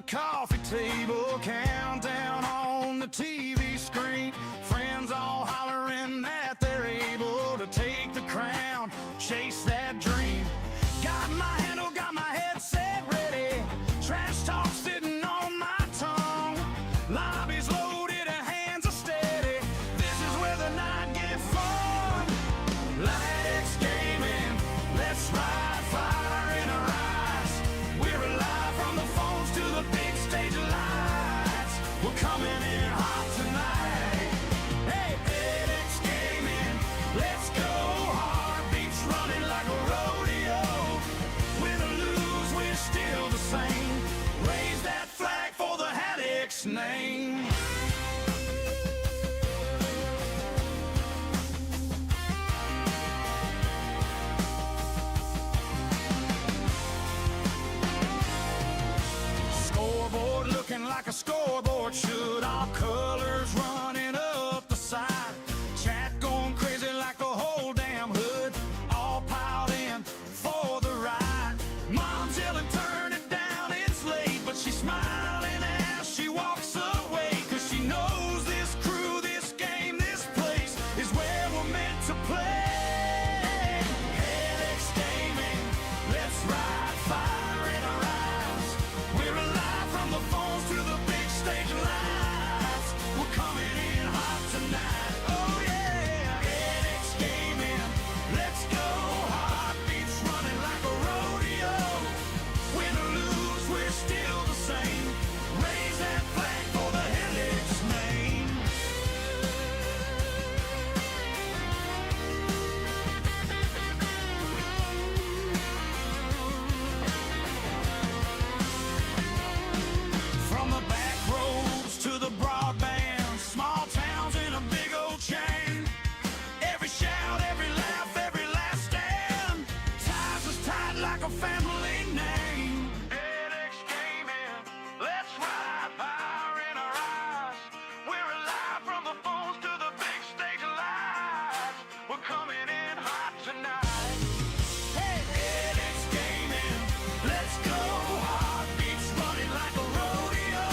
coffee table, countdown on the TV screen, friends all hollering that they're able to take the crown, chase that dream. Got my handle, got my headset ready, trash talk sitting on my tongue, lobbies loaded and hands are steady. This is where the night gets fun. Lights gaming, let's ride, fire in our eyes. We're alive from the phones to the big stage lights. We're coming in hot tonight. Hey, FedEx gaming, let's go. Heartbeats running like a rodeo. Win or lose, we're still the same. Raise that flag for the Haddix name. Scoreboard looking like a scoreboard should. Our colors running up the side. Chat going crazy like the whole damn hood. All piled in for the ride. Mom's yelling, turn it down, it's late, but she's smiling as she walks away, 'cause she knows this crew, this game, this place is where we're meant to play. Helix Gaming, let's ride, fire in our eyes. We're alive from the phones to the big stage lights. We're coming in hot tonight. Oh yeah, Helix Gaming, let's go. Heartbeats running like a rodeo. Win or lose, we're still the same. Raise that flag for the Helix name. From the back roads to the broadband, small towns in a big old chain. Every shout, every laugh, every last stand ties us tight like a family name. FedEx Gaming, let's ride, fire in our eyes. We're alive from the phones to the big stage lights. We're coming in hot tonight. Hey, FedEx Gaming, let's go. Heartbeats running like a rodeo.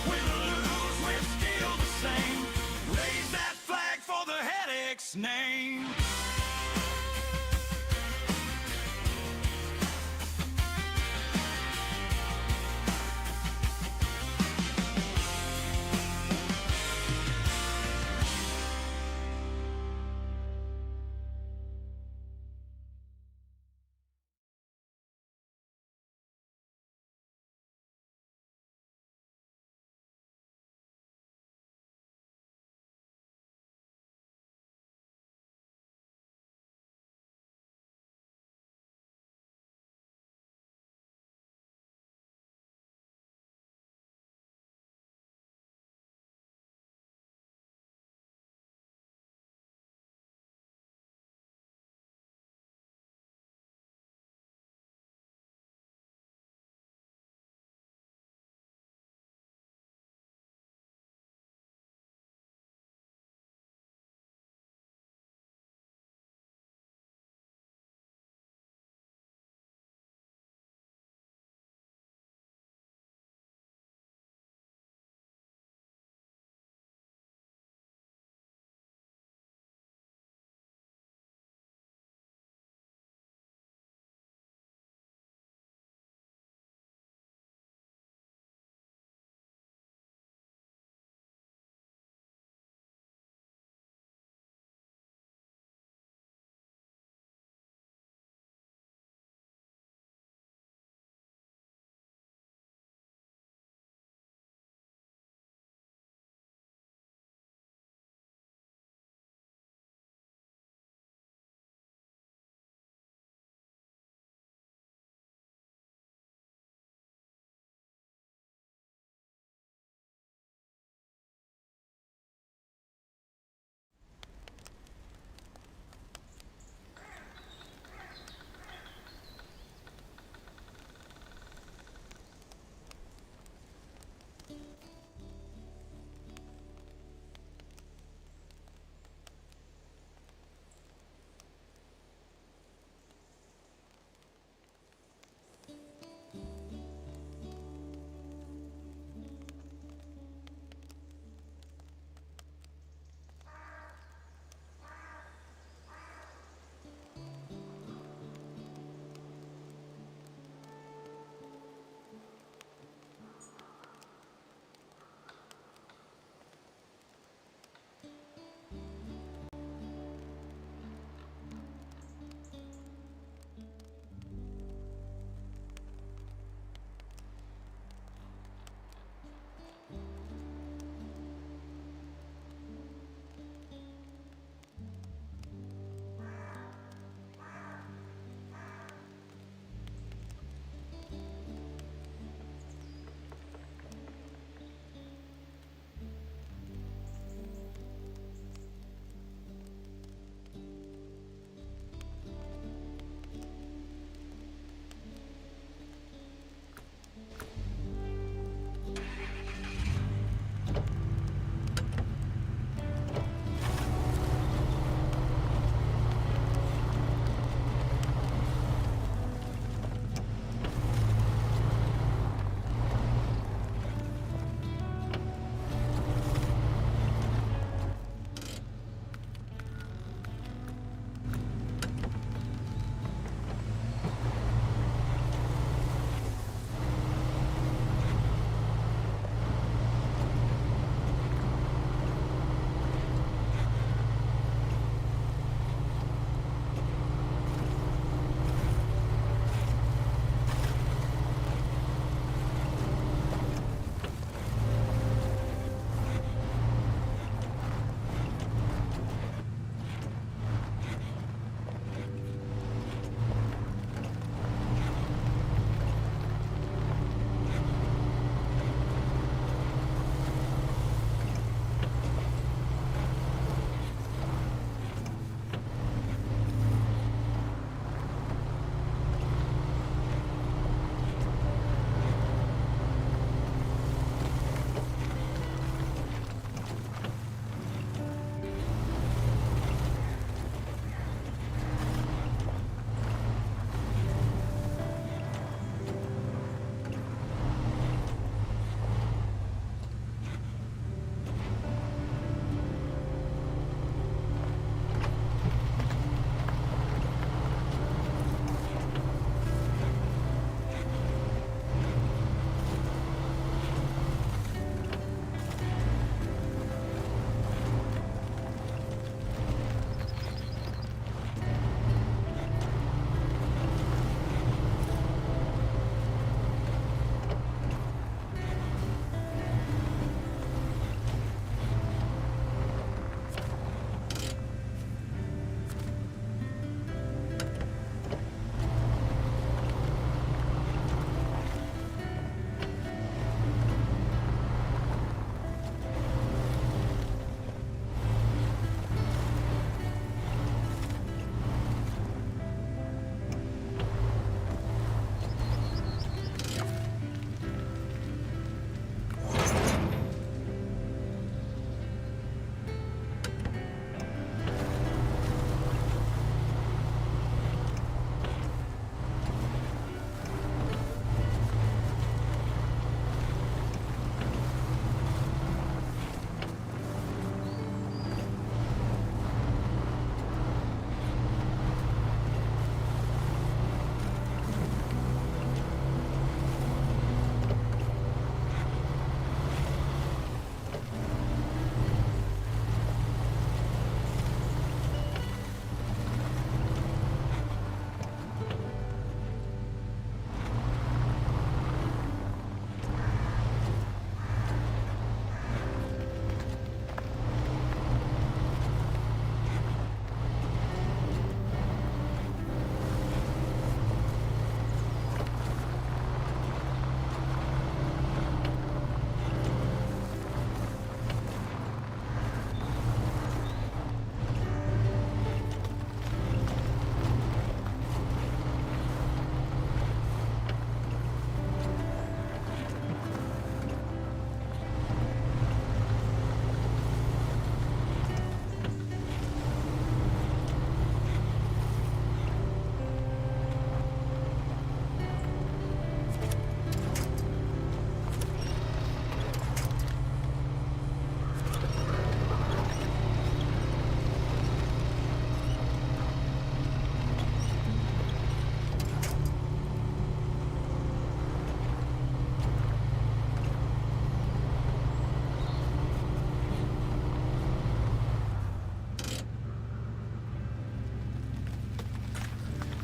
Win or lose, we're still the same. Raise that flag for the Helix name.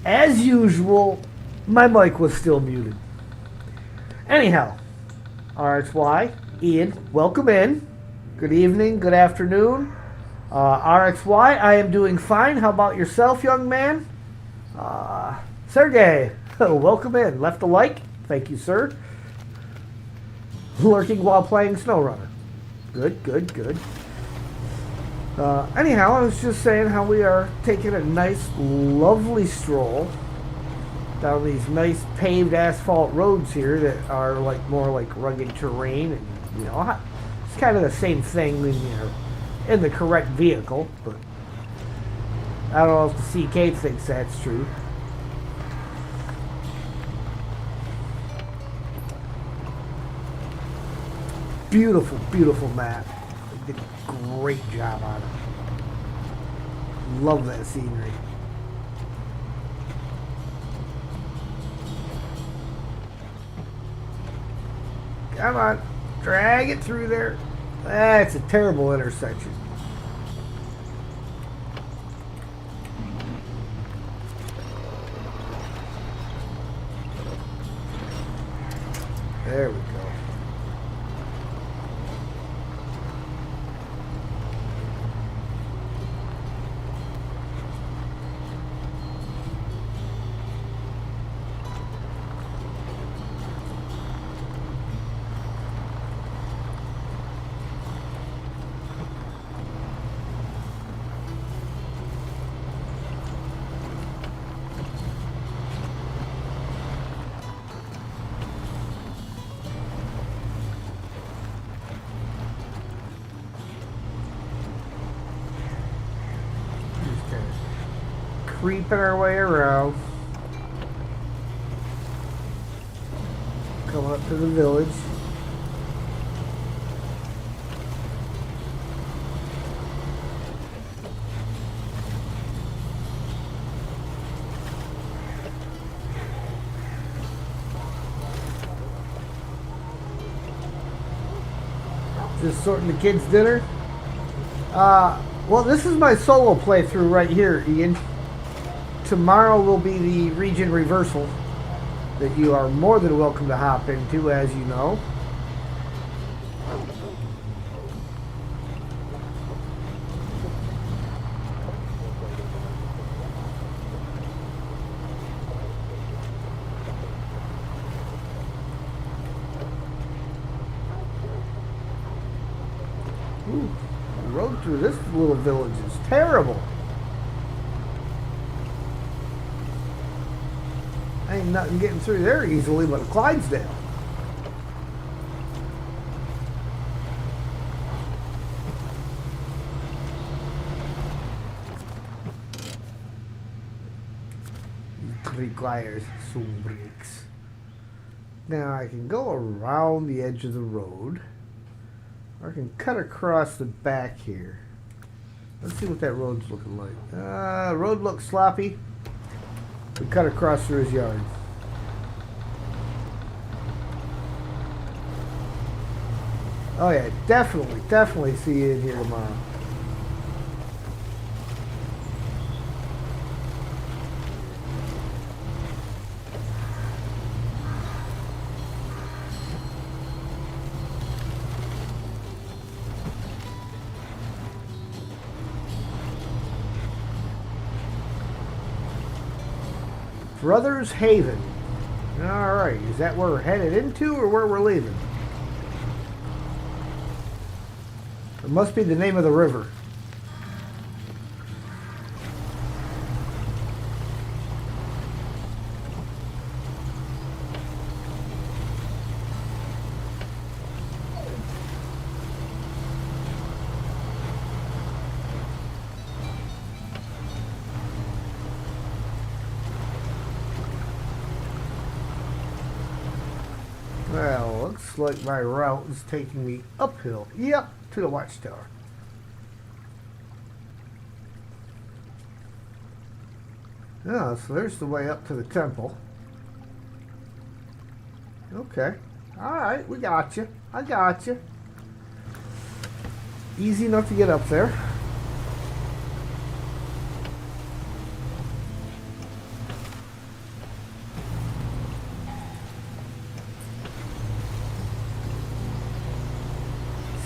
As usual, my mic was still muted. Anyhow, RXY, Ian, welcome in. Good evening, good afternoon. RXY, I am doing fine. How about yourself, young man? Sergey, welcome in. Left a like. Thank you, sir. Lurking while playing Snowrunner. Good, good, good. Anyhow, I was just saying how we are taking a nice, lovely stroll down these nice paved asphalt roads here that are like more like rugged terrain, and you know, it's kind of the same thing when you're in the correct vehicle. But I don't know if the CK thinks that's true. Beautiful, beautiful map. They did a great job on it. Love that scenery. Come on, drag it through there. That's a terrible intersection. There we go. Creeping our way around. Coming up to the village. Just sorting the kids' dinner. Well, this is my solo playthrough right here, Ian. Tomorrow will be the region reversal that you are more than welcome to hop into, as you know. Ooh, the road through this little village is terrible. Ain't nothing getting through there easily but a Clydesdale. Requires some brakes. Now I can go around the edge of the road, or I can cut across the back here. Let's see what that road's looking like. Road looks sloppy. We cut across through his yard. Oh yeah, definitely see you in here tomorrow. Brothers Haven. Alright, is that where we're headed into or where we're leaving? It must be the name of the river. Well, looks like my route is taking me uphill. Yep, to the watchtower. Oh, so there's the way up to the temple. Okay. Alright, we got you. I got you. Easy enough to get up there.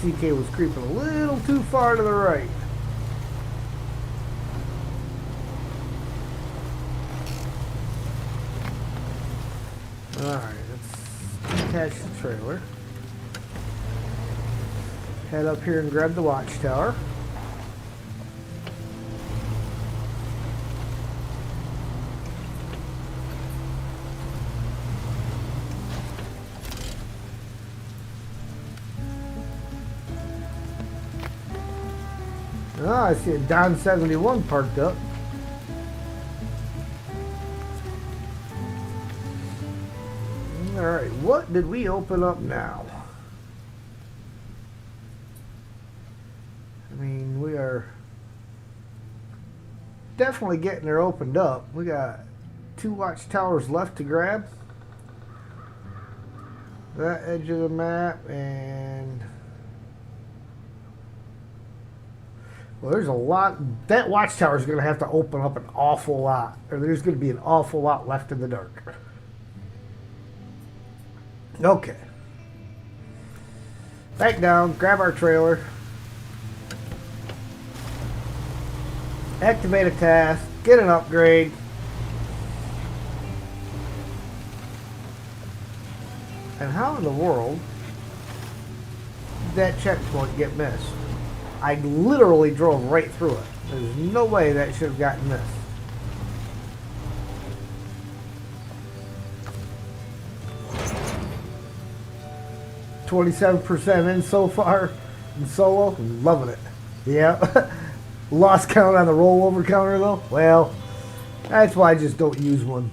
CK was creeping a little too far to the right. Alright, let's attach the trailer. Head up here and grab the watchtower. Oh, I see a Don 71 parked up. Alright, what did we open up now? I mean, we are definitely getting there opened up. We got 2 watchtowers left to grab. That edge of the map and... well, there's a lot. That watchtower is going to have to open up an awful lot. Or there's going to be an awful lot left in the dark. Okay. Back down. Grab our trailer. Activate a task. Get an upgrade. And how in the world did that checkpoint get missed? I literally drove right through it. There's no way that should have gotten missed. $27% in so far in solo. Loving it. Yeah. Lost count on the rollover counter though. Well, that's why I just don't use one.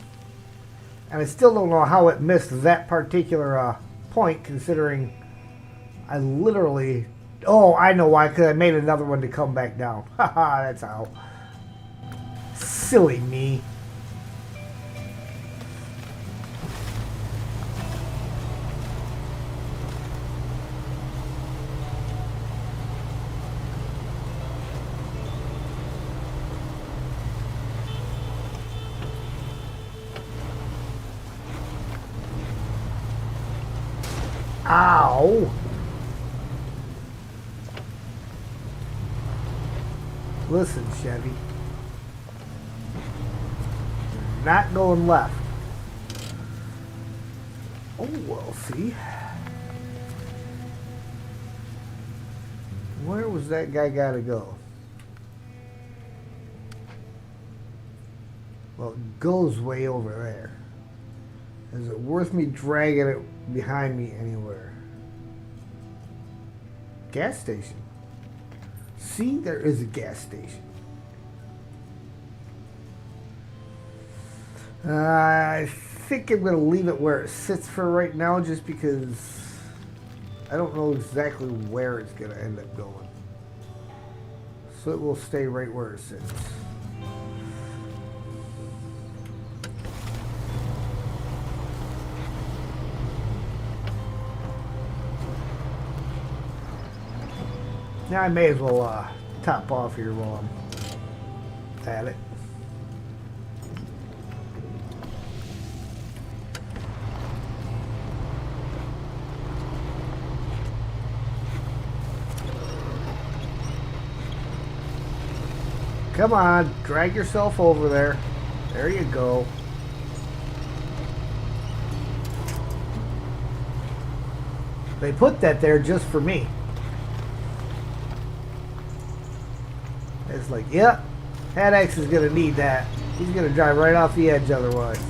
And I still don't know how it missed that particular point, considering I literally... oh, I know why, because I made another one to come back down. Haha, that's how. Silly me. Ow! Listen, Chevy. You're not going left. Oh, we'll see. Where was that guy gotta go? Well, it goes way over there. Is it worth me dragging it behind me anywhere? Gas station. See, there is a gas station. I think I'm going to leave it where it sits for right now, just because I don't know exactly where it's going to end up going. So it will stay right where it sits. Now I may as well top off here while I'm at it. Come on, drag yourself over there. There you go. They put that there just for me. It's like, yep, Headaches is going to need that. He's going to drive right off the edge otherwise.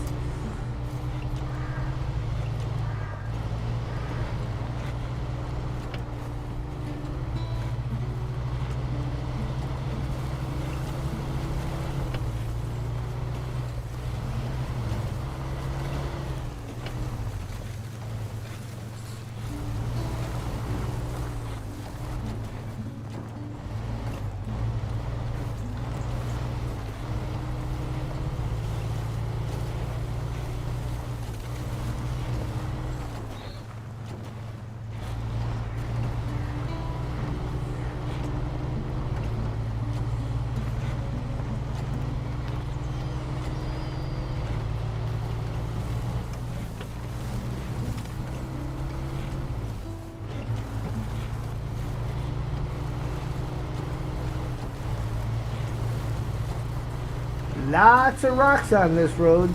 lots of rocks on this road.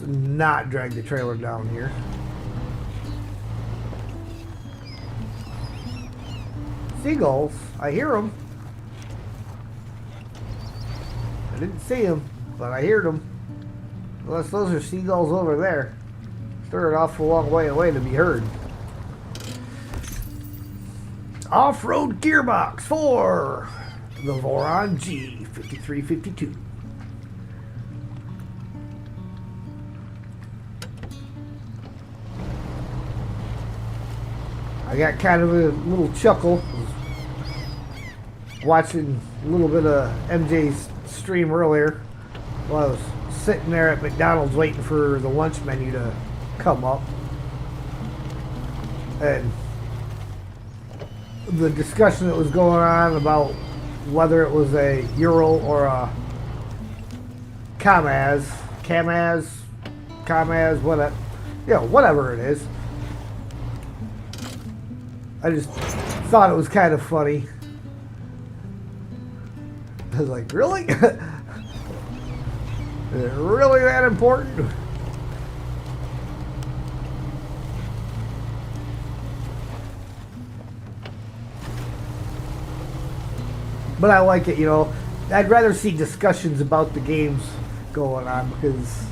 Not drag the trailer down here. Seagulls, I hear them. I didn't see them, but I heard them. Unless those are seagulls over there. They're an awful long way away to be heard. Off-road gearbox for the Voron G5352. I got kind of a little chuckle watching a little bit of MJ's stream earlier while I was sitting there at McDonald's waiting for the lunch menu to come up. And the discussion that was going on about whether it was a Ural or a Kamaz, whatever, whatever it is. I just thought it was kind of funny. I was like, really? Is it really that important? But I like it, I'd rather see discussions about the games going on because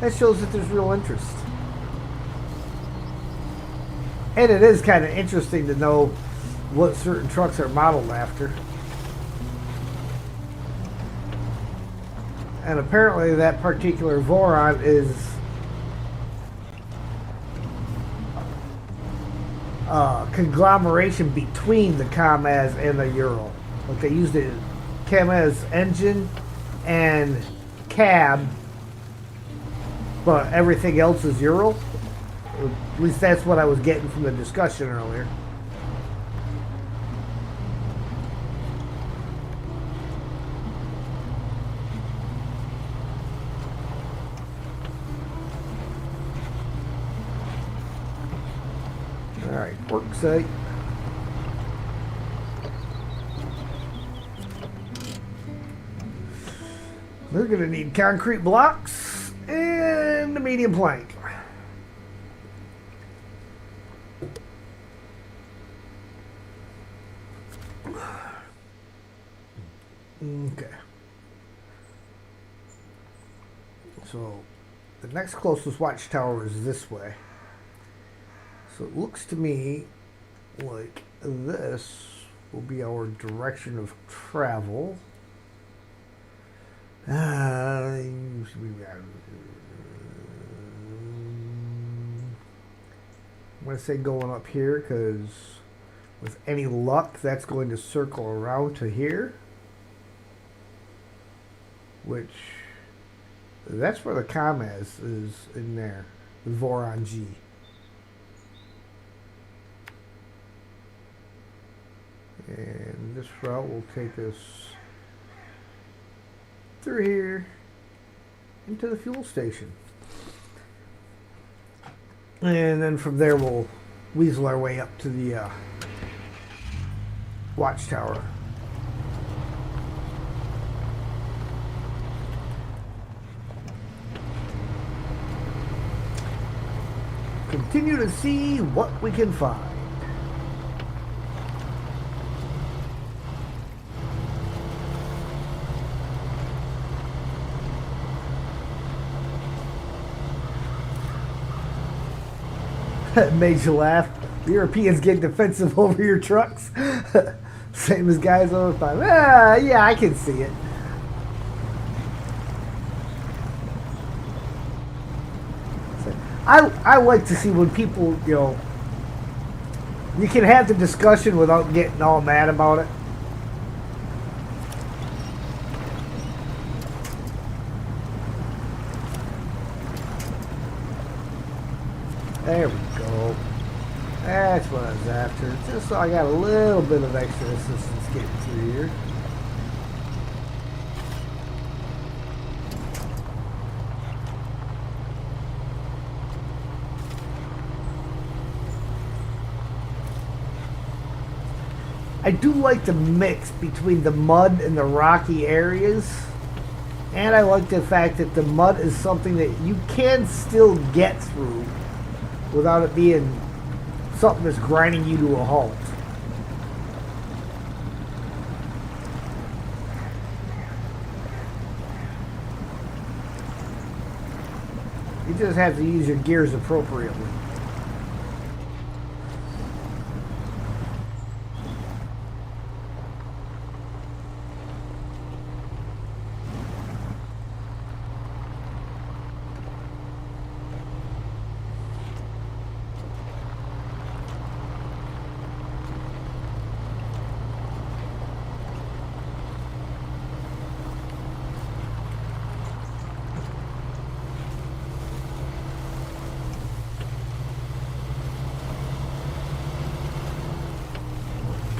that shows that there's real interest. And it is kind of interesting to know what certain trucks are modeled after. And apparently that particular Voron is a conglomeration between the Kamaz and the Ural. Like they used the Kamaz engine and cab, but everything else is Ural. At least that's what I was getting from the discussion earlier. Alright, work site. They're going to need concrete blocks and a medium plank. Okay. So the next closest watchtower is this way. So it looks to me like this will be our direction of travel. I'm going to say going up here because with any luck that's going to circle around to here. Which, that's where the Kamaz is in there, the Voron G. And this route will take us through here into the fuel station. And then from there we'll weasel our way up to the watchtower. Continue to see what we can find. That made you laugh. The Europeans get defensive over your trucks. Same as guys all the time. Yeah, I can see it. I like to see when people, you can have the discussion without getting all mad about it. There we go. That's what I was after. Just so I got a little bit of extra assistance getting through here. I do like the mix between the mud and the rocky areas. And I like the fact that the mud is something that you can still get through without it being something that's grinding you to a halt. You just have to use your gears appropriately.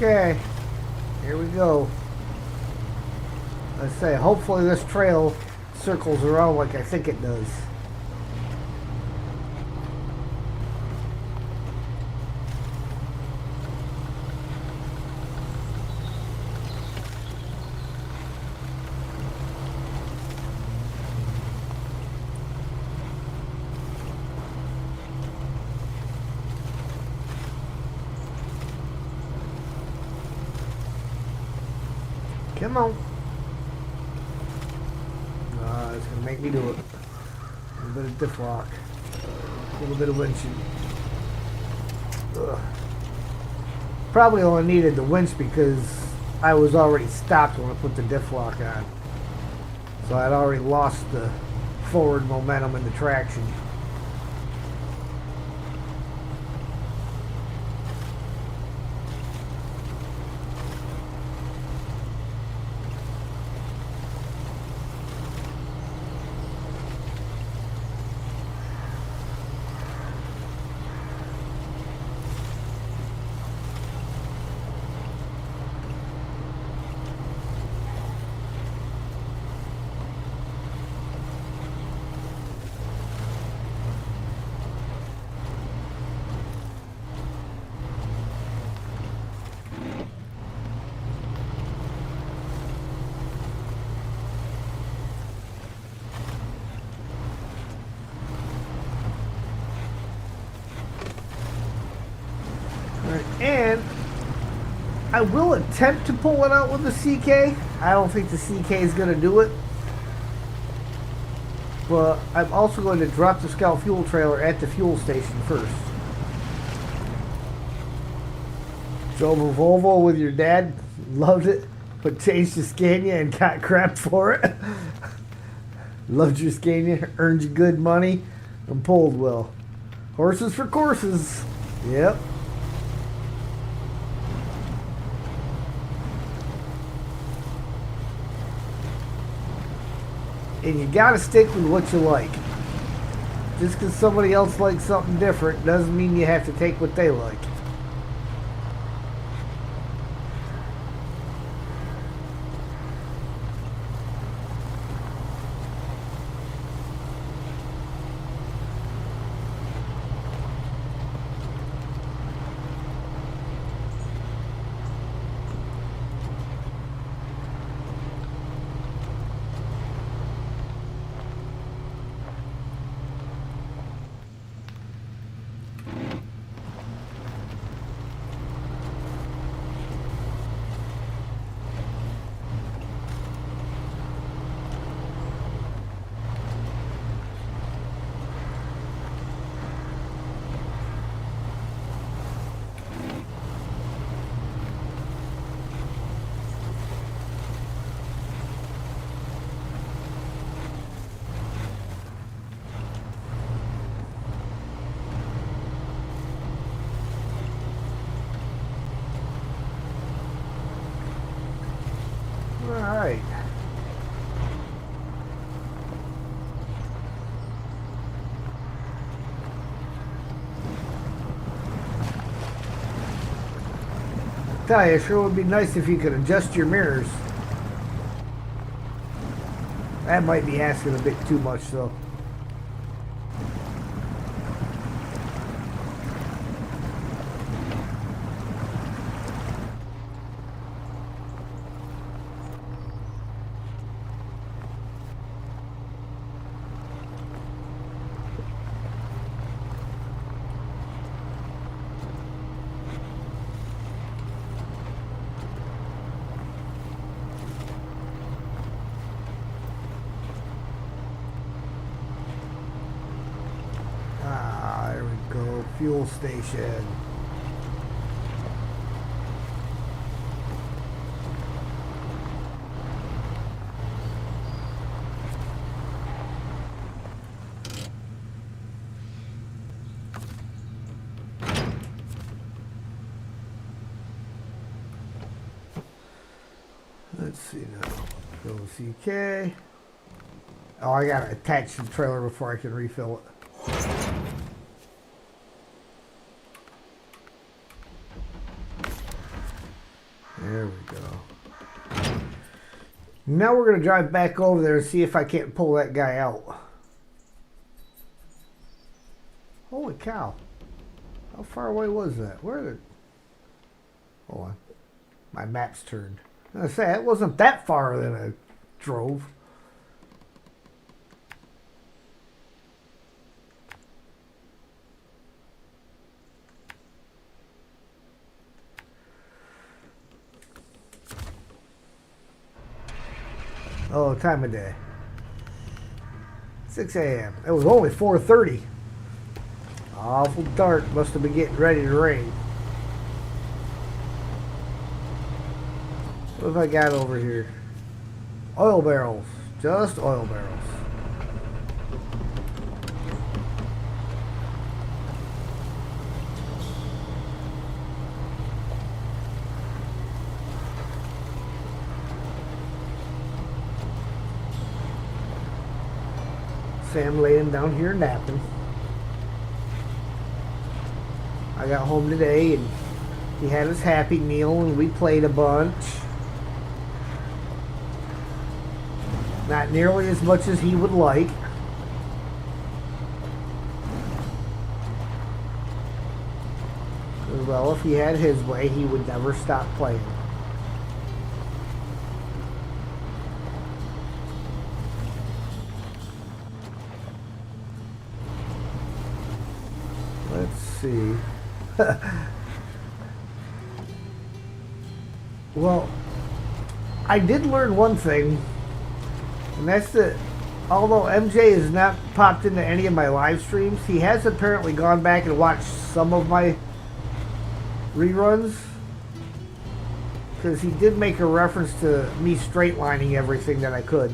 Okay, here we go. Let's say, hopefully this trail circles around like I think it does. Come on. It's going to make me do it. A little bit of diff lock. A little bit of winching. Ugh. Probably only needed the winch because I was already stopped when I put the diff lock on. So I'd already lost the forward momentum and the traction. And I will attempt to pull it out with the CK. I don't think the CK is going to do it. But I'm also going to drop the Scout fuel trailer at the fuel station first. Drove a Volvo with your dad. Loved it. But changed to Scania and got crap for it. Loved your Scania. Earned you good money. And pulled well. Horses for courses. Yep. And you gotta stick with what you like. Just because somebody else likes something different doesn't mean you have to take what they like. tell you, it sure would be nice if you could adjust your mirrors. That might be asking a bit too much, though. There we go, fuel station. Let's see now. Go CK. Oh, I gotta attach the trailer before I can refill it. There we go. Now we're going to drive back over there and see if I can't pull that guy out. Holy cow. How far away was that? Where did... Hold on. My map's turned. I was gonna say, it wasn't that far that I drove. Oh, time of day. 6 a.m. It was only 4:30. Awful dark. Must have been getting ready to rain. What have I got over here? Oil barrels. Just oil barrels. Sam laying down here napping. I got home today and he had his Happy Meal and we played a bunch. Not nearly as much as he would like. Well, if he had his way, he would never stop playing. Let's see. Well, I did learn one thing, and that's that although MJ has not popped into any of my live streams, he has apparently gone back and watched some of my reruns, because he did make a reference to me straight lining everything that I could.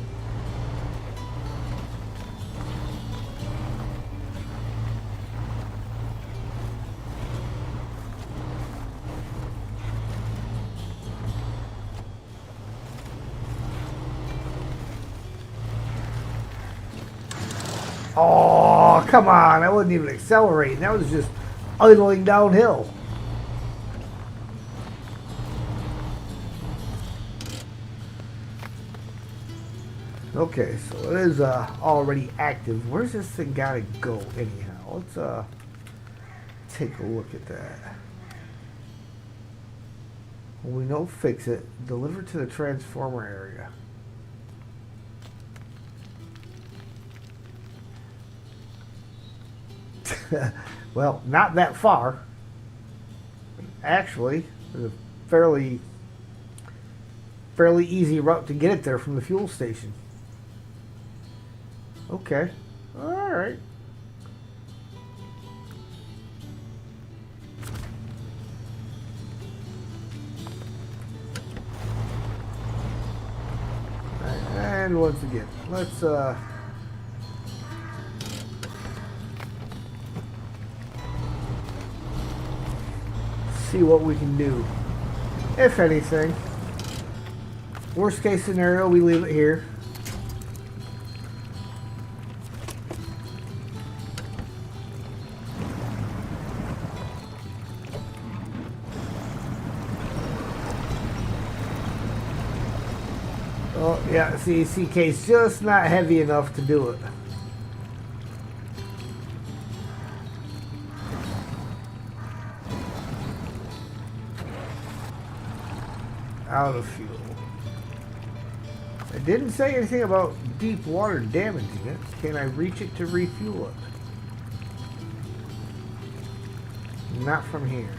Oh, come on. I wasn't even accelerating. That was just idling downhill. Okay, so it is already active. Where's this thing gotta go anyhow? Let's take a look at that. Well, we know fix it. Deliver to the transformer area. Well, not that far. Actually, there's a fairly easy route to get it there from the fuel station. Okay. Alright. And once again, let's see what we can do, if anything. Worst case scenario, we leave it here. Oh, yeah, see, CK's just not heavy enough to do it. Out of fuel. It didn't say anything about deep water damaging it. Can I reach it to refuel it? Not from here.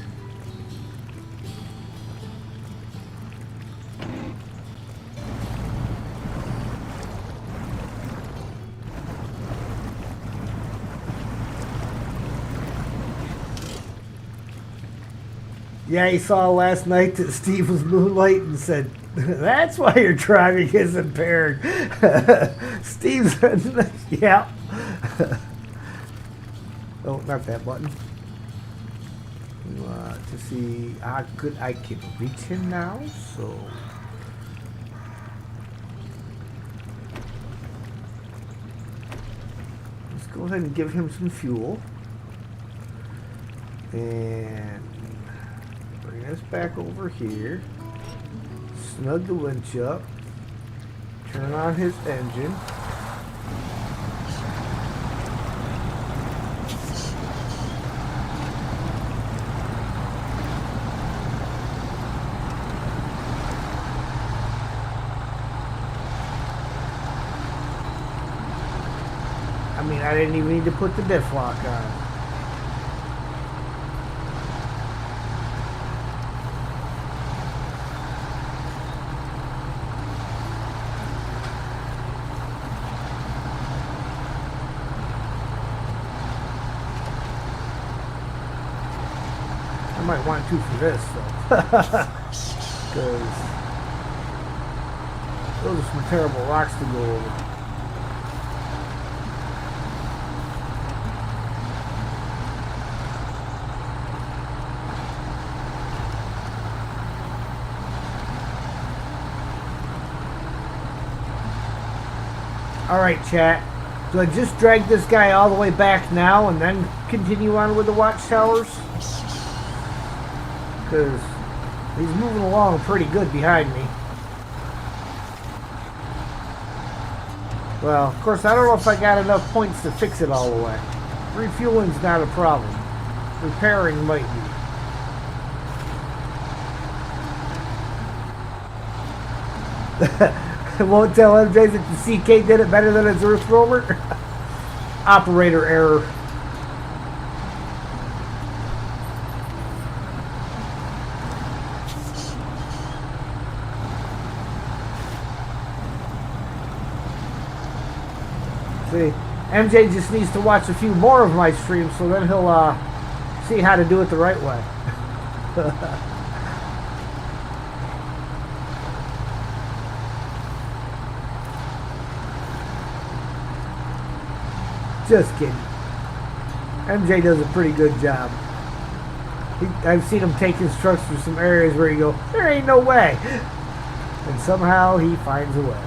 Yeah, he saw last night that Steve was moonlighting and said, that's why your driving is impaired. Steve's, yeah. Oh, not that button. To see how good I can reach him now, so. Let's go ahead and give him some fuel. And bring us back over here. Snug the winch up. Turn on his engine. I mean, I didn't even need to put the diff lock on. I might want to for this, though. Because those are some terrible rocks to go over. Alright, chat. So I just drag this guy all the way back now and then continue on with the watchtowers? Because he's moving along pretty good behind me. Well, of course, I don't know if I got enough points to fix it all the way. Refueling's not a problem. Repairing might be. Won't tell MJ that the CK did it better than his Earth rover. Operator error. See, MJ just needs to watch a few more of my streams, so then he'll see how to do it the right way. Just kidding. MJ does a pretty good job. I've seen him take his trucks through some areas where you go, there ain't no way. And somehow he finds a way.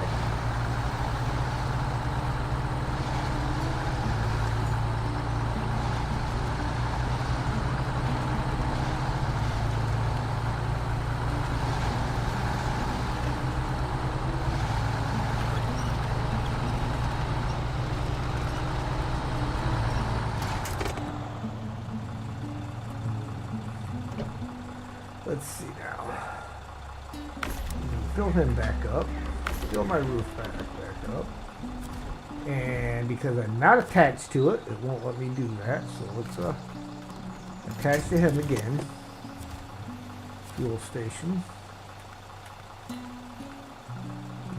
Let's see now. Fill him back up. Fill my roof back up. And because I'm not attached to it, it won't let me do that. So let's attach to him again. Fuel station.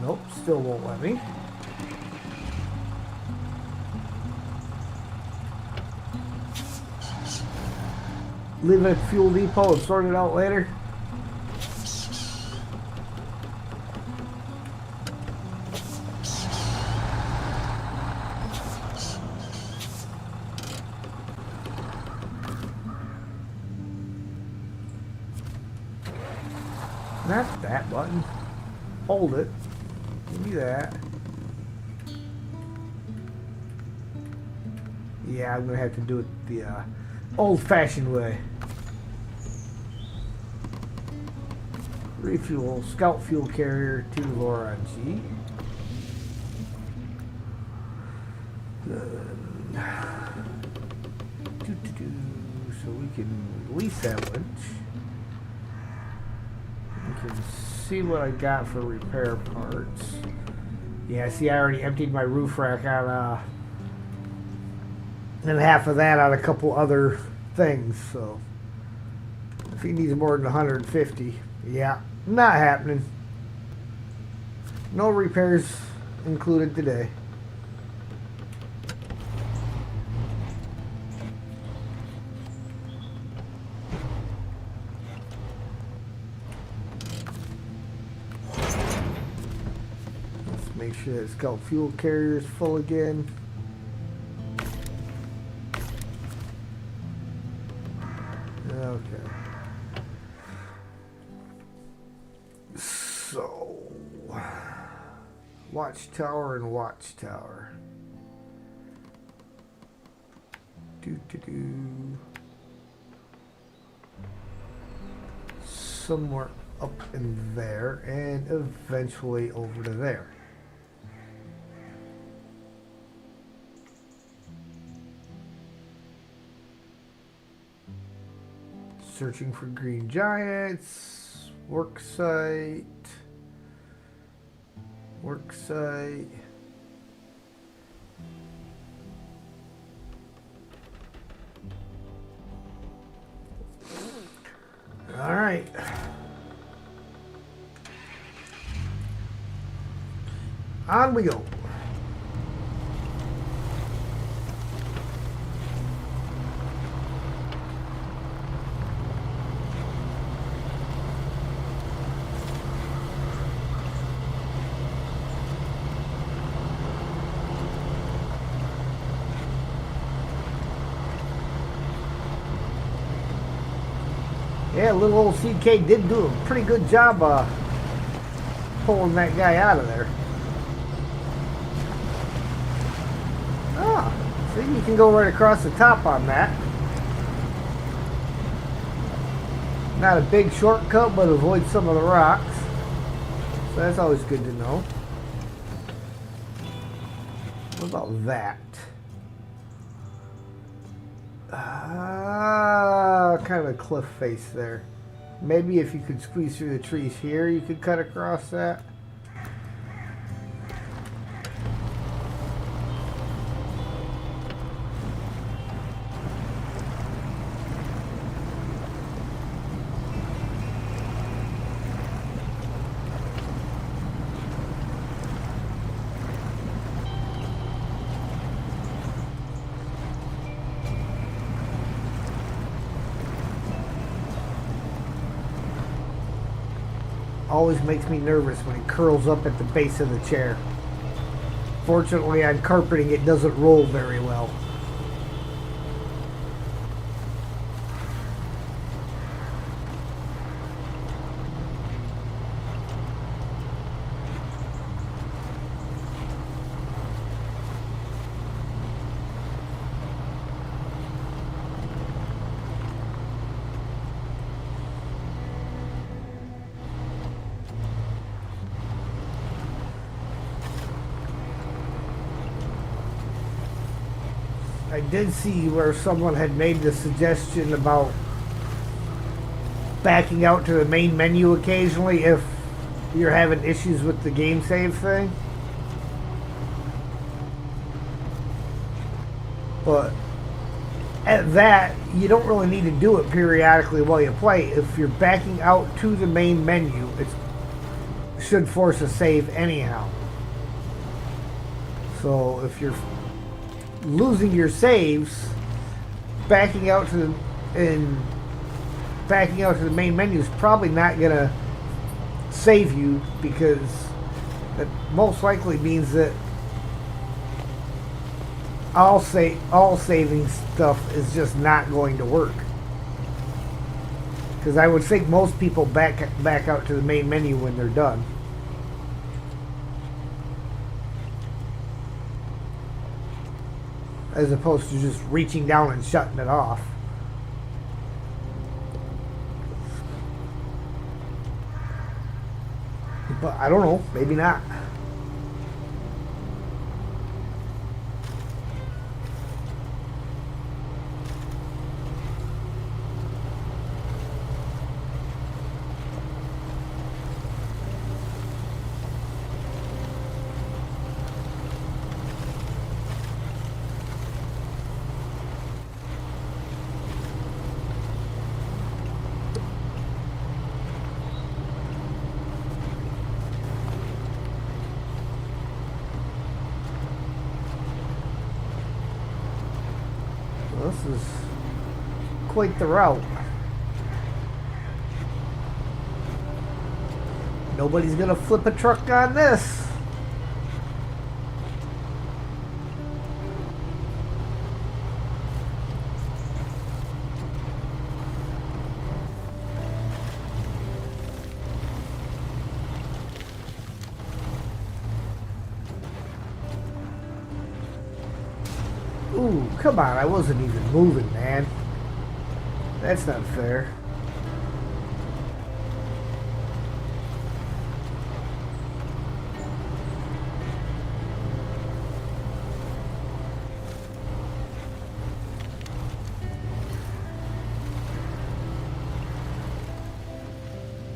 Nope, still won't let me. Leave it at fuel depot and sort it out later. Not that button. Hold it. Give me that. Yeah, I'm gonna have to do it the old-fashioned way. Refuel scout fuel carrier to Laura G. So we can lease that winch. We can see what I got for repair parts. Yeah, see, I already emptied my roof rack on, and half of that on a couple other things. So if he needs more than 150, yeah, not happening. No repairs included today. Make sure that scout fuel carrier is full again. Okay. So, watchtower and watchtower. Somewhere up in there and eventually over to there. Searching for green giants. Work site. Work site. All right. On we go. Yeah, little old CK did do a pretty good job pulling that guy out of there. Ah, see, you can go right across the top on that. Not a big shortcut, but avoid some of the rocks. So that's always good to know. What about that? Kind of a cliff face there. Maybe if you could squeeze through the trees here, you could cut across that. Always makes me nervous when it curls up at the base of the chair. Fortunately, on carpeting, it doesn't roll very well. I did see where someone had made the suggestion about backing out to the main menu occasionally if you're having issues with the game save thing. But at that, you don't really need to do it periodically while you play. If you're backing out to the main menu, it should force a save anyhow. So if you're losing your saves, backing out to the main menu is probably not gonna save you, because that most likely means that all saving stuff is just not going to work. Because I would think most people back out to the main menu when they're done. As opposed to just reaching down and shutting it off. But I don't know. Maybe not. This is quite the route. Nobody's gonna flip a truck on this. Ooh, come on, I wasn't even moving, man. That's not fair.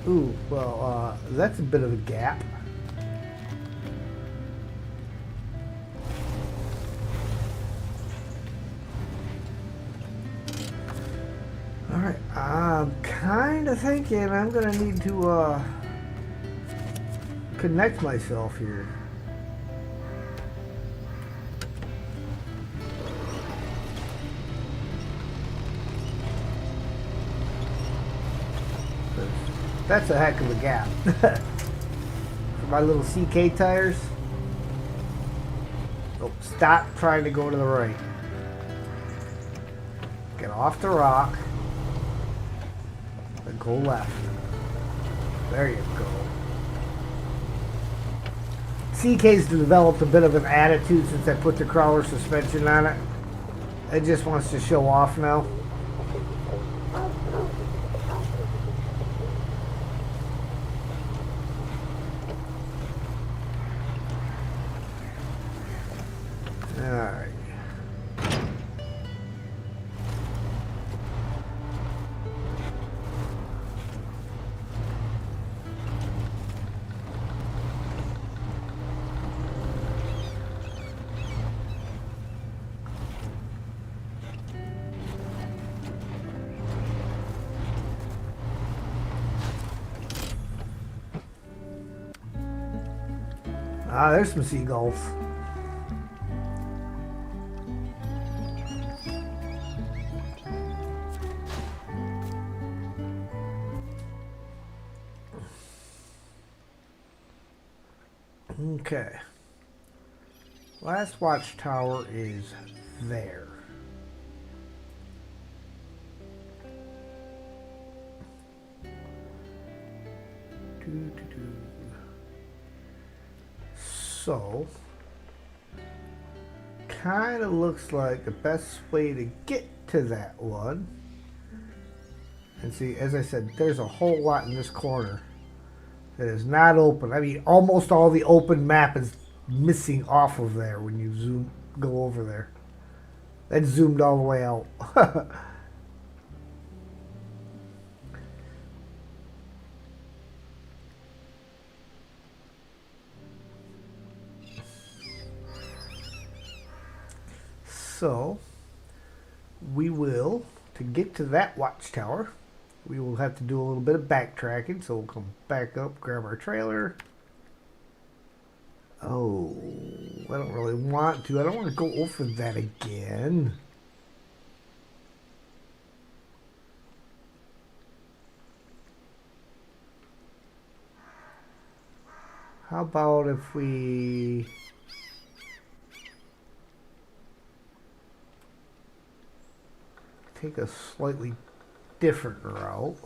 Ooh, well, that's a bit of a gap. Alright, I'm kind of thinking I'm going to need to connect myself here. That's a heck of a gap. For my little CK tires. Oh, stop trying to go to the right. Get off the rock. And go left. There you go. CK's developed a bit of an attitude since I put the crawler suspension on it. It just wants to show off now. Alright. Ah, there's some seagulls. Okay. Last watchtower is there. So, kind of looks like the best way to get to that one. And see, as I said, there's a whole lot in this corner that is not open. I mean, almost all the open map is missing off of there when you go over there. That's zoomed all the way out. So, we will, to get to that watchtower, we will have to do a little bit of backtracking. So we'll come back up, grab our trailer. Oh, I don't really want to. I don't want to go over that again. How about if we... take a slightly different route.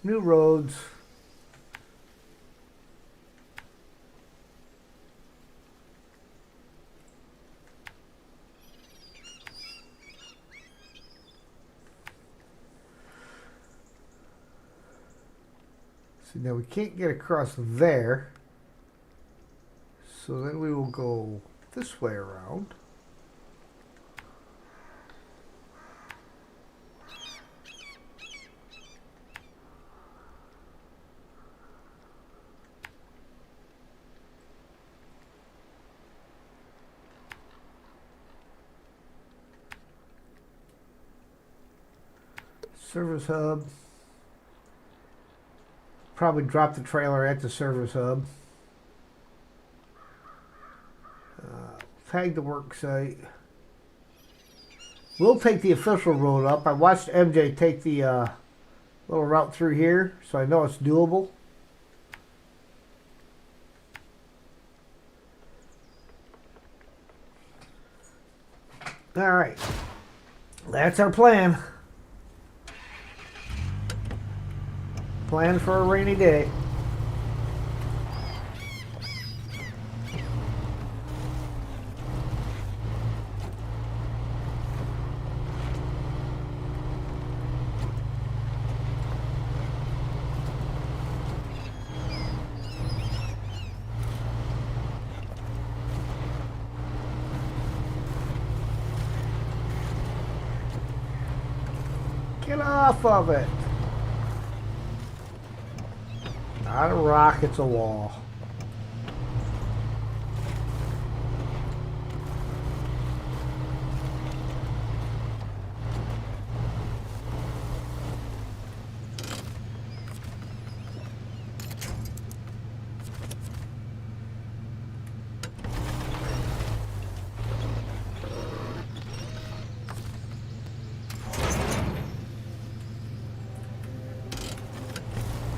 New roads. So now we can't get across there. So then we will go this way around. Service hub. Probably drop the trailer at the service hub. Tag the work site. We'll take the official road up. I watched MJ take the little route through here, so I know it's doable. All right. That's our plan. Plan for a rainy day. Get off of it. Not a rock, it's a wall.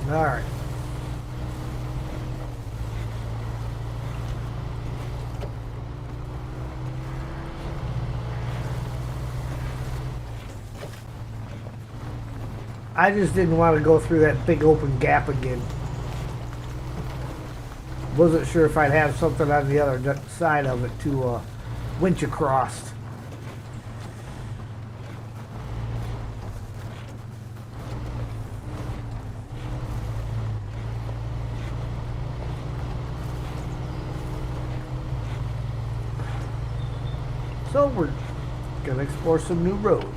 All right. I just didn't want to go through that big open gap again. Wasn't sure if I'd have something on the other side of it to winch across. So we're gonna explore some new roads.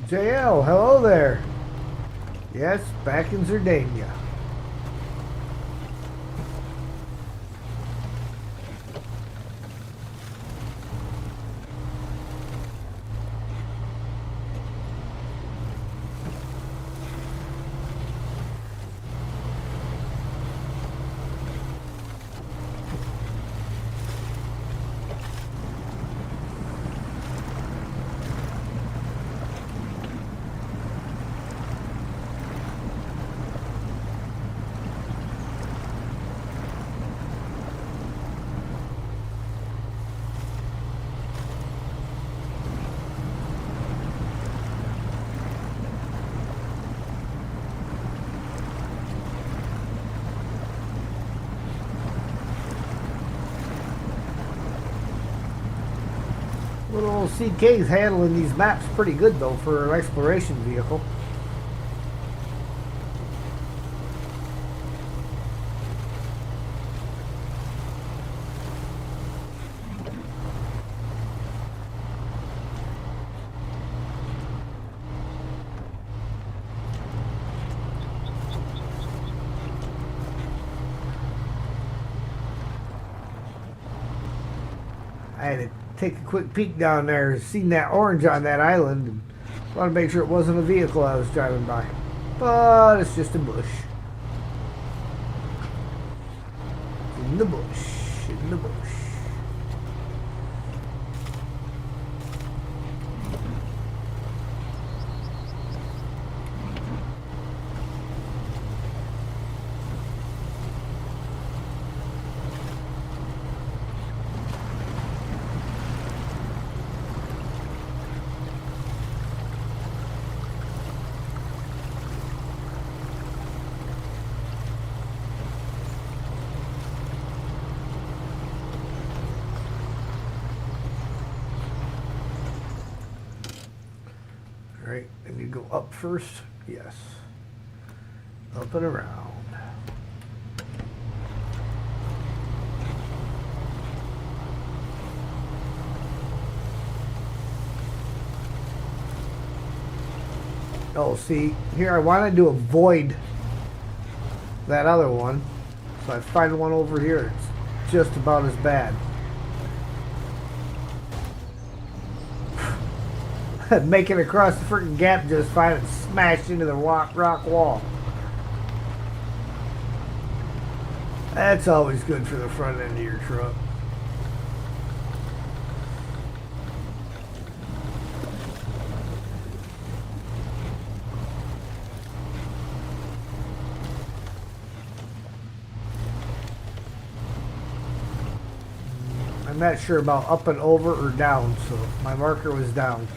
JL, hello there. Yes, back in Zerdania. Little CK's handling these maps pretty good though for an exploration vehicle. I had to take a quick peek down there, seen that orange on that island, and Want to make sure it wasn't a vehicle I was driving by. But it's just a bush. In the bush. In the bush. Alright, and you go up first? Yes. Up and around. Oh, see, here I wanted to avoid that other one. So I find one over here. It's just about as bad. Making it across the freaking gap just fine and smashed into the rock wall. That's always good for the front end of your truck. I'm not sure about up and over or down, so my marker was down.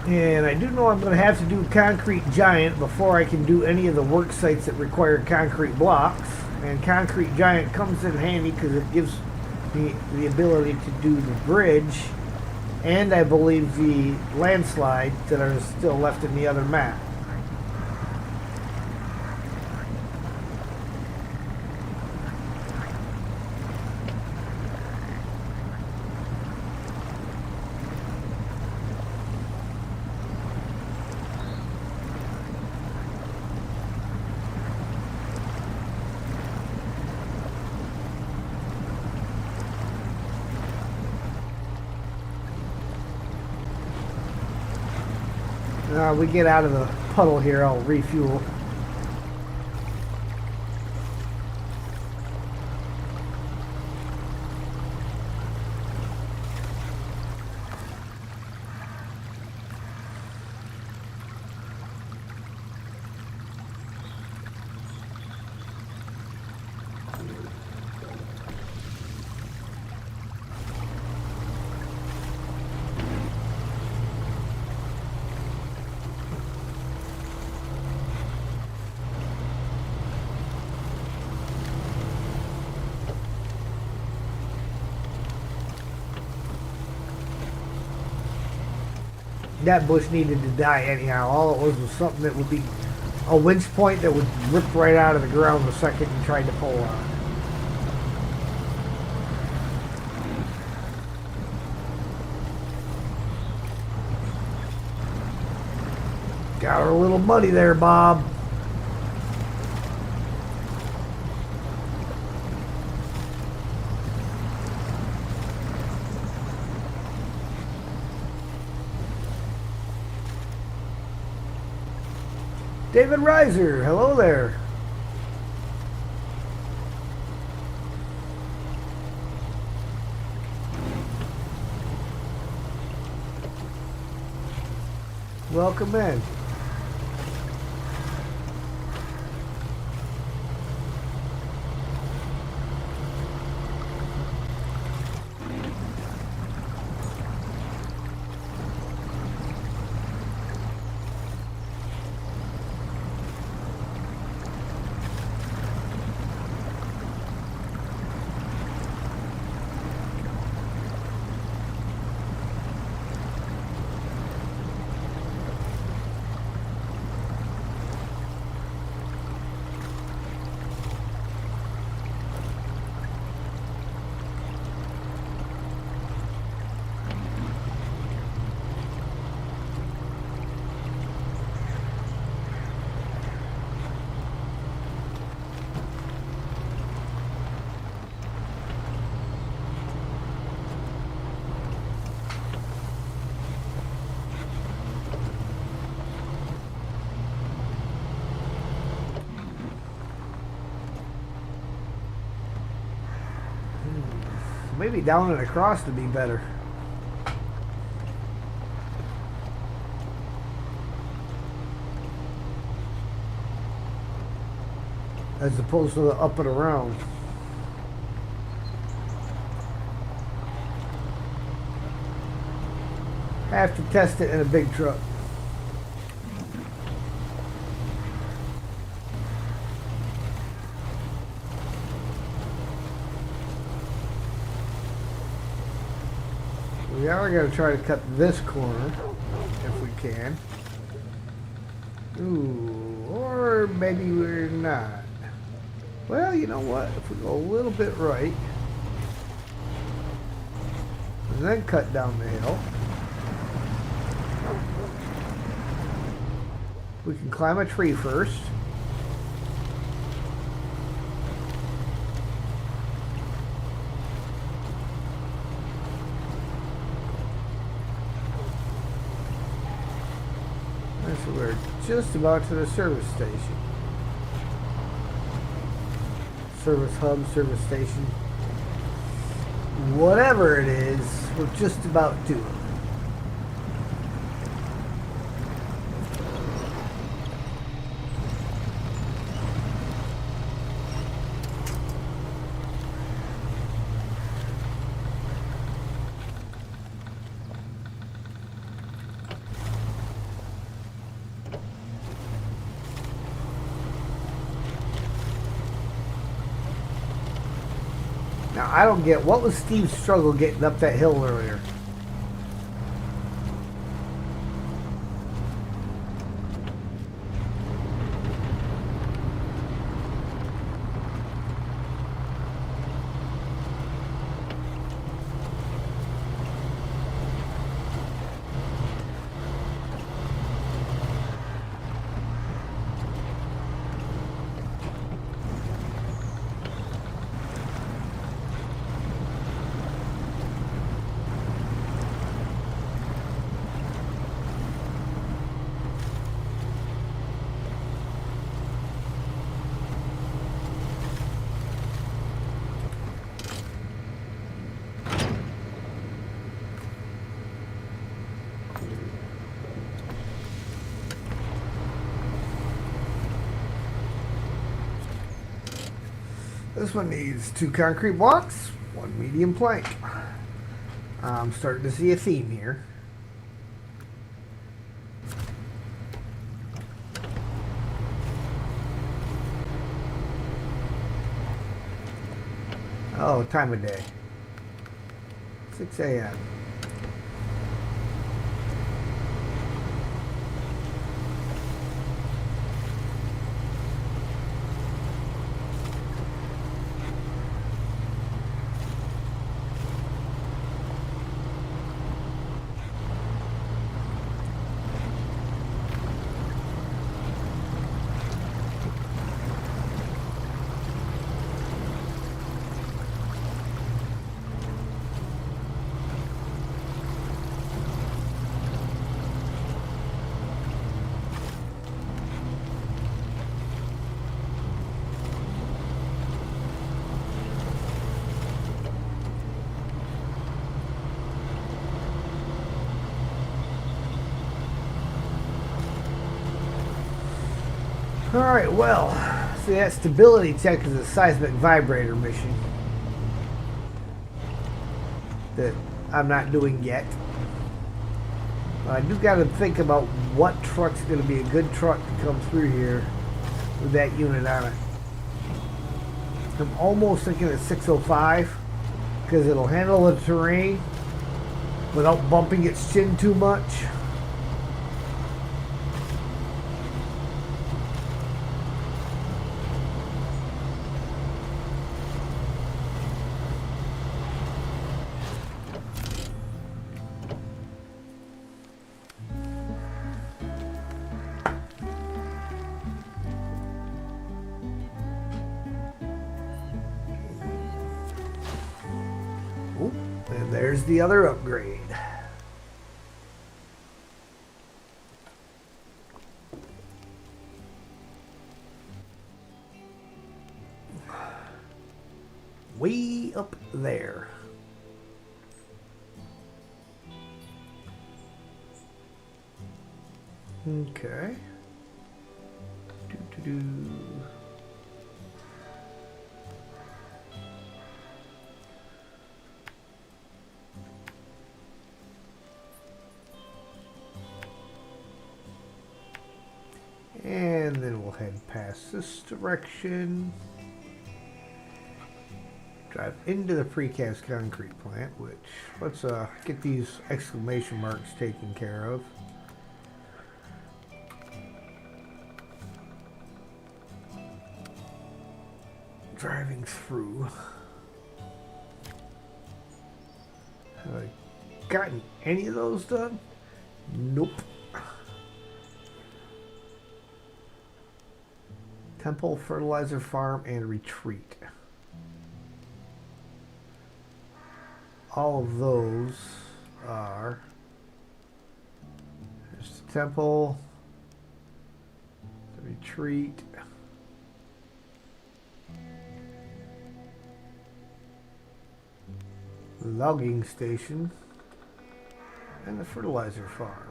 And I do know I'm going to have to do Concrete Giant before I can do any of the work sites that require concrete blocks. And Concrete Giant comes in handy because it gives me the ability to do the bridge and I believe the landslide that are still left in the other map. We get out of the puddle here, I'll refuel. That bush needed to die anyhow. All it was something that would be a winch point that would rip right out of the ground the second you tried to pull on it. Got her a little muddy there, Bob. David Reiser, hello there. Welcome in. Maybe down and across would be better. As opposed to the up and around. Have to test it in a big truck. We are going to try to cut this corner if we can. Ooh, or maybe we're not. Well, you know what? If we go a little bit right, and then cut down the hill, we can climb a tree first. So we're just about to the service station. Service hub, service station. Whatever it is, we're just about to it. Now, I don't get, what was Steve's struggle getting up that hill earlier? This one needs 2 concrete blocks, 1 medium plank. I'm starting to see a theme here. Oh, time of day. 6 a.m. Alright, well, see, that stability check is a seismic vibrator mission that I'm not doing yet. I do got to think about what truck's going to be a good truck to come through here with that unit on it. I'm almost thinking of 605 because it'll handle the terrain without bumping its chin too much. And there's the other upgrade. Way up there. Okay. Do. And then we'll head past this direction. Drive into the precast concrete plant, which, let's get these exclamation marks taken care of. Driving through. Have I gotten any of those done? Nope. Temple, Fertilizer Farm, and Retreat. All of those are... There's the Temple, the Retreat, the Logging Station, and the Fertilizer Farm.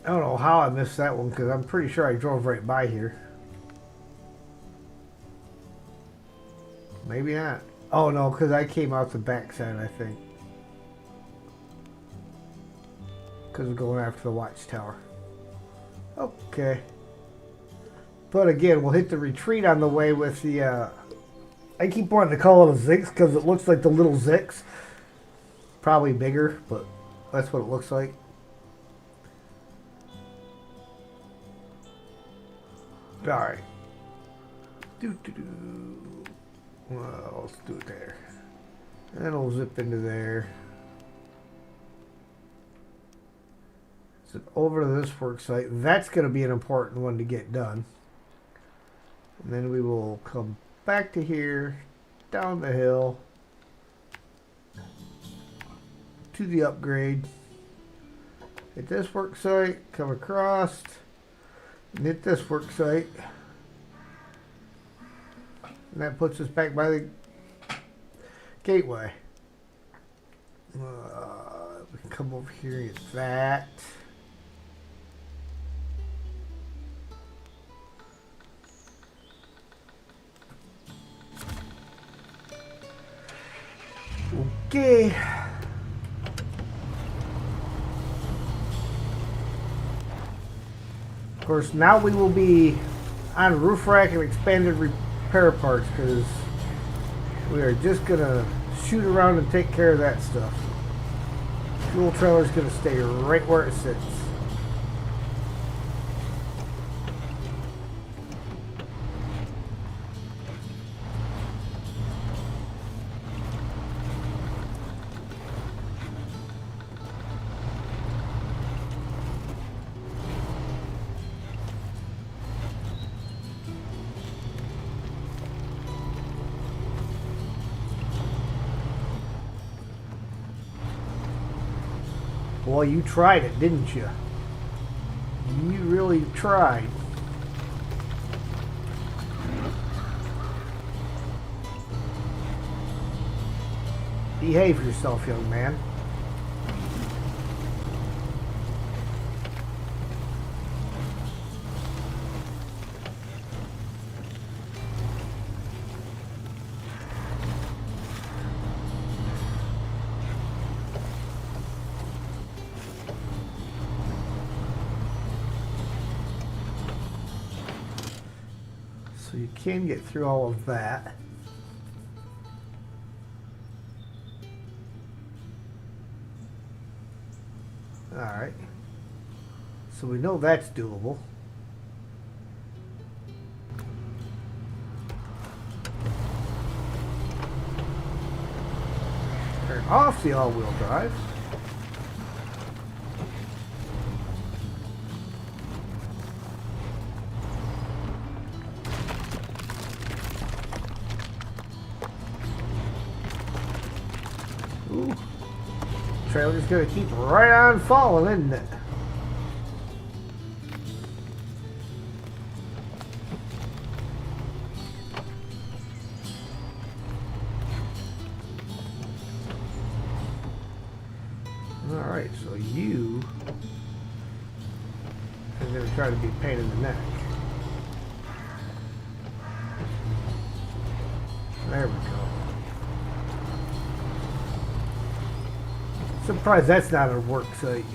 I don't know how I missed that one because I'm pretty sure I drove right by here. Maybe not. Oh no, because I came out the backside, I think. Because we're going after the watchtower. Okay. But again, we'll hit the retreat on the way with the... I keep wanting to call it a Zix because it looks like the little Zix. Probably bigger, but that's what it looks like. Alright. Well, let's do it there. And then we'll zip into there. Zip over to this work site. That's going to be an important one to get done. And then we will come back to here, down the hill, to the upgrade. Hit this work site, come across. And hit this work site, and that puts us back by the gateway. We can come over here and get that. Okay. Of course, now we will be on roof rack and expanded repair parts because we are just going to shoot around and take care of that stuff. Fuel trailer is going to stay right where it sits. Boy, you tried it, didn't you? You really tried. Behave yourself, young man. So you can get through all of that. Alright. So we know that's doable. Turn off the all-wheel drive. Ooh. Trailer's gonna keep right on falling, isn't it? I'm going to try to be a pain in the neck. There we go. Surprised that's not a work site.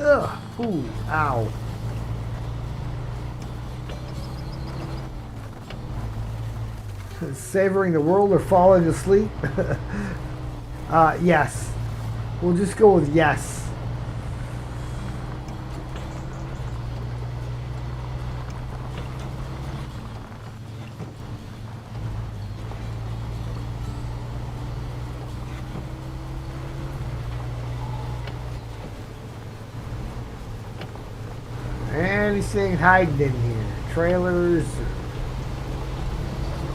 Ugh. Ooh. Ow. Savoring the world or falling asleep? Yes. We'll just go with yes. Anything hiding in here? Trailers?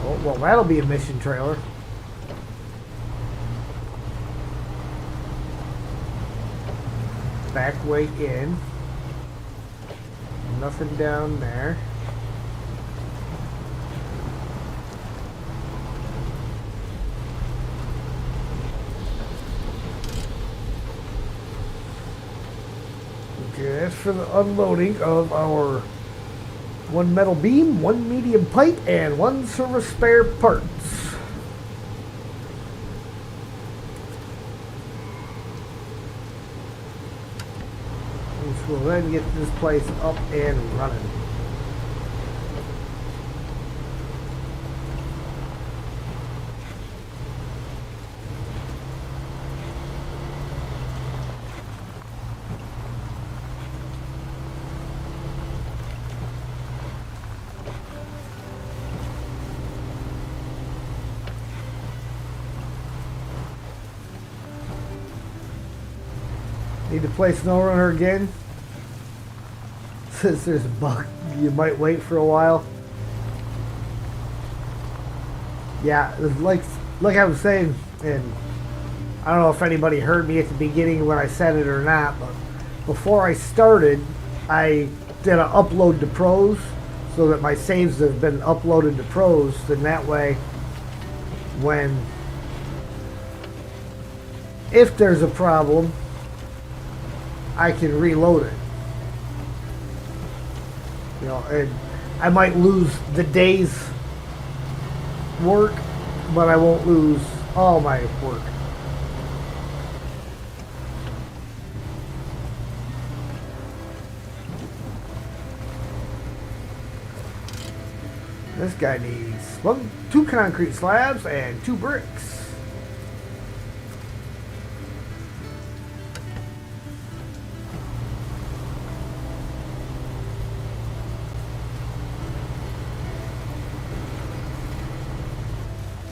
Oh, well, that'll be a mission trailer. Back way in. Nothing down there. Okay, that's for the unloading of our one metal beam, one medium pipe, and one service spare parts. Which will then get this place up and running. Need to play Snowrunner again? Since there's a bug, you might wait for a while. Yeah, like I was saying, and I don't know if anybody heard me at the beginning when I said it or not, but before I started, I did an upload to pros so that my saves have been uploaded to pros, and that way, if there's a problem, I can reload it. You know, and I might lose the day's work, but I won't lose all my work. This guy needs 2 concrete slabs and 2 bricks.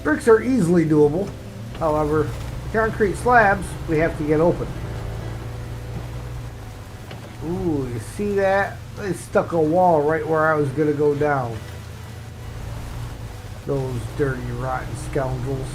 Bricks are easily doable. However, concrete slabs we have to get open. Ooh, you see that? They stuck a wall right where I was going to go down. Those dirty, rotten scoundrels.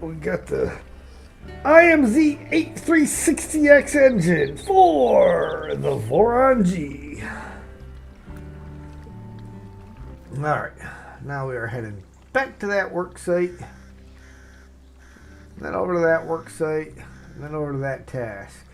We got the IMZ 8360X engine for the Voron G. Alright, now we are heading back to that work site, then over to that work site, and then over to that task.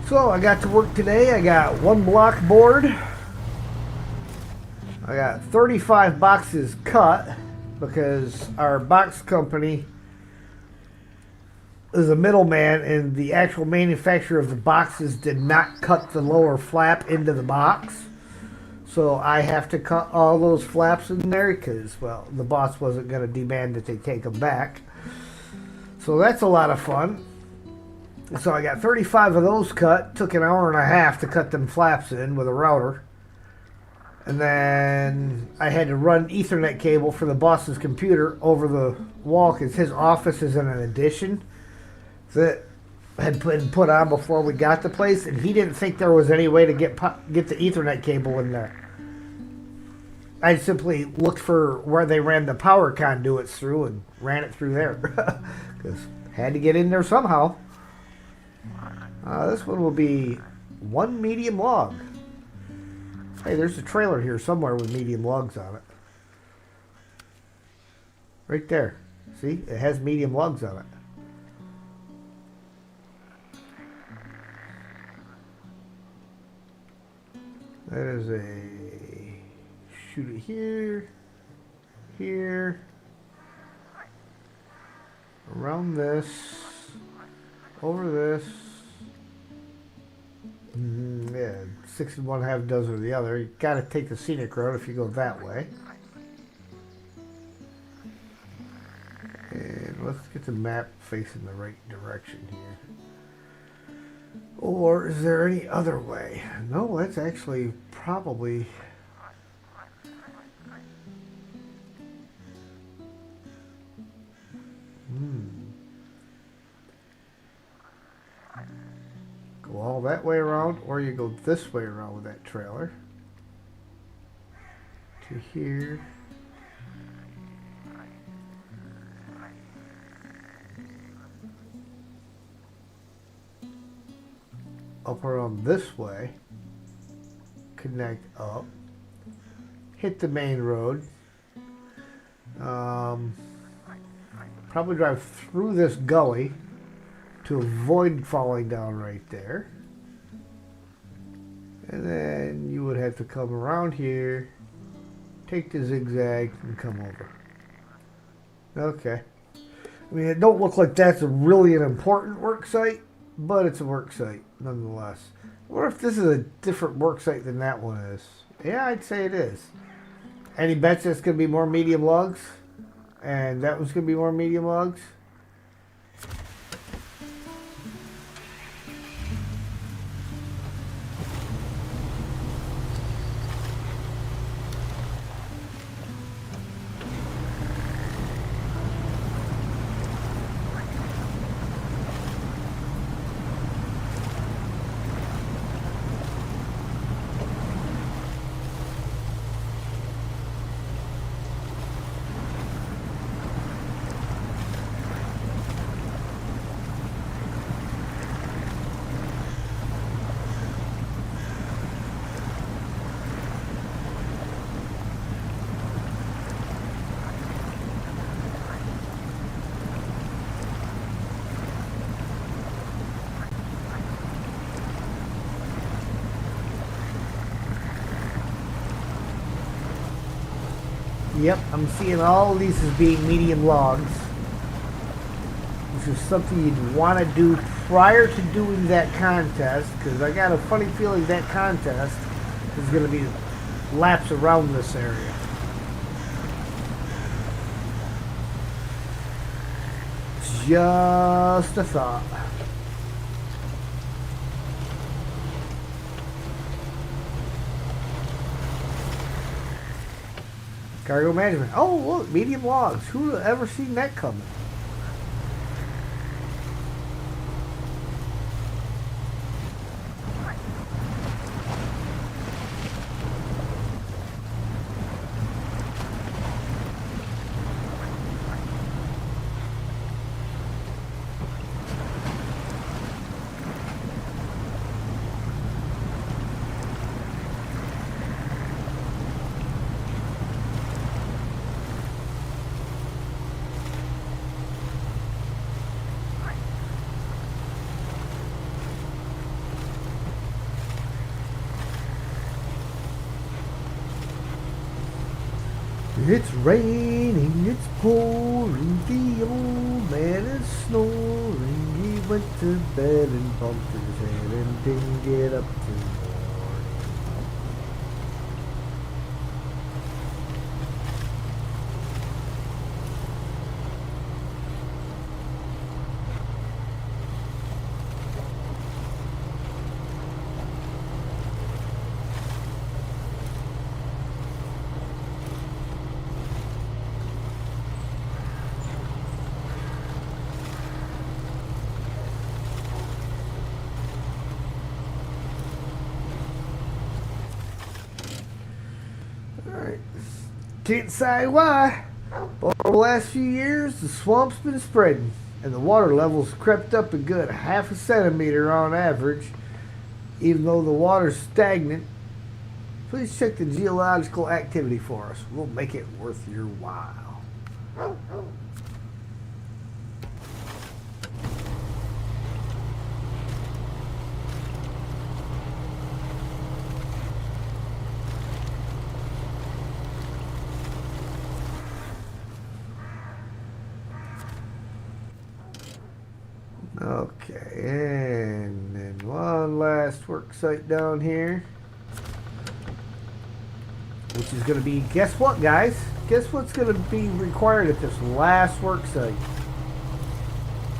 So I got to work today. I got one block board. I got 35 boxes cut because our box company is a middleman and the actual manufacturer of the boxes did not cut the lower flap into the box. So I have to cut all those flaps in there because, well, the boss wasn't going to demand that they take them back. So that's a lot of fun. So I got 35 of those cut. Took an hour and a half to cut them flaps in with a router. And then I had to run Ethernet cable for the boss's computer over the wall because his office is in an addition that had been put on before we got the place. And he didn't think there was any way to get the Ethernet cable in there. I simply looked for where they ran the power conduits through and ran it through there. Because had to get in there somehow. This one will be one medium log. Hey, there's a trailer here somewhere with medium logs on it. Right there. See? It has medium logs on it. That is a... shoot it here. Here. Around this. Over this. Yeah, 6 1/2 dozen the other. You gotta take the scenic road if you go that way. And let's get the map facing the right direction here. Or is there any other way? No, that's actually probably... Go all that way around, or you go this way around with that trailer. To here. Up around this way. Connect up. Hit the main road. Probably drive through this gully to avoid falling down right there. And then you would have to come around here, take the zigzag, and come over. Okay. I mean, it don't look like that's really an important work site, but it's a work site nonetheless. I wonder if this is a different work site than that one is. Yeah, I'd say it is. Any bets that's going to be more medium logs? And that one's going to be more medium logs? Yep, I'm seeing all of these as being medium logs. This is something you'd want to do prior to doing that contest, because I got a funny feeling that contest is going to be laps around this area. Just a thought. Cargo management. Oh, look, medium logs. Who would have ever seen that coming? It's raining, it's pouring, the old man is snoring. He went to bed and bumped his head and didn't get up till morning. Alright. Can't decide why, but over the last few years, the swamp's been spreading, and the water levels crept up a good half a centimeter on average. Even though the water's stagnant, please check the geological activity for us. We'll make it worth your while. Okay, and then one last work site down here, which is going to be, guess what, guys? Guess what's going to be required at this last work site?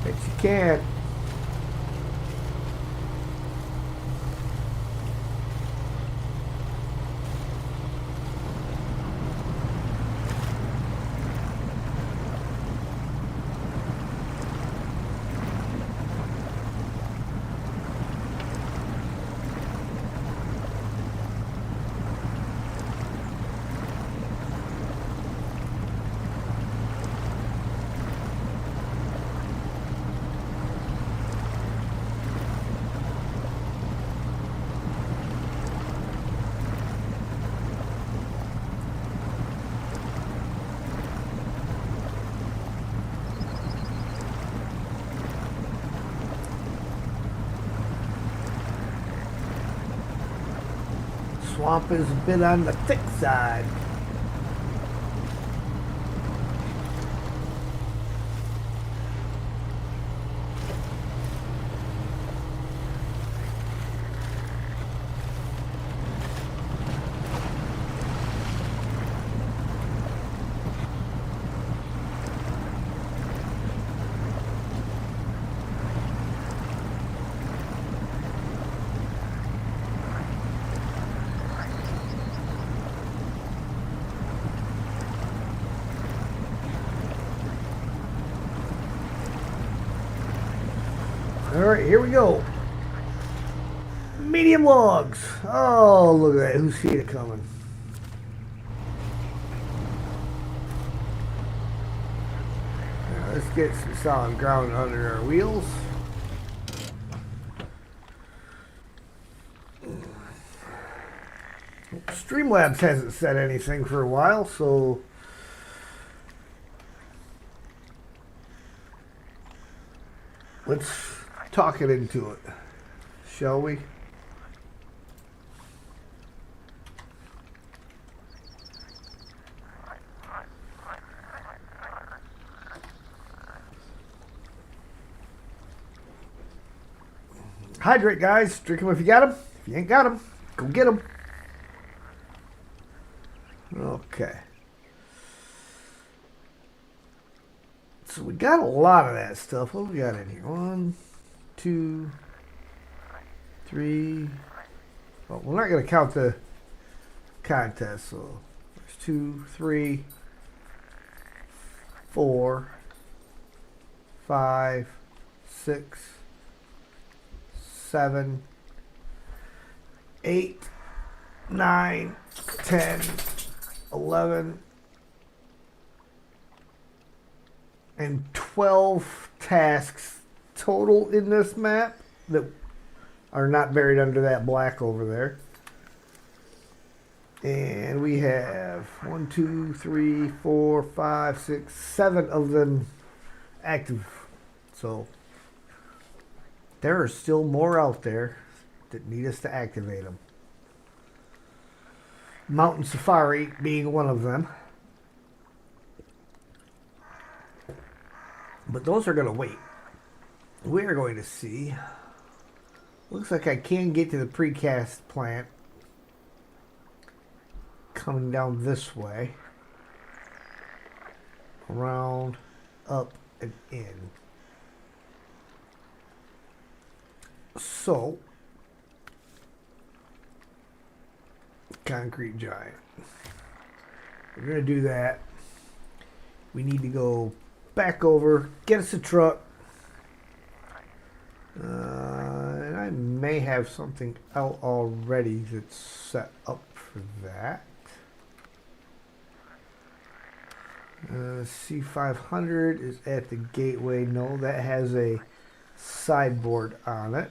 Bet you can't. Swamp is a bit on the thick side. Alright, here we go. Medium logs. Oh, look at that. Who's seen it coming? Now, let's get some solid ground under our wheels. Streamlabs hasn't said anything for a while, so let's talk it into it, shall we? Hydrate, guys. Drink them if you got them. If you ain't got them, go get them. Okay. So we got a lot of that stuff. What we got in here? 1, 2, 3. Well, we're not going to count the contest. So there's 2, 3, 4, 5, 6, 7, 8, 9, 10, 11, and 12 tasks total in this map that are not buried under that black over there. And we have 1, 2, 3, 4, 5, 6, 7 of them active. So there are still more out there that need us to activate them. Mountain Safari being one of them. But those are going to wait. We are going to see. Looks like I can get to the precast plant. Coming down this way. Around, up, and in. So. Concrete giant. We're going to do that. We need to go back over, get us a truck. And I may have something out already that's set up for that. C500 is at the gateway. No, that has a sideboard on it.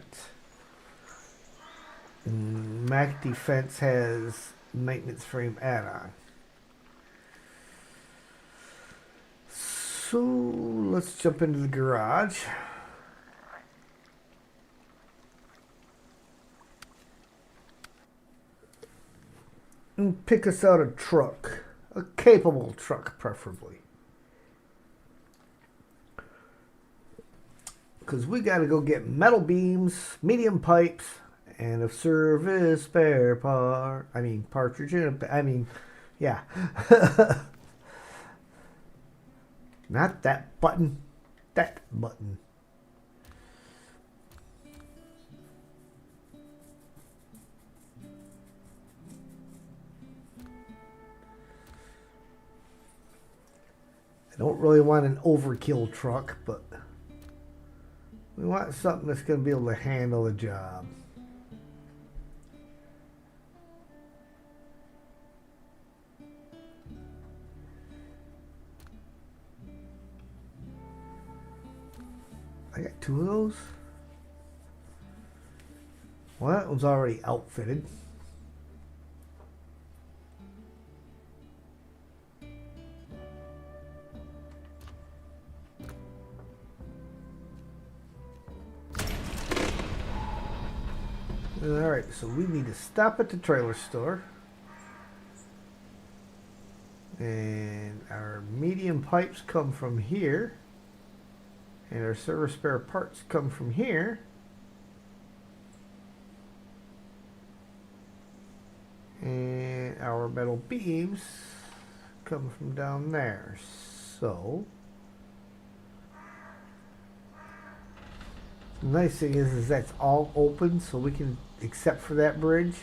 Mac Defense has maintenance frame add-on. So let's jump into the garage. And pick us out a truck. A capable truck, preferably. Because we got to go get metal beams, medium pipes, and a service spare part. I mean, partridge in a... I mean, yeah. Not that button. That button. I don't really want an overkill truck, but we want something that's going to be able to handle the job. I got 2 of those. Well, that one's already outfitted. Alright, so we need to stop at the trailer store. And our medium pipes come from here. And our service spare parts come from here. And our metal beams come from down there. So the nice thing is that's all open, so we can, except for that bridge.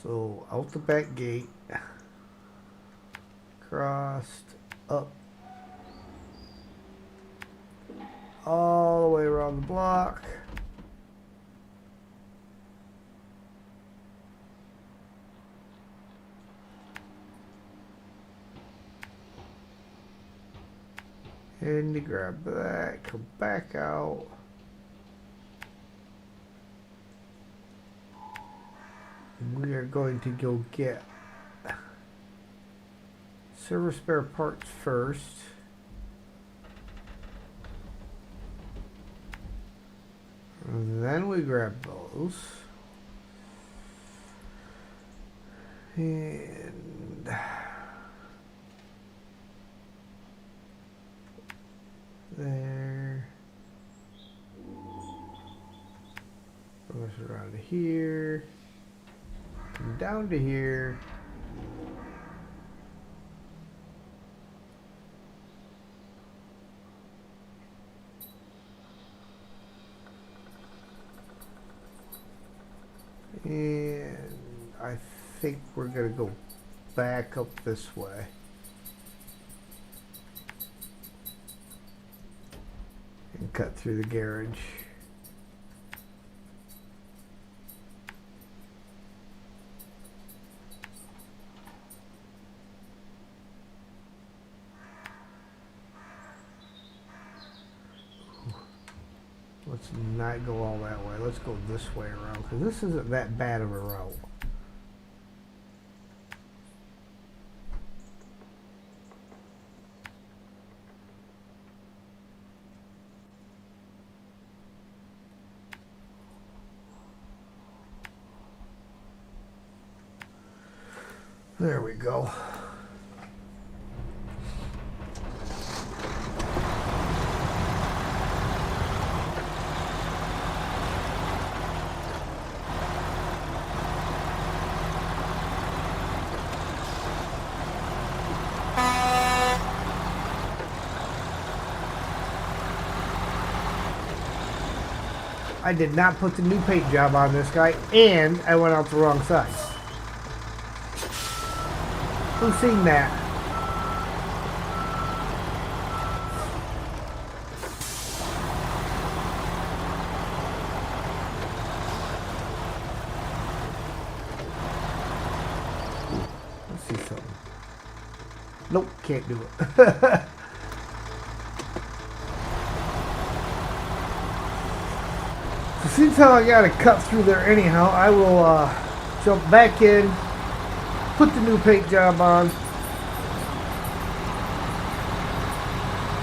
So out the back gate, crossed up, all the way around the block. And you grab that, come back out. We are going to go get service spare parts first. And then we grab those. And there. Goes around to here. Come down to here. And I think we're going to go back up this way. And cut through the garage. Let's not go all that way. Let's go this way around, because this isn't that bad of a route. There we go. I did not put the new paint job on this guy, and I went out the wrong side. Who's seen that? Let's see something. Nope, can't do it. Since how I gotta cut through there anyhow, I will jump back in, put the new paint job on,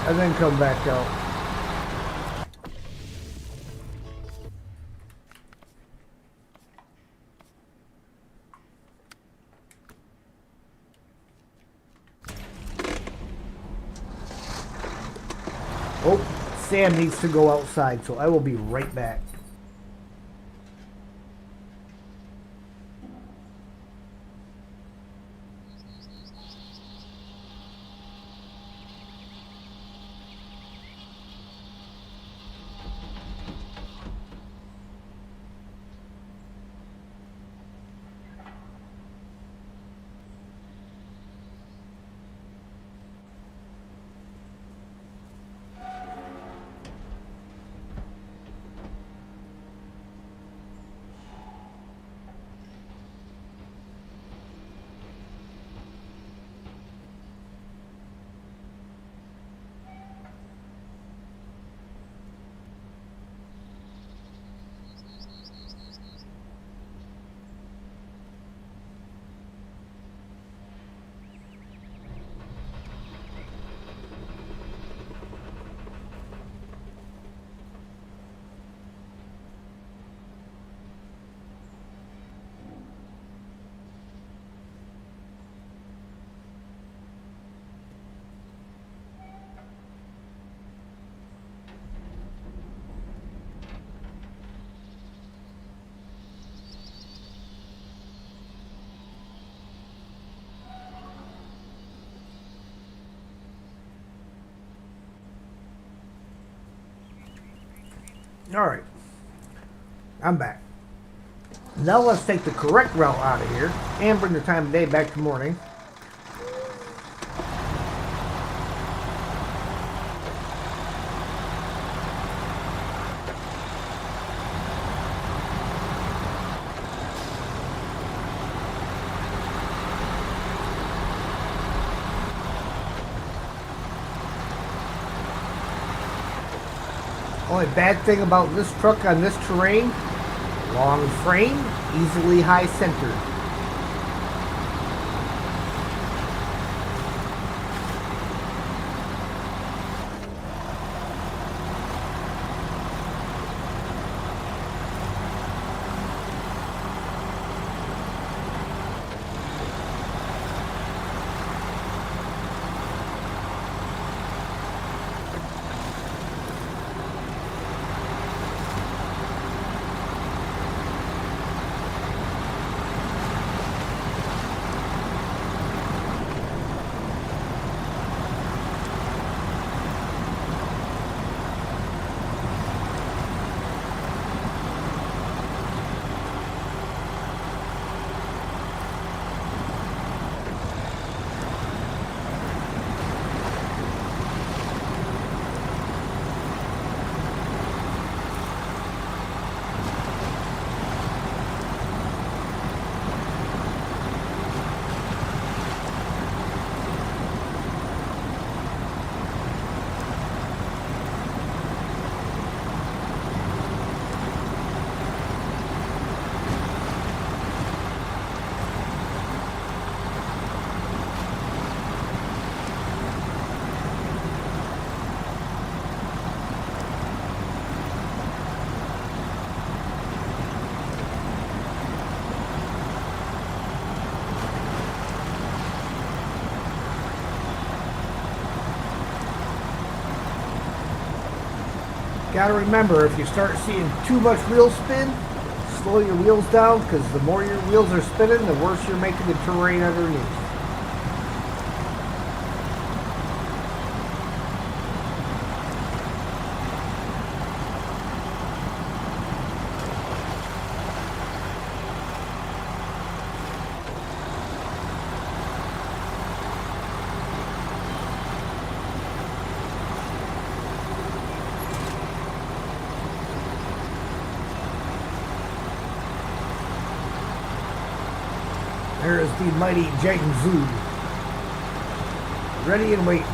and then come back out. Oh, Sam needs to go outside, so I will be right back. Alright, I'm back. Now let's take the correct route out of here and bring the time of day back to morning. Only bad thing about this truck on this terrain, long frame, easily high centered. Gotta remember, if you start seeing too much wheel spin, slow your wheels down, because the more your wheels are spinning, the worse you're making the terrain underneath. There is the mighty Jiangsu, ready and waiting.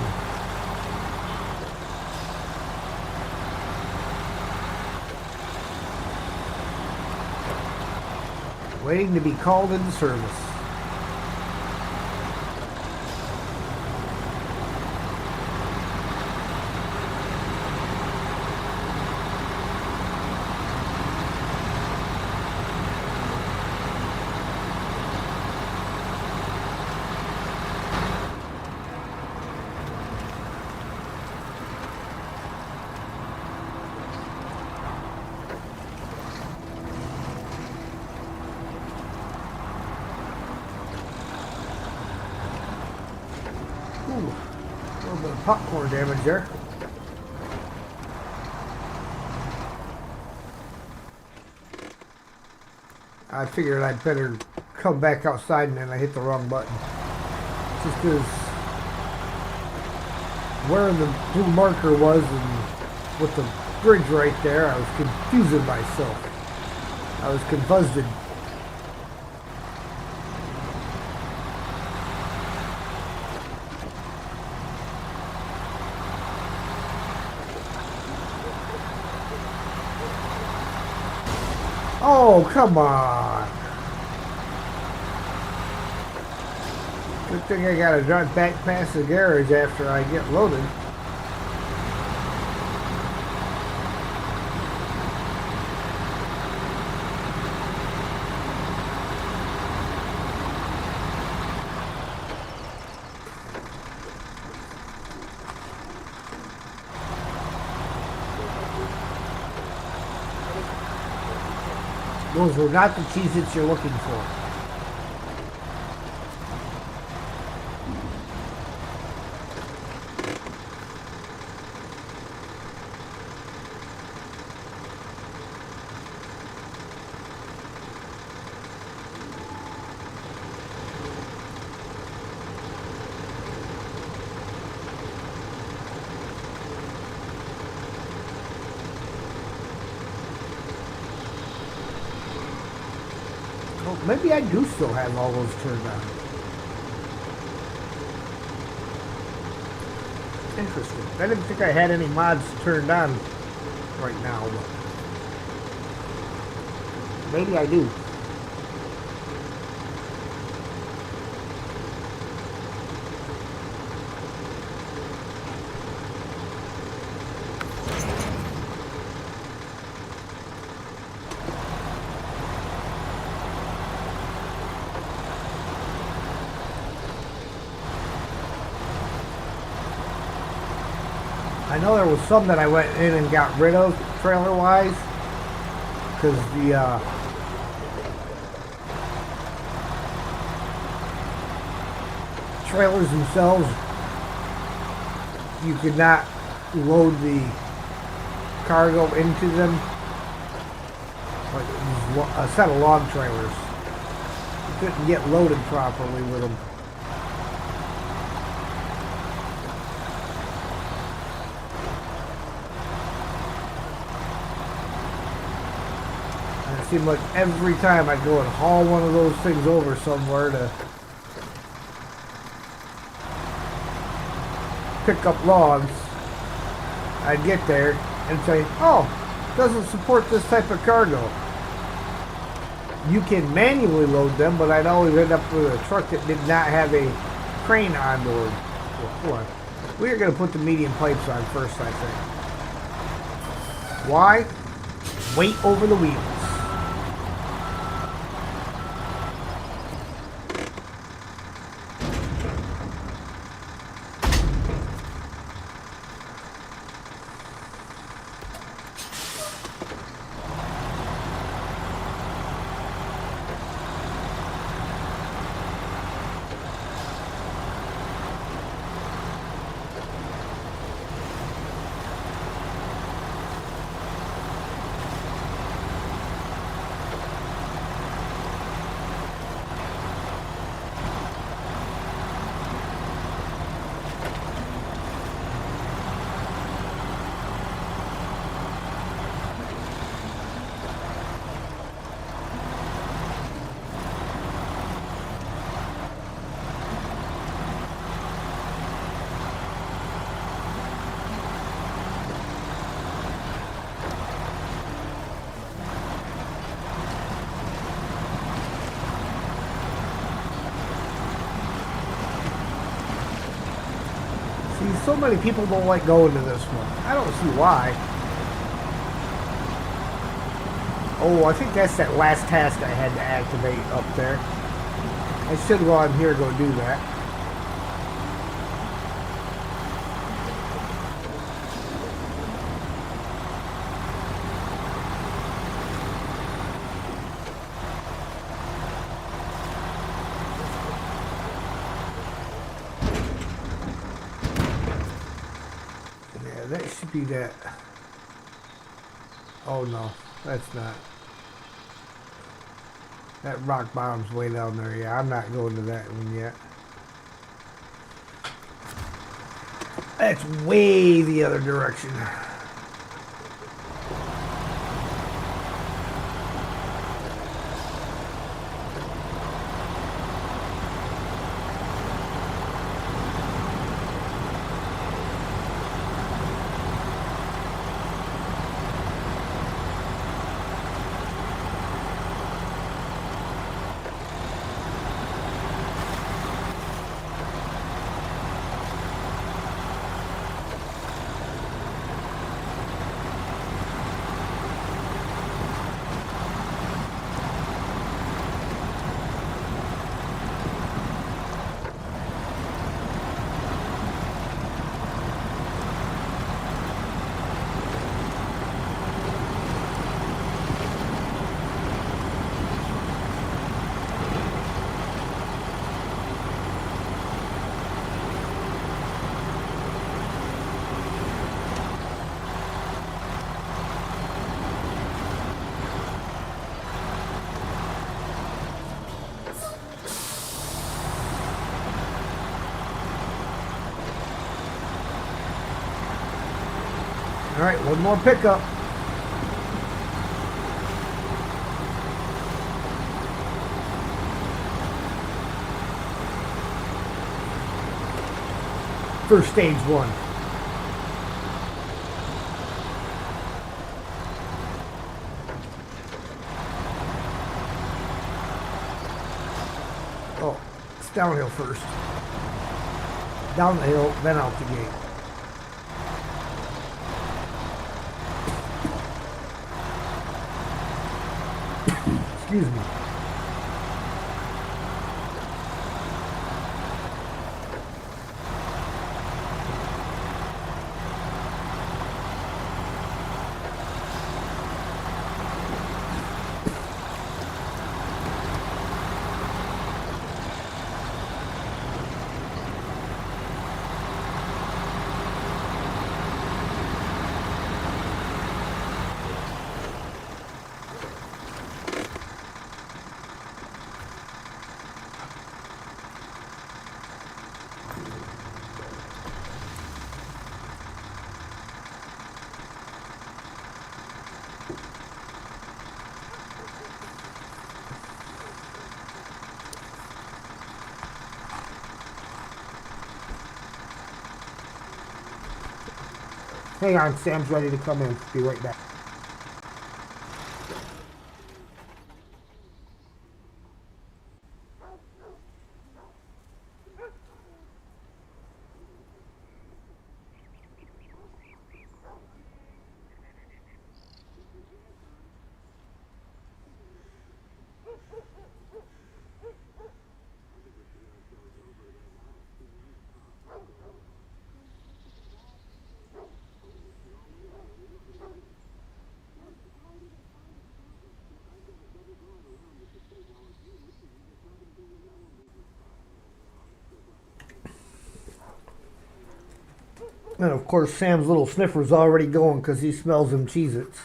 Waiting to be called into service. Ooh, a little bit of popcorn damage there. I figured I'd better come back outside and then I hit the wrong button. Just because where the blue marker was and with the bridge right there, I was confusing myself. I was confused. Oh, come on. Good thing I gotta drive back past the garage after I get loaded. Those were not the Cheez-Its you're looking for. Oh, maybe I do still have all those turned on. Interesting. I didn't think I had any mods turned on right now, but maybe I do. I know there was some that I went in and got rid of trailer-wise, because the trailers themselves, you could not load the cargo into them. Like it was a set of log trailers. You couldn't get loaded properly with them. It seemed like every time I'd go and haul one of those things over somewhere to pick up logs, I'd get there and say, oh, doesn't support this type of cargo. You can manually load them, but I'd always end up with a truck that did not have a crane on board. Well, hold on. We're going to put the medium pipes on first, I think. Why? Weight over the wheels. so many people don't like going to this one? I don't see why. Oh, I think that's that last task I had to activate up there. I should, while I'm here, go do that. Yeah, that should be that. Oh no, that's not. That rock bottom's way down there. Yeah, I'm not going to that one yet. That's way the other direction. All right, one more pickup. For stage one. Oh, it's downhill first. Down the hill, then out the gate. Excuse me. Hang on, Sam's ready to come in. Be right back. And of course, Sam's little sniffer's already going because he smells them Cheez-Its.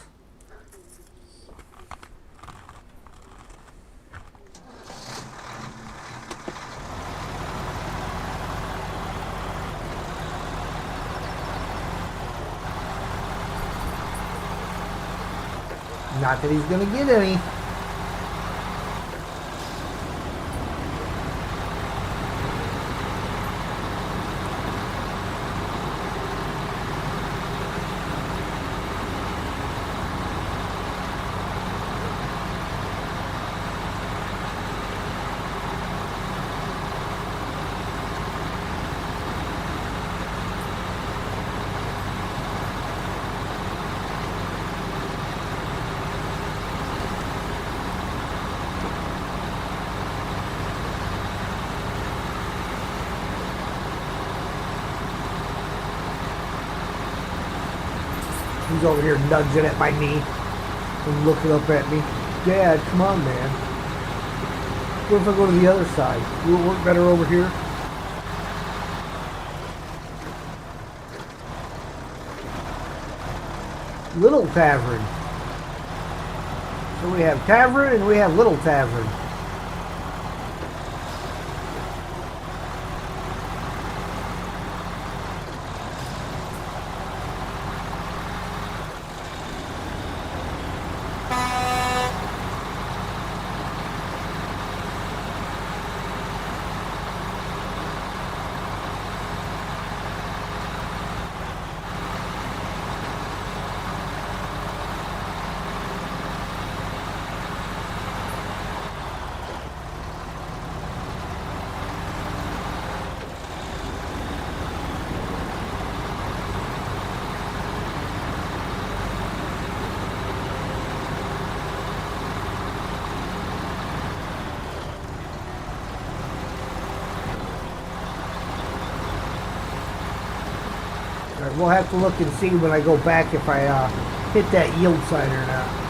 Not that he's going to get any. He's over here nudging at my knee and looking up at me. Dad, come on, man. What if I go to the other side? Will it work better over here? Little Tavern. So we have Tavern and we have Little Tavern. We'll have to look and see when I go back if I hit that yield sign or not.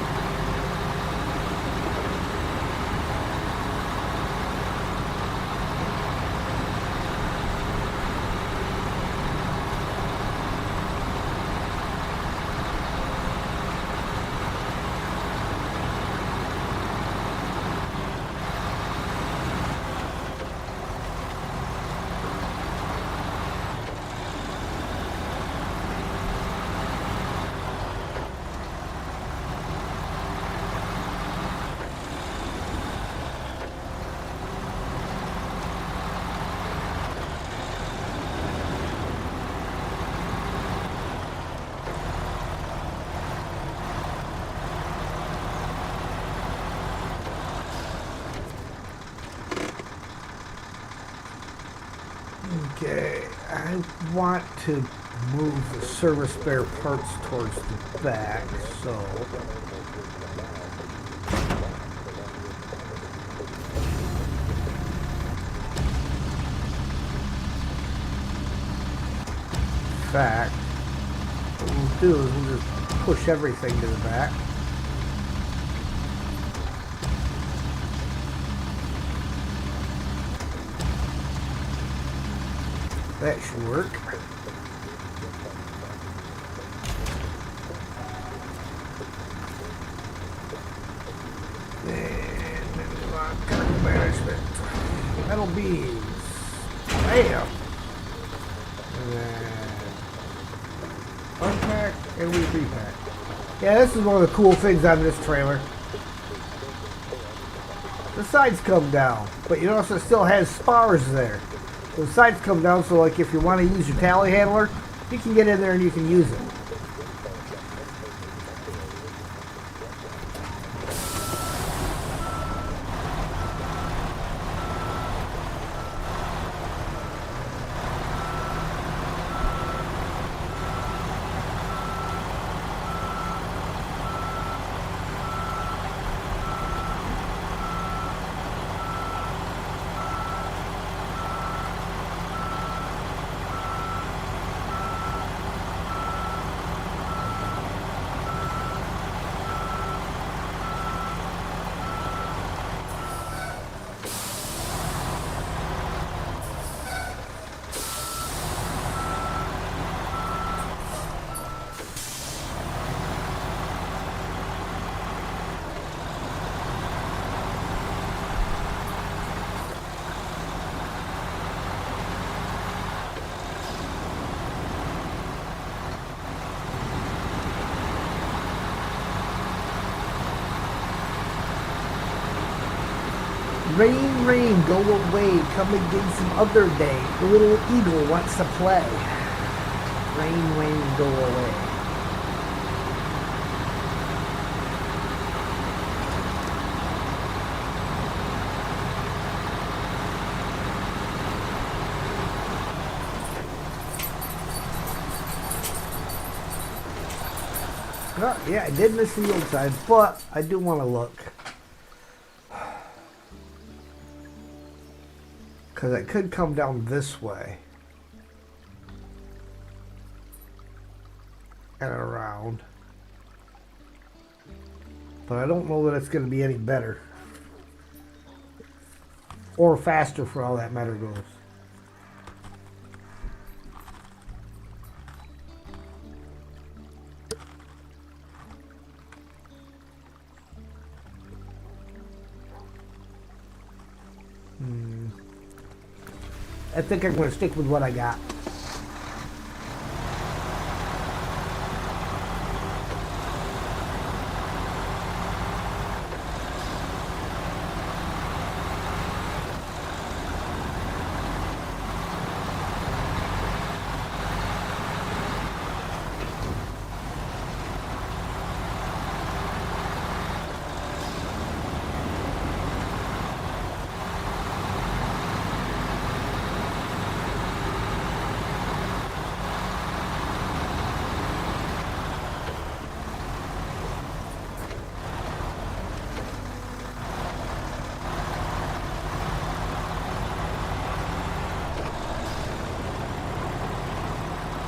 Okay, I want to move the service spare parts towards the back, so in fact, what we'll do is we'll just push everything to the back. That should work. And then we want cargo management. Metal beams. Bam! And then unpack and we repack. Yeah, this is one of the cool things on this trailer. The sides come down, but you notice it still has spars there. The sides come down, so like if you want to use your tally handler, you can get in there and you can use it. Rain, rain, go away, come again some other day. The little eagle wants to play. Rain, rain, go away. Oh, yeah, I did miss the yield side, but I do want to look. Because it could come down this way. and around. But I don't know that it's going to be any better. Or faster for all that matter goes. I think I'm going to stick with what I got.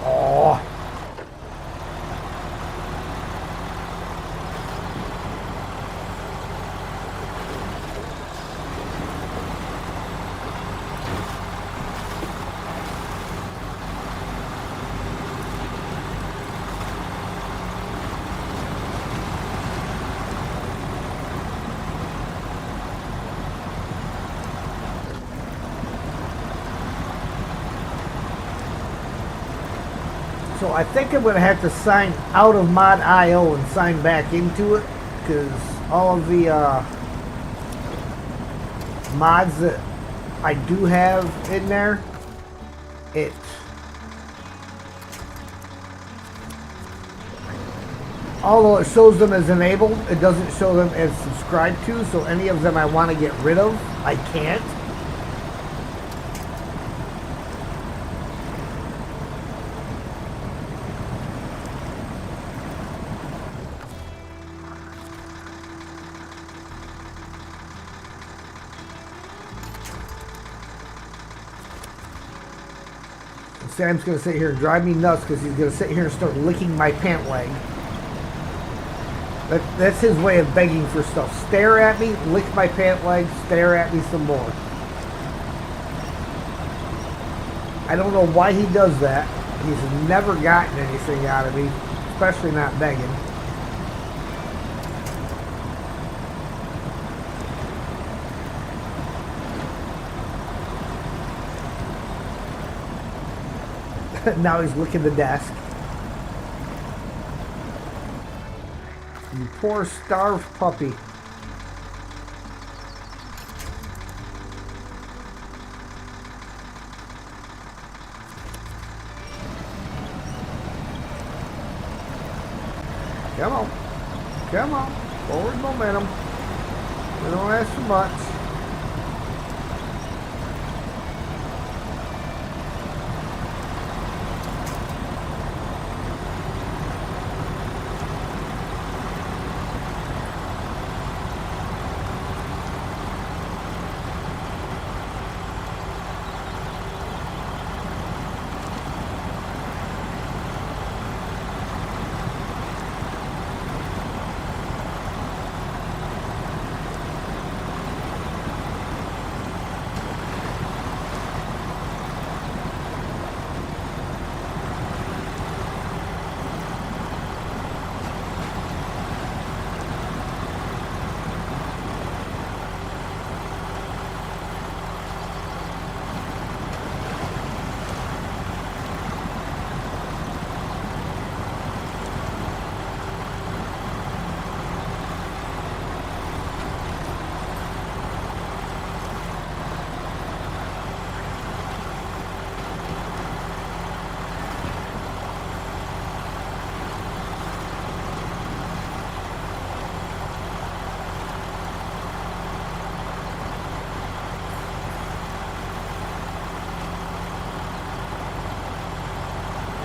Oh. So I think I'm going to have to sign out of mod.io and sign back into it, because all of the mods that I do have in there, although it shows them as enabled, it doesn't show them as subscribed to, so any of them I want to get rid of, I can't. Sam's going to sit here and drive me nuts because he's going to sit here and start licking my pant leg. That's his way of begging for stuff. Stare at me, lick my pant leg, stare at me some more. I don't know why he does that. He's never gotten anything out of me, especially not begging. Now he's licking the desk. You poor starved puppy. Come on. Come on. Forward momentum. We don't ask for much.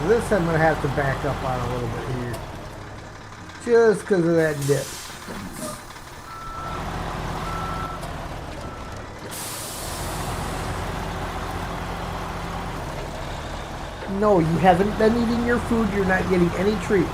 This I'm going to have to back up on a little bit here. Just because of that dip. No, you haven't been eating your food. You're not getting any treats.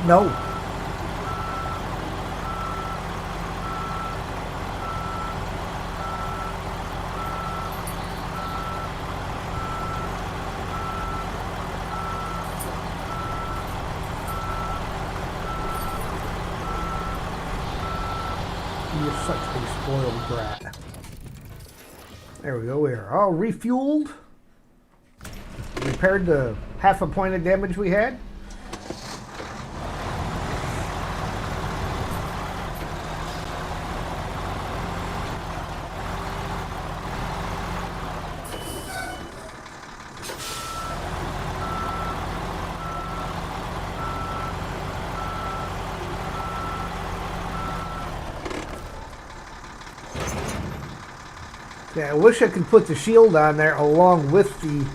No. You're such a spoiled brat. There we go. We are all refueled. Repaired the half a point of damage we had. Yeah, I wish I could put the shield on there along with the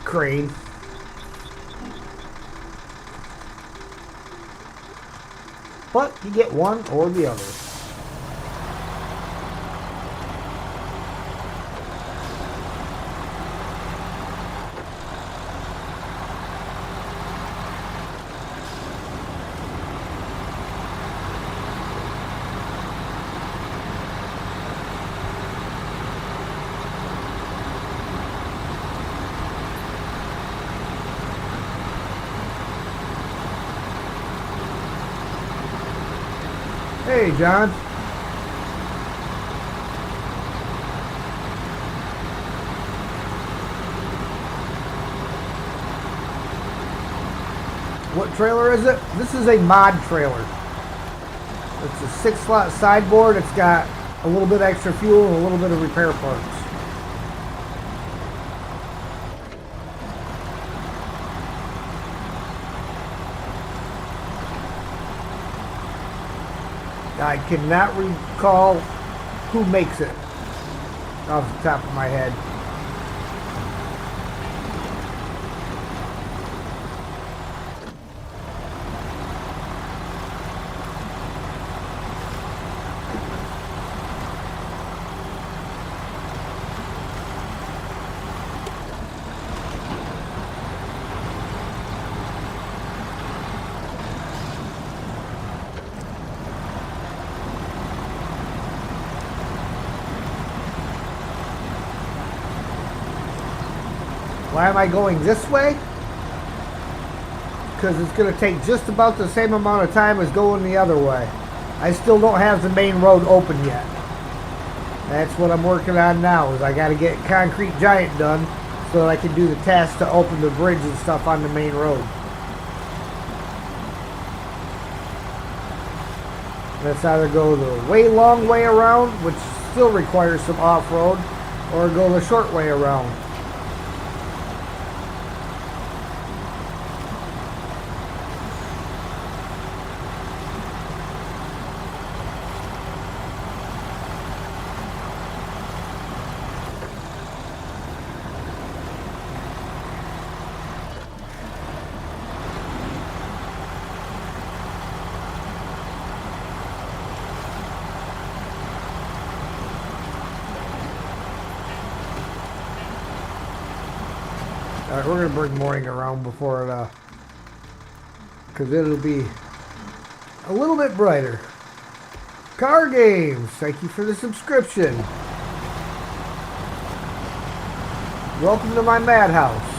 crane. But you get one or the other. Hey, John. What trailer is it? This is a mod trailer. It's a 6-slot sideboard. It's got a little bit extra fuel and a little bit of repair parts. I cannot recall who makes it off the top of my head. Why am I going this way? Because it's going to take just about the same amount of time as going the other way. I still don't have the main road open yet. That's what I'm working on now, is I got to get Concrete Giant done so that I can do the task to open the bridge and stuff on the main road. Let's either go the way long way around, which still requires some off-road, or go the short way around. Alright, we're gonna bring morning around before it, because it'll be a little bit brighter. Car Games, thank you for the subscription. Welcome to my madhouse.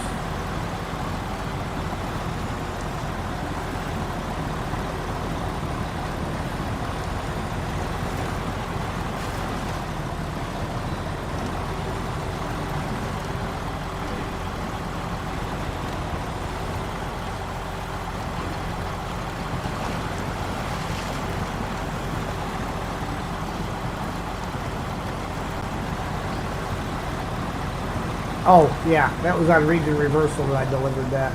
Oh, yeah, that was on Region Reversal that I delivered that.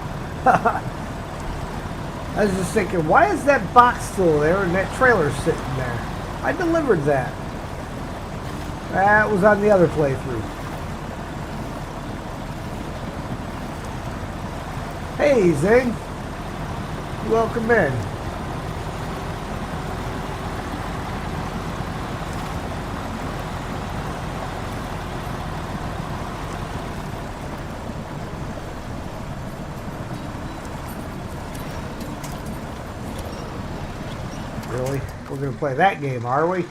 I was just thinking, why is that box still there and that trailer sitting there? I delivered that. That was on the other playthrough. Hey, Zing. Welcome in. Really? We're going to play that game, are we?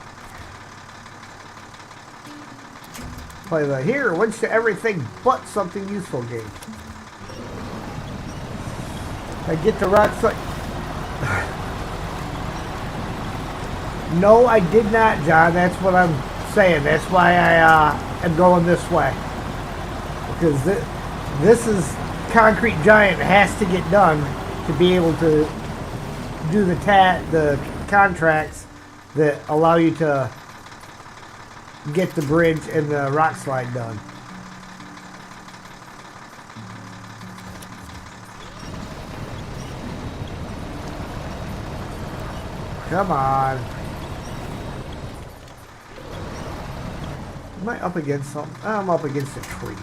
Play the here, links to everything but something useful game. I get the rock slide. No, I did not, John. That's what I'm saying. That's why I am going this way. Because this is Concrete Giant has to get done to be able to do the contracts that allow you to get the bridge and the rock slide done. Come on. Am I up against something? I'm up against a tree.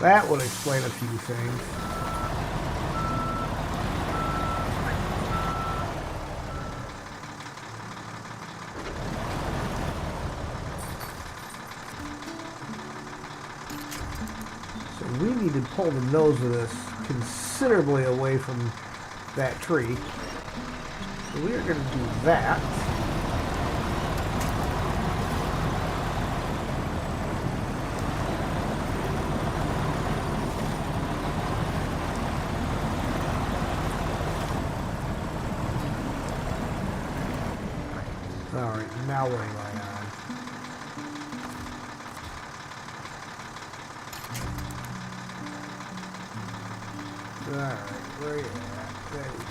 That would explain a few things. We need to pull the nose of this considerably away from that tree. So we are going to do that. Alright, now what am I on? Alright, where are you at? There we go.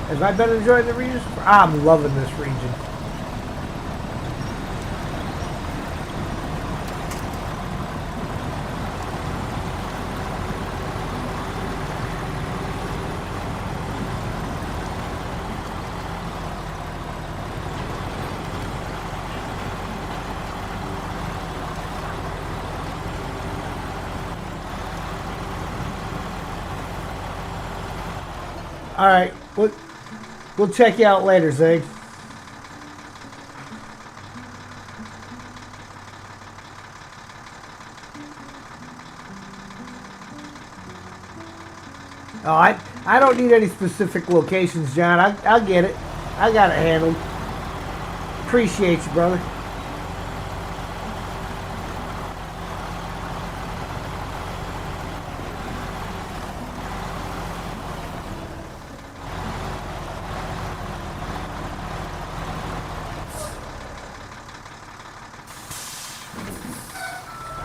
Have I been enjoying the region? I'm loving this region. All right, we'll check you out later, Zig. Oh, I don't need any specific locations, John. I'll get it. I got it handled. Appreciate you, brother.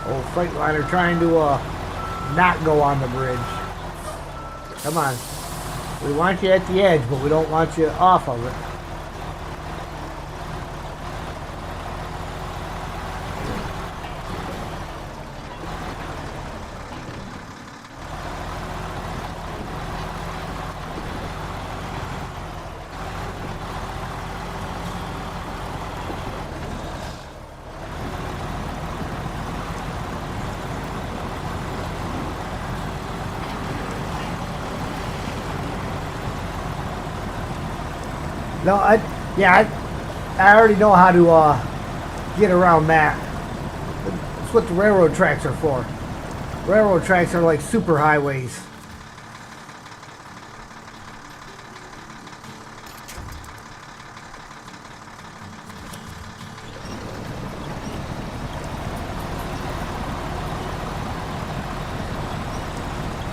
Old Freightliner trying to not go on the bridge. Come on. We want you at the edge, but we don't want you off of it. No, I I already know how to get around that. That's what the railroad tracks are for. Railroad tracks are like super highways.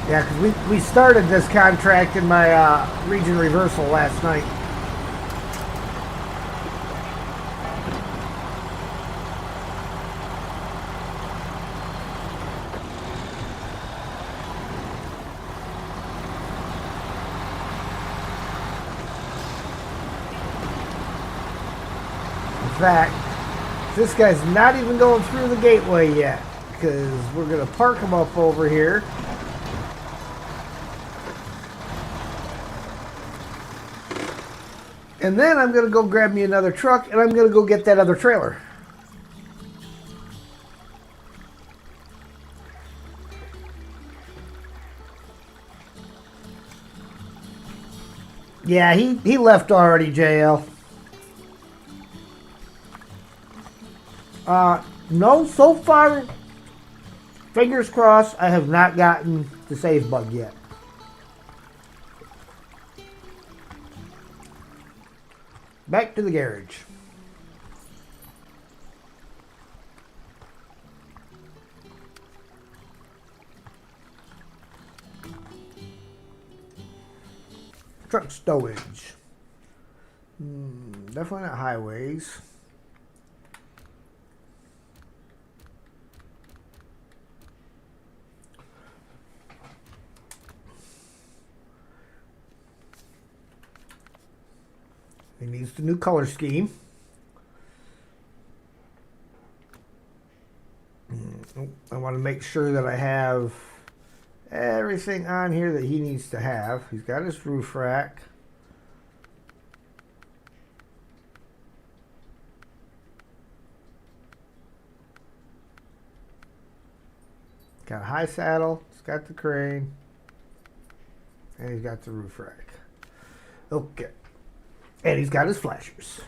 Yeah, because we started this contract in my region reversal last night. In fact, this guy's not even going through the gateway yet, because we're going to park him up over here. And then I'm going to go grab me another truck, and I'm going to go get that other trailer. Yeah, he left already, JL. No, so far, fingers crossed, I have not gotten the save bug yet. Back to the garage. Truck stowage. Definitely not highways. He needs the new color scheme. I want to make sure that I have everything on here that he needs to have. He's got his roof rack. Got a high saddle. He's got the crane. And he's got the roof rack. Okay. And he's got his flashers.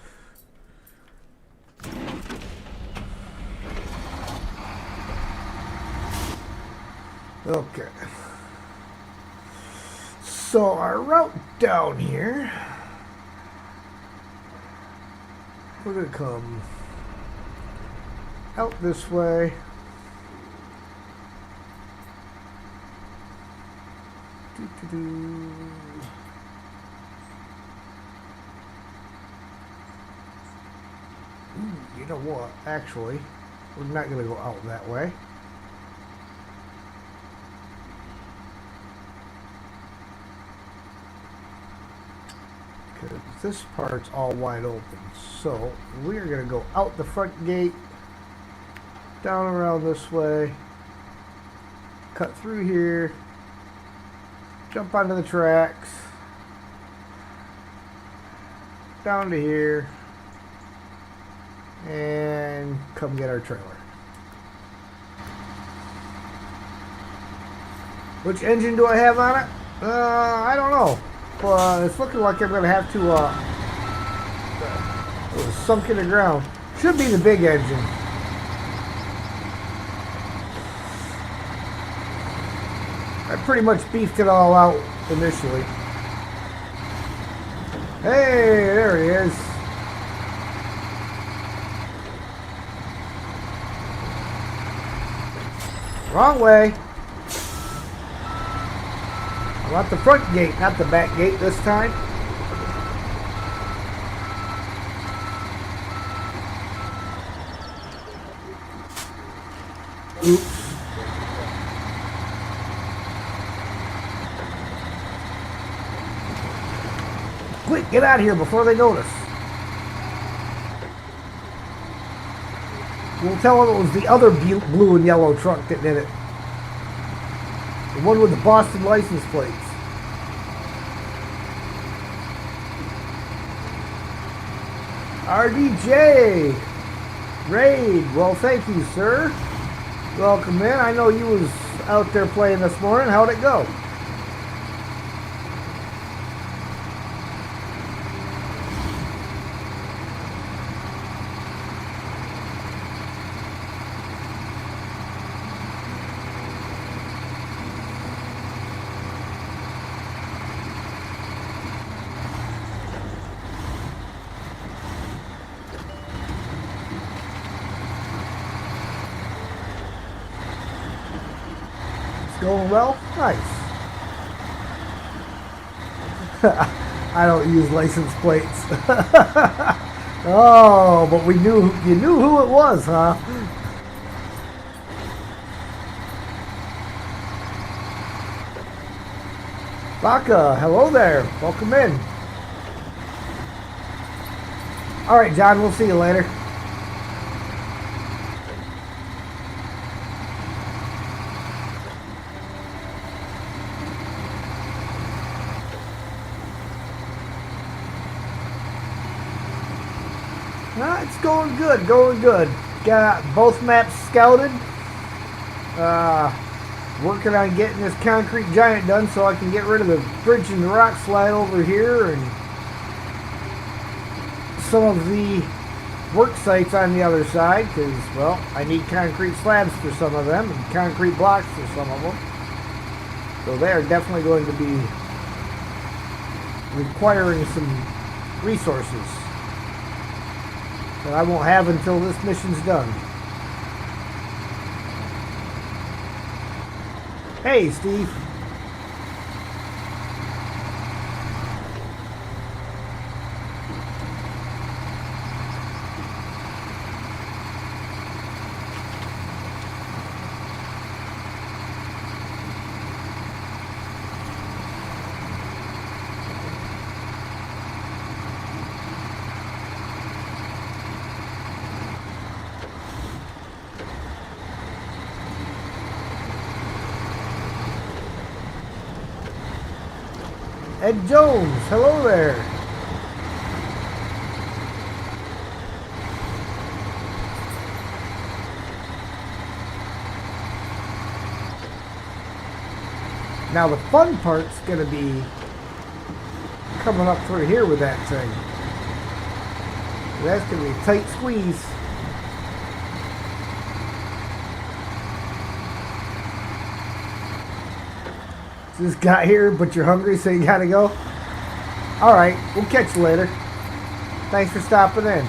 Okay. So our route down here, we're going to come out this way. You know what? Actually, we're not going to go out that way. Because this part's all wide open. So we're going to go out the front gate, down around this way, cut through here, jump onto the tracks, down to here, and come get our trailer. Which engine do I have on it? I don't know. It's looking like I'm going to have to sunk in the ground. Should be the big engine. I pretty much beefed it all out initially. Hey, there he is. Wrong way. I want the front gate, not the back gate this time. Oops. Quick, get out of here before they notice. We'll tell them it was the other blue and yellow truck that did it. The one with the Boston license plates. RDJ Raid, well thank you sir. Welcome in. I know you was out there playing this morning. How'd it go? going well? Nice. I don't use license plates. Oh, but you knew who it was, huh? Baka, hello there. Welcome in. All right, John, we'll see you later. It's going good, going good. Got both maps scouted. Working on getting this concrete giant done so I can get rid of the bridge and the rock slide over here and some of the work sites on the other side because, well, I need concrete slabs for some of them and concrete blocks for some of them. So they are definitely going to be requiring some resources that I won't have until this mission's done. Hey, Steve. Ed Jones, hello there. Now the fun part's going to be coming up through here with that thing. That's going to be a tight squeeze. Just got here, but you're hungry, so you gotta go? Alright, we'll catch you later. Thanks for stopping in.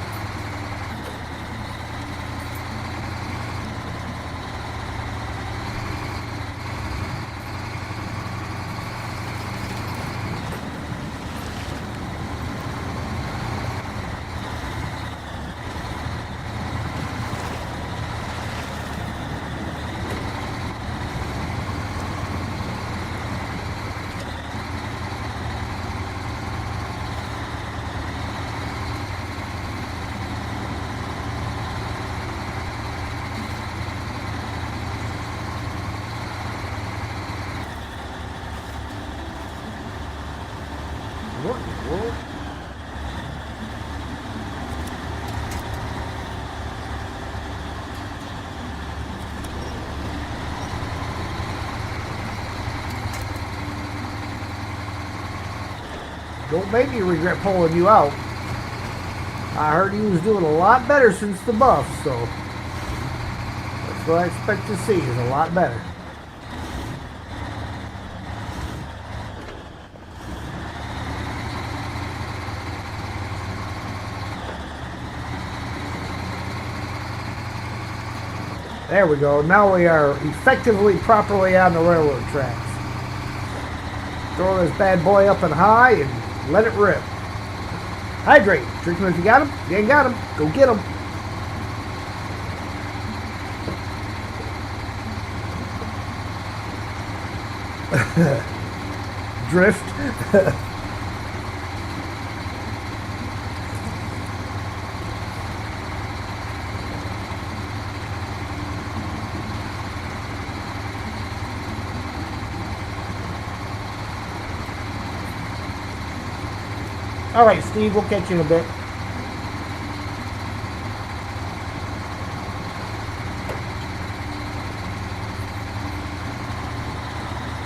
What in the world? Don't make me regret pulling you out. I heard he was doing a lot better since the buff, so that's what I expect to see, is a lot better. There we go. Now we are effectively properly on the railroad tracks. Throw this bad boy up and high and let it rip. Hydrate. Drink them if you got them. If you ain't got them, go get them. Drift. All right, Steve, we'll catch you in a bit.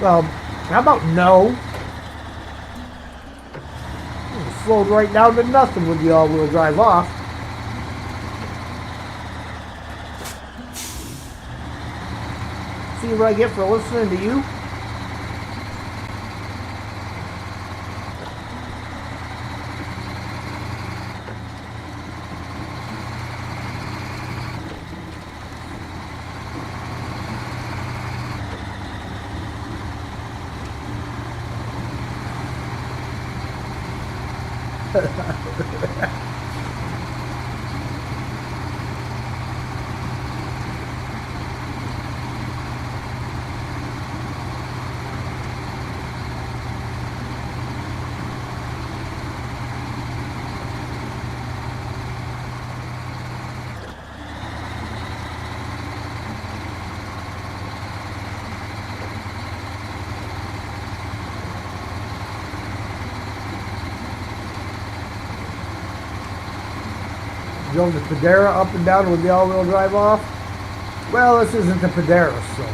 Well, how about no? Slowed right down to nothing with the all-wheel drive off. See what I get for listening to you? Drove the Padera up and down with the all-wheel drive off. Well, this isn't the Padera, so.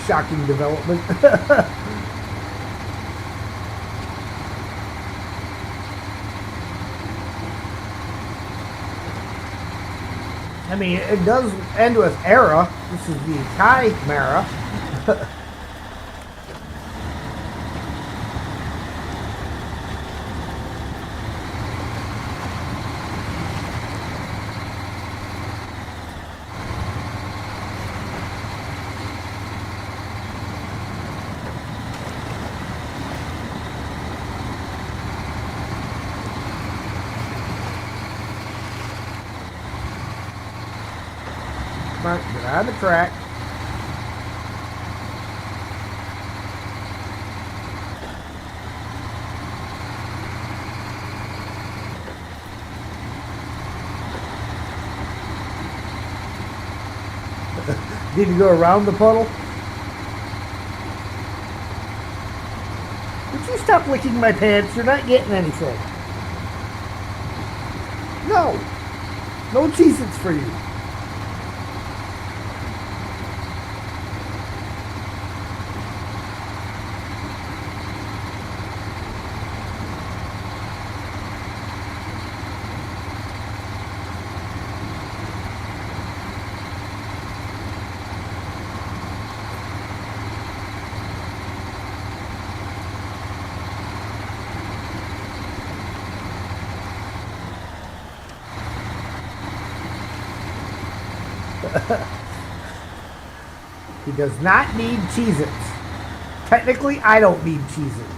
Shocking development. I mean, it does end with Era. This is the Chimera. Come on, get on the track. Need to go around the puddle? Would you stop licking my pants? You're not getting anything. No. No Cheez-Its for you. He does not need Cheez-Its. Technically, I don't need Cheez-Its.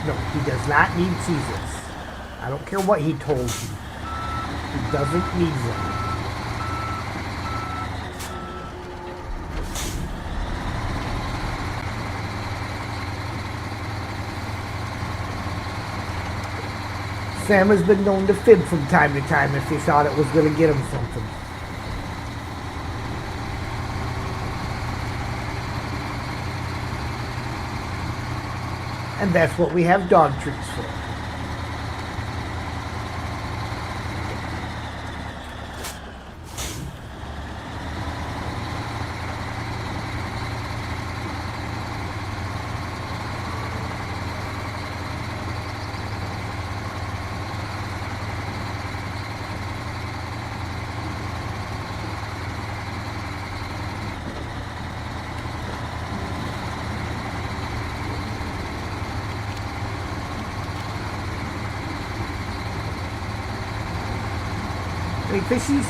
No, he does not need Cheez-Its. I don't care what he told you. He doesn't need them. Sam has been known to fib from time to time if he thought it was going to get him something. And that's what we have dog treats for. Hey, fishies.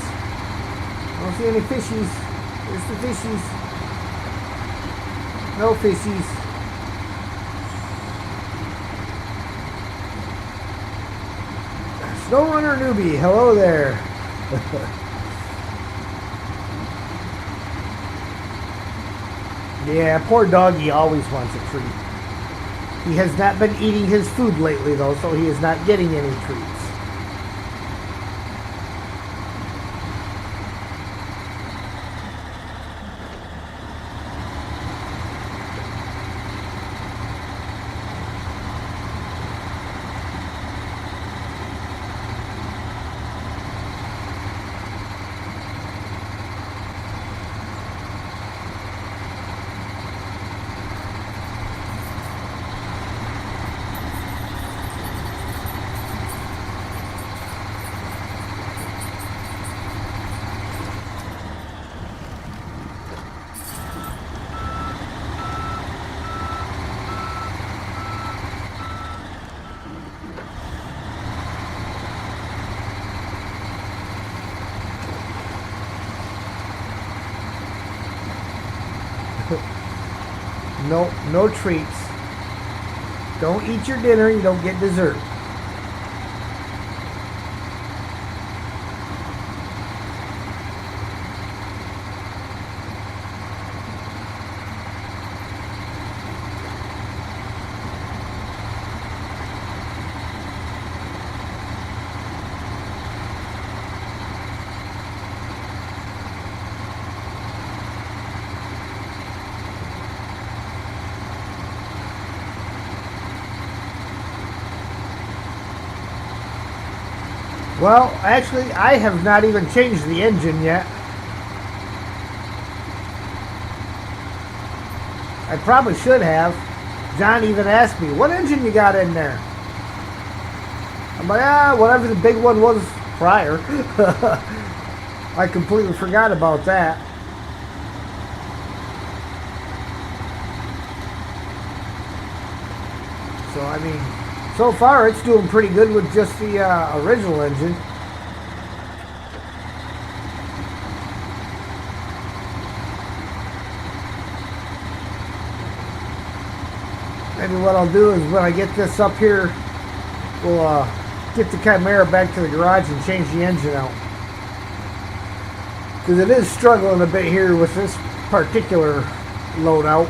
Don't see any fishies. Where's the fishies? No fishies. Snowrunner newbie, hello there. Yeah, poor doggy always wants a treat. He has not been eating his food lately though, so he is not getting any treats. No, no treats. Don't eat your dinner, you don't get dessert. Well, actually, I have not even changed the engine yet. I probably should have. John even asked me, what engine you got in there? I'm like, whatever the big one was prior. I completely forgot about that. So, I mean, so far it's doing pretty good with just the original engine. Maybe what I'll do is when I get this up here, we'll get the Chimera back to the garage and change the engine out. Because it is struggling a bit here with this particular loadout.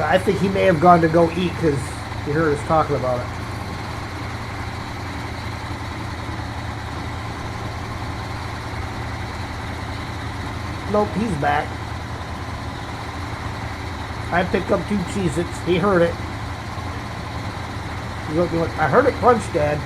I think he may have gone to go eat because he heard us talking about it. Nope, he's back. I picked up 2 Cheez-Its. He heard it. He's looking like, I heard it crunch, Dad.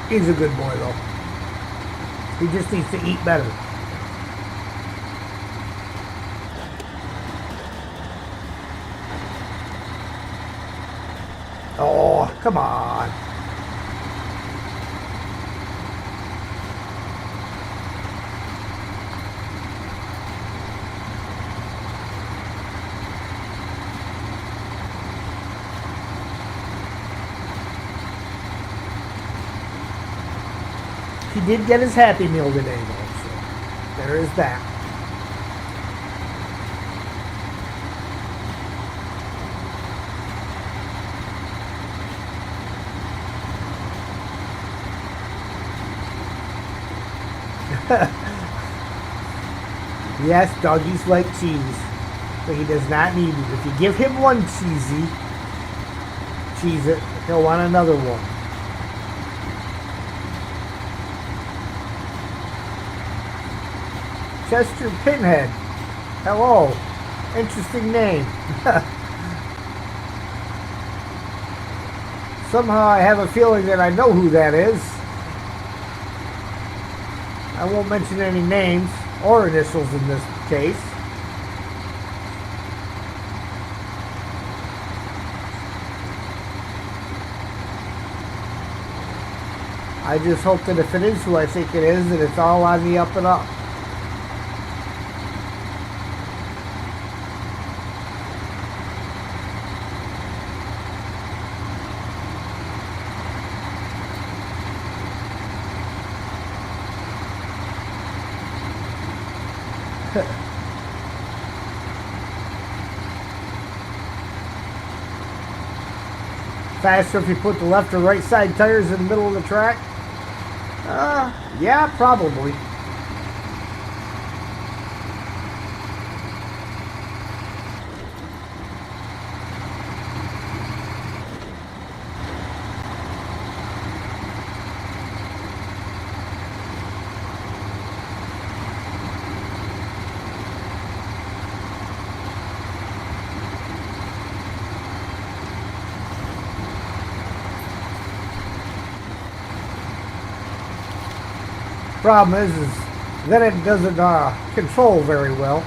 He's a good boy, though. He just needs to eat better. Oh, come on. He did get his Happy Meal today, though, so there is that. Yes, doggies like cheese, but he does not need it. If you give him one Cheez-It, he'll want another one. Chester Pinhead. Hello. Interesting name. Somehow I have a feeling that I know who that is. I won't mention any names or initials in this case. I just hope that if it is who I think it is, that it's all on the up and up. Faster if you put the left or right side tires in the middle of the track? Yeah, probably. Problem is then it doesn't control very well.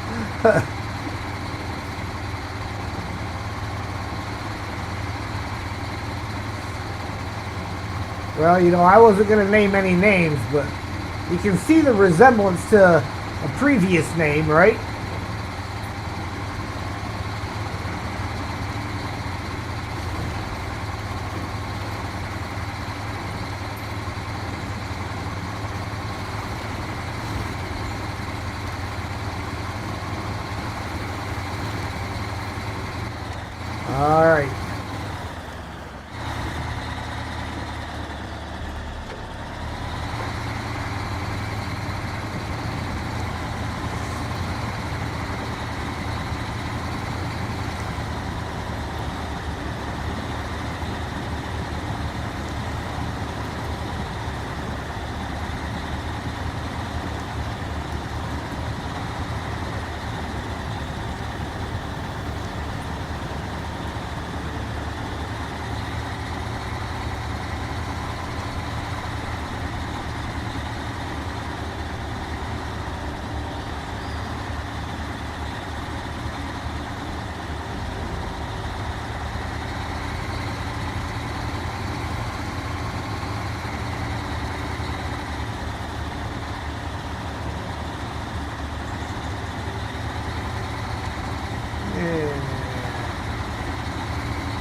Well, you know, I wasn't going to name any names, but you can see the resemblance to a previous name, right? All right.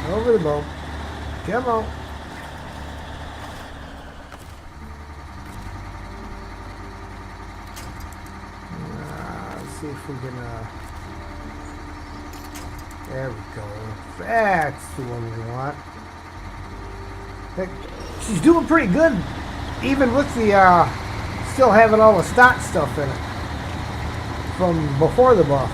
Over the boat. Come on. Let's see if we can, there we go. That's the one we want. She's doing pretty good, even with the, still having all the stock stuff in it from before the buff.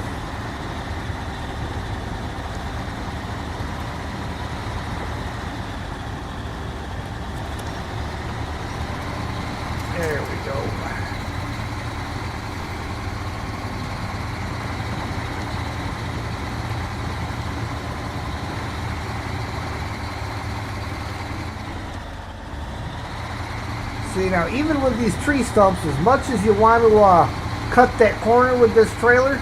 There we go. See, now even with these tree stumps, as much as you want to cut that corner with this trailer,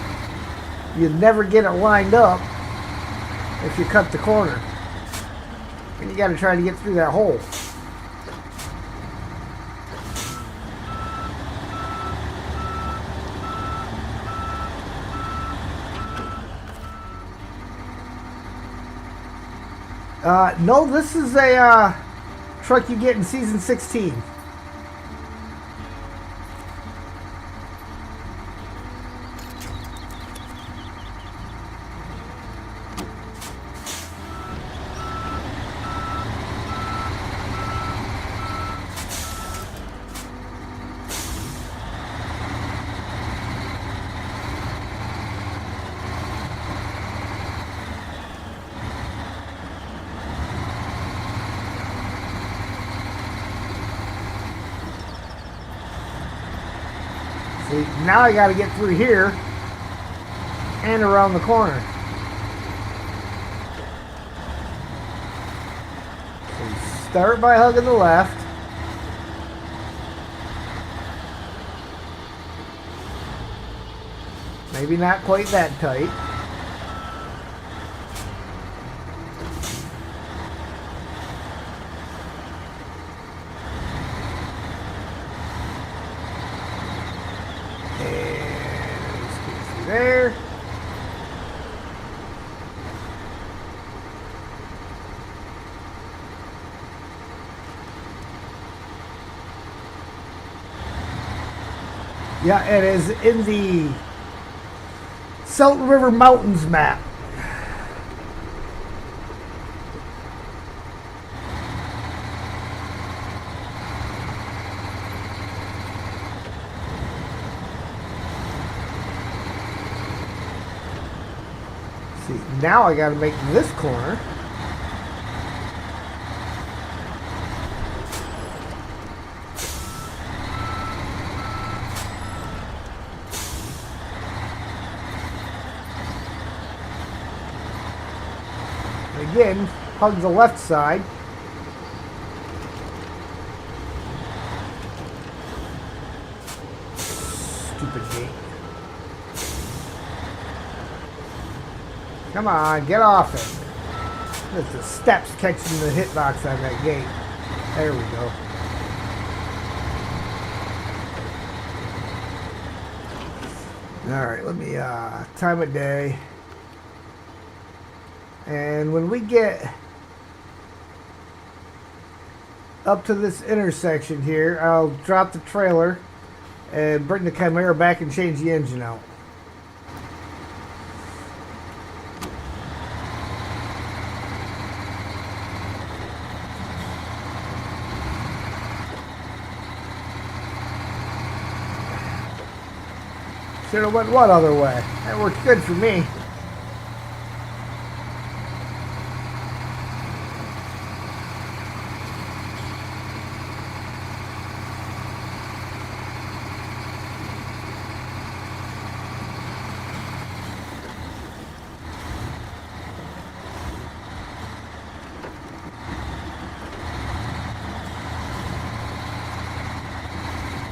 you'd never get it lined up if you cut the corner. And you got to try to get through that hole. No, this is a truck you get in Season 16. See, now I got to get through here and around the corner. So you start by hugging the left. Maybe not quite that tight. Yeah, it is in the Salton River Mountains map. See, now I gotta make this corner. Again, hug the left side. Stupid gate. Come on, get off it. There's the steps catching the hitbox on that gate. There we go. Alright, let me time of day. And when we get up to this intersection here, I'll drop the trailer and bring the Chimera back and change the engine out. Should have went one other way. That worked good for me.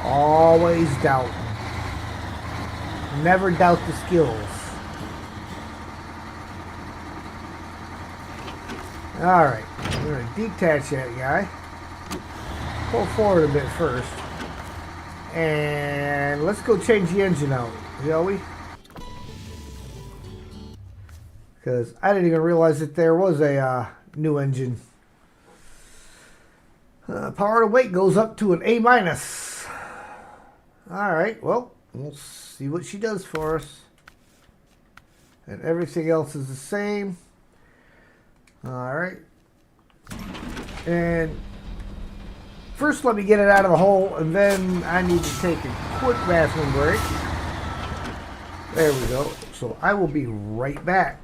Always doubt. Never doubt the skills. Alright, I'm going to detach that guy. Pull forward a bit first. And let's go change the engine out, shall we? Because I didn't even realize that there was a new engine. Power to weight goes up to an A-. Alright, well, we'll see what she does for us. And everything else is the same. Alright. And first let me get it out of the hole, and then I need to take a quick bathroom break. There we go. So I will be right back.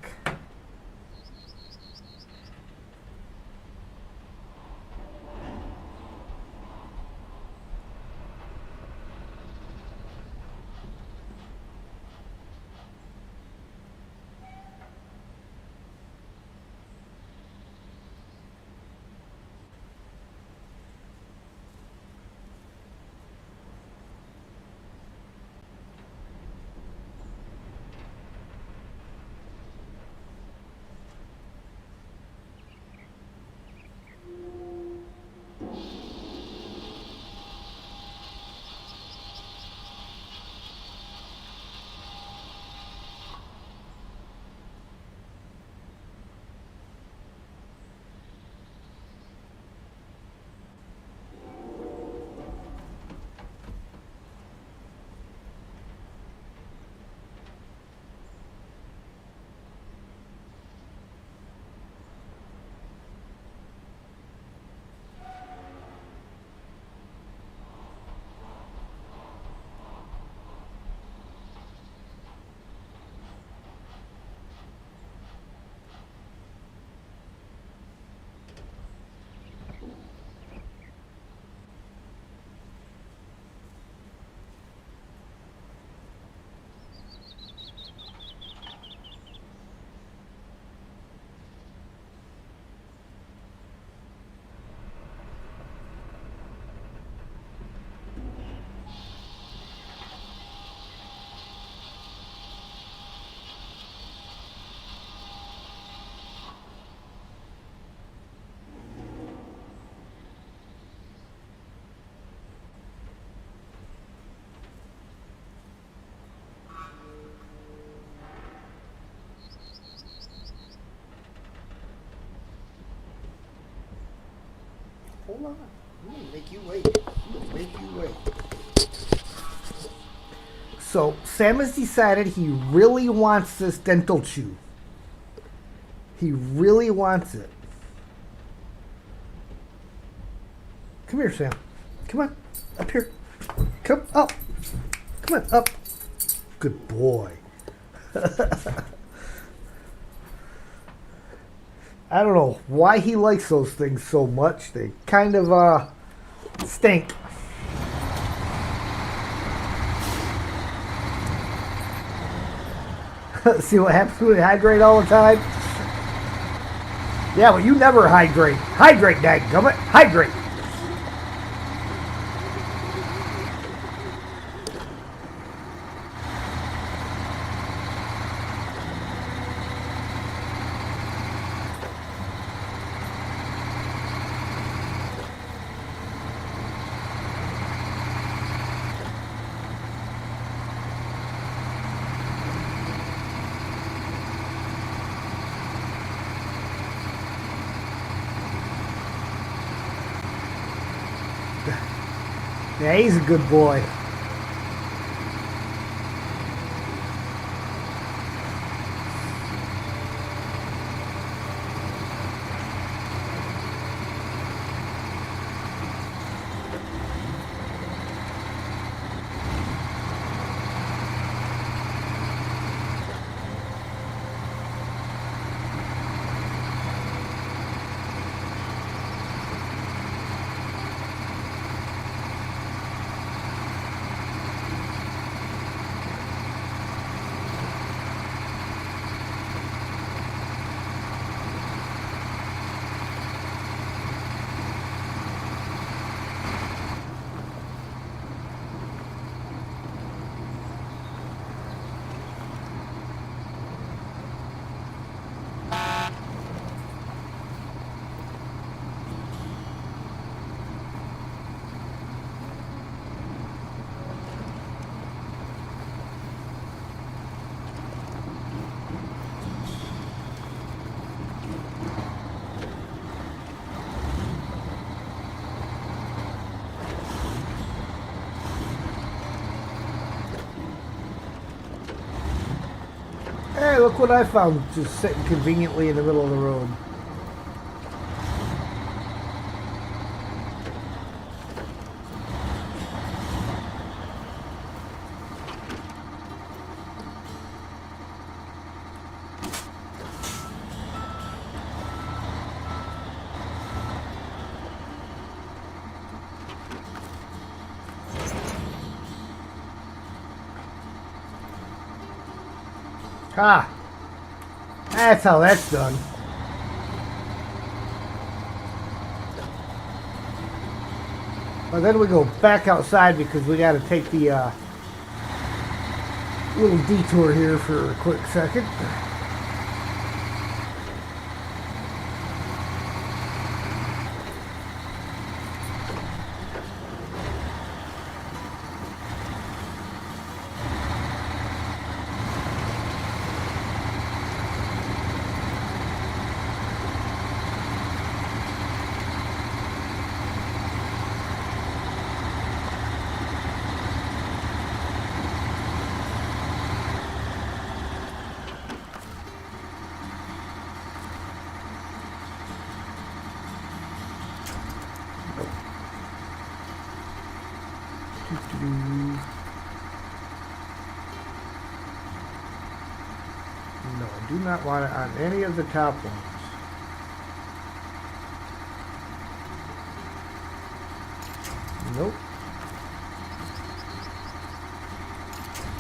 Hold on. I'm gonna make you wait. I'm gonna make you wait. So Sam has decided he really wants this dental chew. He really wants it. Come here, Sam. Come on. Up here. Come up. Come on, up. Good boy. I don't know why he likes those things so much. They kind of stink. See what happens when we hydrate all the time? Yeah, well, you never hydrate. Hydrate, dadgummit. Hydrate. Yeah, he's a good boy. Hey, look what I found just sitting conveniently in the middle of the road. Ah, that's how that's done. But then we go back outside because we got to take the little detour here for a quick second. No, I do not want it on any of the top ones. Nope.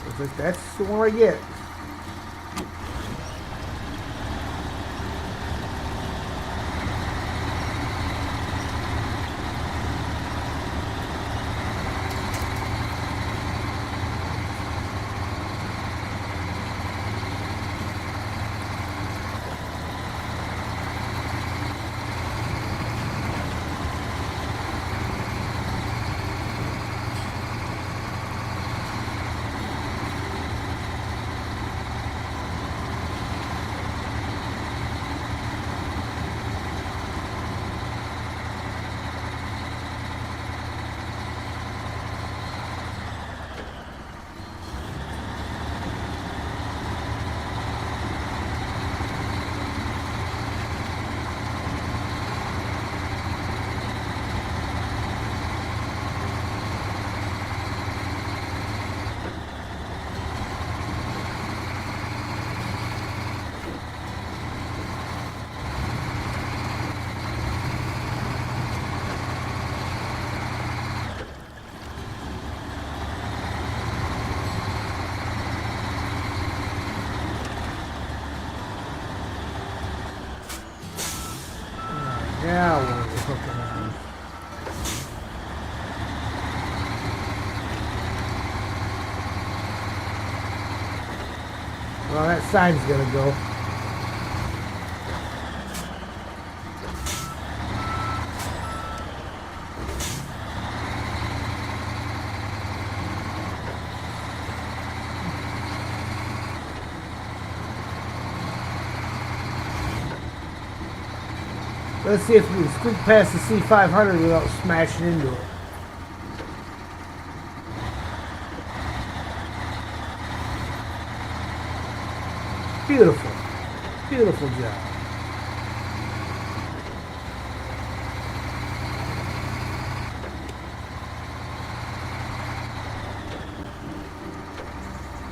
Looks like that's the one I get. Yeah, we're hooking on. Well, that sign's gonna go. Let's see if we can squeak past the C500 without smashing into it. Beautiful. Beautiful job.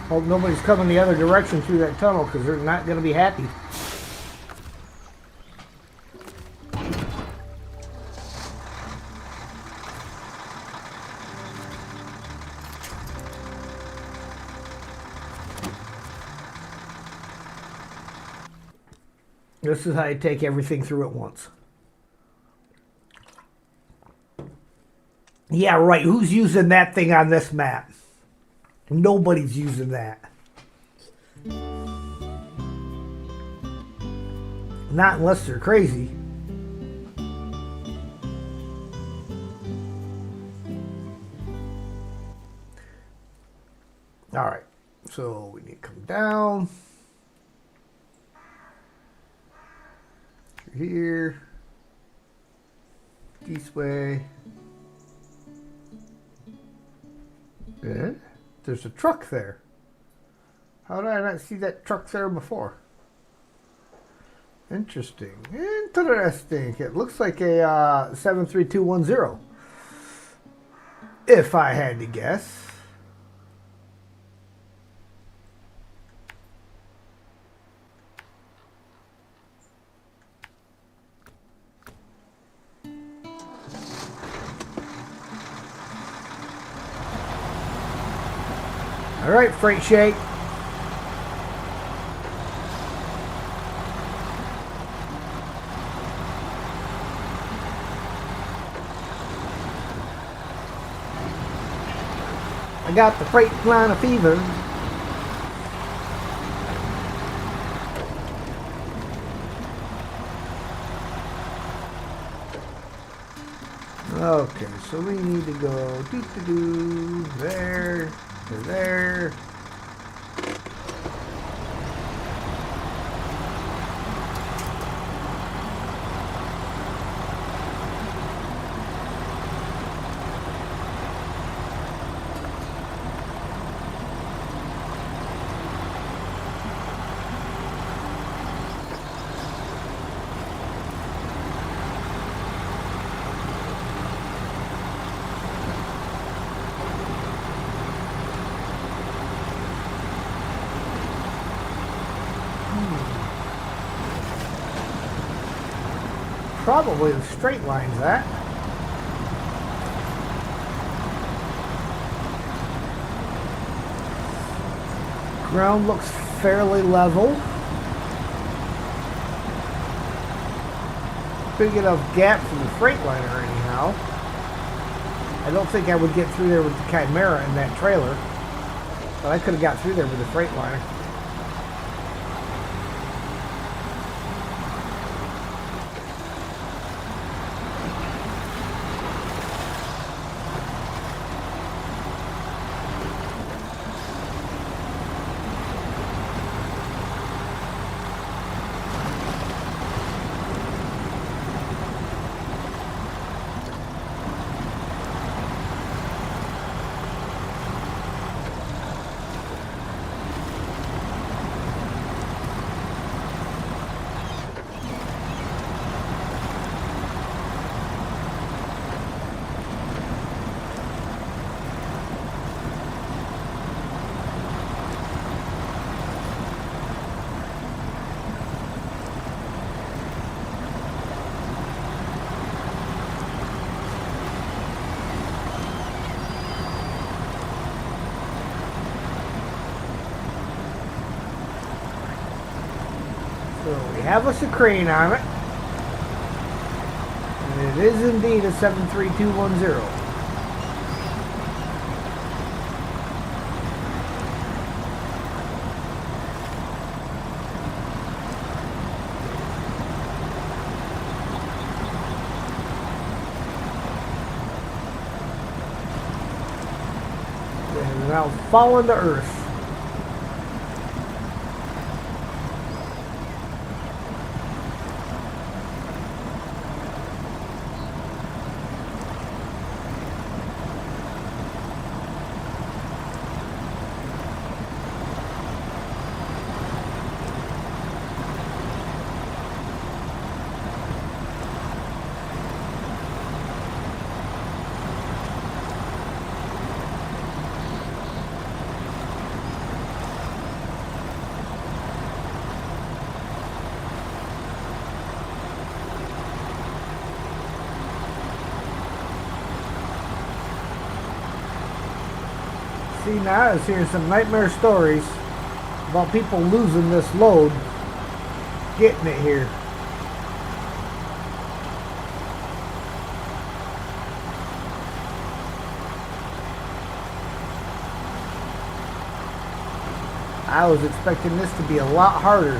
Hope nobody's coming the other direction through that tunnel because they're not going to be happy. This is how you take everything through at once. Yeah, right. Who's using that thing on this map? Nobody's using that. Not unless they're crazy. All right. So we need to come down. Here. This way. Yeah. There's a truck there. How did I not see that truck there before? Interesting. Interesting. It looks like a 73210. If I had to guess. All right, Freight Shake. I got the freight line of fever. Okay, so we need to go there to there. Probably the straight line's that. Ground looks fairly level. Big enough gap for the Freightliner anyhow. I don't think I would get through there with the Chimera in that trailer, but I could have got through there with the Freightliner. So we have us a crane on it. It is indeed a 73210. And now falling to earth. See, now I was hearing some nightmare stories about people losing this load, getting it here. I was expecting this to be a lot harder.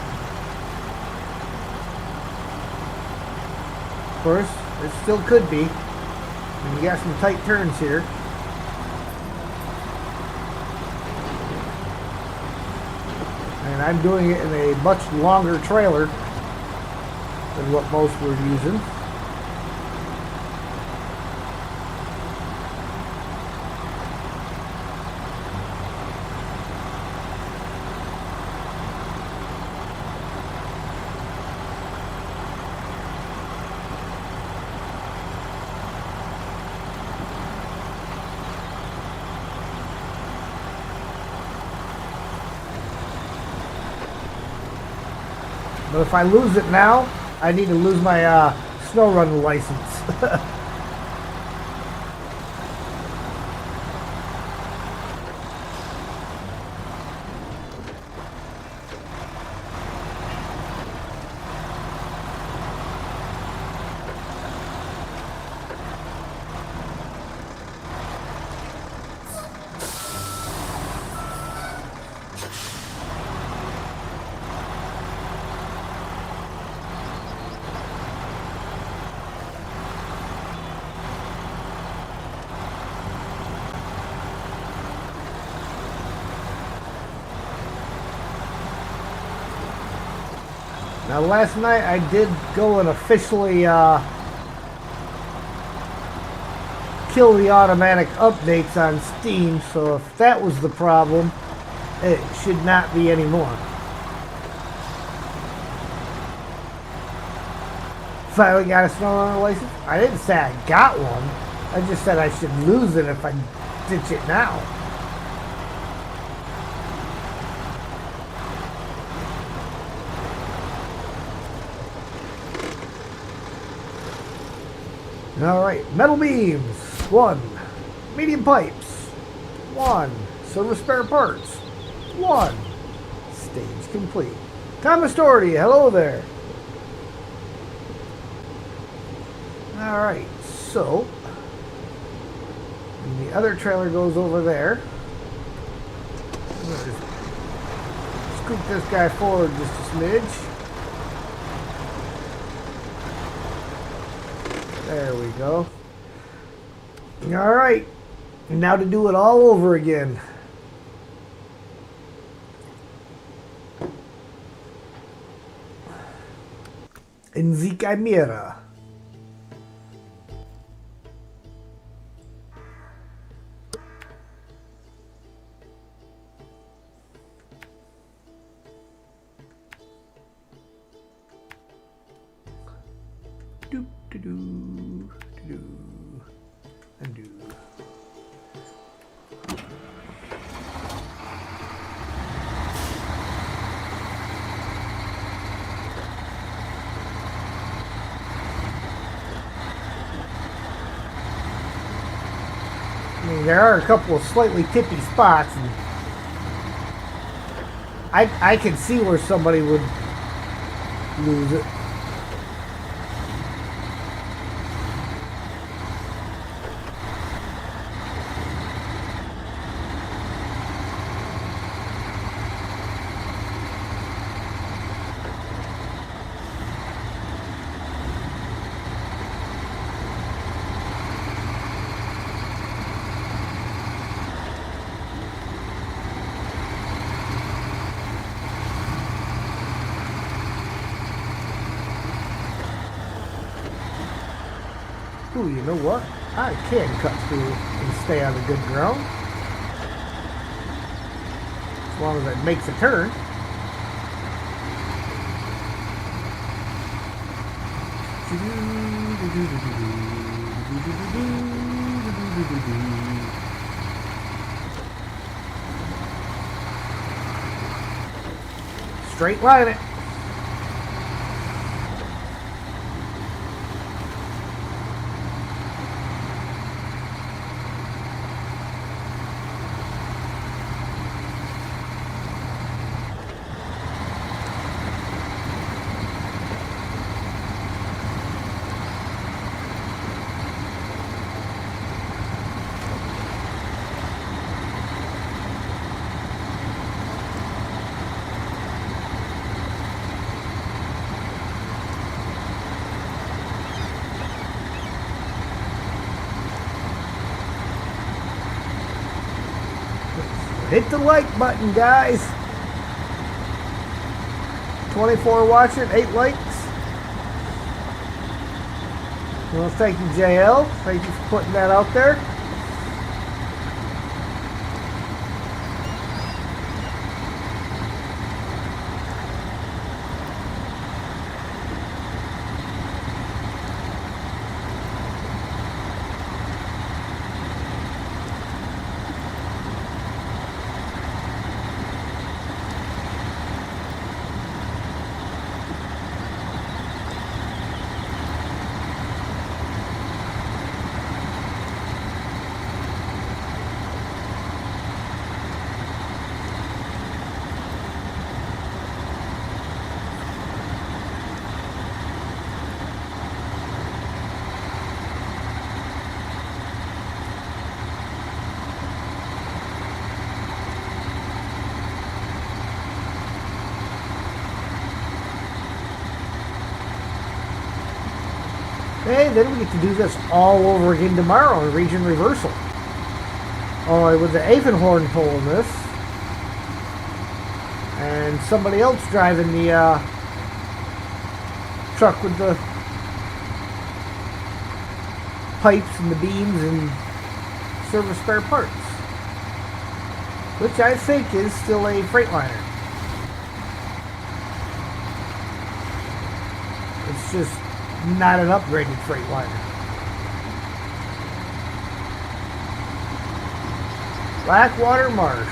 Of course, it still could be. And you got some tight turns here. And I'm doing it in a much longer trailer than what most were using. But if I lose it now, I need to lose my Snowrunner license. Now last night I did go and officially kill the automatic updates on Steam, so if that was the problem, it should not be anymore. Finally got a Snowrunner license. I didn't say I got one. I just said I should lose it if I ditch it now. Alright, metal beams, 1. Medium pipes, 1. Silver spare parts, 1. Stage complete. Thomas Doherty, hello there. Alright, so and the other trailer goes over there. I'm going to just scoop this guy forward just a smidge. There we go. Alright, now to do it all over again. In the Chimera. Doop doo doo doo and do. I mean, there are a couple of slightly tippy spots, and I can see where somebody would lose it. Ooh, you know what? I can cut through and stay on the good ground. As long as it makes a turn. Straight line it. Hit the like button, guys. 24 watching, 8 likes. Well, thank you, JL. Thank you for putting that out there. Hey, then we get to do this all over again tomorrow in Region Reversal. Oh, with the Avenhorn pulling this. And somebody else driving the truck with the pipes and the beams and service spare parts. Which I think is still a Freightliner. It's just not an upgraded Freightliner. Blackwater Marsh.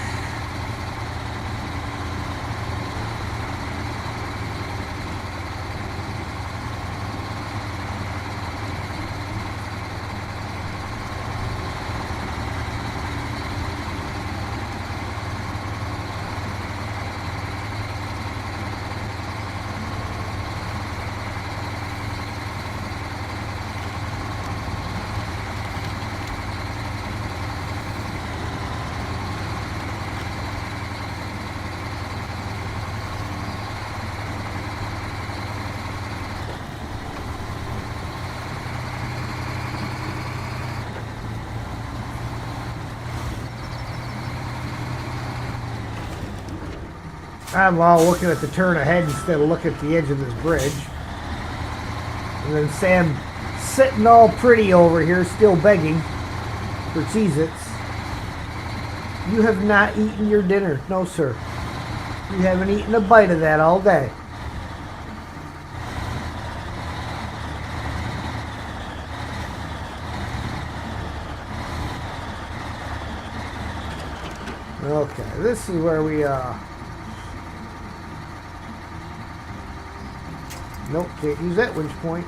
I'm all looking at the turn ahead instead of looking at the edge of this bridge. And then Sam sitting all pretty over here, still begging for Cheez-Its. You have not eaten your dinner. No, sir. You haven't eaten a bite of that all day. Okay, this is where we, nope, can't use that winch point.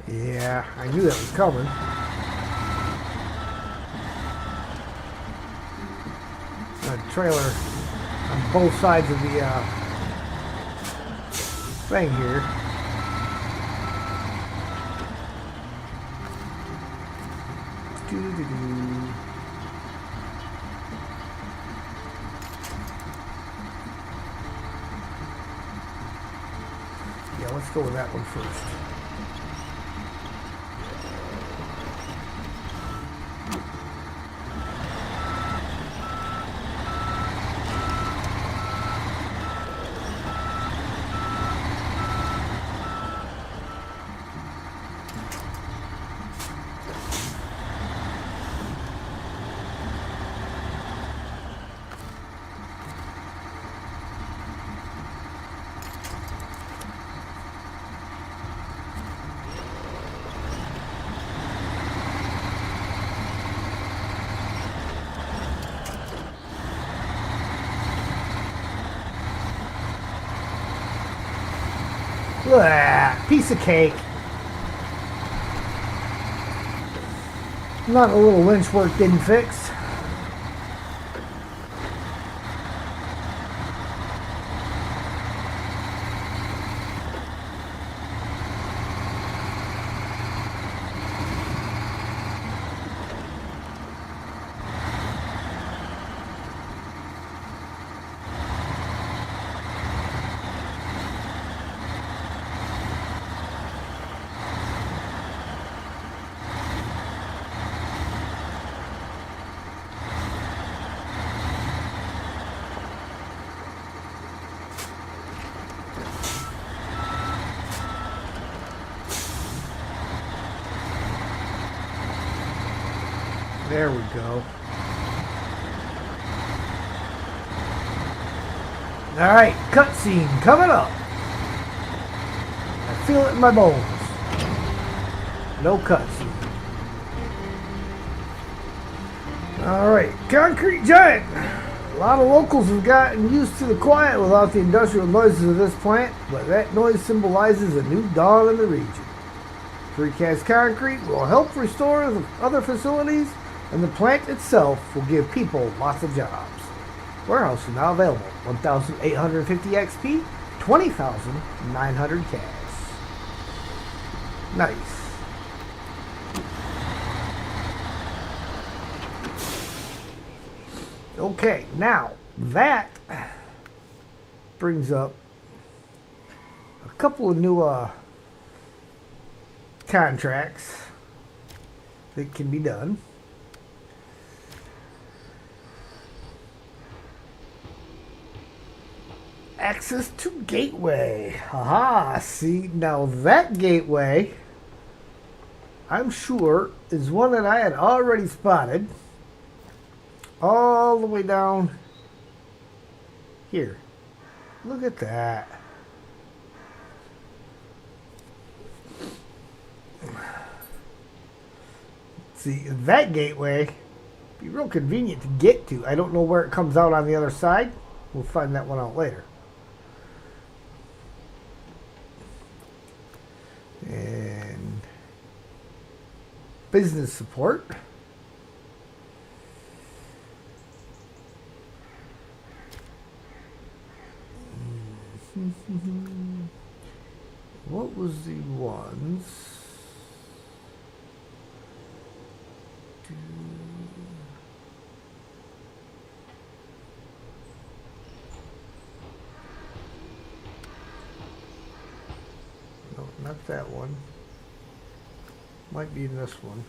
Yeah, I knew that was coming. A trailer on both sides of the thing here. Yeah, let's go with that one first. Look at that piece of cake. Not a little winch work didn't fix. There we go. Alright, cutscene coming up. I feel it in my bones. No cutscene. Alright, Concrete Giant. A lot of locals have gotten used to the quiet without the industrial noises of this plant, but that noise symbolizes a new dawn in the region. Precast concrete will help restore the other facilities, and the plant itself will give people lots of jobs. Warehouse is now available. 1,850 XP, 20,900 cash. Nice. Okay, now that brings up a couple of new contracts that can be done. Access to gateway. Aha, see, now that gateway, I'm sure, is one that I had already spotted. All the way down here. Look at that. See, that gateway be real convenient to get to. I don't know where it comes out on the other side. We'll find that one out later. And business support. What was the ones? No, not that one. Might be in this one.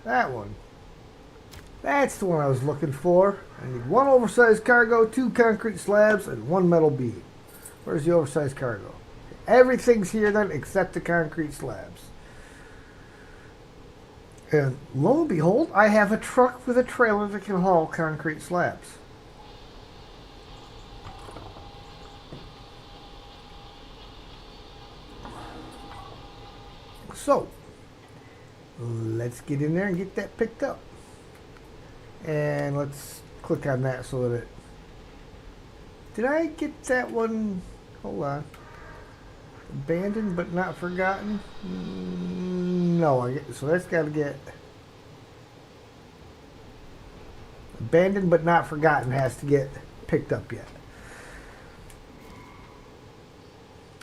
That one. That's the one I was looking for. I need one oversized cargo, 2 concrete slabs, and 1 metal beam. Where's the oversized cargo? Everything's here then except the concrete slabs. And lo and behold, I have a truck with a trailer that can haul concrete slabs. So, let's get in there and get that picked up. And let's click on that so that it... Did I get that one? Hold on. Abandoned but not forgotten? No, so that's got to get... Abandoned but not forgotten has to get picked up yet.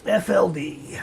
FLD.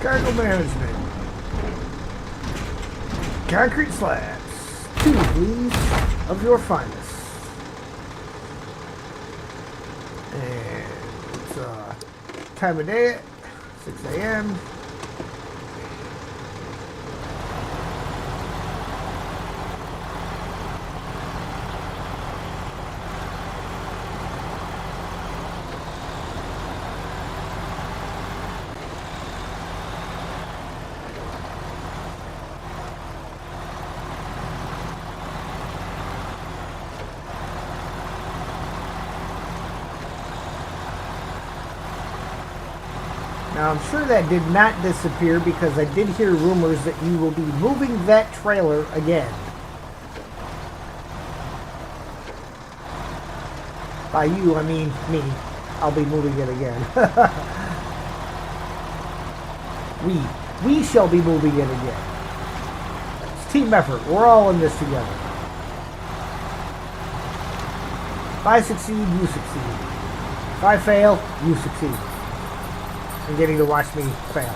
Cargo management. Concrete slabs. 2, please, of your finest. And it's time of day, 6 a.m. Now, I'm sure that did not disappear because I did hear rumors that you will be moving that trailer again. By you, I mean me. I'll be moving it again. We shall be moving it again. It's team effort. We're all in this together. If I succeed, you succeed. If I fail, you succeed. And getting to watch me fail.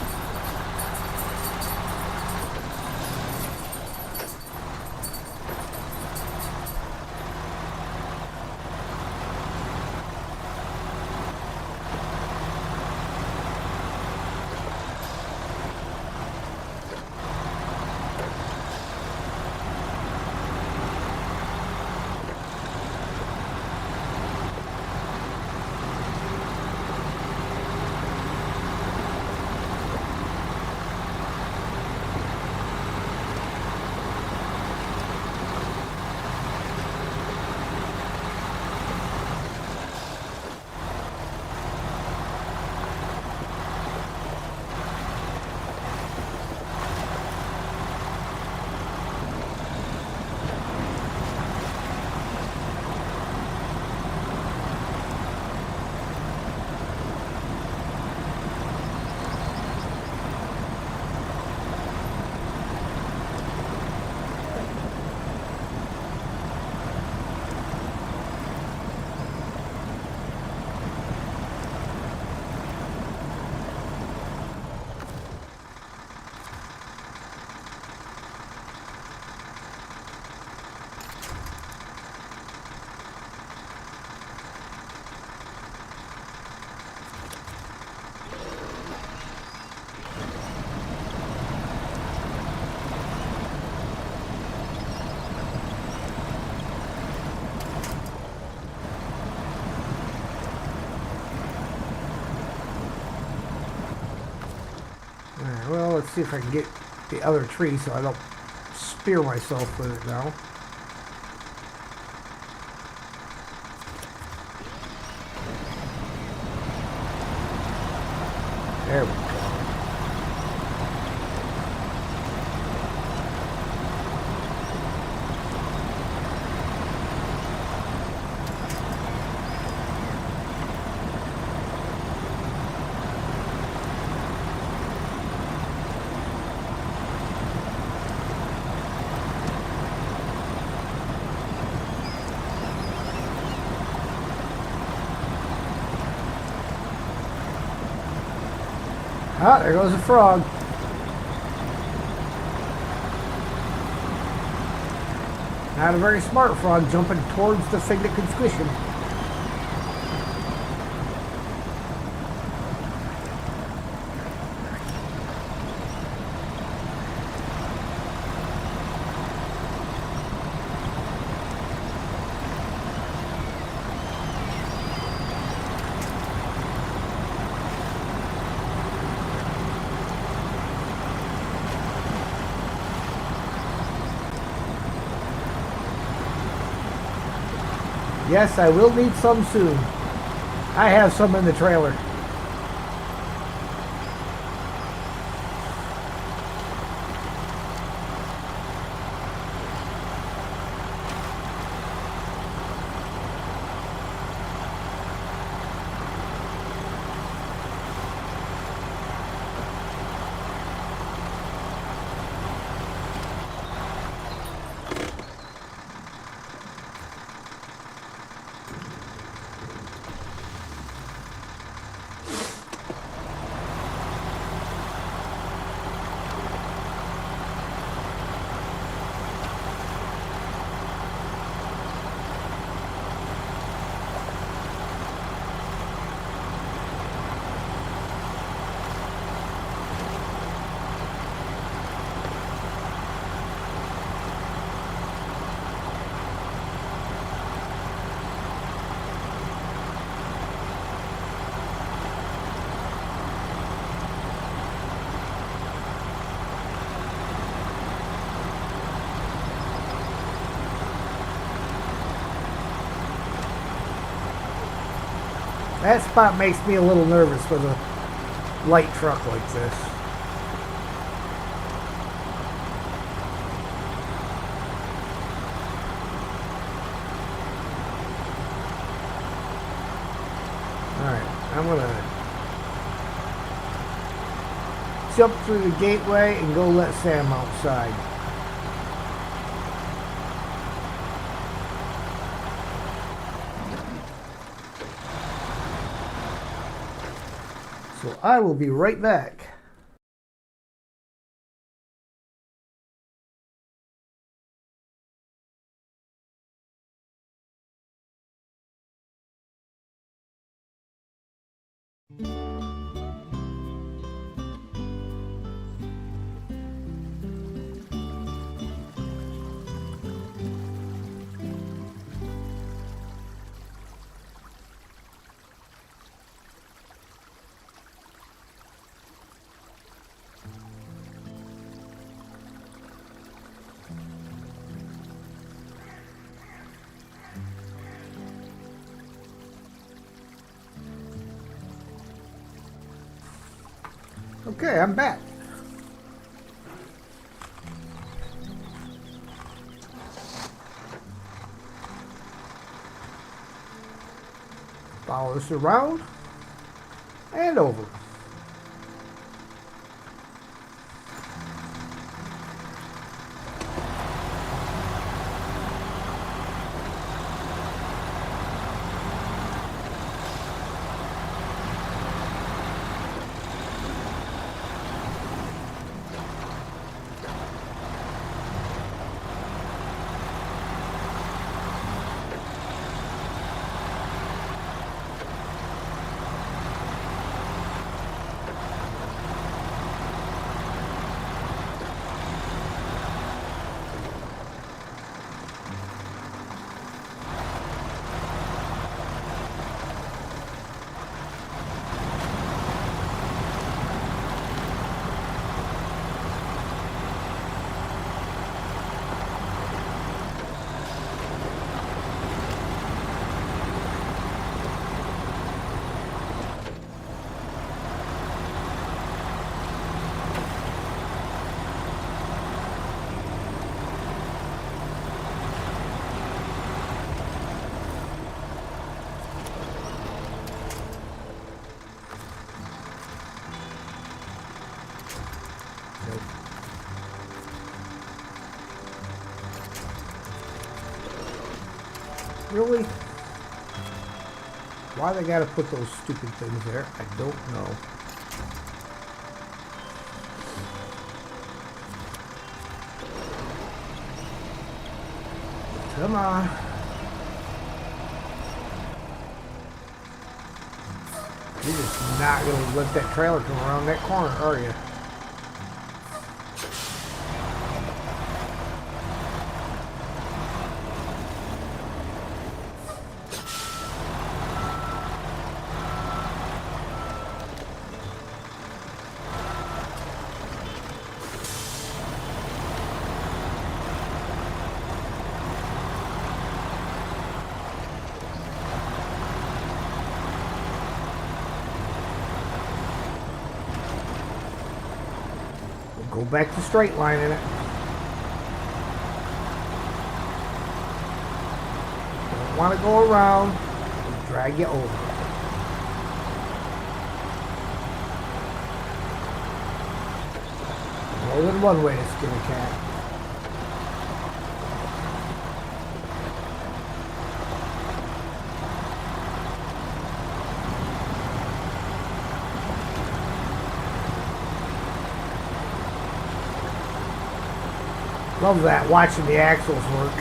Well, let's see if I can get the other tree so I don't spear myself with it now. There we go. Ah, there goes a frog. Not a very smart frog jumping towards the thing that can squish him. Yes, I will need some soon. I have some in the trailer. That spot makes me a little nervous with a light truck like this. Alright, I'm gonna jump through the gateway and go let Sam outside. So I will be right back. Okay, I'm back. Follow this around and over. Really? Why they gotta put those stupid things there, I don't know. Come on. You're just not gonna let that trailer come around that corner, are you? Go back to straight lining it. Don't want to go around and drag you over. More than one way to skin a cat. Love that, watching the axles work.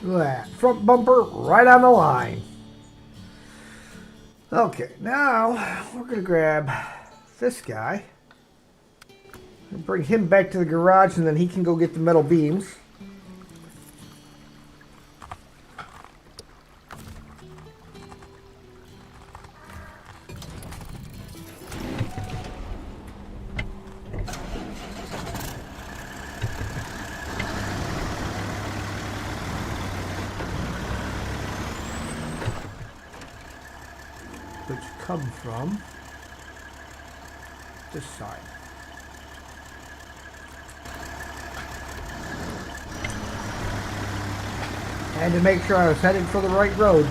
Look at that. Front bumper right on the line. Okay, now we're going to grab this guy and bring him back to the garage, and then he can go get the metal beams. Which come from this side. And to make sure I was headed for the right road.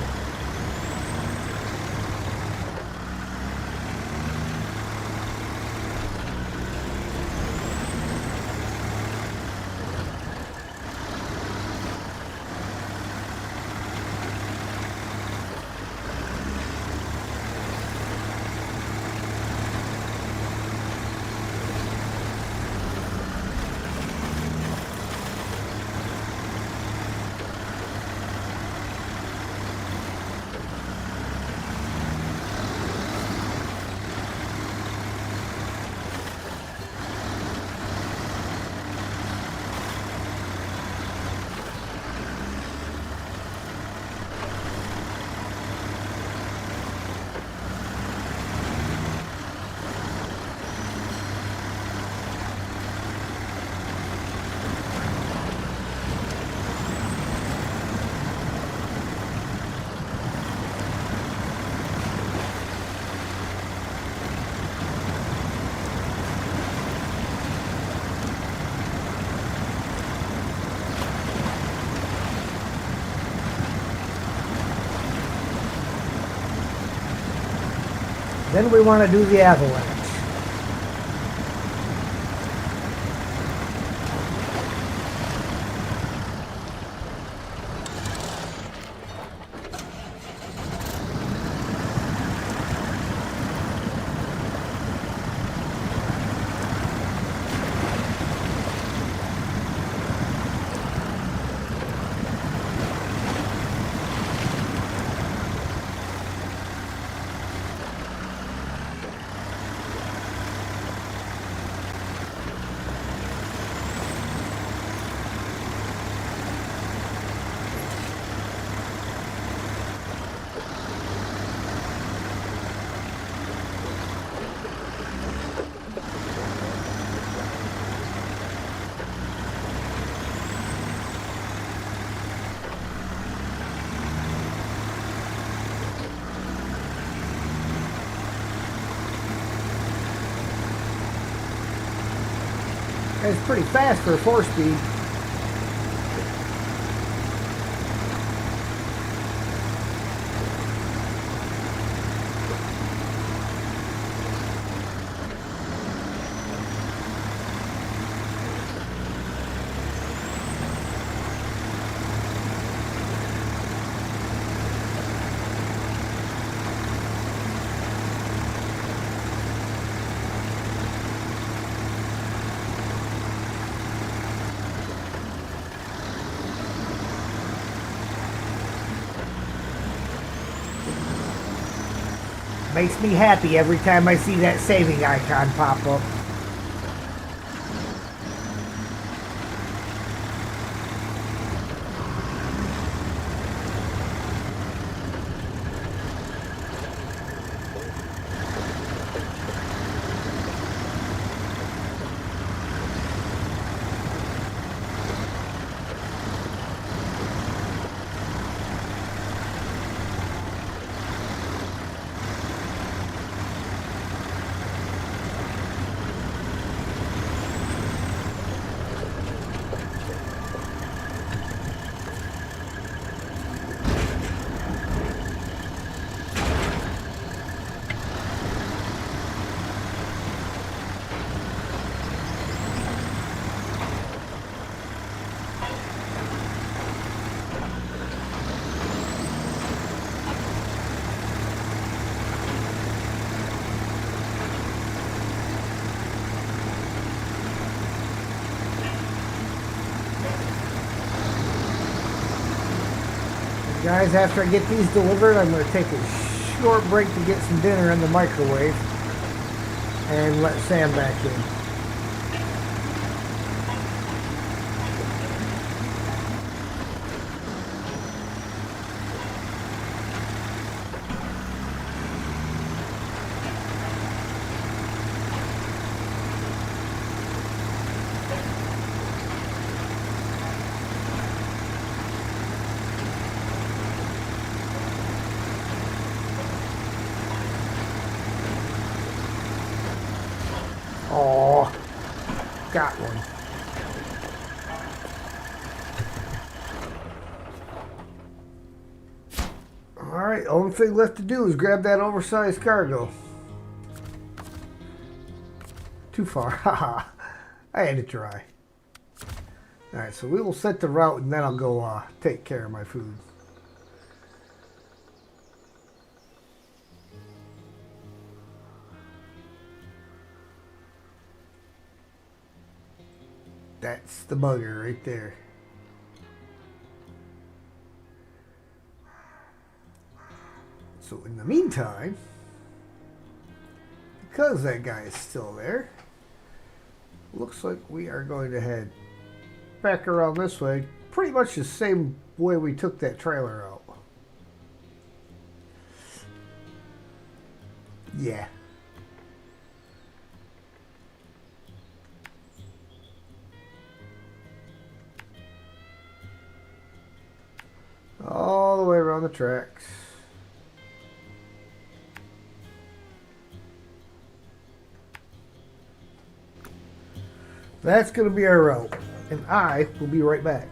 Then we want to do the avalanche. It's pretty fast for a 4-speed. Makes me happy every time I see that saving icon pop up. Guys, after I get these delivered, I'm going to take a short break to get some dinner in the microwave and let Sam back in. Oh, got one. Alright, only thing left to do is grab that oversized cargo. Too far, haha. I had to try. Alright, so we will set the route and then I'll go take care of my food. That's the bugger right there. So in the meantime, because that guy is still there, looks like we are going to head back around this way. Pretty much the same way we took that trailer out. Yeah. All the way around the tracks. That's going to be our route, and I will be right back.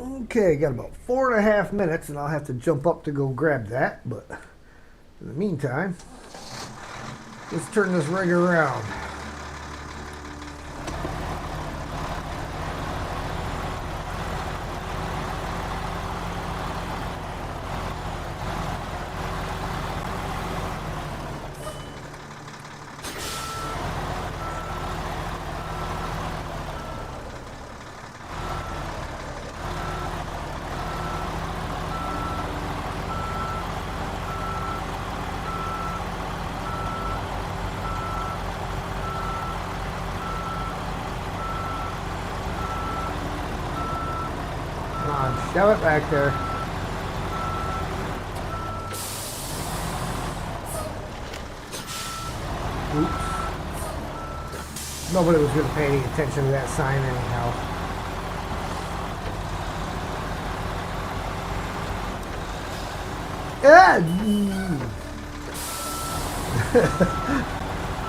Okay, got about 4.5 minutes, and I'll have to jump up to go grab that. But in the meantime, let's turn this rig around. Shove it back there. Oops. Nobody was going to pay any attention to that sign anyhow.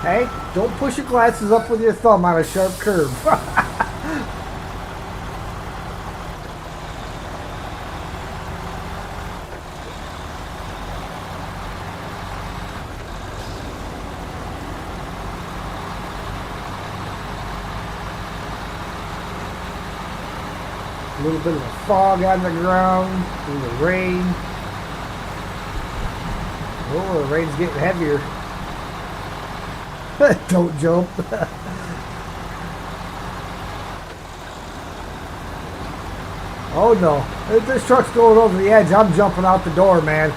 Hey, don't push your glasses up with your thumb on a sharp curve. A little bit of a fog on the ground through the rain. Oh, the rain's getting heavier. Don't jump. Oh no, if this truck's going over the edge, I'm jumping out the door, man.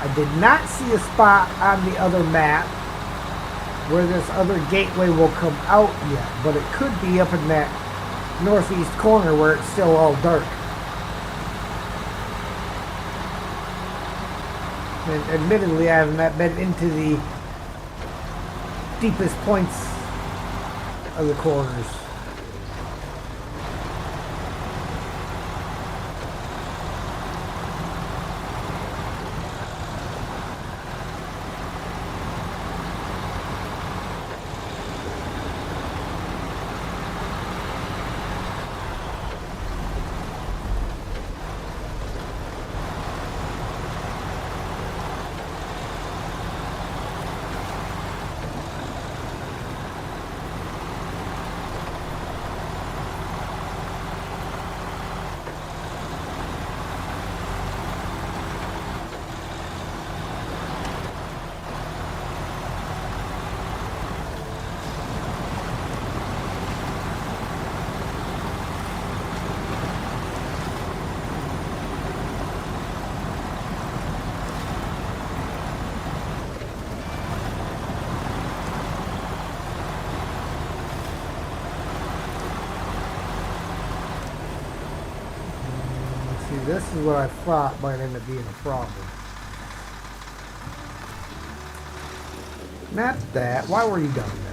I did not see a spot on the other map where this other gateway will come out yet, but it could be up in that northeast corner where it's still all dark. And admittedly, I have not been into the deepest points of the corners. This is what I thought might end up being a problem. Not that. Why were you down there?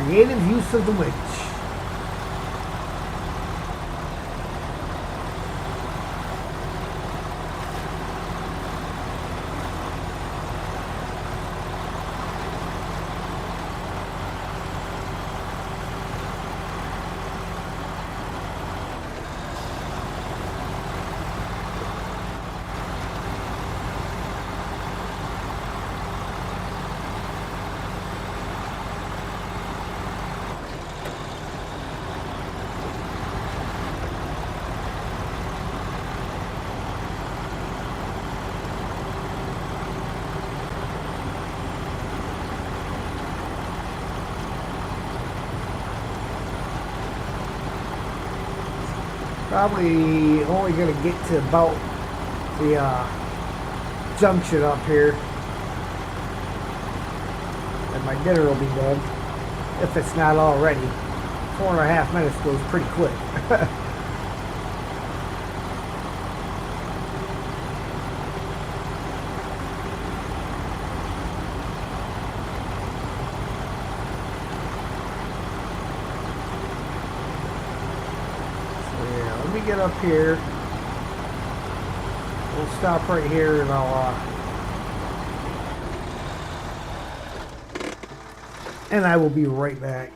Creative use of the winch. Probably only gonna get to about the junction up here, and my dinner will be done, if it's not already. 4.5 minutes goes pretty quick. Get up here. We'll stop right here and I will be right back.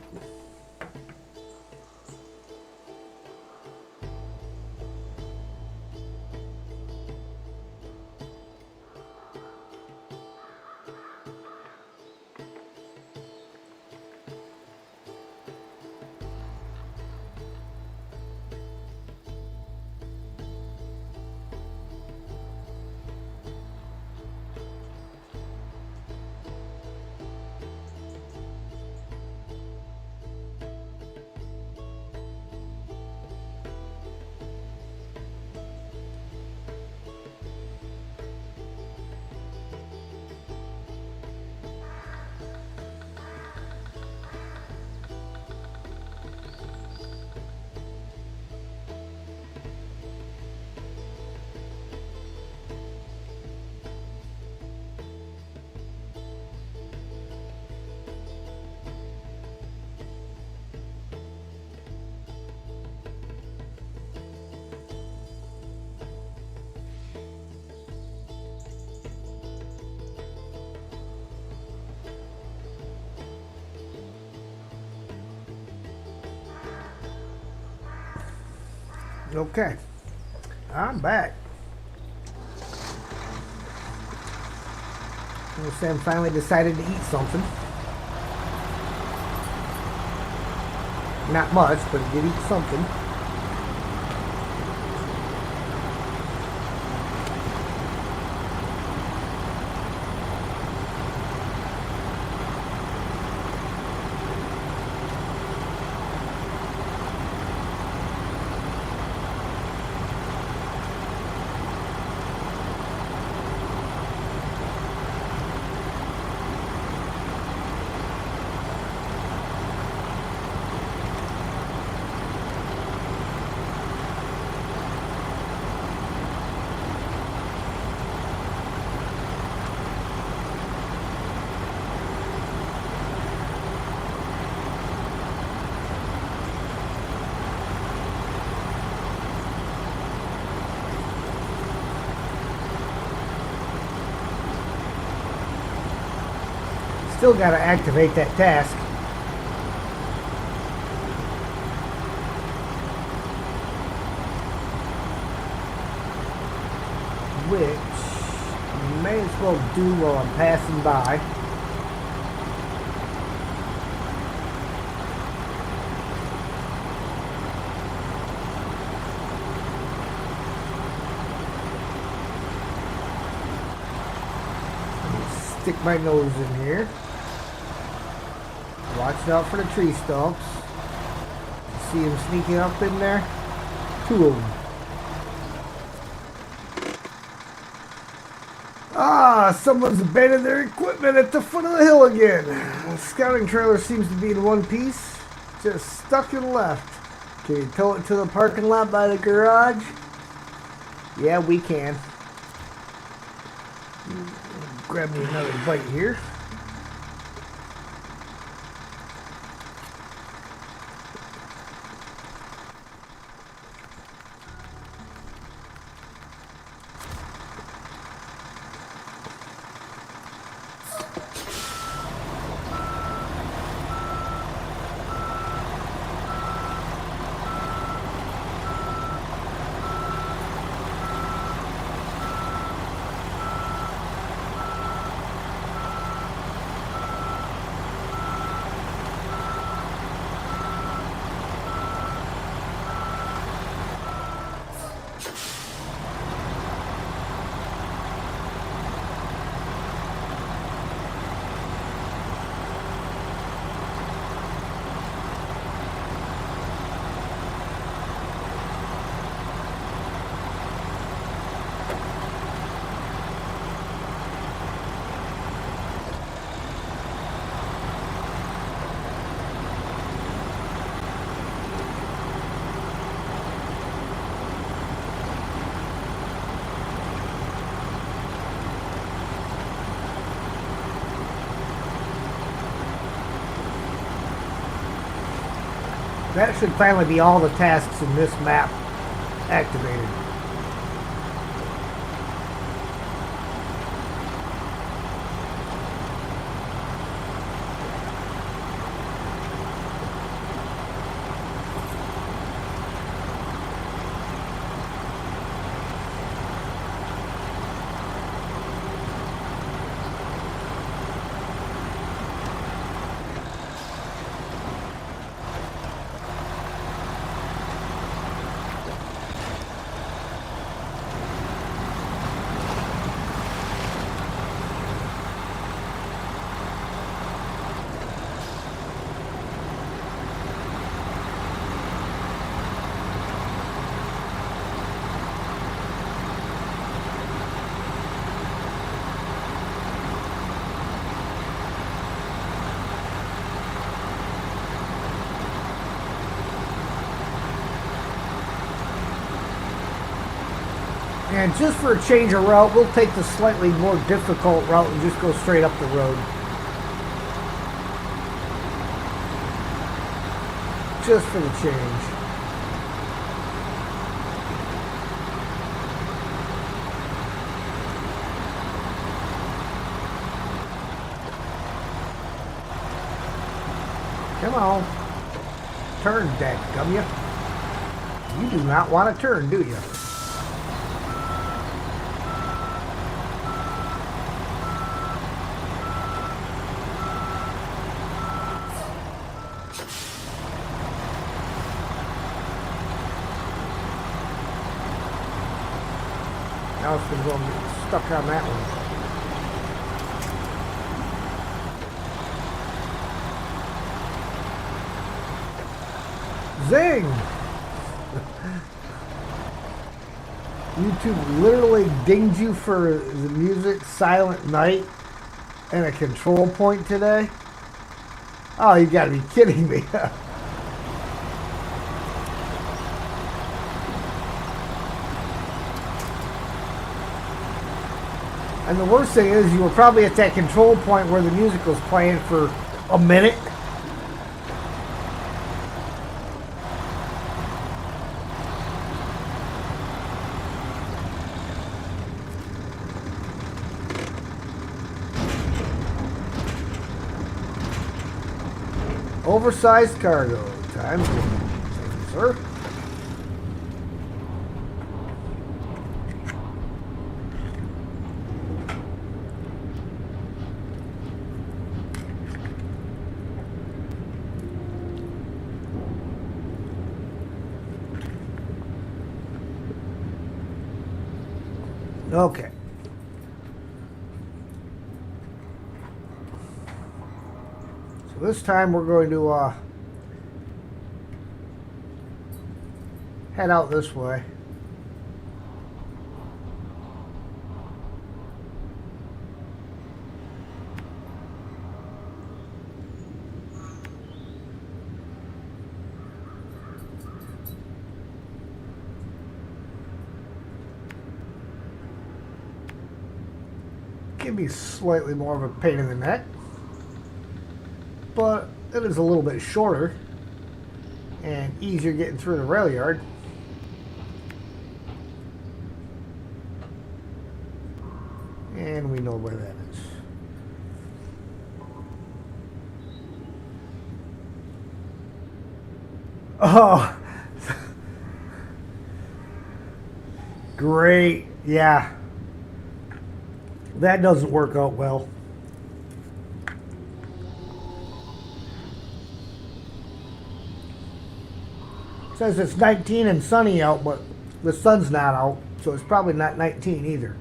Okay, I'm back. Sam finally decided to eat something. Not much, but he did eat something. Still got to activate that task. Which you may as well do while I'm passing by. Stick my nose in here. Watch out for the tree stumps. See them sneaking up in there? 2 of them. Ah, someone's abandoned their equipment at the foot of the hill again. The scouting trailer seems to be in one piece, just stuck and left. Can you tow it to the parking lot by the garage? Yeah, we can. Grab me another bite here. That should finally be all the tasks in this map activated. And just for a change of route, we'll take the slightly more difficult route and just go straight up the road. Just for the change. Come on. Turn, dadgummit. You do not want to turn, do you? Now it's going to go and get stuck on that one. Zing! YouTube literally dinged you for the music Silent Night and a control point today? Oh, you gotta be kidding me. And the worst thing is, you were probably at that control point where the music was playing for a minute. Oversized cargo. Time, sir. Okay. So this time we're going to head out this way. Can be slightly more of a pain in the neck, but it is a little bit shorter and easier getting through the rail yard. And we know where that is. Oh, great. Yeah. That doesn't work out well. It says it's 19 and sunny out, but the sun's not out, so it's probably not 19 either.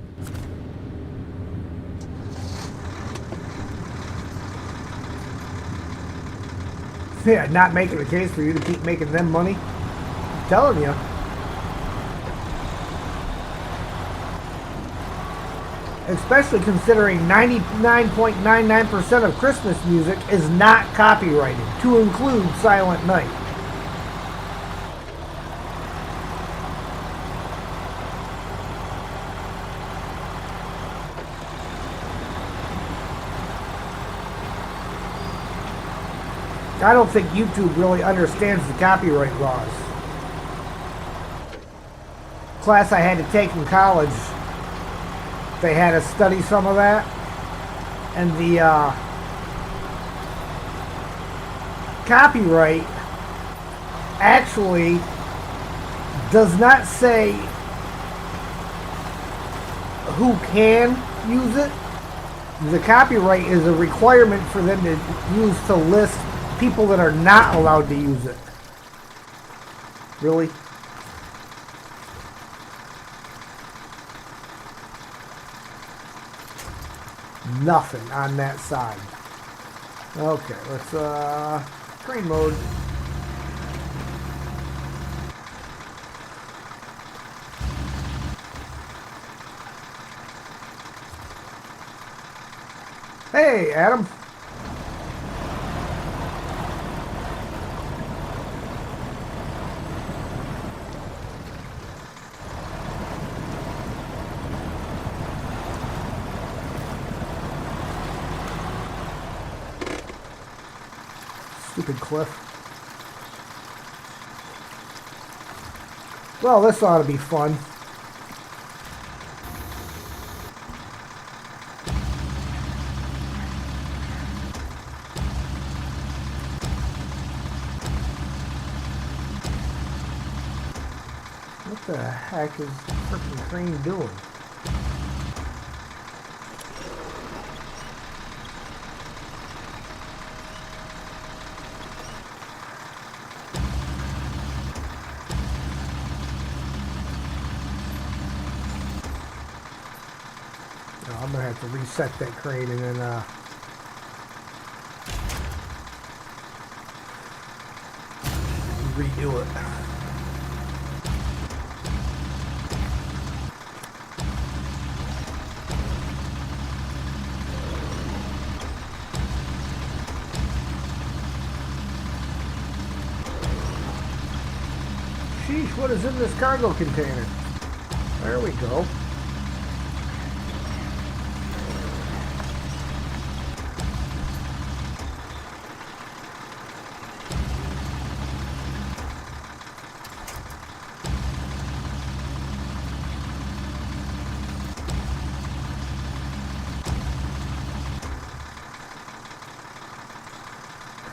Yeah, not making the case for you to keep making them money. I'm telling you. Especially considering 99.99% of Christmas music is not copyrighted, to include Silent Night. I don't think YouTube really understands the copyright laws. Class I had to take in college, they had us study some of that, and the copyright actually does not say who can use it. The copyright is a requirement for them to use to list people that are not allowed to use it. Really? Nothing on that side. Okay, let's train mode. Hey, Adam. Stupid cliff. Well, this ought to be fun. What the heck is the freaking crane doing? I'm gonna have to reset that crane and then redo it. Sheesh, what is in this cargo container? There we go.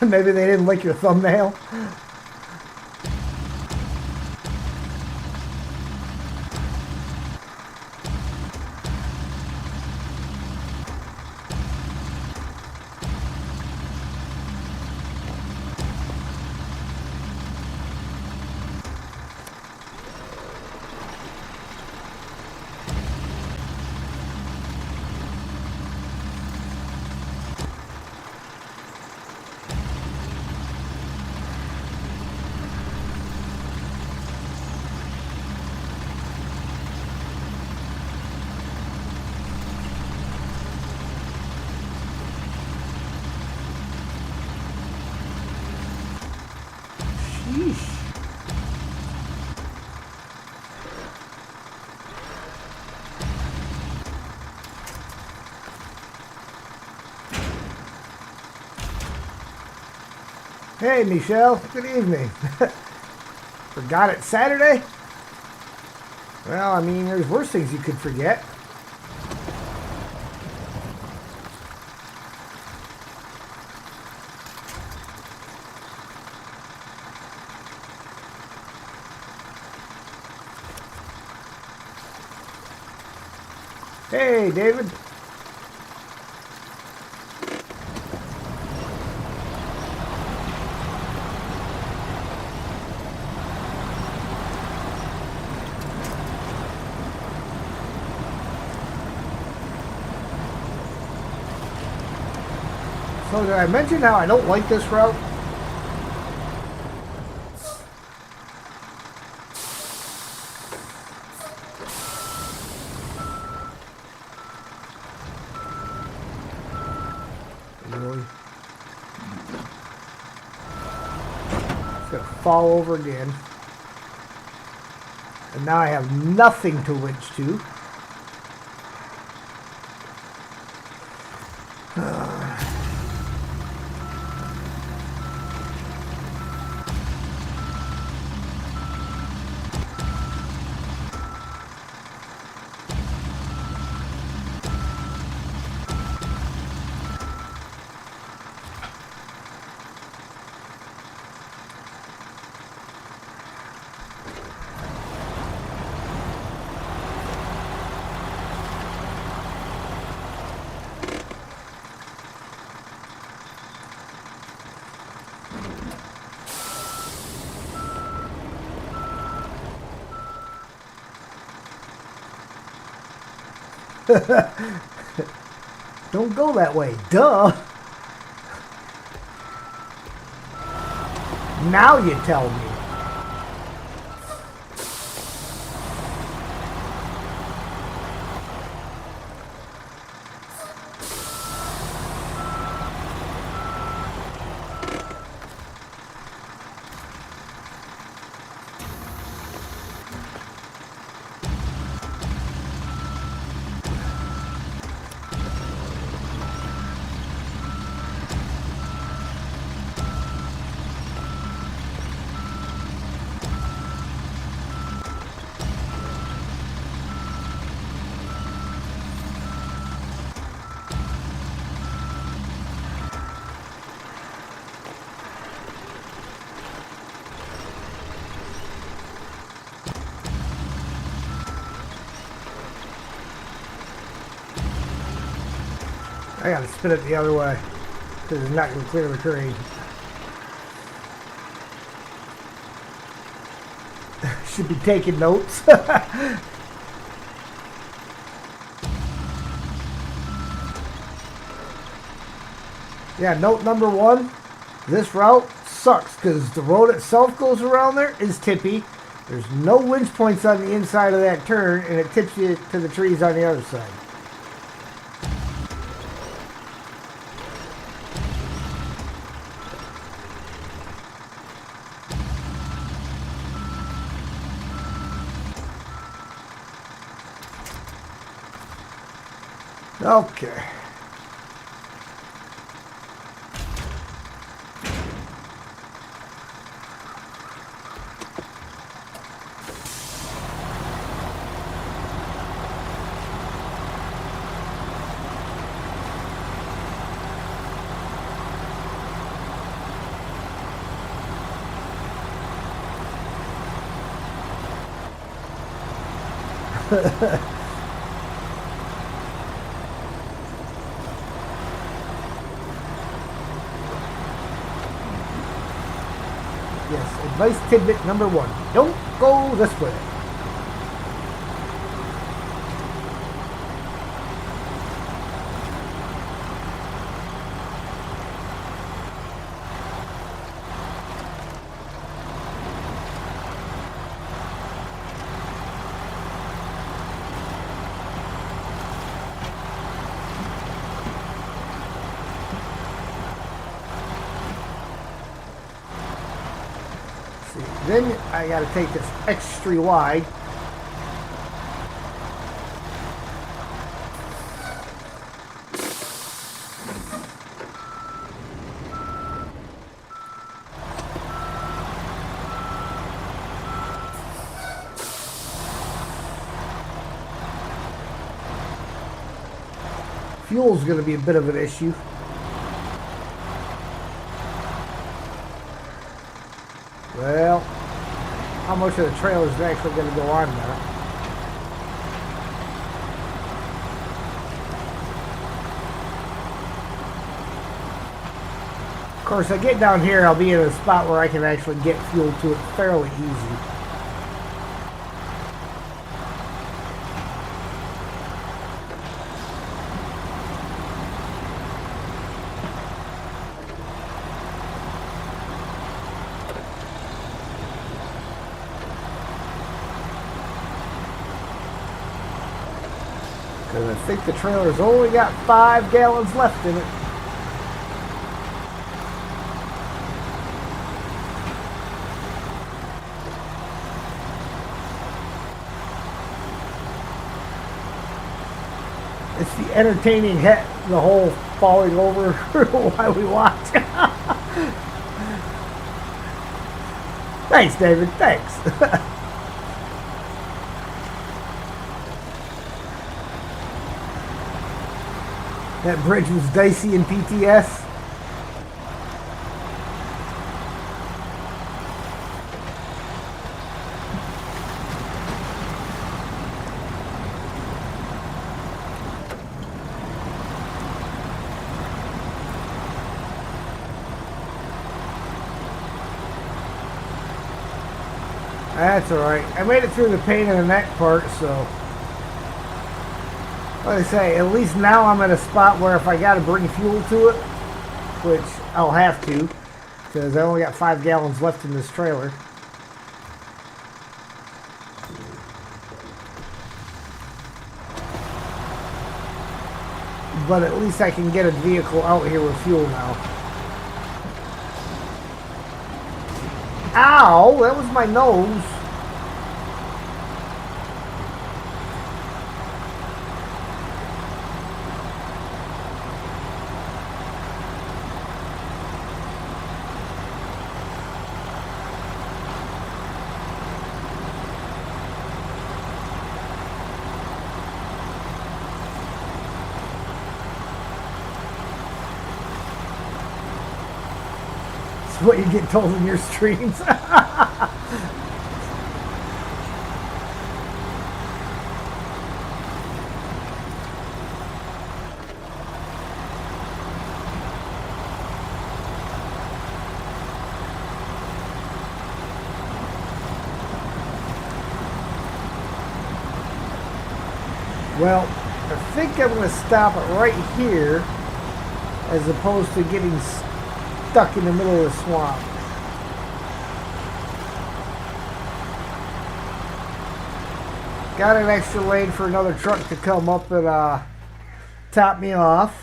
Maybe they didn't like your thumbnail. Sheesh. Hey, Michelle. Good evening. Forgot it's Saturday? Well, I mean, there's worse things you could forget. Hey, David. So did I mention how I don't like this route? Really? It's gonna fall over again. And now I have nothing to winch to. Don't go that way. Duh. Now you tell me. I gotta spin it the other way because it's not gonna clear the terrain. Should be taking notes. Yeah, note number one, this route sucks because the road itself goes around there is tippy. There's no winch points on the inside of that turn, and it tips you to the trees on the other side. Okay. Yes, advice tidbit number one. Don't go this way. Then I got to take this extra wide. Fuel's going to be a bit of an issue. Well, how much of the trailer is actually going to go on there? Of course, I get down here, I'll be in a spot where I can actually get fuel to it fairly easy. Because I think the trailer's only got 5 gallons left in it. It's the entertaining hit, the whole falling over while we watch. Thanks, David. Thanks. That bridge was dicey in PTS. That's alright. I made it through the pain in the neck part, so. Like I say, at least now I'm at a spot where if I got to bring fuel to it, which I'll have to, because I only got 5 gallons left in this trailer. But at least I can get a vehicle out here with fuel now. Ow! That was my nose. What you get told in your streams. Well, I think I'm going to stop it right here as opposed to getting stuck in the middle of the swamp. Got an extra lane for another truck to come up and top me off.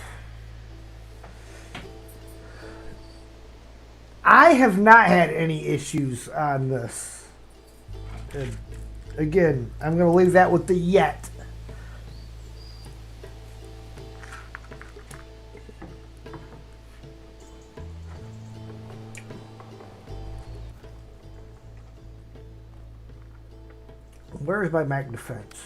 I have not had any issues on this. And again, I'm going to leave that with the yet. Where is my mag defense?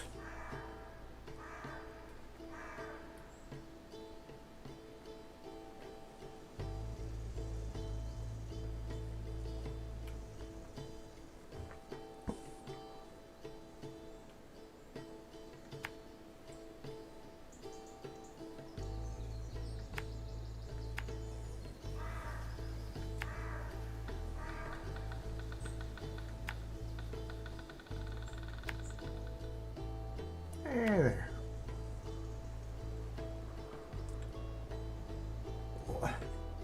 There.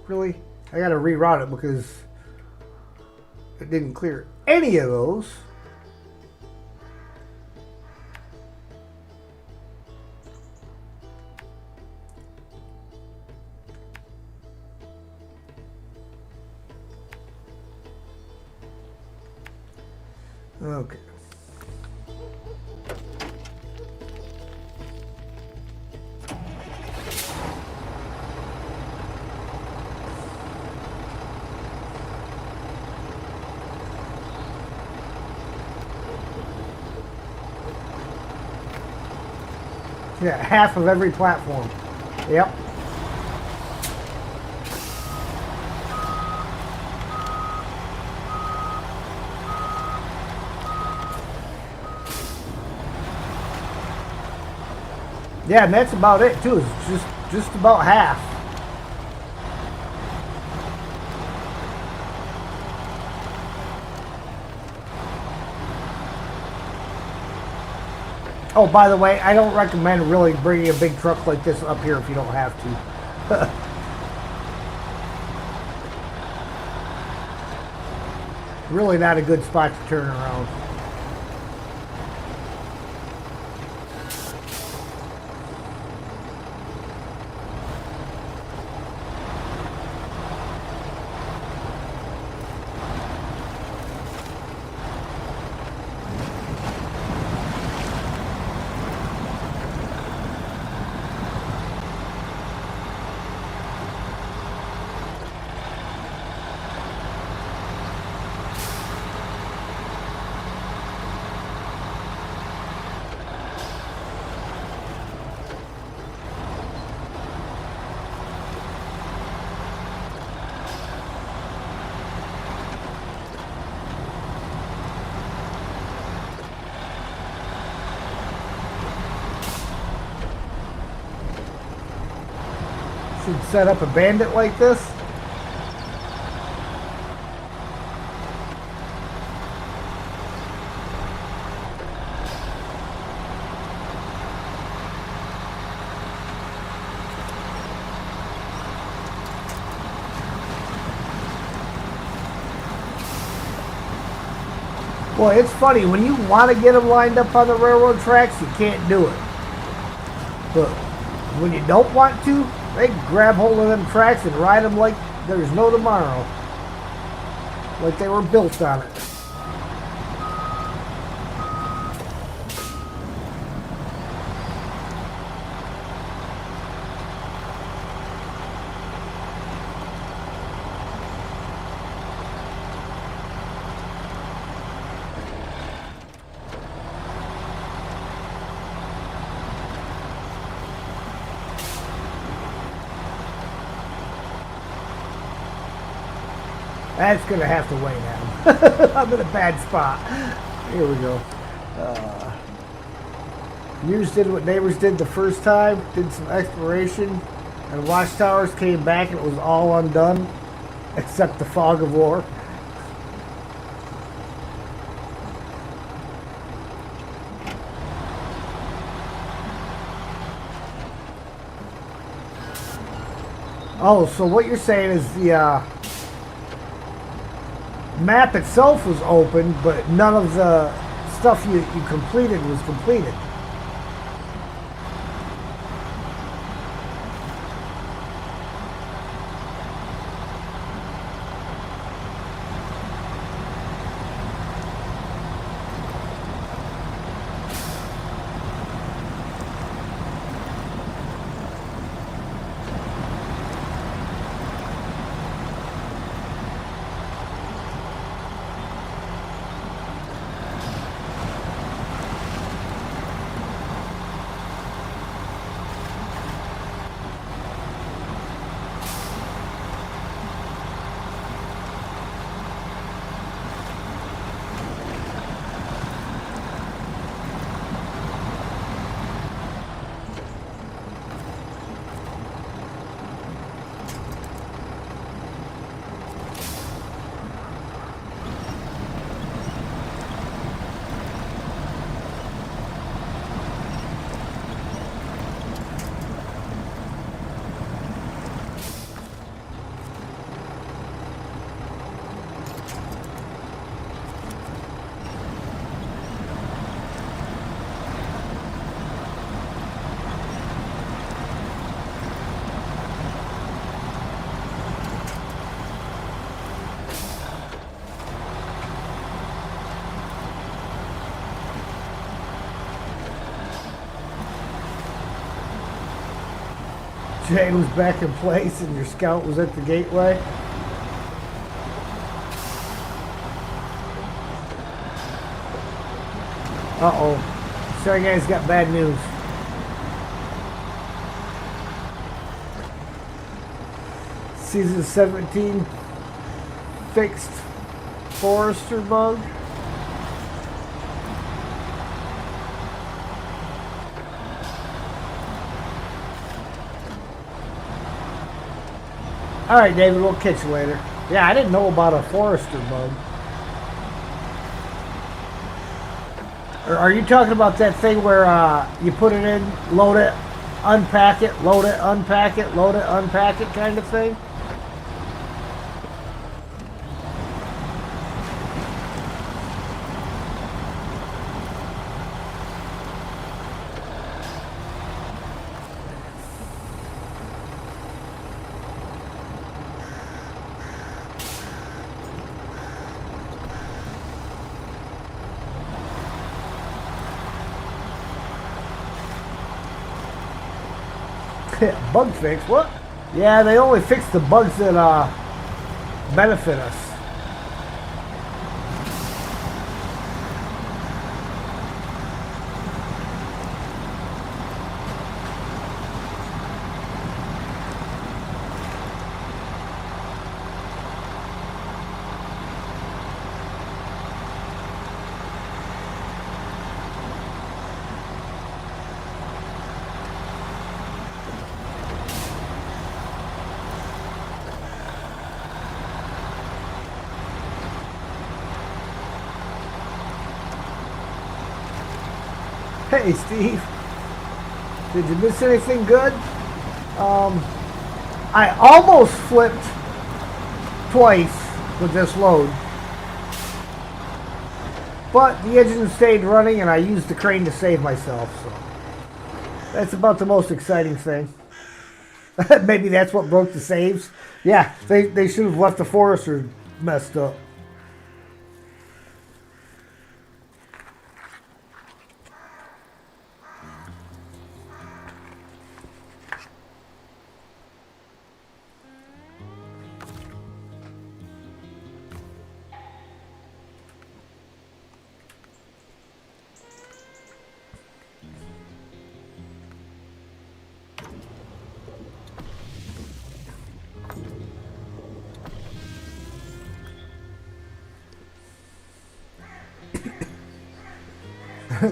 Really? I gotta reroute it because it didn't clear any of those. Okay. Yeah, half of every platform. Yep. Yeah, and that's about it too. It's just about half. Oh, by the way, I don't recommend really bringing a big truck like this up here if you don't have to. Really not a good spot to turn around. Should set up a bandit like this. Well, it's funny. When you want to get them lined up on the railroad tracks, you can't do it. But when you don't want to, they grab hold of them tracks and ride them like there's no tomorrow. Like they were built on it. That's going to have to wait at him. I'm in a bad spot. Here we go. Muse did what Neighbors did the first time, did some exploration, and Watchtowers came back and it was all undone, except the fog of war. Oh, so what you're saying is the map itself was open, but none of the stuff you completed was completed. Jane was back in place and your scout was at the gateway. Uh-oh. Sorry guys, got bad news. Season 17 fixed forester bug. All right, David, we'll catch you later. Yeah, I didn't know about a forester bug. Or are you talking about that thing where you put it in, load it, unpack it, load it, unpack it, load it, unpack it kind of thing? Bug fix? What? Yeah, they only fix the bugs that benefit us. Hey Steve, did you miss anything good? I almost flipped twice with this load. But the engine stayed running and I used the crane to save myself, so that's about the most exciting thing. Maybe that's what broke the saves. Yeah, they should have left the Forester messed up.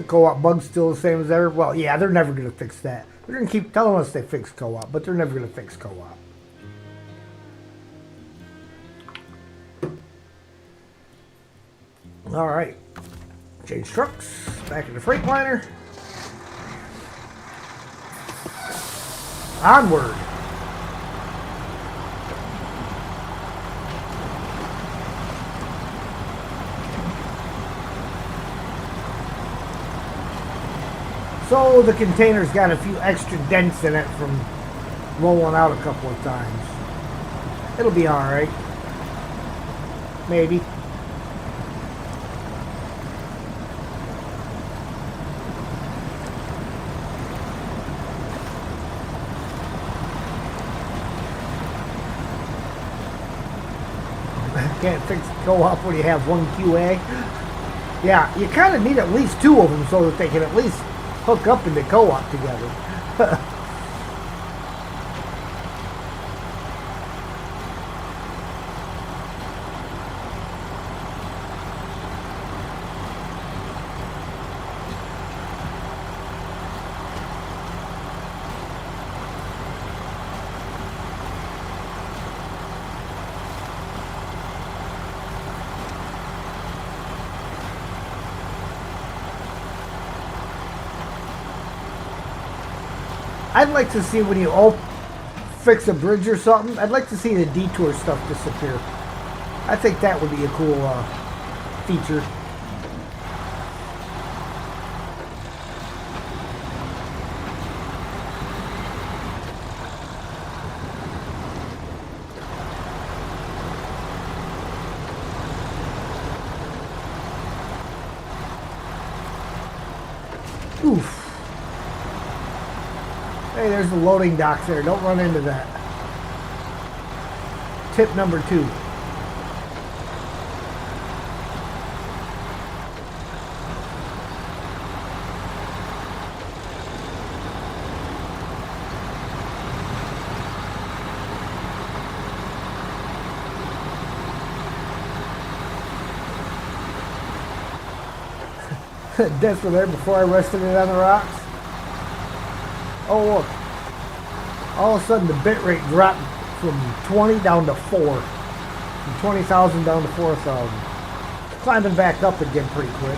Co-op bug's still the same as ever. Well, yeah, they're never going to fix that. They're going to keep telling us they fix co-op, but they're never going to fix co-op. All right. Change trucks. Back in the Freightliner. Onward. So the container's got a few extra dents in it from rolling out a couple of times. It'll be alright. Maybe. Can't fix co-op when you have one QA. Yeah, you kind of need at least two of them so that they can at least hook up into co-op together. I'd like to see when you all fix a bridge or something, I'd like to see the detour stuff disappear. I think that would be a cool feature. Oof. Hey, there's the loading docks there. Don't run into that. Tip number 2. Dents were there before I rested it on the rocks. Oh look, all of a sudden the bit rate dropped from 20 down to 4. From 20,000 down to 4,000. Climbing back up again pretty quick.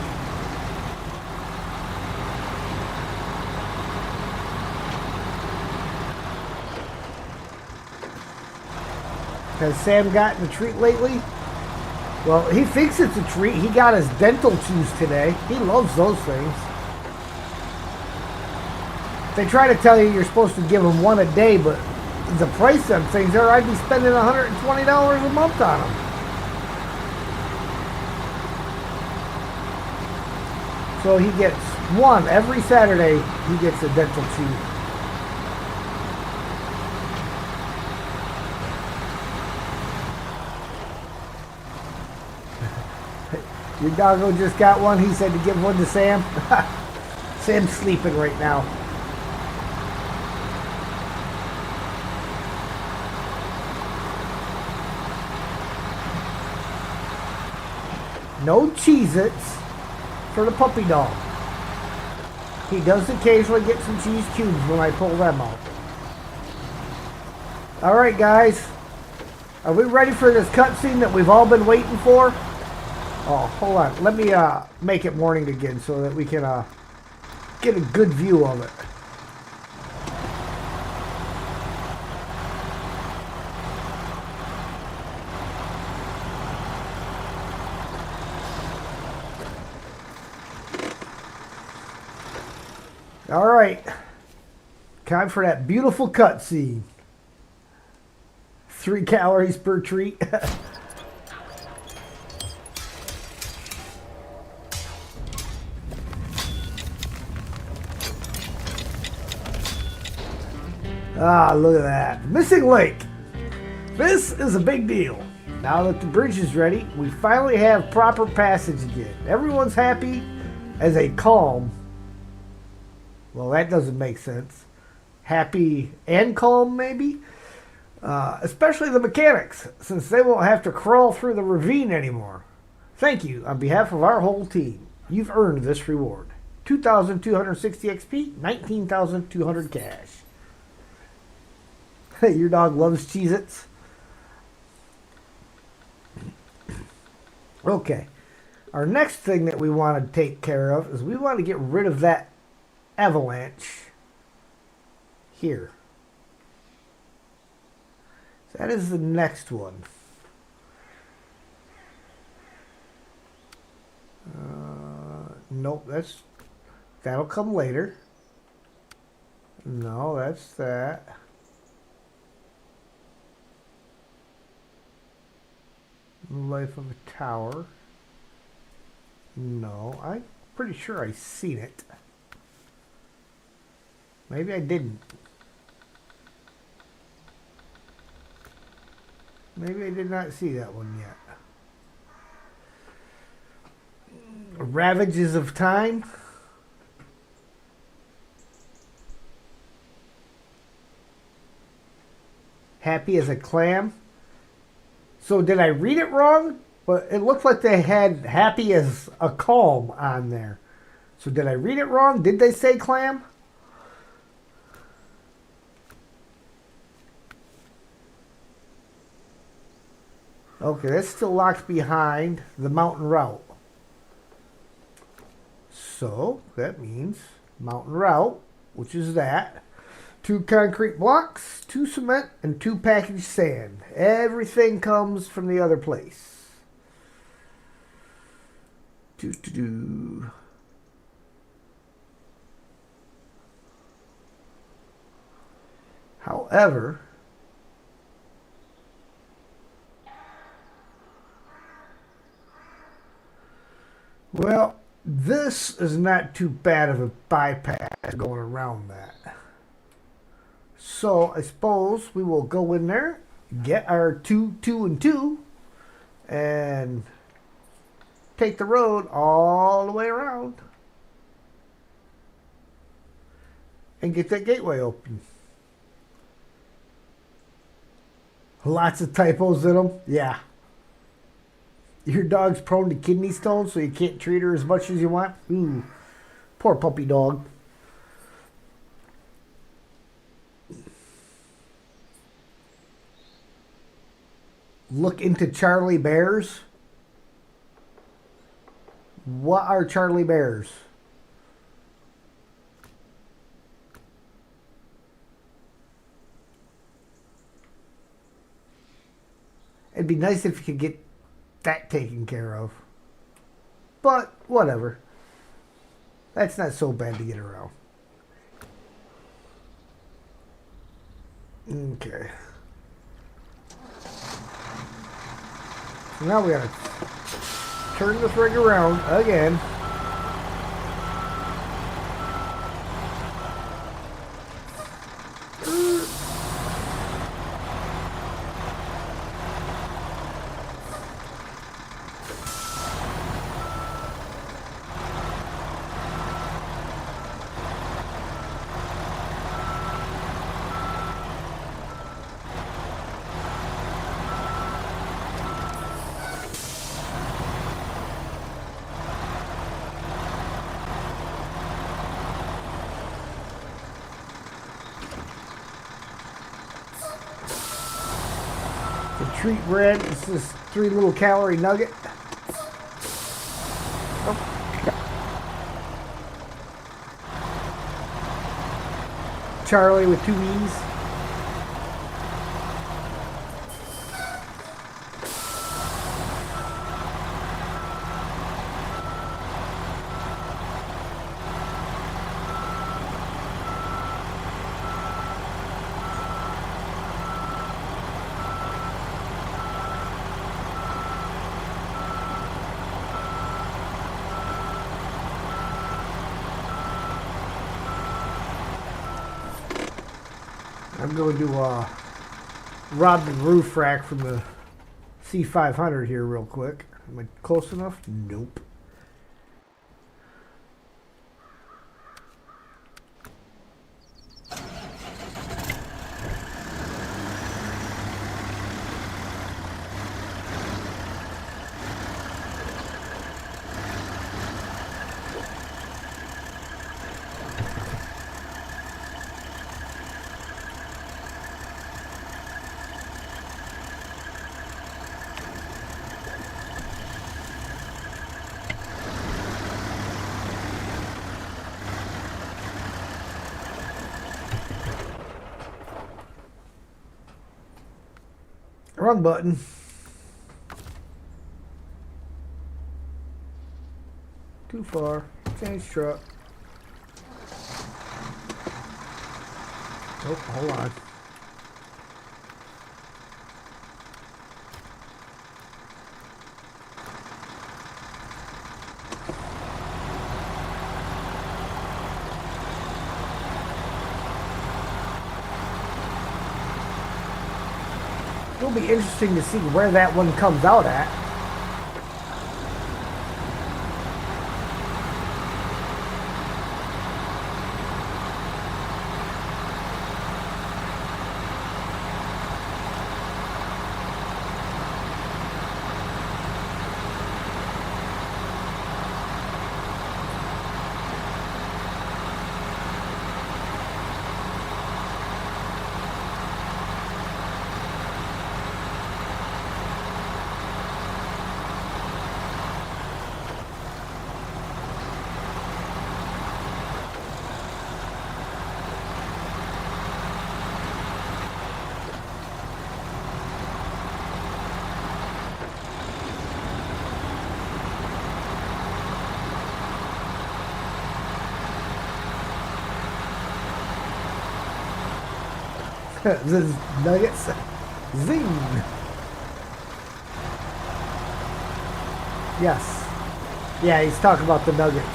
Has Sam gotten a treat lately? Well, he thinks it's a treat. He got his dental chews today. He loves those things. They try to tell you you're supposed to give them one a day, but the price of things there, I'd be spending $120 a month on them. So he gets one every Saturday. He gets a dental chew. Your doggo just got one. He said to give one to Sam. Sam's sleeping right now. No Cheez-Its for the puppy dog. He does occasionally get some cheese cubes when I pull them out. Alright guys, are we ready for this cutscene that we've all been waiting for? Oh, hold on. Let me make it morning again so that we can get a good view of it. All right. Time for that beautiful cutscene. 3 calories per treat. Ah, look at that. Missing lake. This is a big deal. Now that the bridge is ready, we finally have proper passage again. Everyone's happy as a calm. Well, that doesn't make sense. Happy and calm, maybe? Especially the mechanics, since they won't have to crawl through the ravine anymore. Thank you on behalf of our whole team. You've earned this reward. 2,260 XP, 19,200 cash. Your dog loves Cheez-Its. Okay. Our next thing that we want to take care of is we want to get rid of that avalanche here. So that is the next one. Nope, that'll come later. No, that's that. Life of a tower. No, I'm pretty sure I seen it. Maybe I didn't. Maybe I did not see that one yet. Ravages of Time. Happy as a clam. So did I read it wrong? But it looked like they had happy as a calm on there. So did I read it wrong? Did they say clam? Okay, that's still locked behind the mountain route. So that means mountain route, which is that. 2 concrete blocks, 2 cement, and 2 packaged sand. Everything comes from the other place. However, well, this is not too bad of a bypass going around that. So I suppose we will go in there, get our 2, 2, and 2, and take the road all the way around and get that gateway open. Lots of typos in them. Yeah. Your dog's prone to kidney stones, so you can't treat her as much as you want. Ooh, poor puppy dog. Look into Charlie Bears. What are Charlie Bears? It'd be nice if you could get that taken care of. But whatever. That's not so bad to get around. Okay. So now we gotta turn this rig around again. The treat bread is this 3 little calorie nugget. Oh. Charlie with 2 E's. I'm going to rob the roof rack from the C500 here real quick. Am I close enough? Nope. Wrong button. Too far. Change truck. Oh, hold on. It'll be interesting to see where that one comes out at. The nuggets. Zing. Yes. Yeah, he's talking about the nuggets.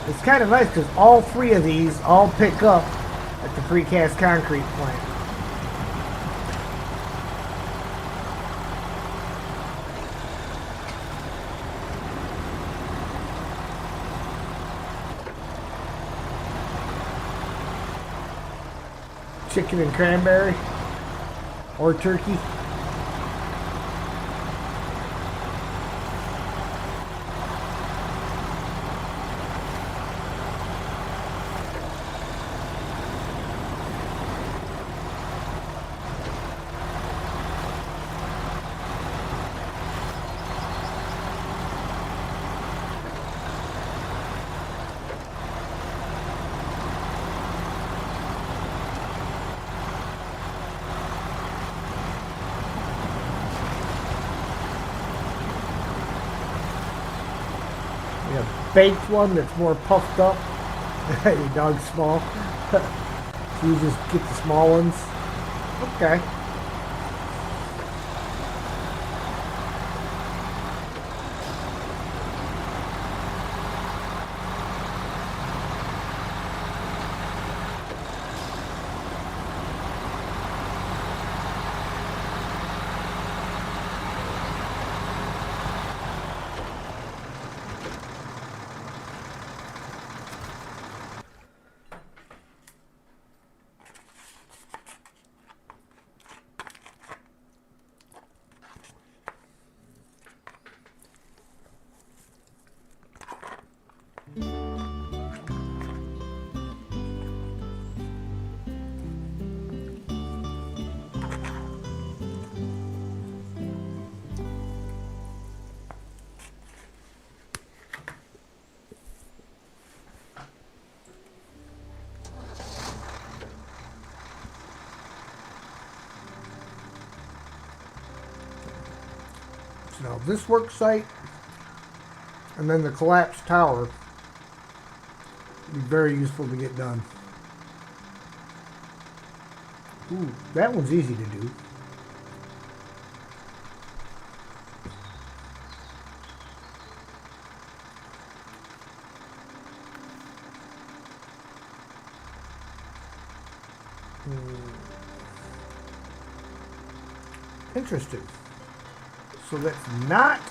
It's kind of nice because all three of these all pick up at the precast concrete plant. Chicken and cranberry or turkey. Baked one that's more puffed up. Your dog's small. So you just get the small ones. Okay. Now this work site and then the collapsed tower would be very useful to get done. Ooh, that one's easy to do. Interesting. So that's not,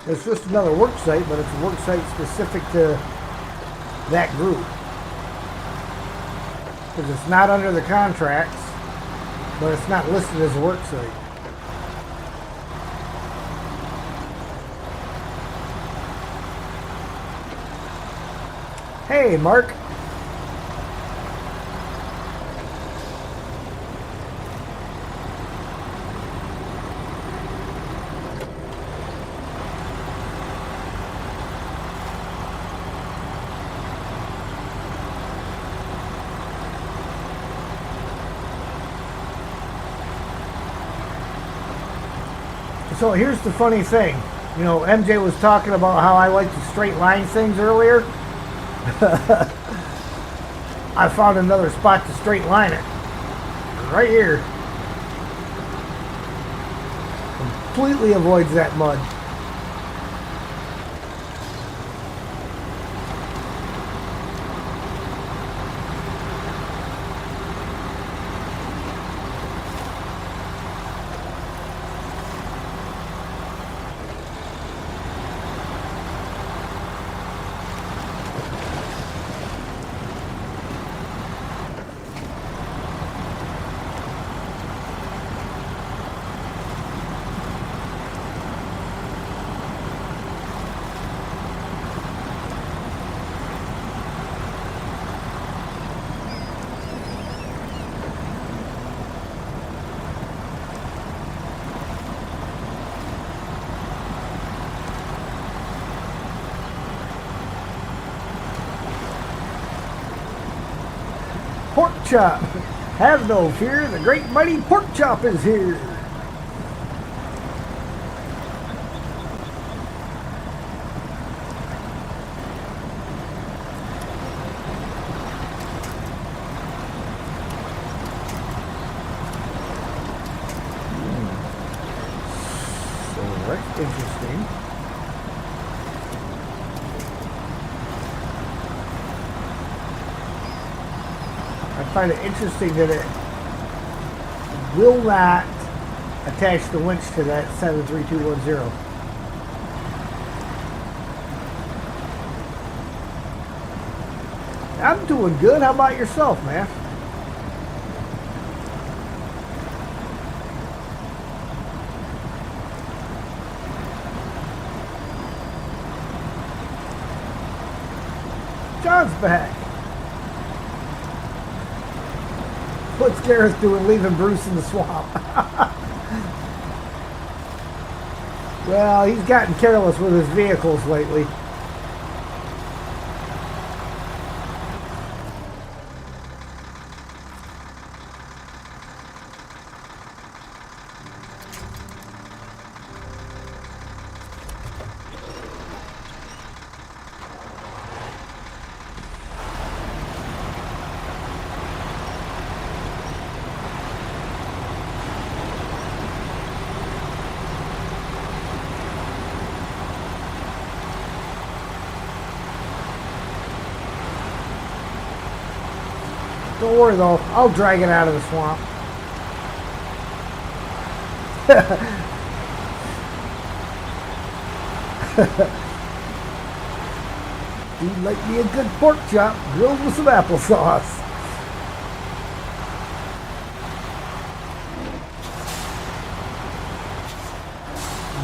it's just another work site, but it's a work site specific to that group. Because it's not under the contracts, but it's not listed as a work site. Hey, Mark. So here's the funny thing. You know, MJ was talking about how I like to straight line things earlier. I found another spot to straight line it. Right here. Completely avoids that mud. Pork chop. Have no fear, the great mighty pork chop is here. So that's interesting. I find it interesting that it will not attach the winch to that 73210. I'm doing good. How about yourself, man? John's back. What's Gareth doing leaving Bruce in the swamp? Well, he's gotten careless with his vehicles lately. Don't worry though, I'll drag it out of the swamp. You'd like me a good pork chop grilled with some applesauce.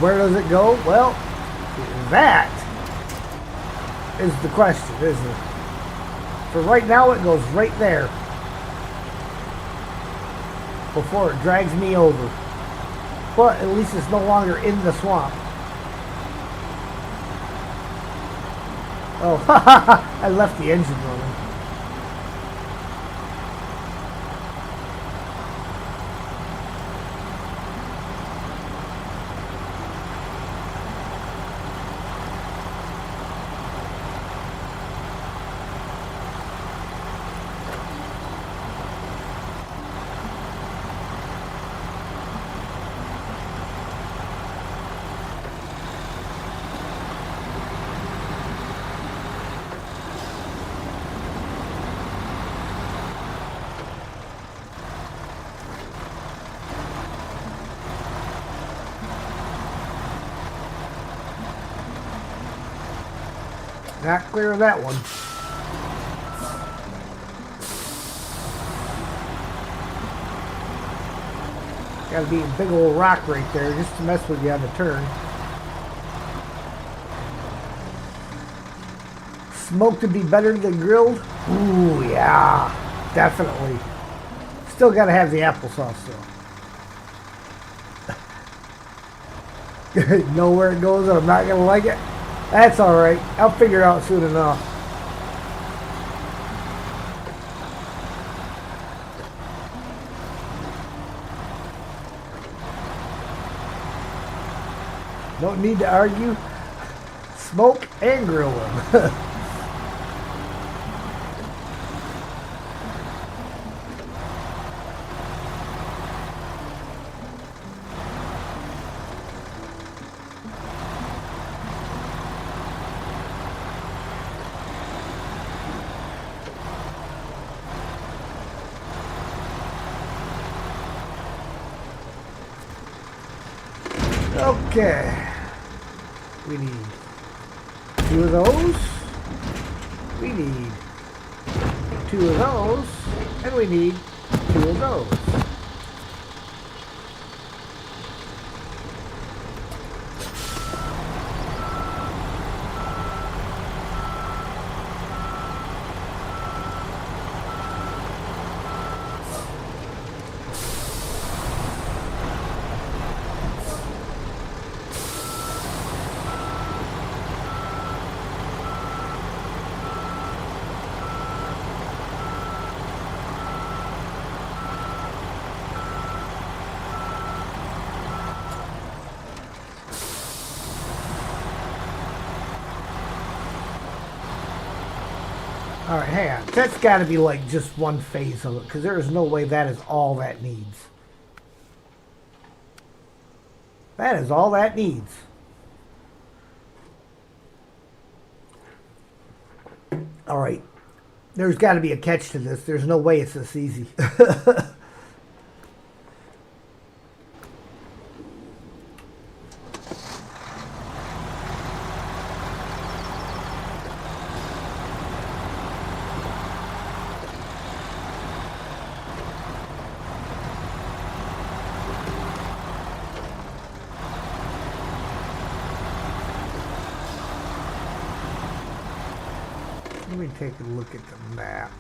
Where does it go? Well, that is the question, isn't it? For right now, it goes right there before it drags me over. But at least it's no longer in the swamp. Oh, I left the engine running. Not clear of that one. Gotta be a big old rock right there just to mess with you on the turn. Smoked would be better than grilled? Ooh, yeah. Definitely. Still gotta have the applesauce though. Know where it goes and I'm not gonna like it? That's alright. I'll figure it out soon enough. Don't need to argue. Smoke and grill them. Okay. We need 2 of those. We need 2 of those. And we need 2 of those. Alright, hang on. That's got to be like just one phase of it, because there is no way that is all that needs. That is all that needs. Alright. There's got to be a catch to this. There's no way it's this easy. Let me take a look at the map.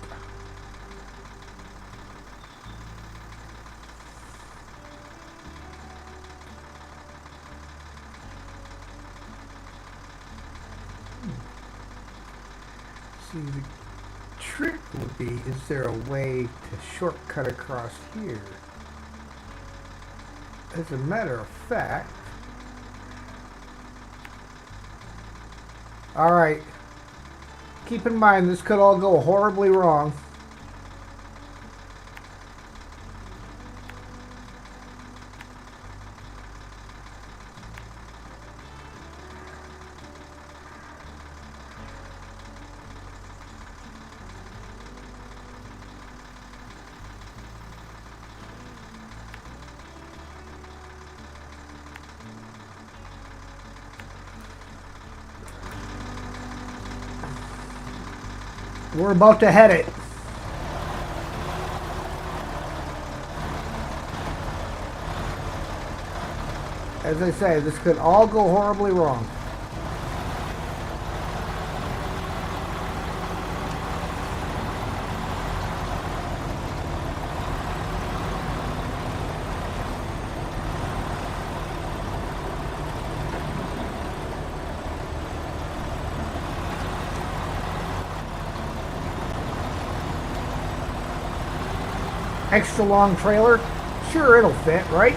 See, the trick would be, is there a way to shortcut across here? As a matter of fact, alright, keep in mind this could all go horribly wrong. We're about to head it. As I say, this could all go horribly wrong. Extra long trailer? Sure, it'll fit, right?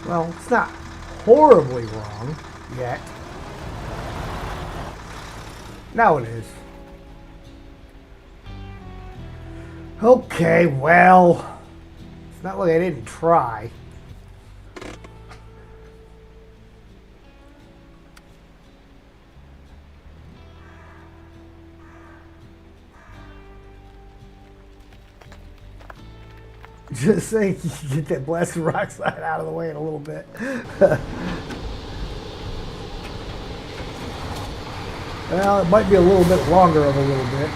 Well, it's not horribly wrong yet. Now it is. Okay, well, it's not like I didn't try. Just saying, you can get that blasted rock slide out of the way in a little bit. Well, it might be a little bit longer of a little bit.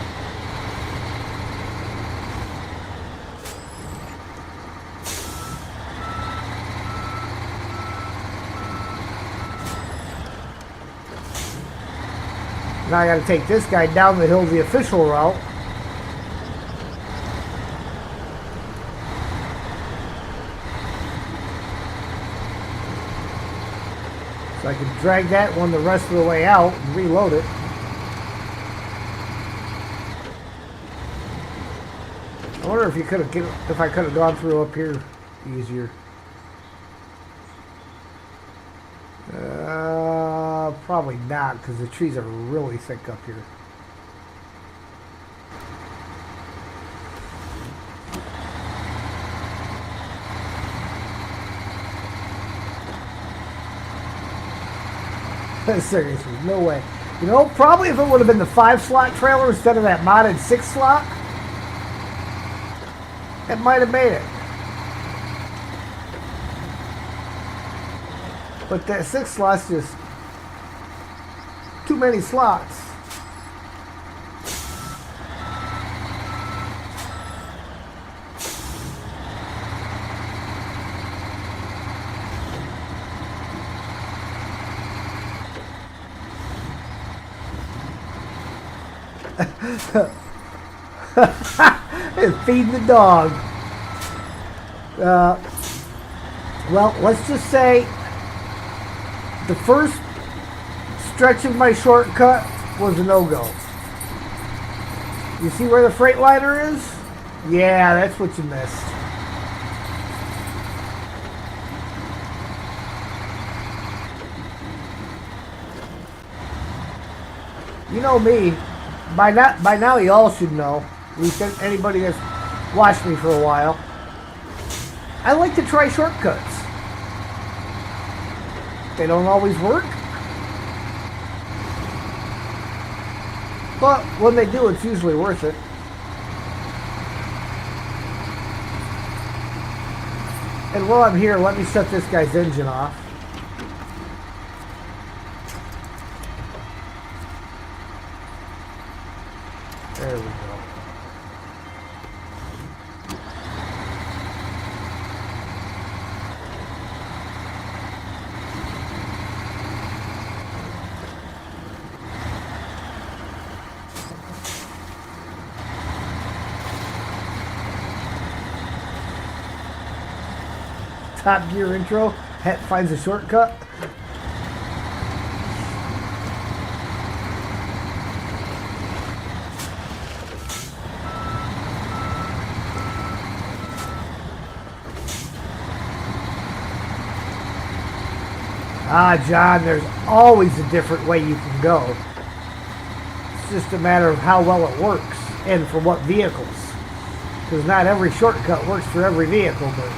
Now I got to take this guy down the hill the official route. So I can drag that one the rest of the way out and reload it. I wonder if if I could have gone through up here easier. Probably not, because the trees are really thick up here. Seriously, no way. You know, probably if it would have been the 5-slot trailer instead of that modded 6-slot, it might have made it. But that 6 slot's just too many slots. And feed the dog. Well, let's just say the first stretch of my shortcut was a no-go. You see where the Freightliner is? Yeah, that's what you missed. You know me. By now you all should know. At least anybody that's watched me for a while. I like to try shortcuts. They don't always work. But when they do, it's usually worth it. And while I'm here, let me shut this guy's engine off. There we go. Top Gear intro. Het finds a shortcut. Ah, John, there's always a different way you can go. It's just a matter of how well it works and for what vehicles. Because not every shortcut works for every vehicle, but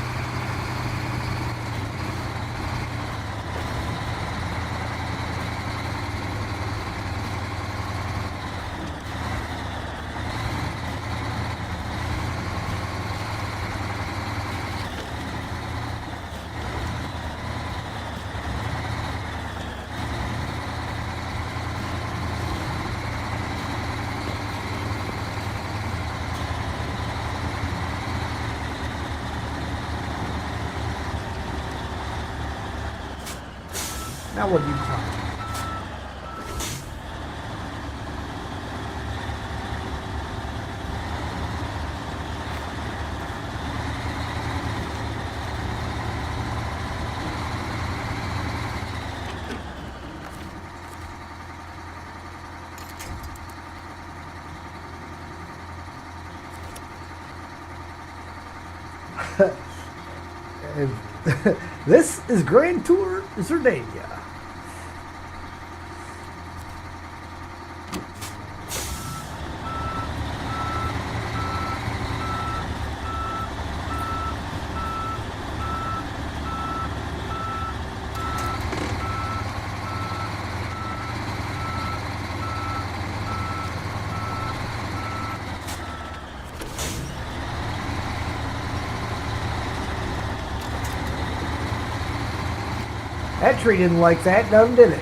now what do you find? And this is Grand Tour Zerdania. That tree didn't like that, none did it.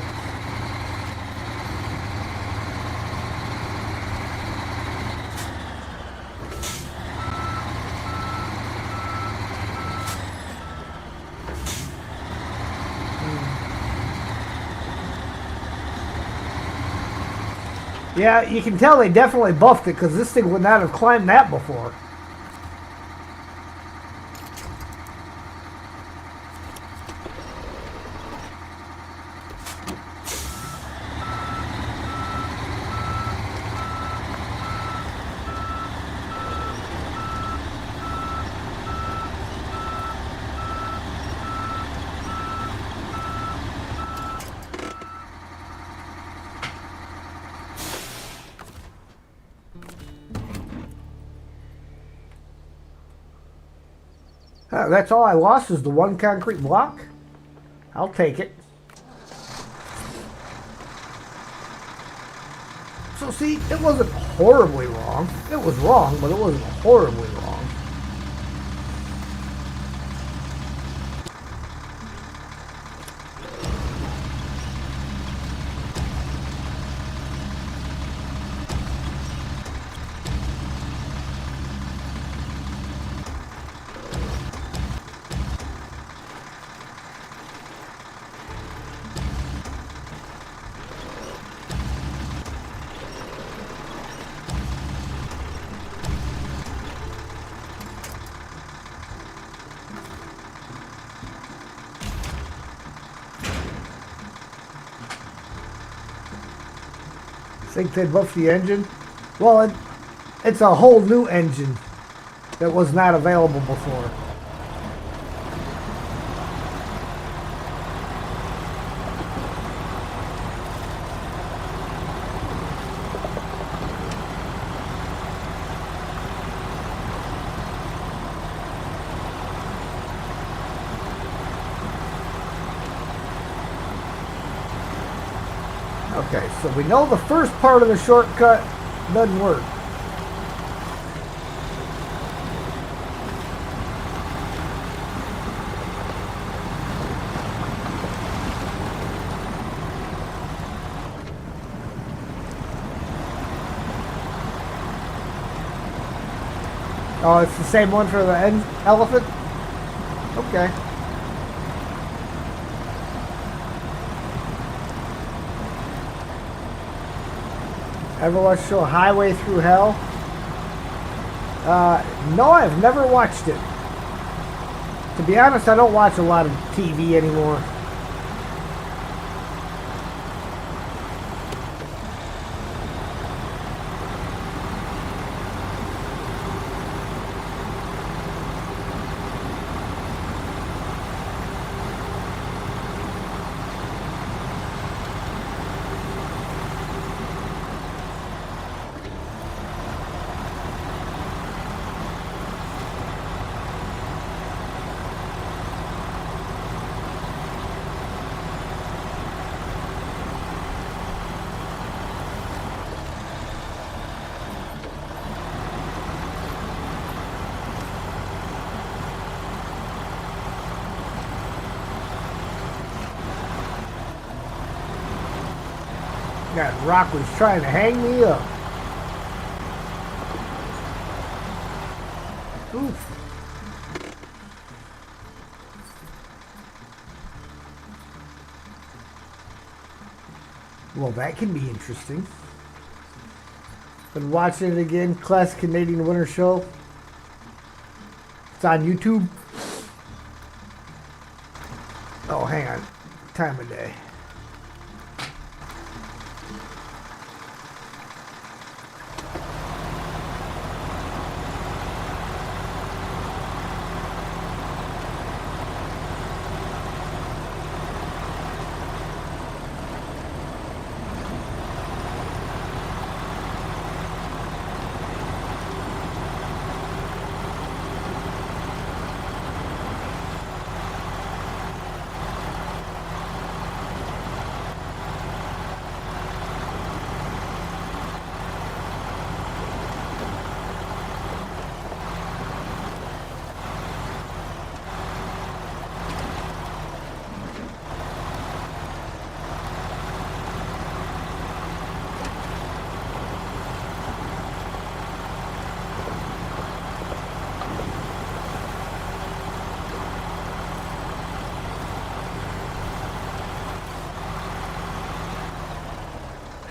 Yeah, you can tell they definitely buffed it because this thing would not have climbed that before. That's all I lost is the one concrete block. I'll take it. So see, it wasn't horribly wrong. It was wrong, but it wasn't horribly wrong. Think they buffed the engine? Well, it's a whole new engine that was not available before. Okay, so we know the first part of the shortcut doesn't work. Oh, it's the same one for the elephant? Okay. Ever watched the show Highway Through Hell? No, I've never watched it. To be honest, I don't watch a lot of TV anymore. God, Rock was trying to hang me up. Oof. Well, that can be interesting. Been watching it again, Classic Canadian Winter Show. It's on YouTube. Oh, hang on. Time of day.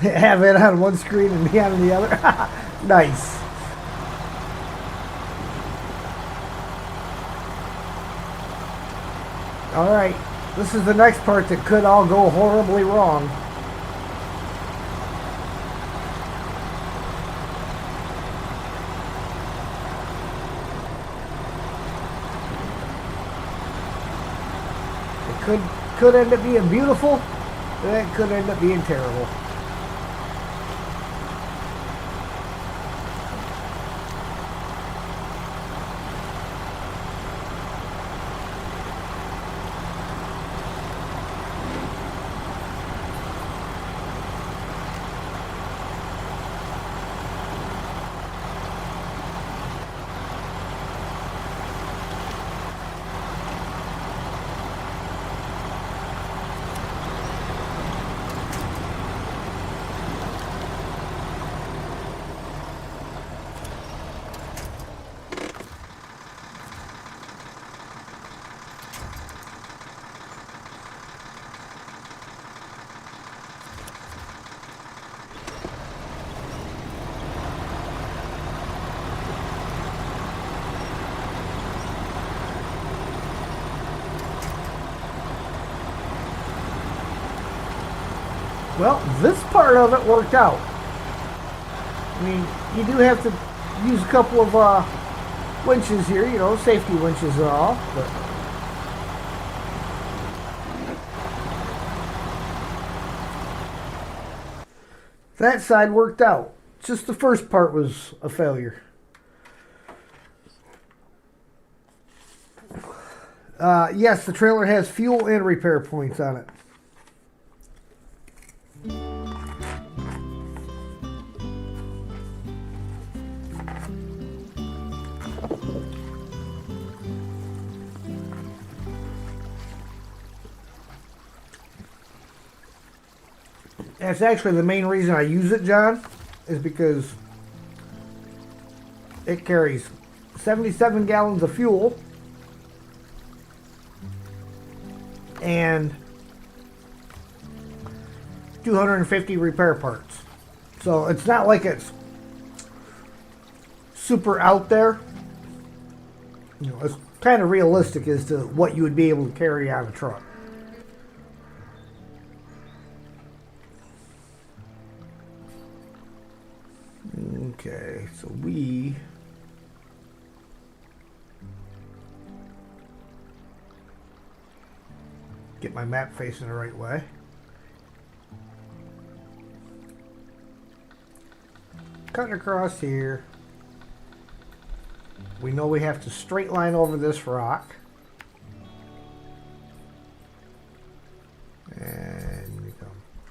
Have it on one screen and me on the other. Nice. All right, this is the next part that could all go horribly wrong. It could end up being beautiful, but it could end up being terrible. Well, this part of it worked out. I mean, you do have to use a couple of winches here, you know, safety winches and all, but that side worked out. Just the first part was a failure. Yes, the trailer has fuel and repair points on it. That's actually the main reason I use it, John, is because it carries 77 gallons of fuel and 250 repair parts. So it's not like it's super out there. You know, it's kind of realistic as to what you would be able to carry on a truck. Okay, so we get my map facing the right way. Cut across here. We know we have to straight line over this rock. And we come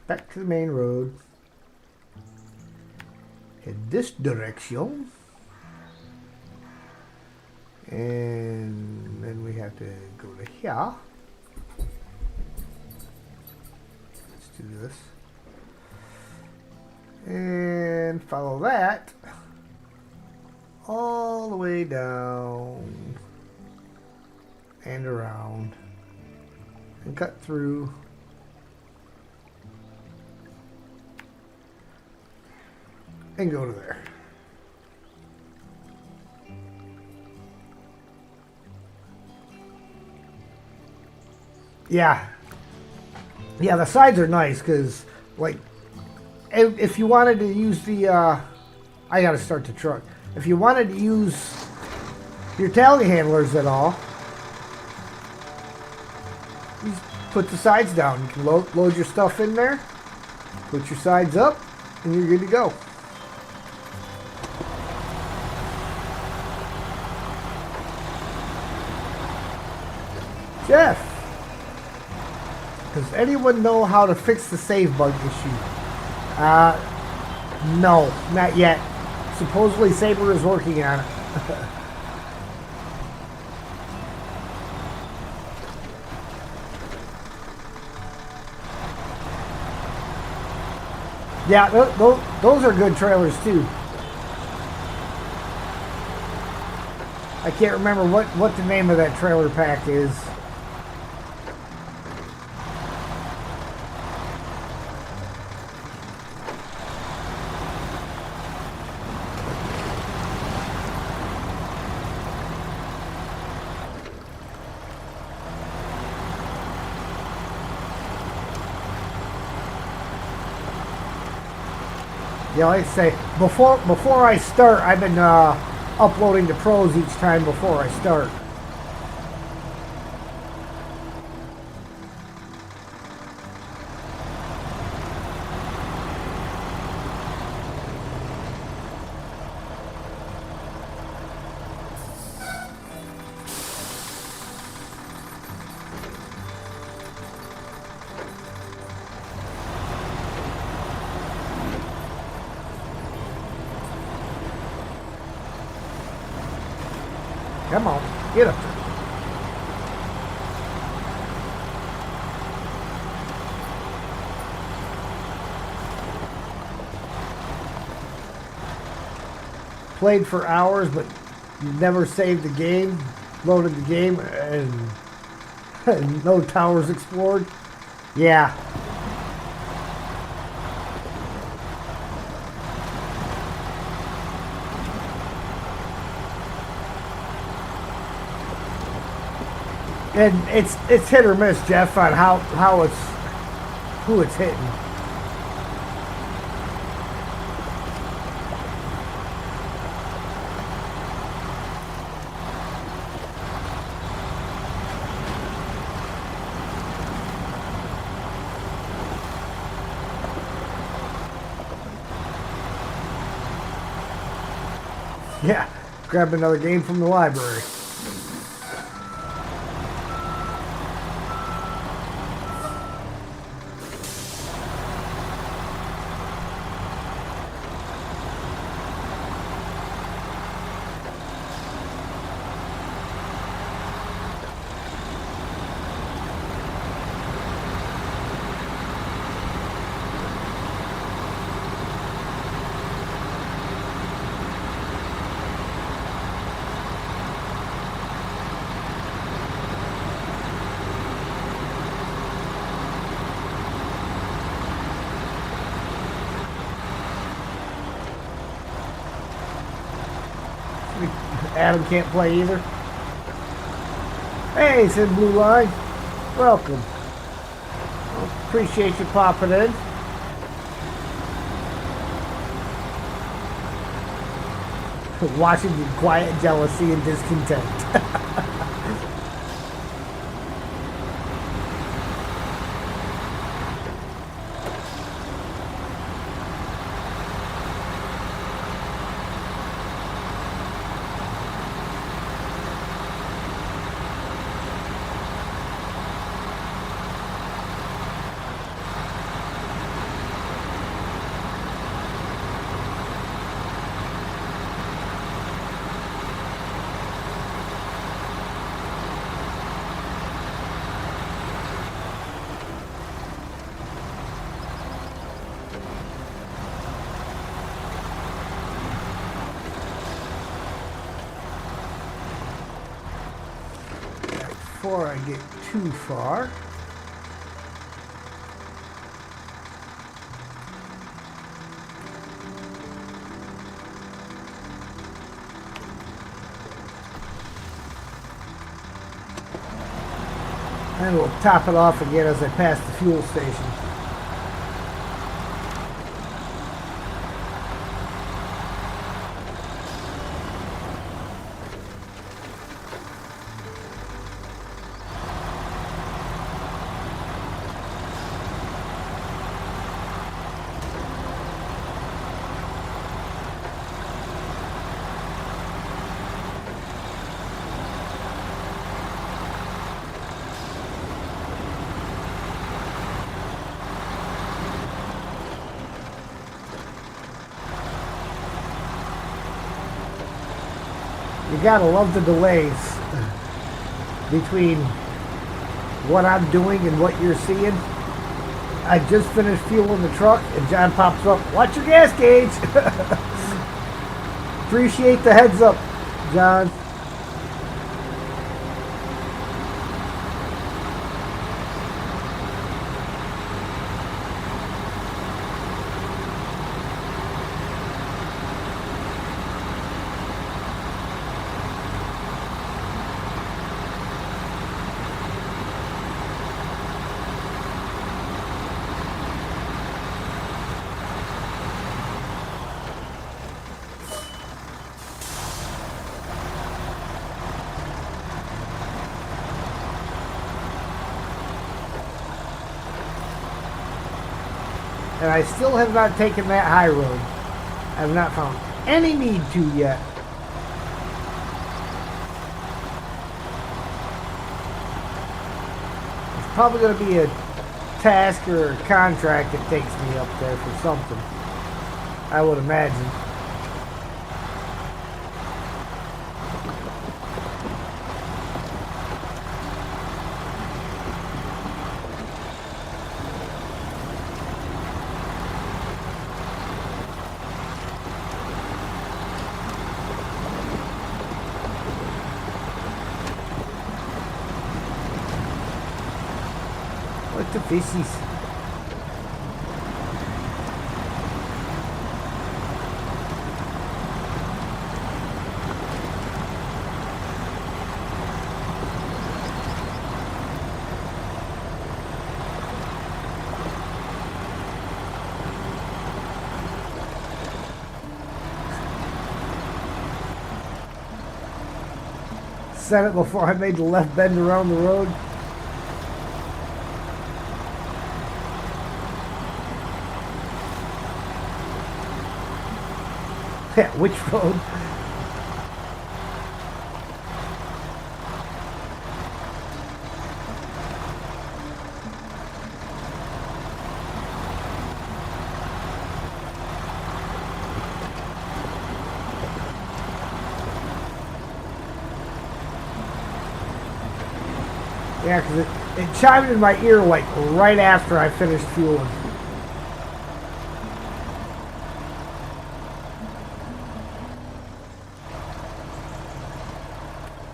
back to the main road. Head this direction. And then we have to go to here. Let's do this. And follow that all the way down and around and cut through. And go to there. Yeah, the sides are nice because, like, if you wanted to use the, I gotta start the truck. If you wanted to use your telehandlers at all, you just put the sides down. You can load your stuff in there, put your sides up, and you're good to go. Jeff, does anyone know how to fix the save bug issue? No, not yet. Supposedly Saber is working on it. Yeah, those are good trailers too. I can't remember what the name of that trailer pack is. Yeah, like I say, before I start, I've been uploading to pros each time before I start. Come on, get up there. Played for hours, but never saved the game. Loaded the game, and no towers explored. Yeah. And it's hit or miss, Jeff, on who it's hitting. Yeah, grab another game from the library. Adam can't play either. Hey, said Blue Line. Welcome. Well, appreciate you popping in. Watching the quiet jealousy and discontent. Before I get too far. And we'll top it off again as I pass the fuel station. You gotta love the delays between what I'm doing and what you're seeing. I just finished fueling the truck and John pops up, watch your gas gauge. Appreciate the heads up, John. And I still have not taken that high road. I have not found any need to yet. It's probably going to be a task or a contract that takes me up there for something, I would imagine. Like the fishies. Said it before I made the left bend around the road. Yeah, which road? Yeah, because it chimed in my ear like right after I finished fueling.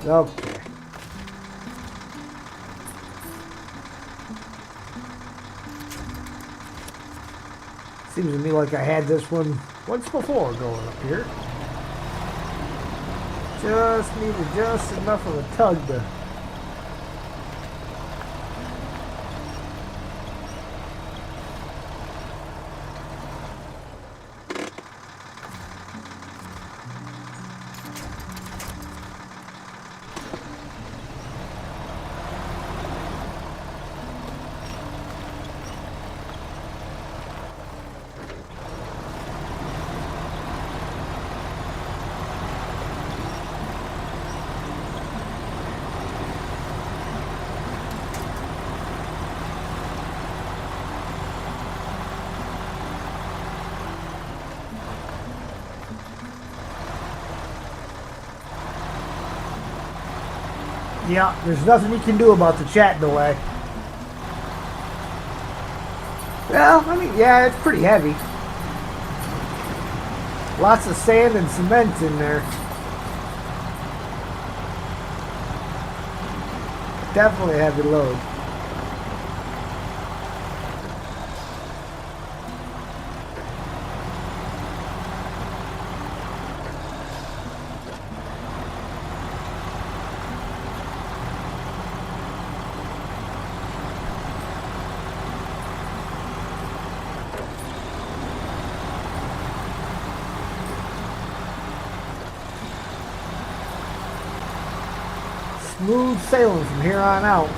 Okay. Seems to me like I had this one once before going up here. Just needed just enough of a tug to... Yeah, there's nothing you can do about the chat delay. Well, I mean, yeah, it's pretty heavy. Lots of sand and cement in there. Definitely a heavy load. Smooth sailing from here on out.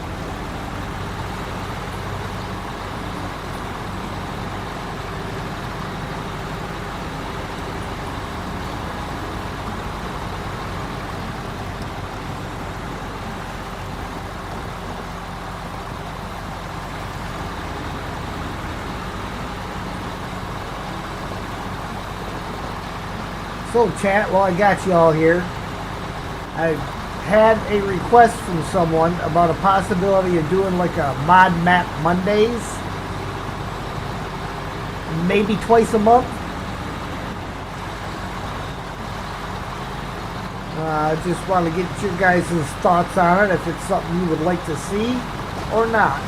So chat, while I got you all here, I had a request from someone about a possibility of doing like a mod map Mondays, maybe twice a month. I just want to get your guys' thoughts on it, if it's something you would like to see or not.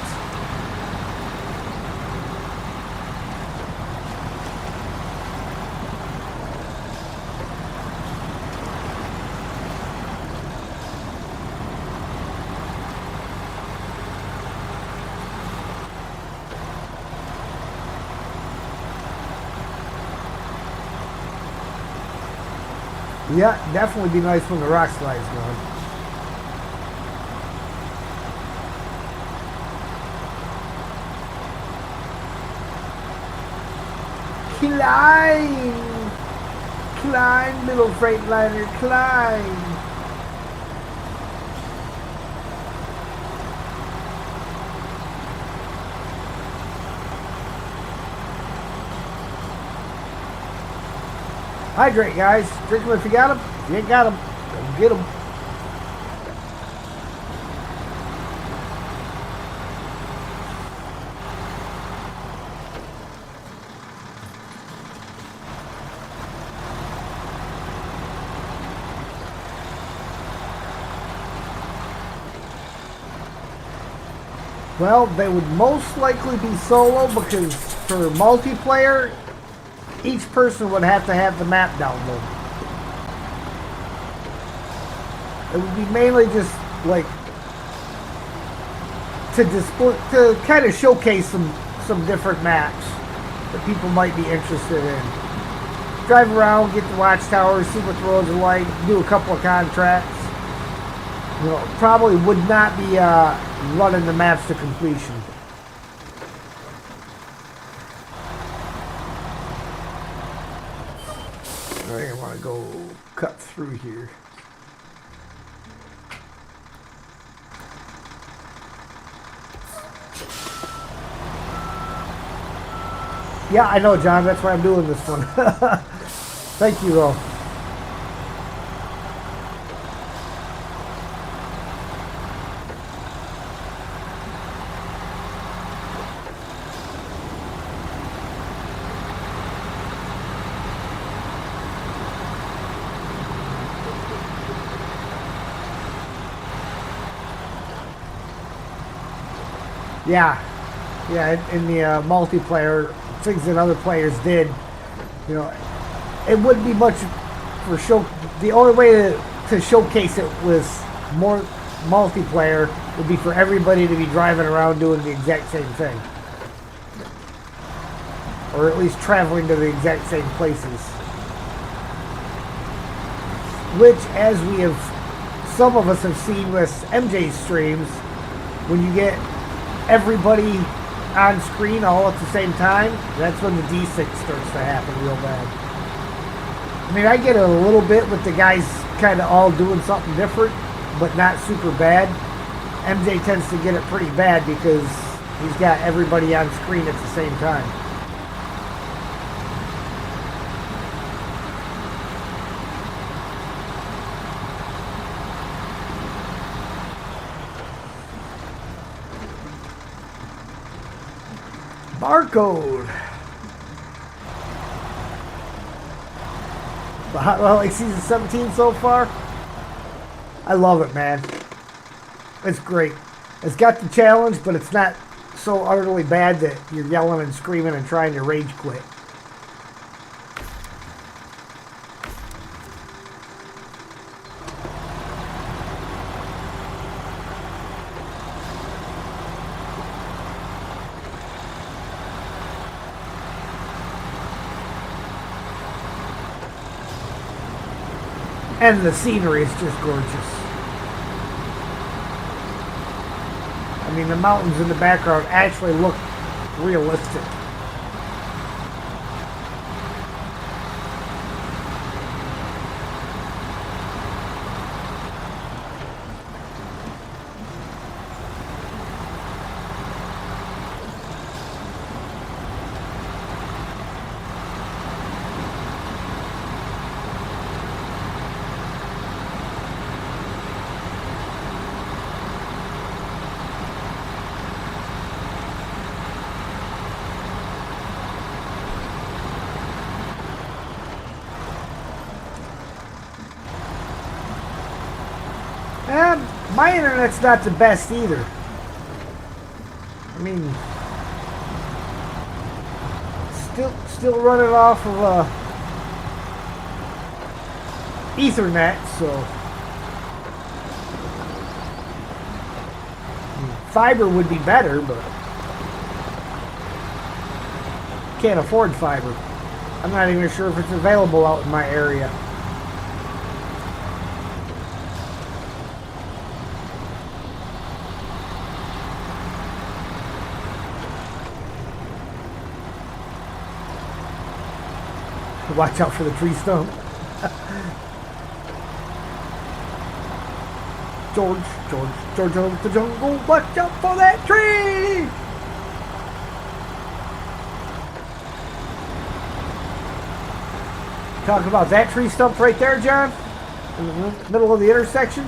Yeah, definitely be nice when the rock slide's going. Climb! Climb, little Freightliner, climb! Hydrate, guys. Drink them if you got them. If you ain't got them, go get them. Well, they would most likely be solo because for multiplayer, each person would have to have the map downloaded. It would be mainly just like to kind of showcase some different maps that people might be interested in. Drive around, get the watchtowers, see what the roads are like, do a couple of contracts. You know, probably would not be running the maps to completion. I want to go cut through here. Yeah, I know, John. That's why I'm doing this one. Thank you, though. Yeah, in the multiplayer, things that other players did, you know, it wouldn't be much for show. The only way to showcase it was more multiplayer would be for everybody to be driving around doing the exact same thing, or at least traveling to the exact same places. Which, as we have, some of us have seen with MJ's streams, when you get everybody on screen all at the same time, that's when the D6 starts to happen real bad. I mean, I get it a little bit with the guys kind of all doing something different, but not super bad. MJ tends to get it pretty bad because he's got everybody on screen at the same time. Barcode. The Hot Rod like season 17 so far. I love it, man. It's great. It's got the challenge, but it's not so utterly bad that you're yelling and screaming and trying to rage quit. And the scenery is just gorgeous. I mean, the mountains in the background actually look realistic. My internet's not the best either. I mean, still running off of Ethernet, so fiber would be better, but can't afford fiber. I'm not even sure if it's available out in my area. Watch out for the tree stump. George of the jungle, watch out for that tree! Talking about that tree stump right there, John? In the middle of the intersection?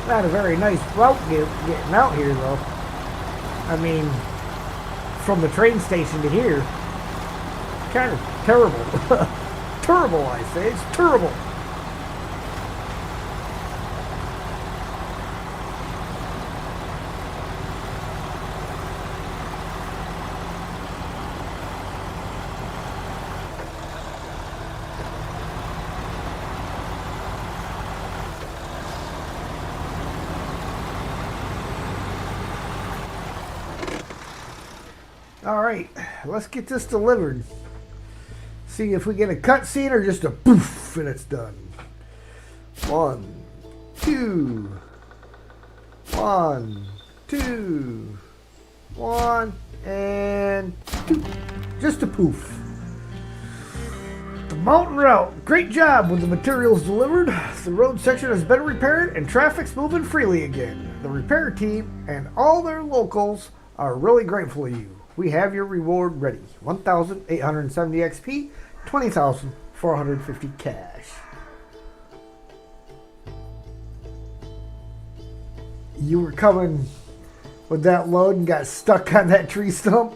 Not a very nice route getting out here, though. I mean, from the train station to here, kind of terrible. Terrible, I say. It's terrible. Alright, let's get this delivered. See if we get a cutscene or just a poof and it's done. 1, 2. 1, 2. 1 and 2. Just a poof. The mountain route. Great job with the materials delivered. The road section has been repaired and traffic's moving freely again. The repair team and all their locals are really grateful to you. We have your reward ready. 1,870 XP, 20,450 cash. You were coming with that load and got stuck on that tree stump?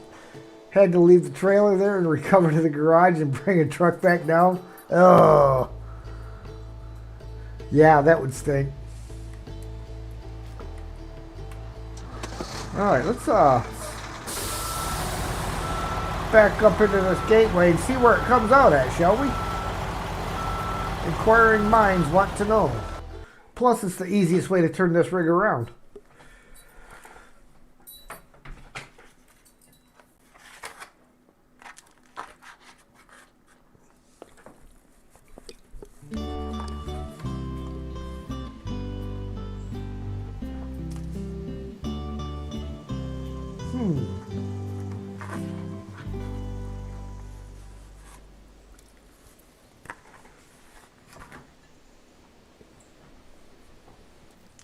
Had to leave the trailer there and recover to the garage and bring a truck back down? Oh. Yeah, that would stink. Alright, let's back up into this gateway and see where it comes out at, shall we? Inquiring minds want to know. Plus, it's the easiest way to turn this rig around.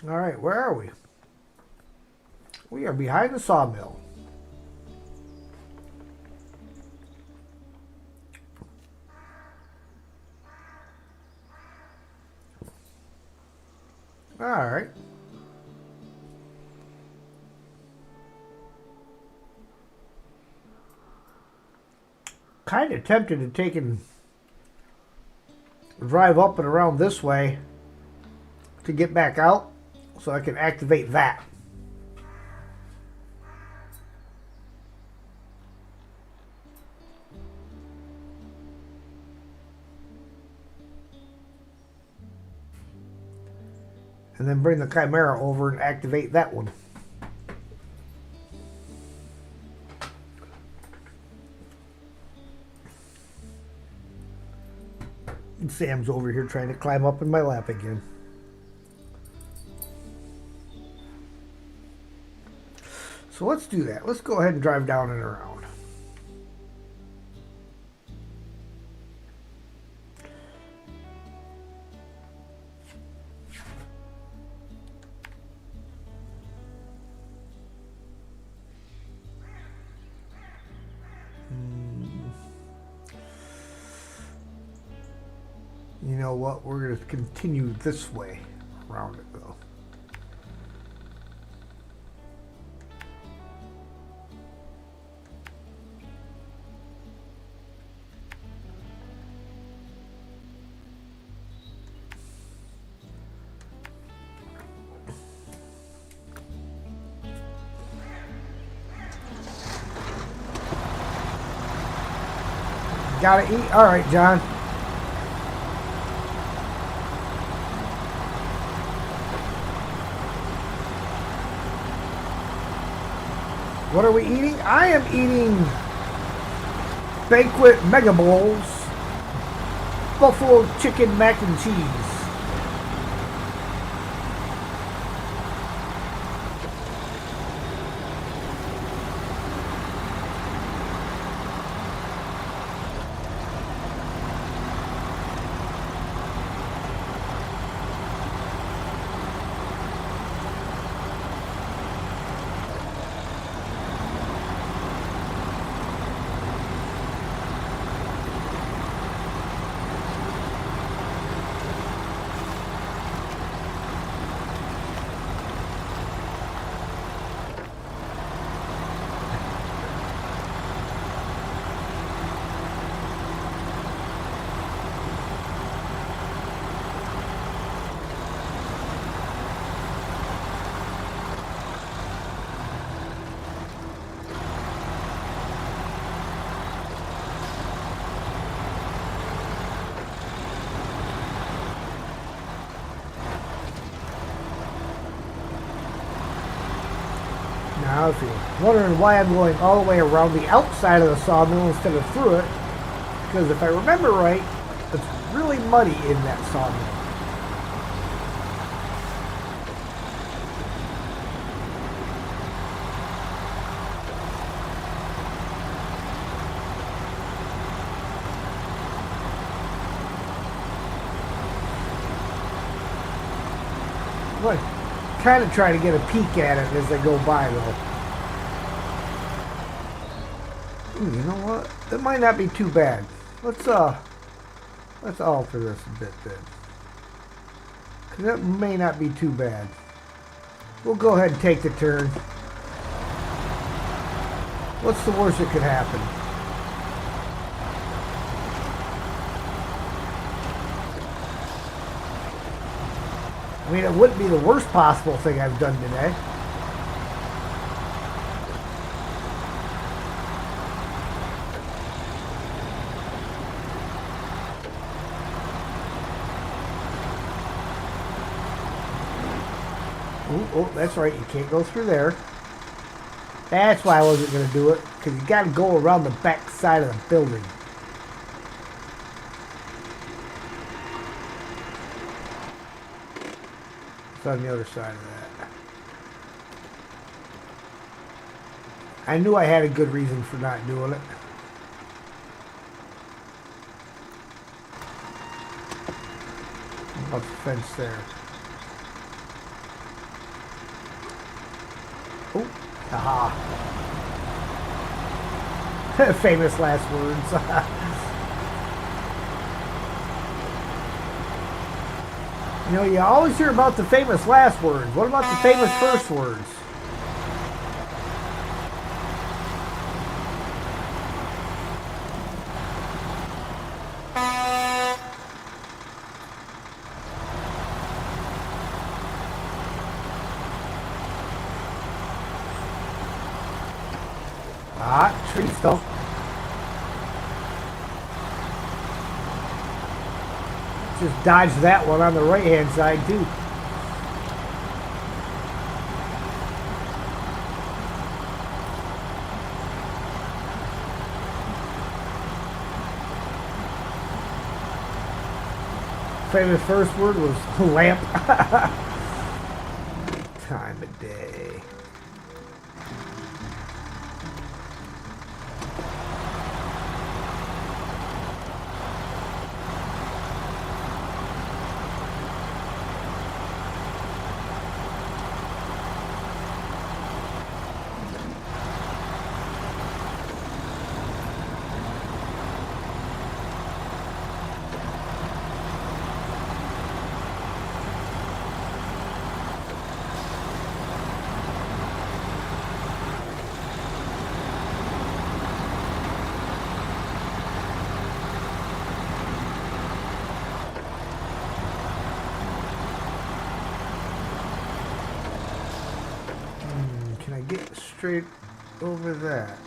All right, where are we? We are behind the sawmill. All right. Kind of tempted to take and drive up and around this way to get back out so I can activate that. And then bring the Chimera over and activate that one. And Sam's over here trying to climb up in my lap again. So let's do that. Let's go ahead and drive down and around. You know what? We're going to continue this way around it, though. Gotta eat. All right, John. What are we eating? I am eating Banquet Mega Bowls, buffalo chicken mac and cheese. Now, if you're wondering why I'm going all the way around the outside of the sawmill instead of through it, because if I remember right, it's really muddy in that sawmill. Look. Kind of try to get a peek at it as I go by, though. Ooh, you know what? That might not be too bad. Let's alter this a bit then, because that may not be too bad. We'll go ahead and take the turn. What's the worst that could happen? I mean, it wouldn't be the worst possible thing I've done today. Oh, that's right. You can't go through there. That's why I wasn't going to do it, because you got to go around the back side of the building. It's on the other side of that. I knew I had a good reason for not doing it. About the fence there. Oh, haha. Famous last words. You know, you always hear about the famous last words. What about the famous first words? Ah, tree stump. Just dodge that one on the right hand side too. Famous first word was lamp. Time of day. Get straight over that.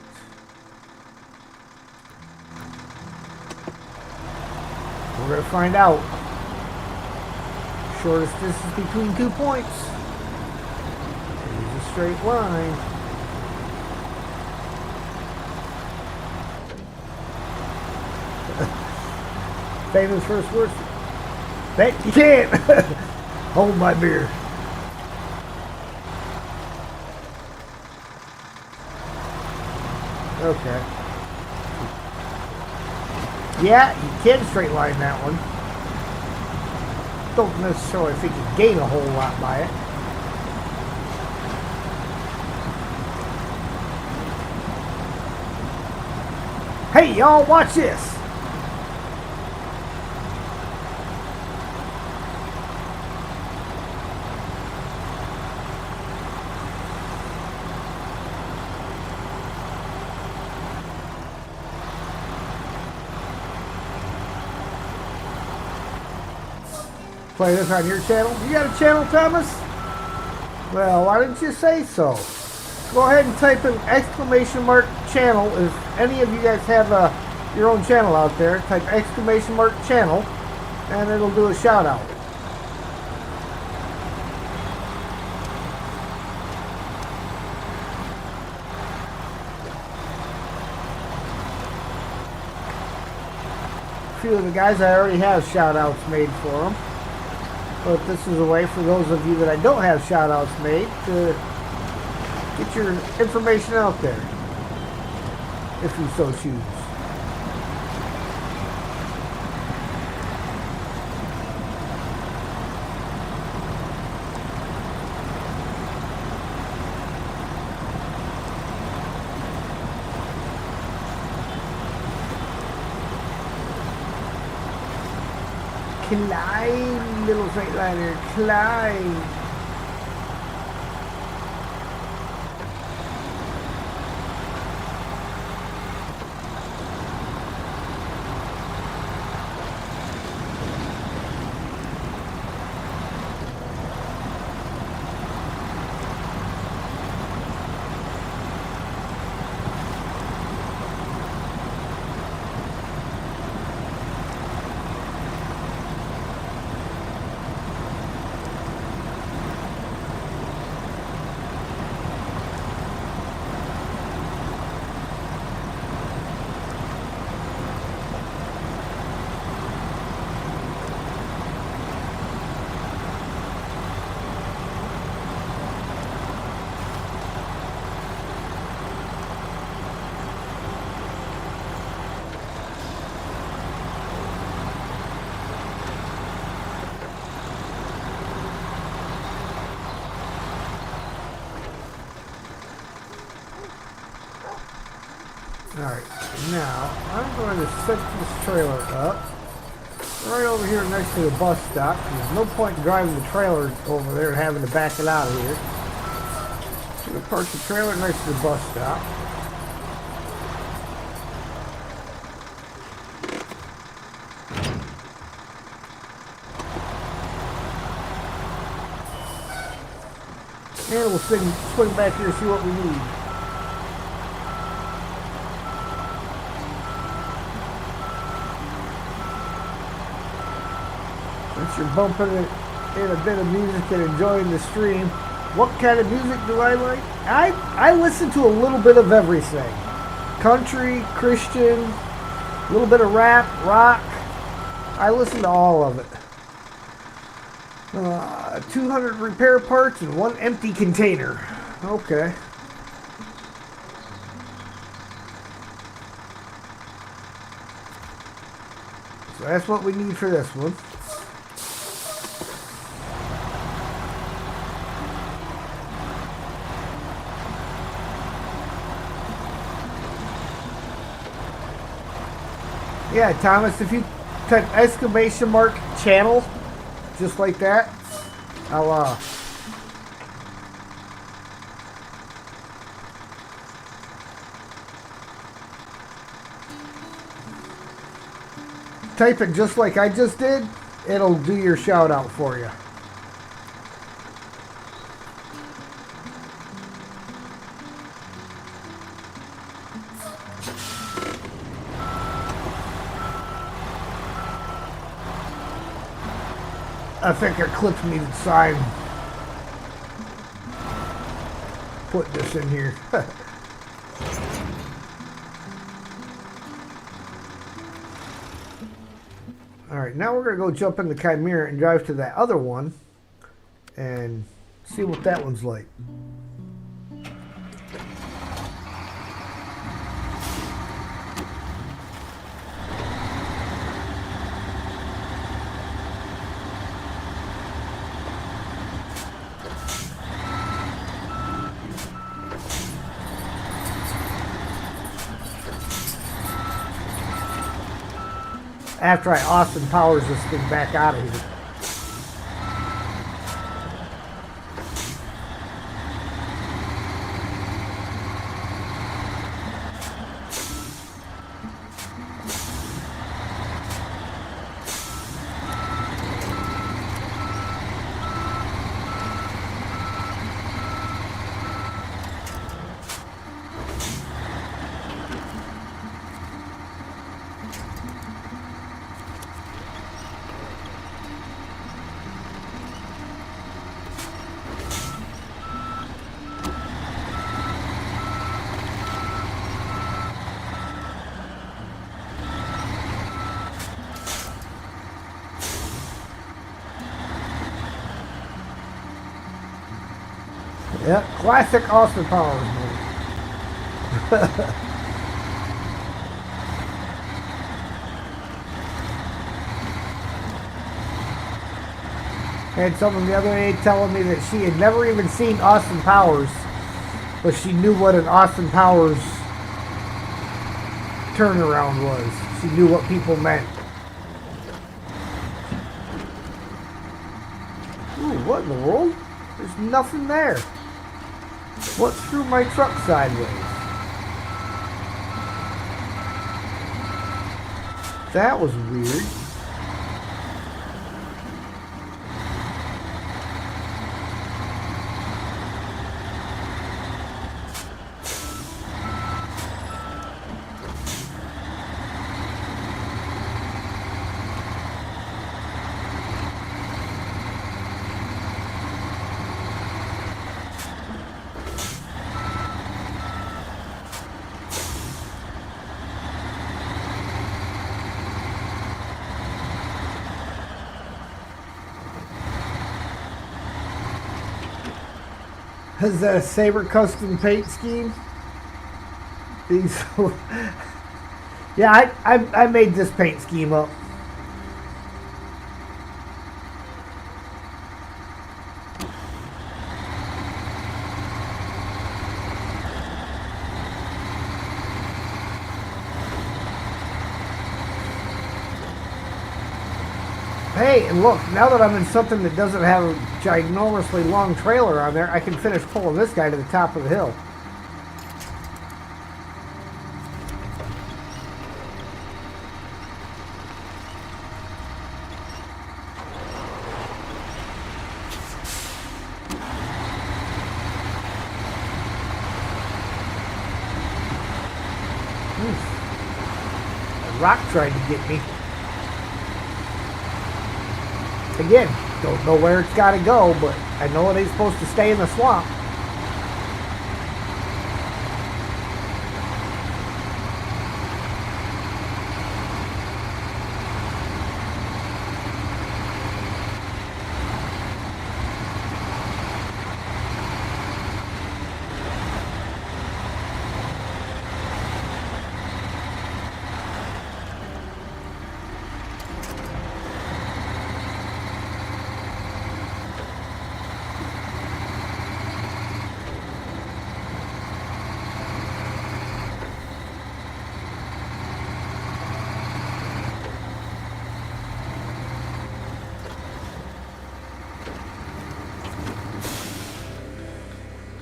We're going to find out. Shortest distance between 2 points. Here's a straight line. Famous first words. Hey, you can't. Hold my beer. Okay. Yeah, you can straight line that one. Don't necessarily think you gain a whole lot by it. Hey, y'all, watch this. Play this on your channel? You got a channel, Thomas? Well, why didn't you say so? Go ahead and type in !channel. If any of you guys have your own channel out there, type !channel and it'll do a shout out. A few of the guys I already have shout outs made for them. But this is a way for those of you that I don't have shout outs made to get your information out there, if you so choose. Climb, little Freightliner, climb. Alright, now I'm going to set this trailer up right over here next to the bus stop. There's no point in driving the trailer over there and having to back it out of here. So I'm going to park the trailer next to the bus stop. And we'll swing back here and see what we need. Since you're bumping it in a bit of music and enjoying the stream, what kind of music do I like? I listen to a little bit of everything. Country, Christian, a little bit of rap, rock. I listen to all of it. 200 repair parts and 1 empty container. Okay. So that's what we need for this one. Yeah, Thomas, if you type !channel, just like that, I'll, type it just like I just did, it'll do your shout out for you. I think our clips needed sign. Put this in here. Alright, now we're going to go jump in the Chimera and drive to that other one and see what that one's like. After I Austin Powers this thing back out of here. Yep, classic Austin Powers movie. Had someone the other day telling me that she had never even seen Austin Powers, but she knew what an Austin Powers turnaround was. She knew what people meant. Ooh, what in the world? There's nothing there. What threw my truck sideways? That was weird. Is that a Saber custom paint scheme? These, yeah, I made this paint scheme up. Hey, and look, now that I'm in something that doesn't have a ginormously long trailer on there, I can finish pulling this guy to the top of the hill. Oof. A rock tried to get me. Again, don't know where it's got to go, but I know it ain't supposed to stay in the swamp.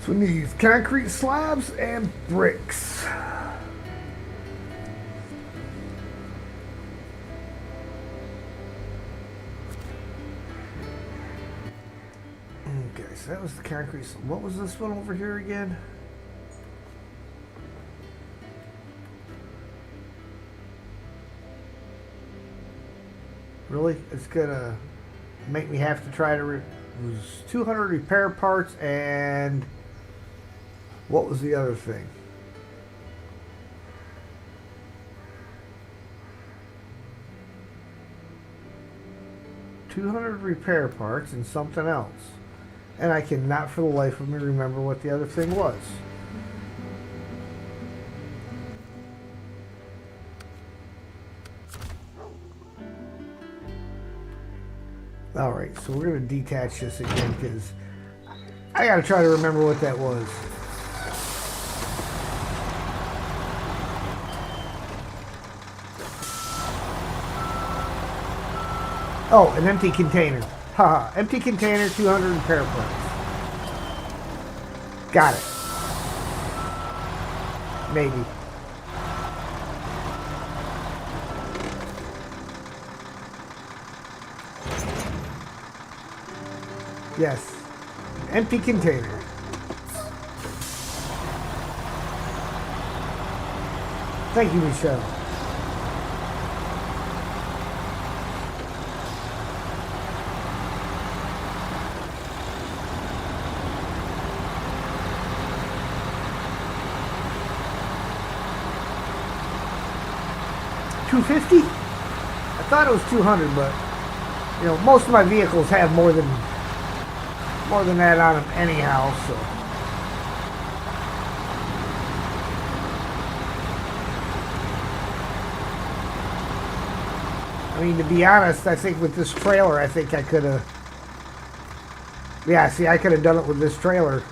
So we need concrete slabs and bricks. Okay, so that was the concrete. What was this one over here again? Really? It's got a make me have to try to. It was 200 repair parts, and what was the other thing? $200 repair parts and something else. And I cannot for the life of me remember what the other thing was. Alright, so we're going to detach this again because I got to try to remember what that was. Oh, an empty container. Haha, empty container, 200 repair parts. Got it. Maybe. Yes. Empty container. Thank you, Michelle. $250? I thought it was 200, but you know, most of my vehicles have more than that on them anyhow, so. I mean, to be honest, I think with this trailer, I think I could have. Yeah, see, I could have done it with this trailer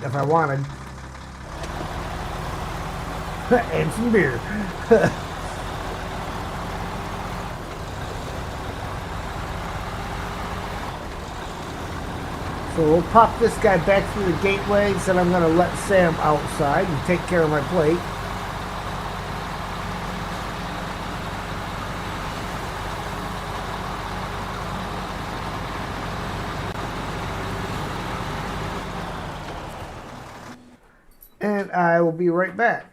if I wanted. And some beer. So we'll pop this guy back through the gateways, and I'm going to let Sam outside and take care of my plate. And I will be right back.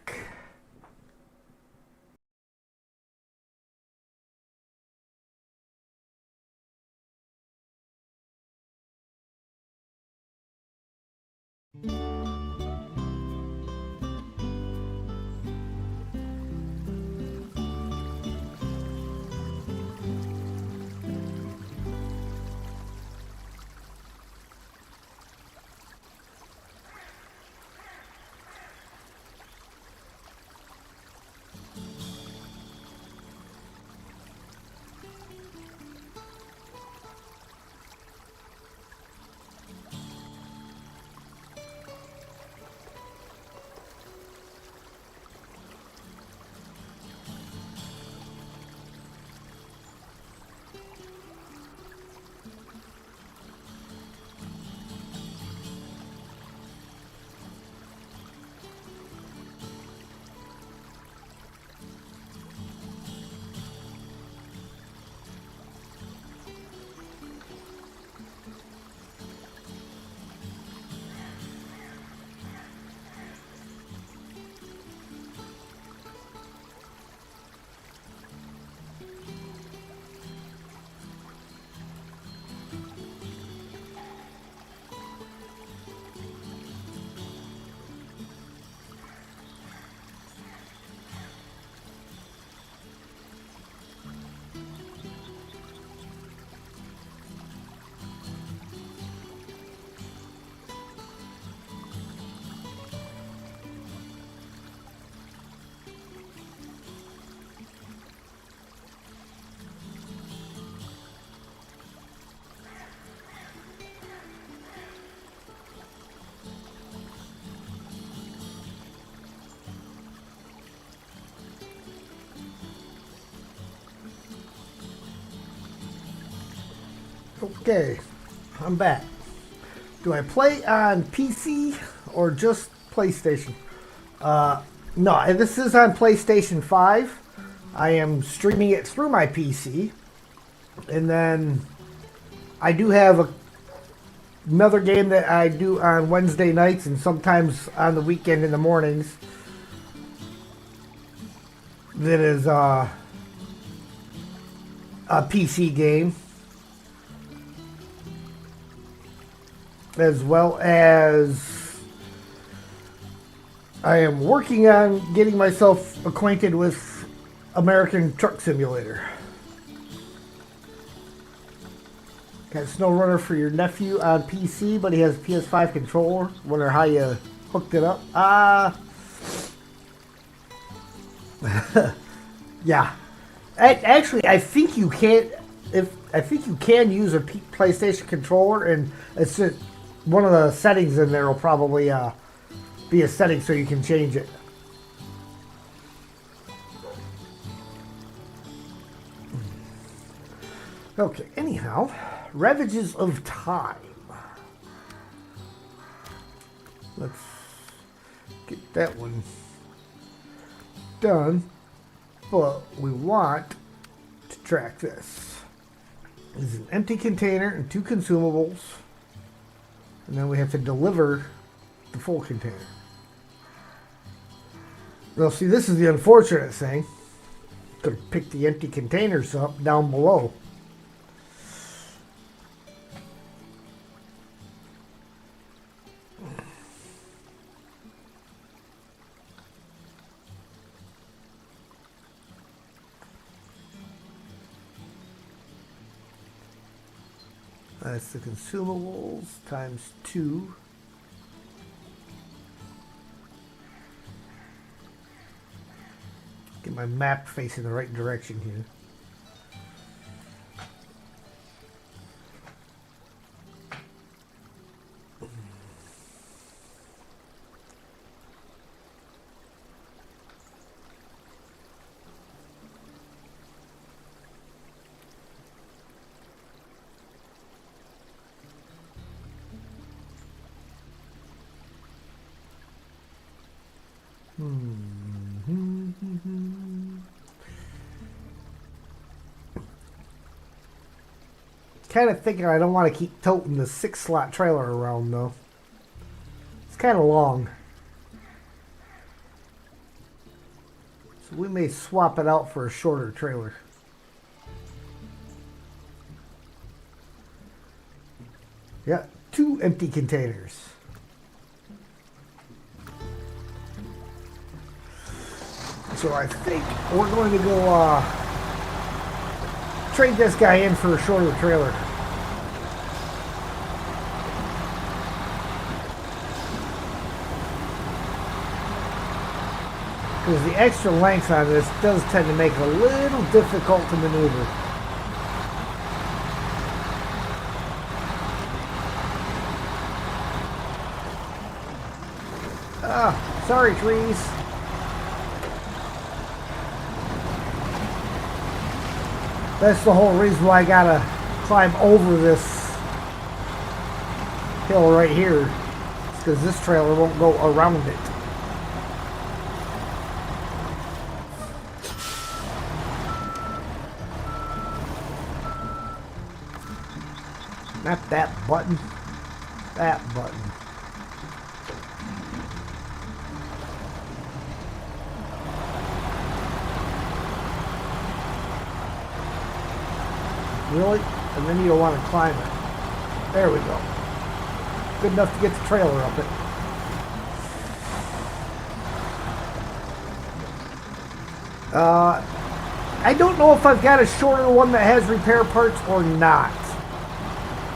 Okay, I'm back. Do I play on PC or just PlayStation? No, this is on PlayStation 5. I am streaming it through my PC. And then I do have another game that I do on Wednesday nights and sometimes on the weekend in the mornings. That is a PC game. as well as I am working on getting myself acquainted with American Truck Simulator. Got Snowrunner for your nephew on PC, but he has a PS5 controller. Wonder how you hooked it up. Yeah. Actually, I think you can't. I think you can use a PlayStation controller, and it's just one of the settings in there will probably be a setting so you can change it. Okay. Anyhow, Ravages of Time. Let's get that one done, but we want to track this. This is an empty container and 2 consumables, and then we have to deliver the full container. Now see, this is the unfortunate thing. Could have picked the empty containers up down below. That's the consumables times 2. Get my map facing the right direction here. Kind of thinking I don't want to keep toting the 6-slot trailer around though. It's kind of long. So we may swap it out for a shorter trailer. Yeah, 2 empty containers. So I think we're going to go trade this guy in for a shorter trailer. Because the extra length on this does tend to make it a little difficult to maneuver. Ah, sorry trees. That's the whole reason why I gotta climb over this hill right here. It's because this trailer won't go around it. Not that button. That button. Really? And then you don't want to climb it. There we go. Good enough to get the trailer up it. I don't know if I've got a shorter one that has repair parts or not.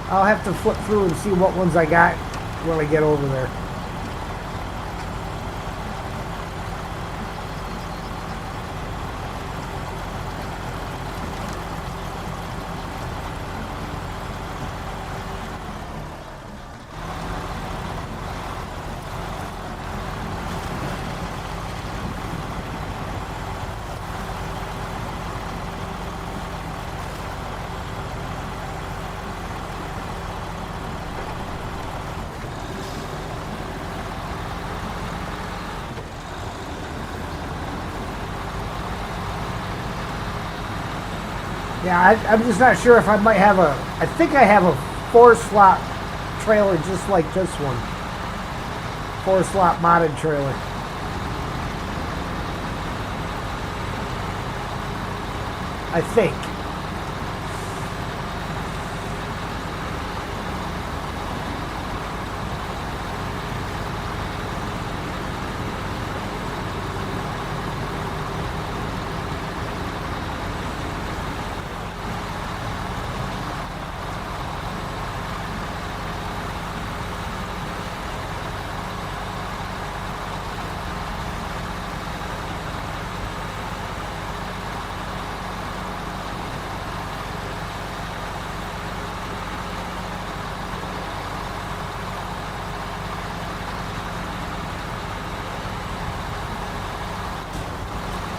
I'll have to flip through and see what ones I got when I get over there. Yeah, I'm just not sure if I might have a... I think I have a 4-slot trailer just like this one. 4-slot modded trailer. I think.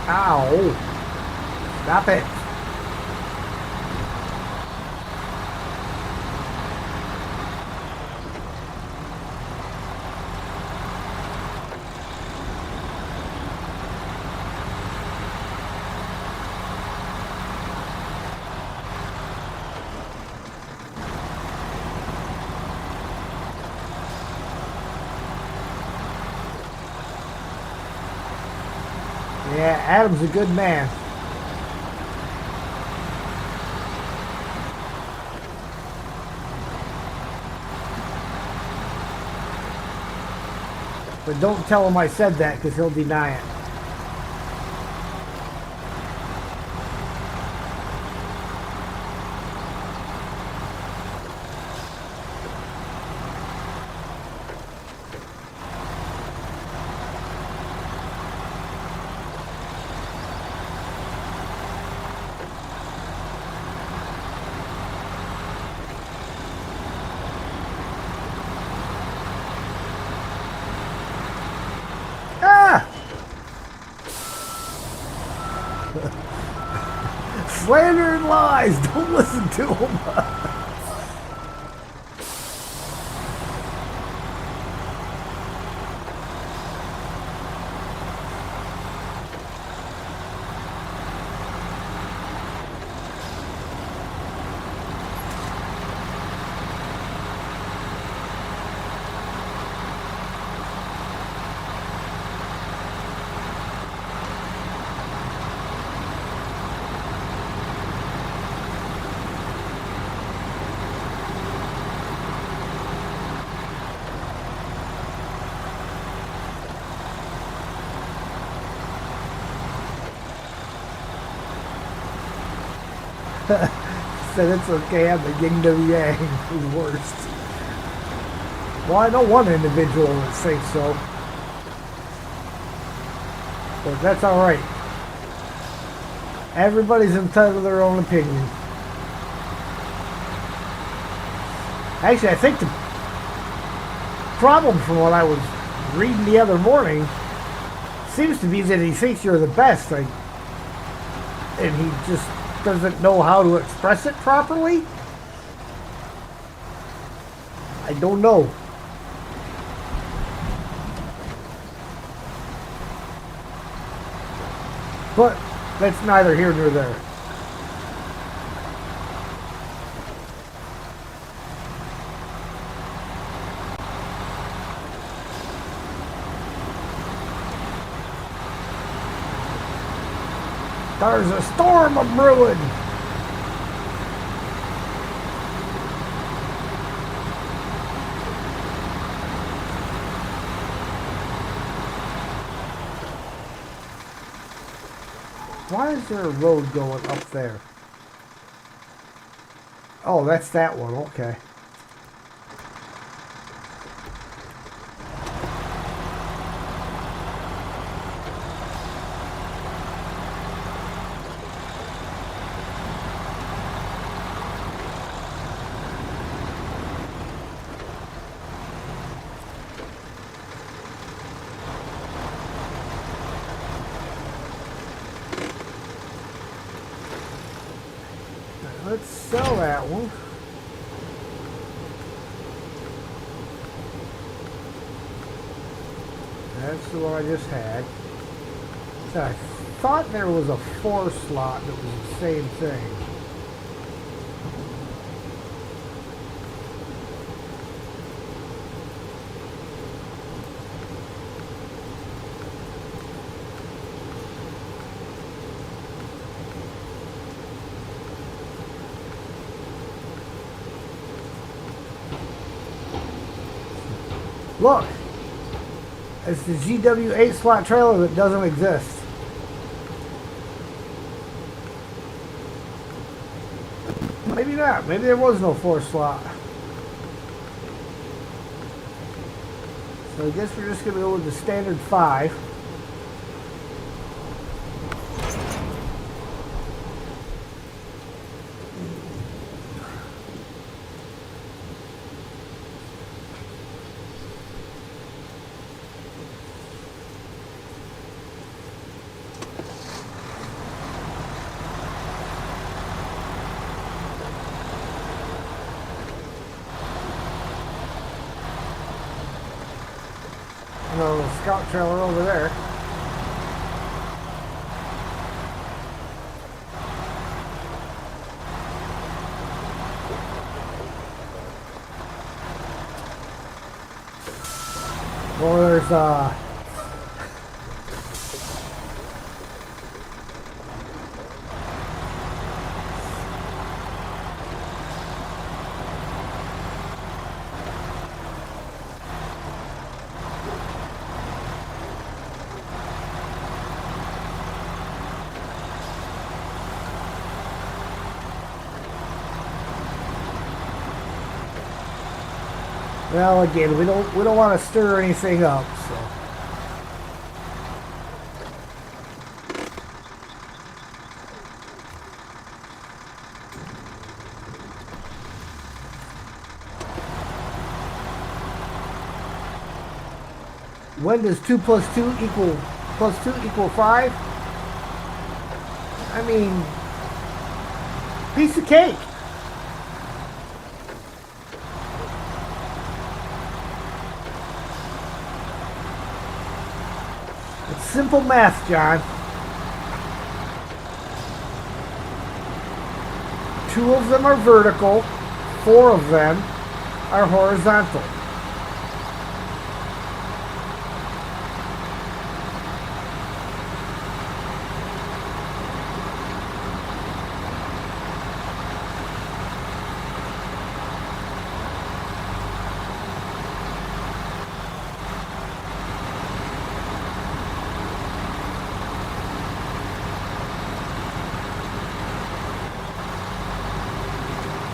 Ow. Stop it. Yeah, Adam's a good man. But don't tell him I said that because he'll deny it. Ah! Slander and lies. Don't listen to him. Said it's okay, I'm the yin to yang. Who's worst? Well, I know one individual that thinks so. But that's alright. Everybody's entitled to their own opinion. Actually, I think the problem from what I was reading the other morning seems to be that he thinks you're the best. And he just doesn't know how to express it properly. I don't know. But that's neither here nor there. There's a storm of brewing. Why is there a road going up there? Oh, that's that one. Okay. Let's sell that one. That's the one I just had. So I thought there was a 4 slot that was the same thing. Look, it's the GW 8 slot trailer that doesn't exist. Maybe not. Maybe there was no 4 slot. So I guess we're just going to go with the standard 5. No, the scout trailer over there. Well, there's well, again, we don't want to stir anything up, so. When does 2 plus 2 equal plus 2 equal 5? I mean, piece of cake. It's simple math, John. 2 of them are vertical, 4 of them are horizontal.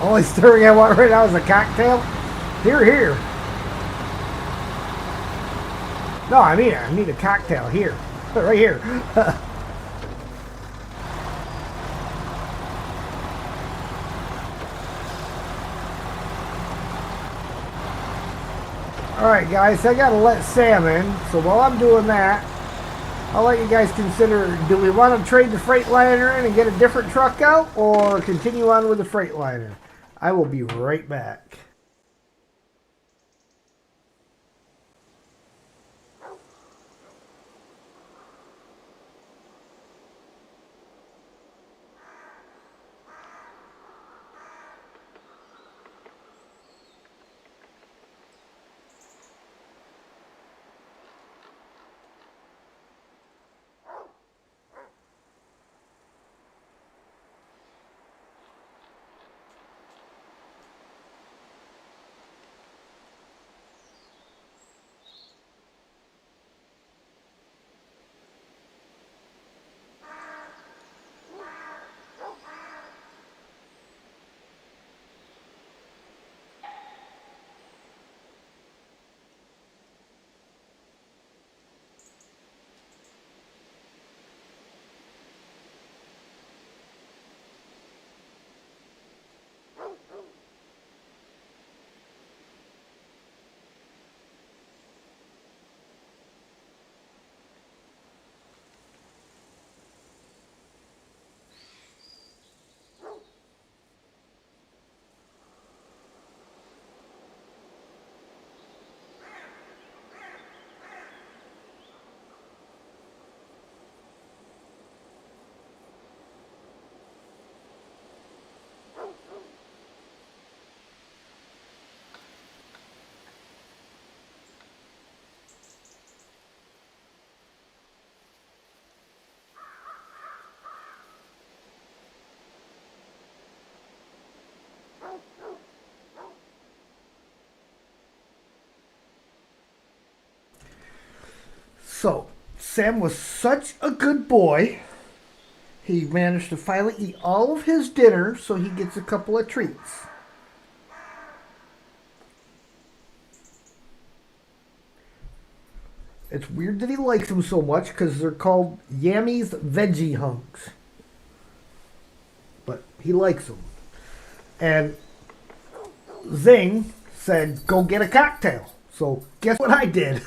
Only stirring I want right now is a cocktail. Here, here. No, I need a cocktail here, right here. All right, guys, I gotta let Sam in. So while I'm doing that, I'll let you guys consider, do we want to trade the Freightliner in and get a different truck out, or continue on with the Freightliner? I will be right back. So, Sam was such a good boy. He managed to finally eat all of his dinner, so he gets a couple of treats. It's weird that he likes them so much because they're called Yammy's Veggie Hunks. But he likes them. And Zing said, go get a cocktail. So guess what I did?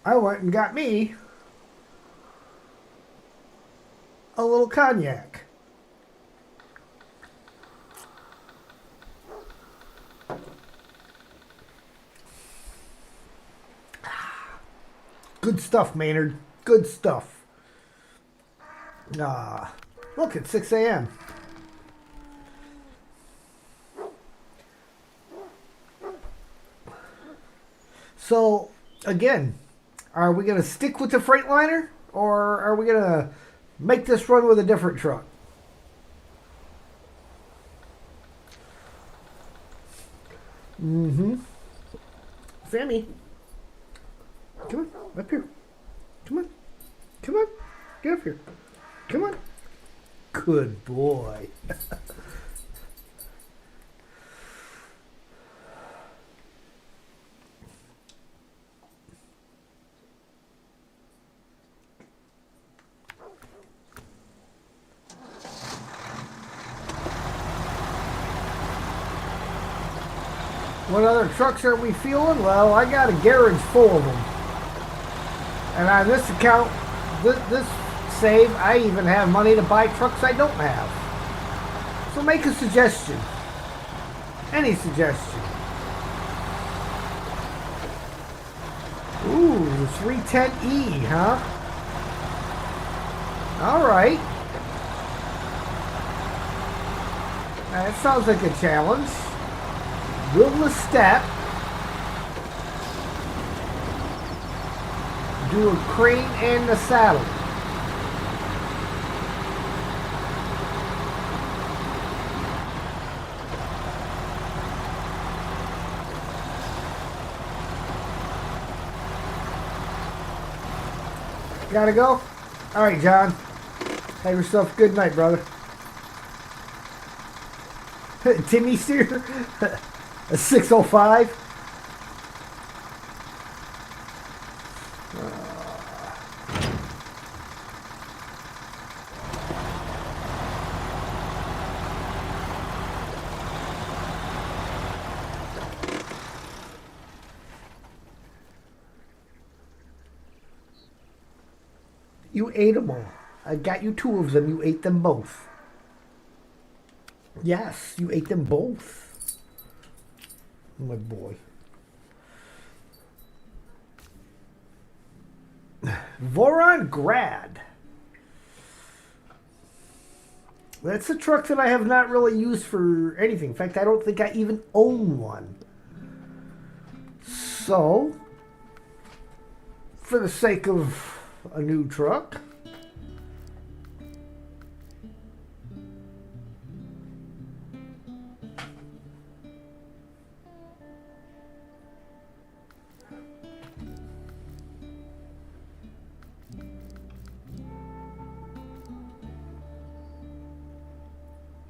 I went and got me a little cognac. Good stuff, Maynard. Good stuff. Look, it's 6 a.m. So, again, are we going to stick with the Freightliner, or are we going to make this run with a different truck? Mm-hmm. Sammy. Come on, up here. Come on. Come on. Get up here. Come on. Good boy. What other trucks are we fueling? Well, I got a garage full of them. And on this account, this save, I even have money to buy trucks I don't have. So make a suggestion. Any suggestion. Ooh, the 310E, huh? Alright. That sounds like a challenge. Wheelless step. Do a crane and the saddle. Gotta go? Alright, John. Have yourself a good night, brother. Timmy steer? A 605? You ate them all. I got you 2 of them. You ate them both. Yes, you ate them both. My boy. Voron Grad. That's a truck that I have not really used for anything. In fact, I don't think I even own one. So, for the sake of a new truck,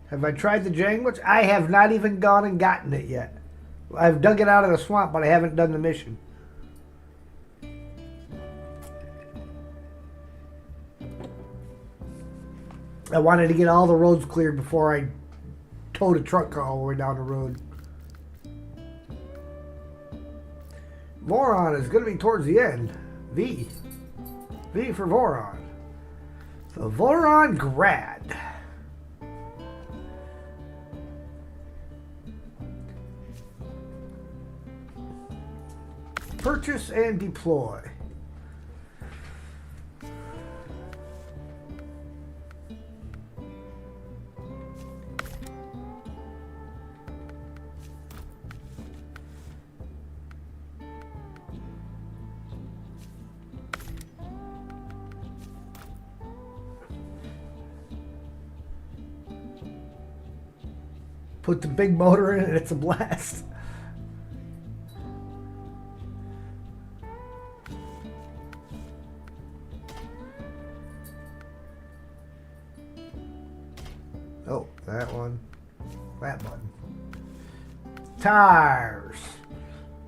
have I tried the Jangwich? I have not even gone and gotten it yet. I've dug it out of the swamp, but I haven't done the mission. I wanted to get all the roads cleared before I towed a truck all the way down the road. Voron is going to be towards the end. V. V for Voron. So Voron Grad. Purchase and deploy. Put the big motor in and it's a blast. Oh, that one. That button. Tires.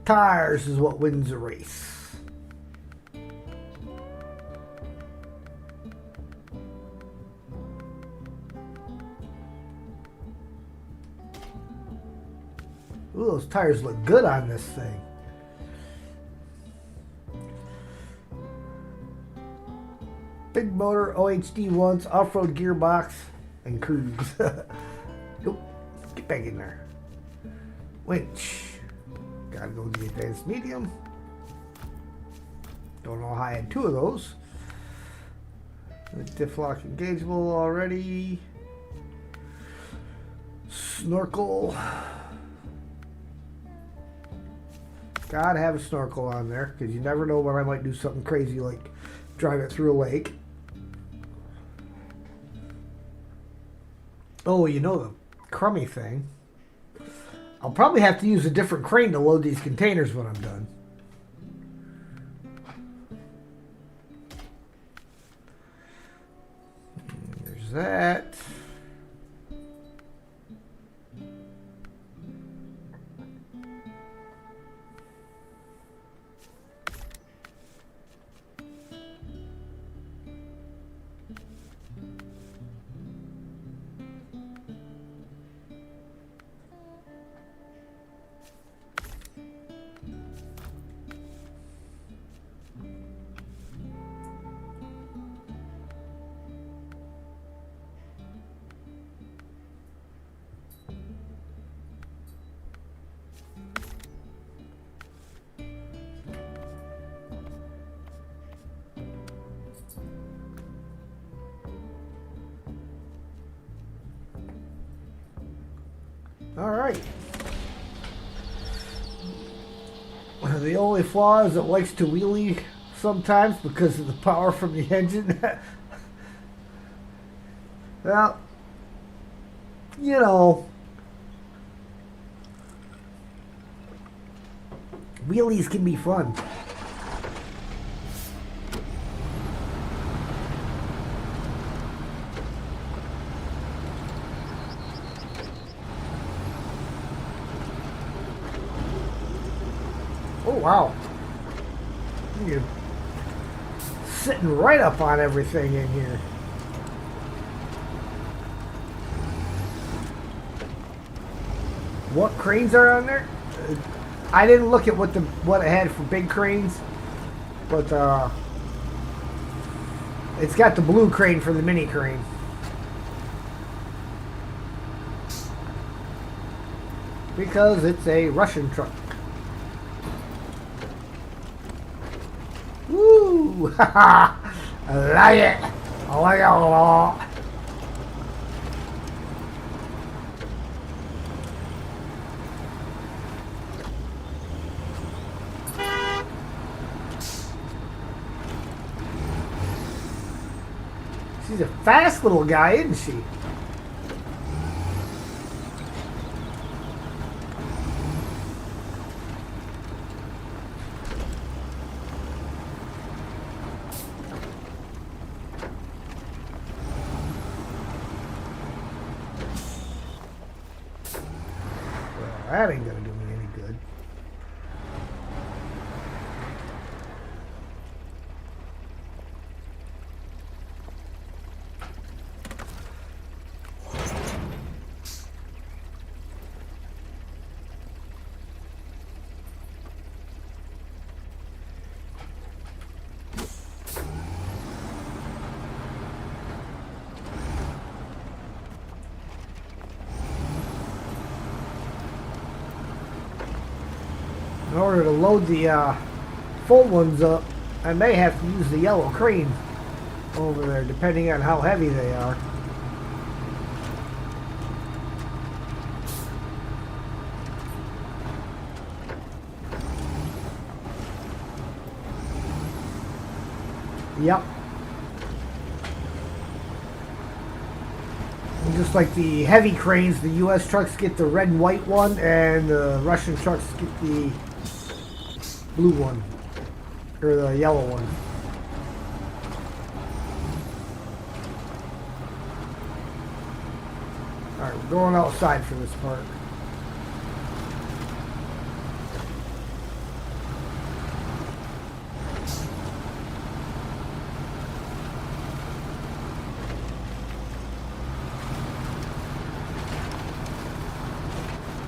Tires is what wins the race. Ooh, those tires look good on this thing. Big motor, OHD once, off-road gearbox, and cruise. Nope. Get back in there. Winch. Gotta go to the advanced medium. Don't know how I had two of those. Diff lock engageable already. Snorkel. Gotta have a snorkel on there because you never know when I might do something crazy like drive it through a lake. Oh, you know the crummy thing. I'll probably have to use a different crane to load these containers when I'm done. There's that. All right. The only flaw is it likes to wheelie sometimes because of the power from the engine. Well, you know, wheelies can be fun. Oh, wow. You're sitting right up on everything in here. What cranes are on there? I didn't look at what it had for big cranes, but it's got the blue crane for the mini crane. Because it's a Russian truck. Woo! I like it. I like it a lot. She's a fast little guy, isn't she? That ain't gonna do me any good. In order to load the full ones up, I may have to use the yellow crane over there, depending on how heavy they are. Yep. And just like the heavy cranes, the US trucks get the red and white one, and the Russian trucks get the blue one, or the yellow one. Alright, we're going outside for this part.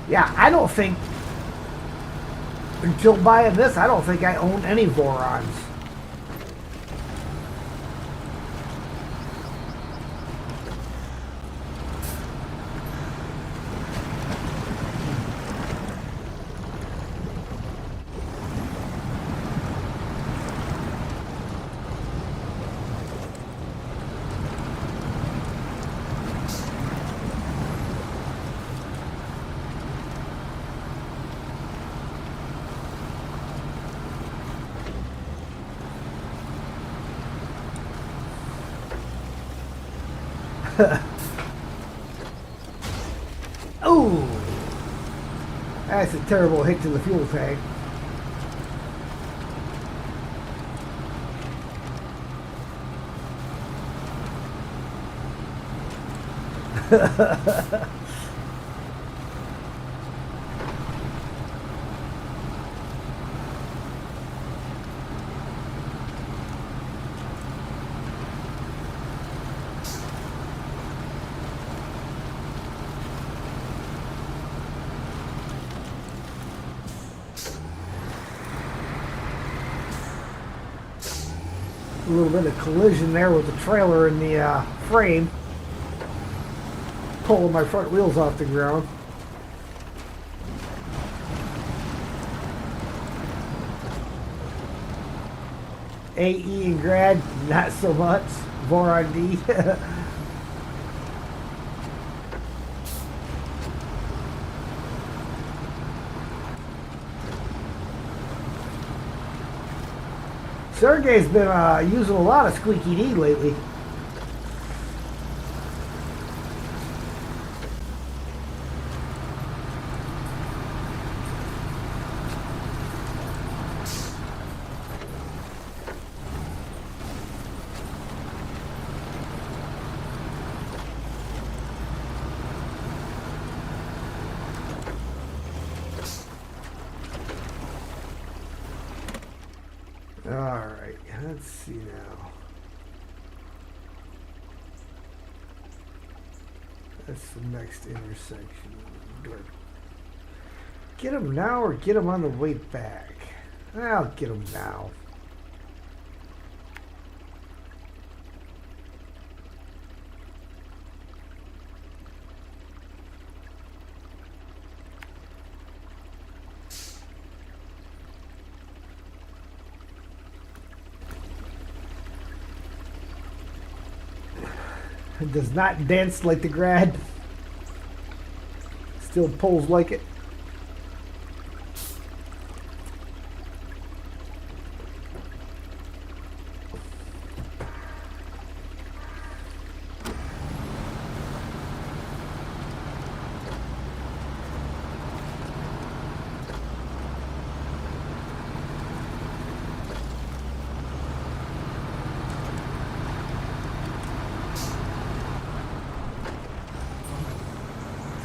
Yeah, I don't think, until buying this, I don't think I own any Vorons. Oh, that's a terrible hit to the fuel tank. A little bit of collision there with the trailer in the frame, pulling my front wheels off the ground. AE and Grad, not so much. Voron D. Sergey's been using a lot of Squeaky D lately. Alright, let's see now. That's the next intersection. Do I get him now or get him on the way back? I'll get him now. It does not dance like the Grad. Still pulls like it.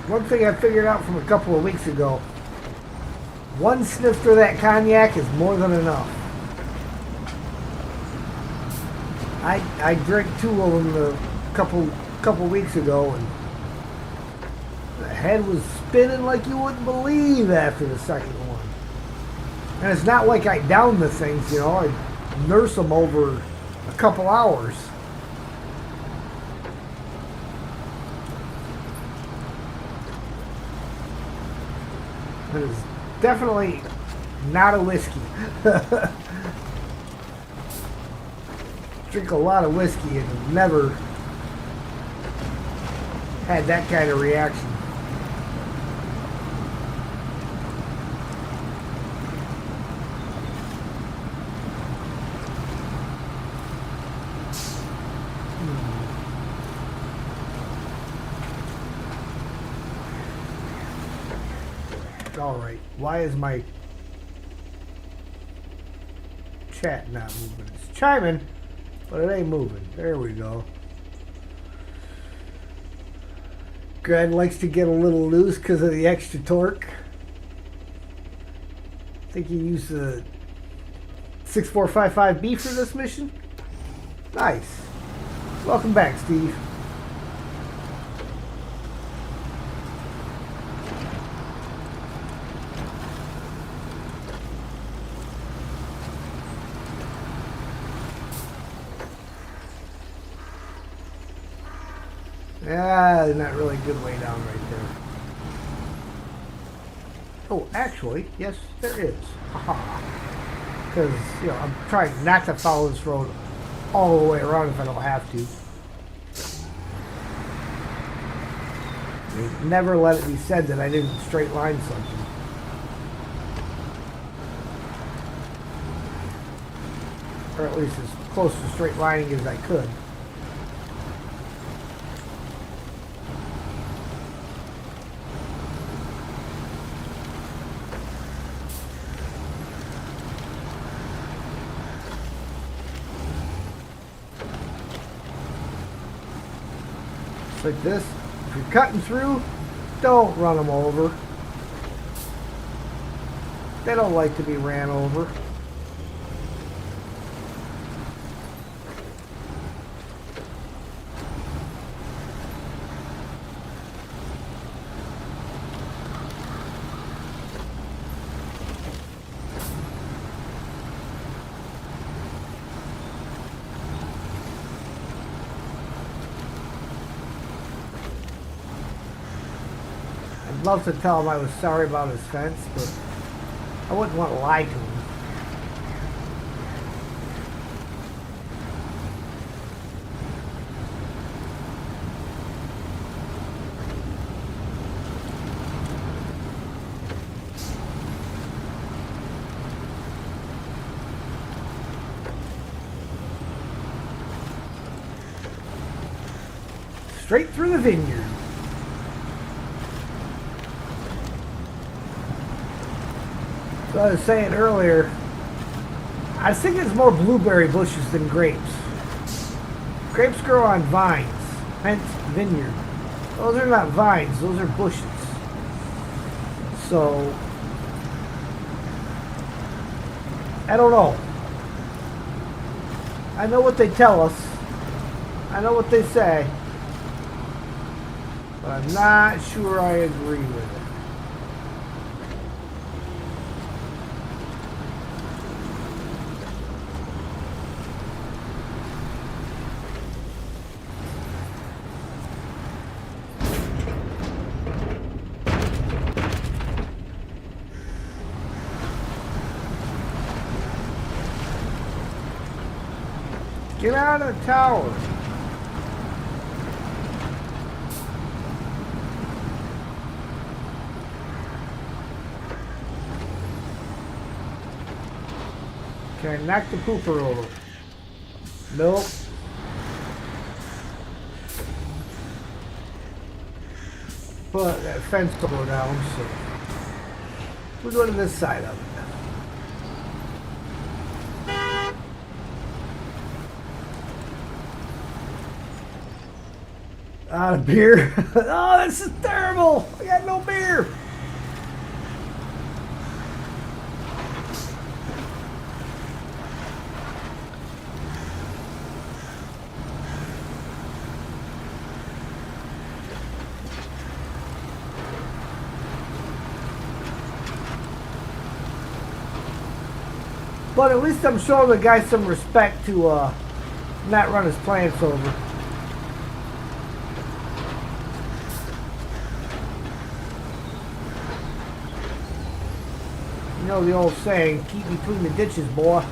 One thing I figured out from a couple of weeks ago, one snifter of that cognac is more than enough. I drank 2 of them a couple weeks ago, and the head was spinning like you wouldn't believe after the second one. And it's not like I downed the things, you know, I nurse them over a couple hours. It is definitely not a whiskey. Drink a lot of whiskey and have never had that kind of reaction. Alright, why is my chat not moving? It's chiming, but it ain't moving. There we go. Grad likes to get a little loose because of the extra torque. I think you used the 6455B for this mission? Nice. Welcome back, Steve. Yeah, not really good way down right there. Oh, actually, yes, there is. Because, you know, I'm trying not to follow this road all the way around if I don't have to. I mean, never let it be said that I didn't straight line something. Or at least as close to straight lining as I could. like this. If you're cutting through, don't run them over. They don't like to be ran over. I'd love to tell him I was sorry about his fence, but I wouldn't want to lie to him. Straight through the vineyard. So I was saying earlier, I think it's more blueberry bushes than grapes. Grapes grow on vines, hence vineyard. Those are not vines, those are bushes. So, I don't know. I know what they tell us. I know what they say. But I'm not sure I agree with it. Get out of the tower. Can I knock the pooper over? Nope. But that fence will go down, so we'll go to this side of it. Out of beer. Oh, this is terrible. I got no beer. But at least I'm showing the guy some respect to not run his plants over. You know the old saying, keep between the ditches, boy.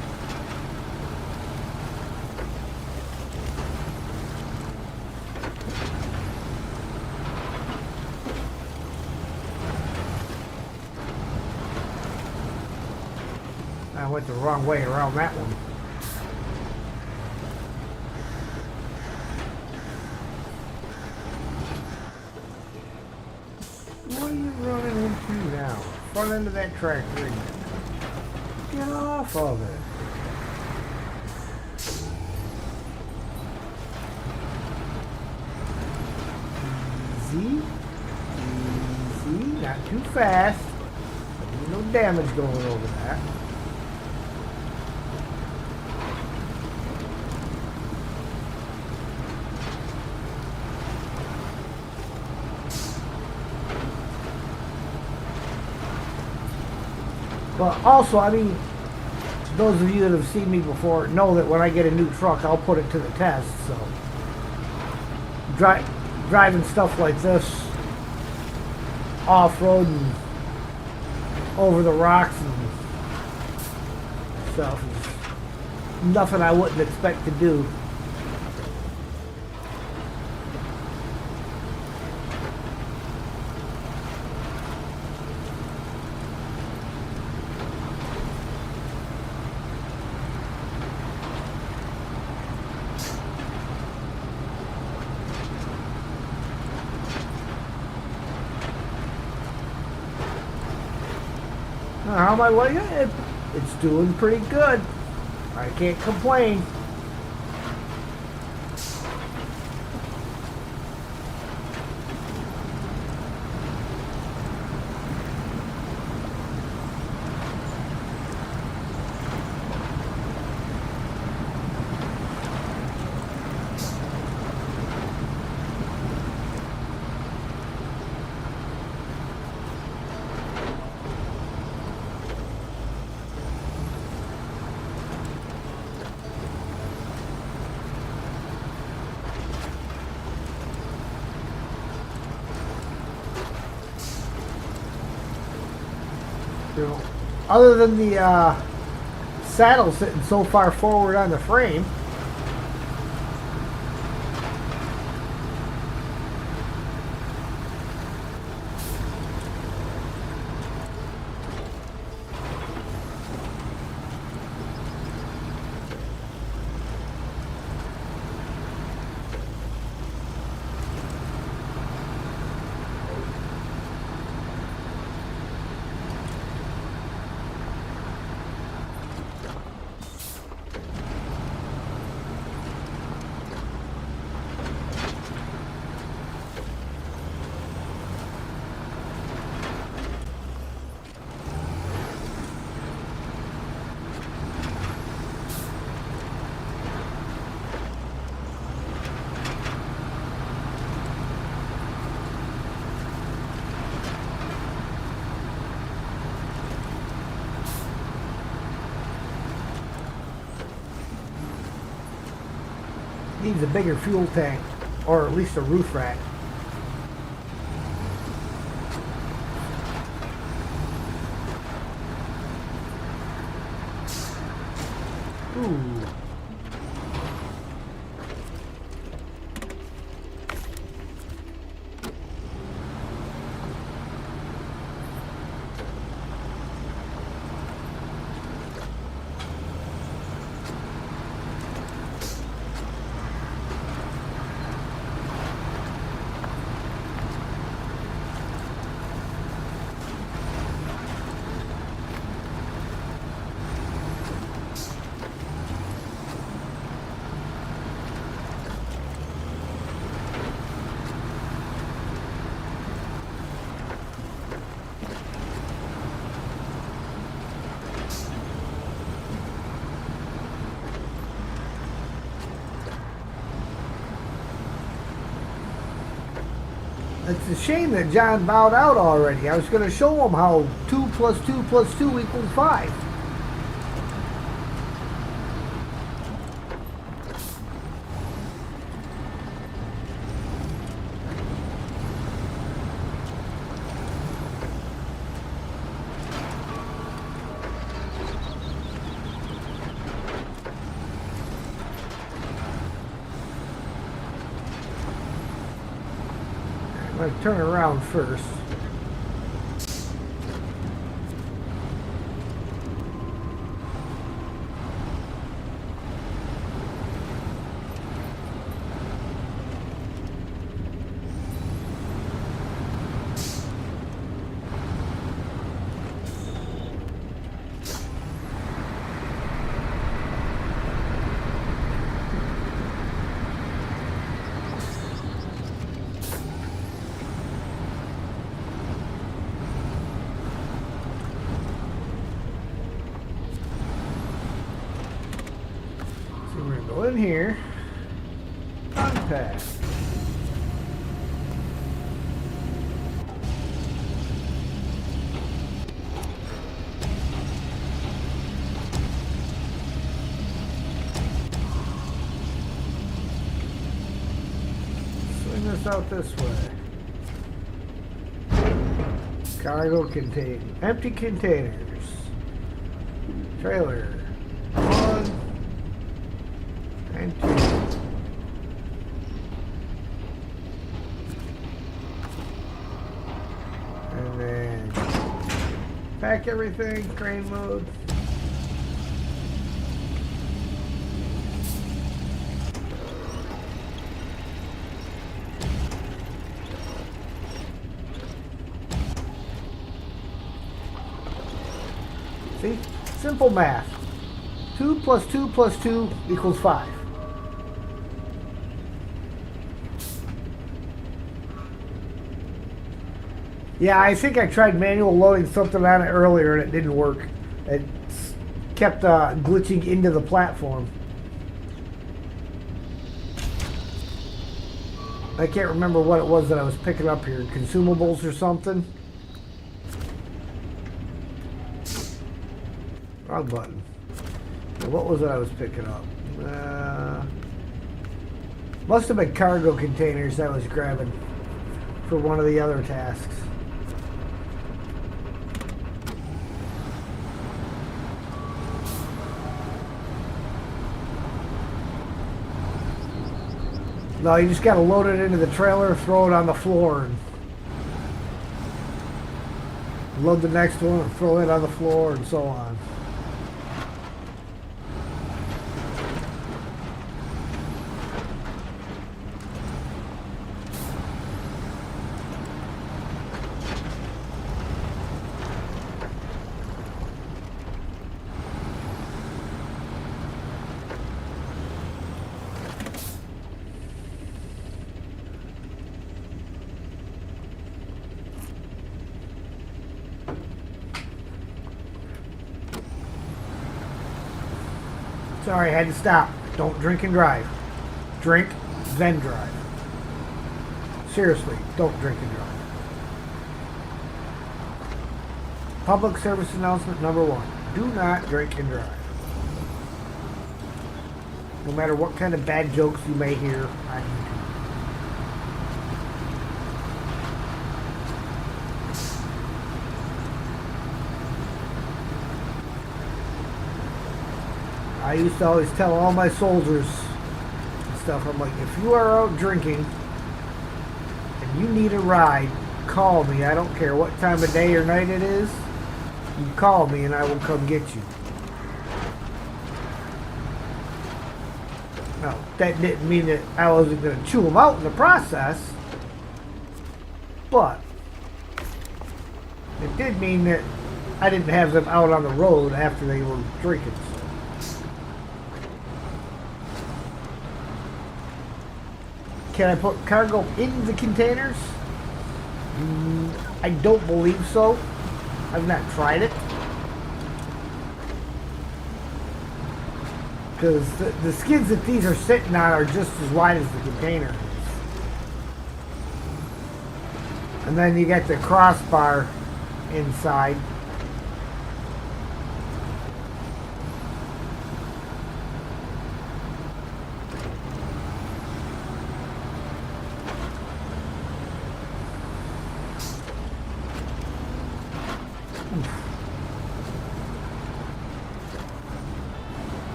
I went the wrong way around that one. What are you running into now? Front end of that tractor. Get off of it. Easy. Easy. Not too fast. No damage going over that. But also, I mean, those of you that have seen me before know that when I get a new truck, I'll put it to the test. So, driving stuff like this, off-road and over the rocks and stuff is nothing I wouldn't expect to do. How am I liking it? It's doing pretty good. I can't complain. know, other than the saddle sitting so far forward on the frame. Needs a bigger fuel tank, or at least a roof rack. Ooh. It's a shame that John bowed out already. I was going to show him how 2 plus 2 plus 2 equals 5. I'm going to turn around first. Go in here, unpack. Swing this out this way. Cargo contain empty containers. Trailer. 1 and 2. And then pack everything, crane mode. See? Simple math. 2 plus 2 plus 2 equals 5. Yeah, I think I tried manual loading something on it earlier and it didn't work. It kept glitching into the platform. I can't remember what it was that I was picking up here. Consumables or something? Wrong button. What was it I was picking up? Must have been cargo containers I was grabbing for one of the other tasks. No, you just got to load it into the trailer, throw it on the floor, and load the next one, and throw it on the floor, and so on. Sorry, I had to stop. Don't drink and drive. Drink, then drive. Seriously, don't drink and drive. Public service announcement number 1. Do not drink and drive. No matter what kind of bad jokes you may hear on YouTube. I used to always tell all my soldiers and stuff, I'm like, if you are out drinking and you need a ride, call me. I don't care what time of day or night it is. You call me and I will come get you. Now, that didn't mean that I wasn't going to chew them out in the process, but it did mean that I didn't have them out on the road after they were drinking. Can I put cargo in the containers? I don't believe so. I've not tried it. Because the skids that these are sitting on are just as wide as the container is. And then you get the crossbar inside.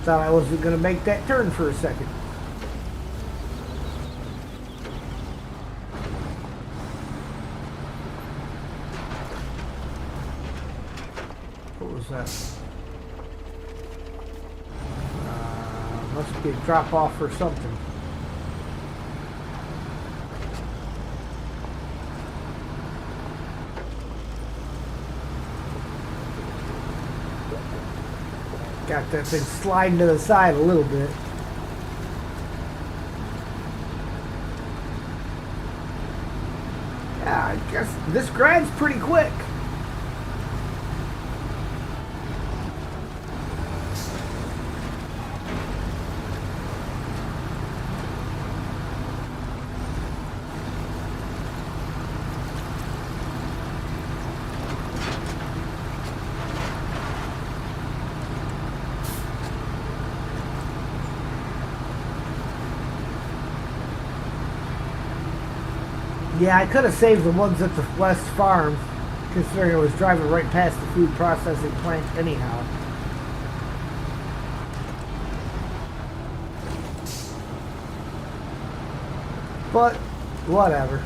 Thought I wasn't going to make that turn for a second. What was that? Must be a drop off or something. Got that thing sliding to the side a little bit. Yeah, I guess this grinds pretty quick. Yeah, I could have saved the ones at the West Farm, considering I was driving right past the food processing plant anyhow. But, whatever.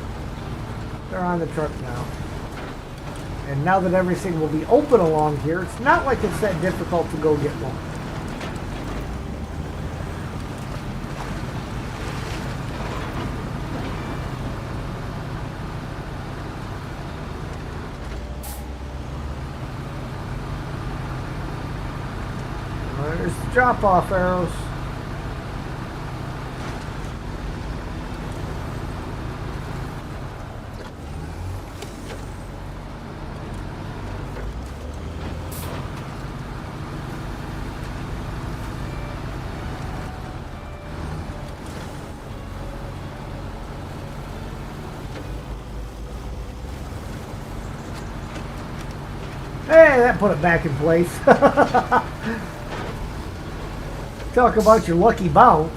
They're on the truck now. And now that everything will be open along here, it's not like it's that difficult to go get one. There's the drop-off arrows. Hey, that put it back in place. Talk about your lucky bounce.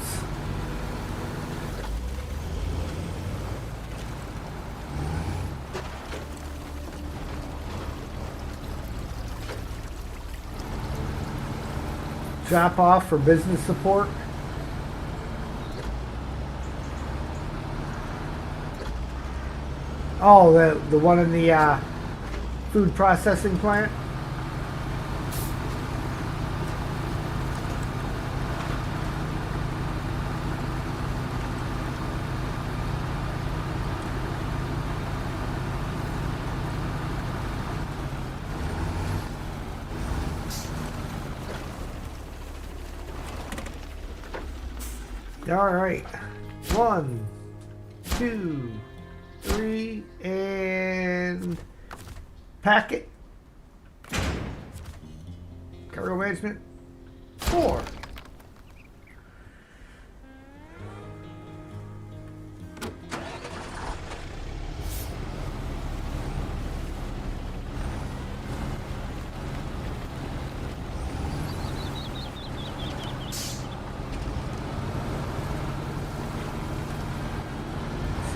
drop off for business support. Oh, the one in the food processing plant. All right, 1, 2, 3, and packet. Cargo management, 4.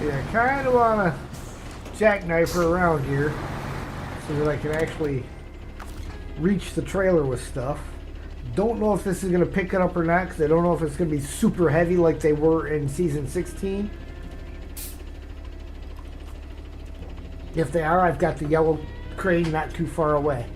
I kind of want to jackknife her around here so that I can actually reach the trailer with stuff. Don't know if this is going to pick it up or not, because I don't know if it's going to be super heavy like they were in Season 16. If they are, I've got the yellow crane not too far away.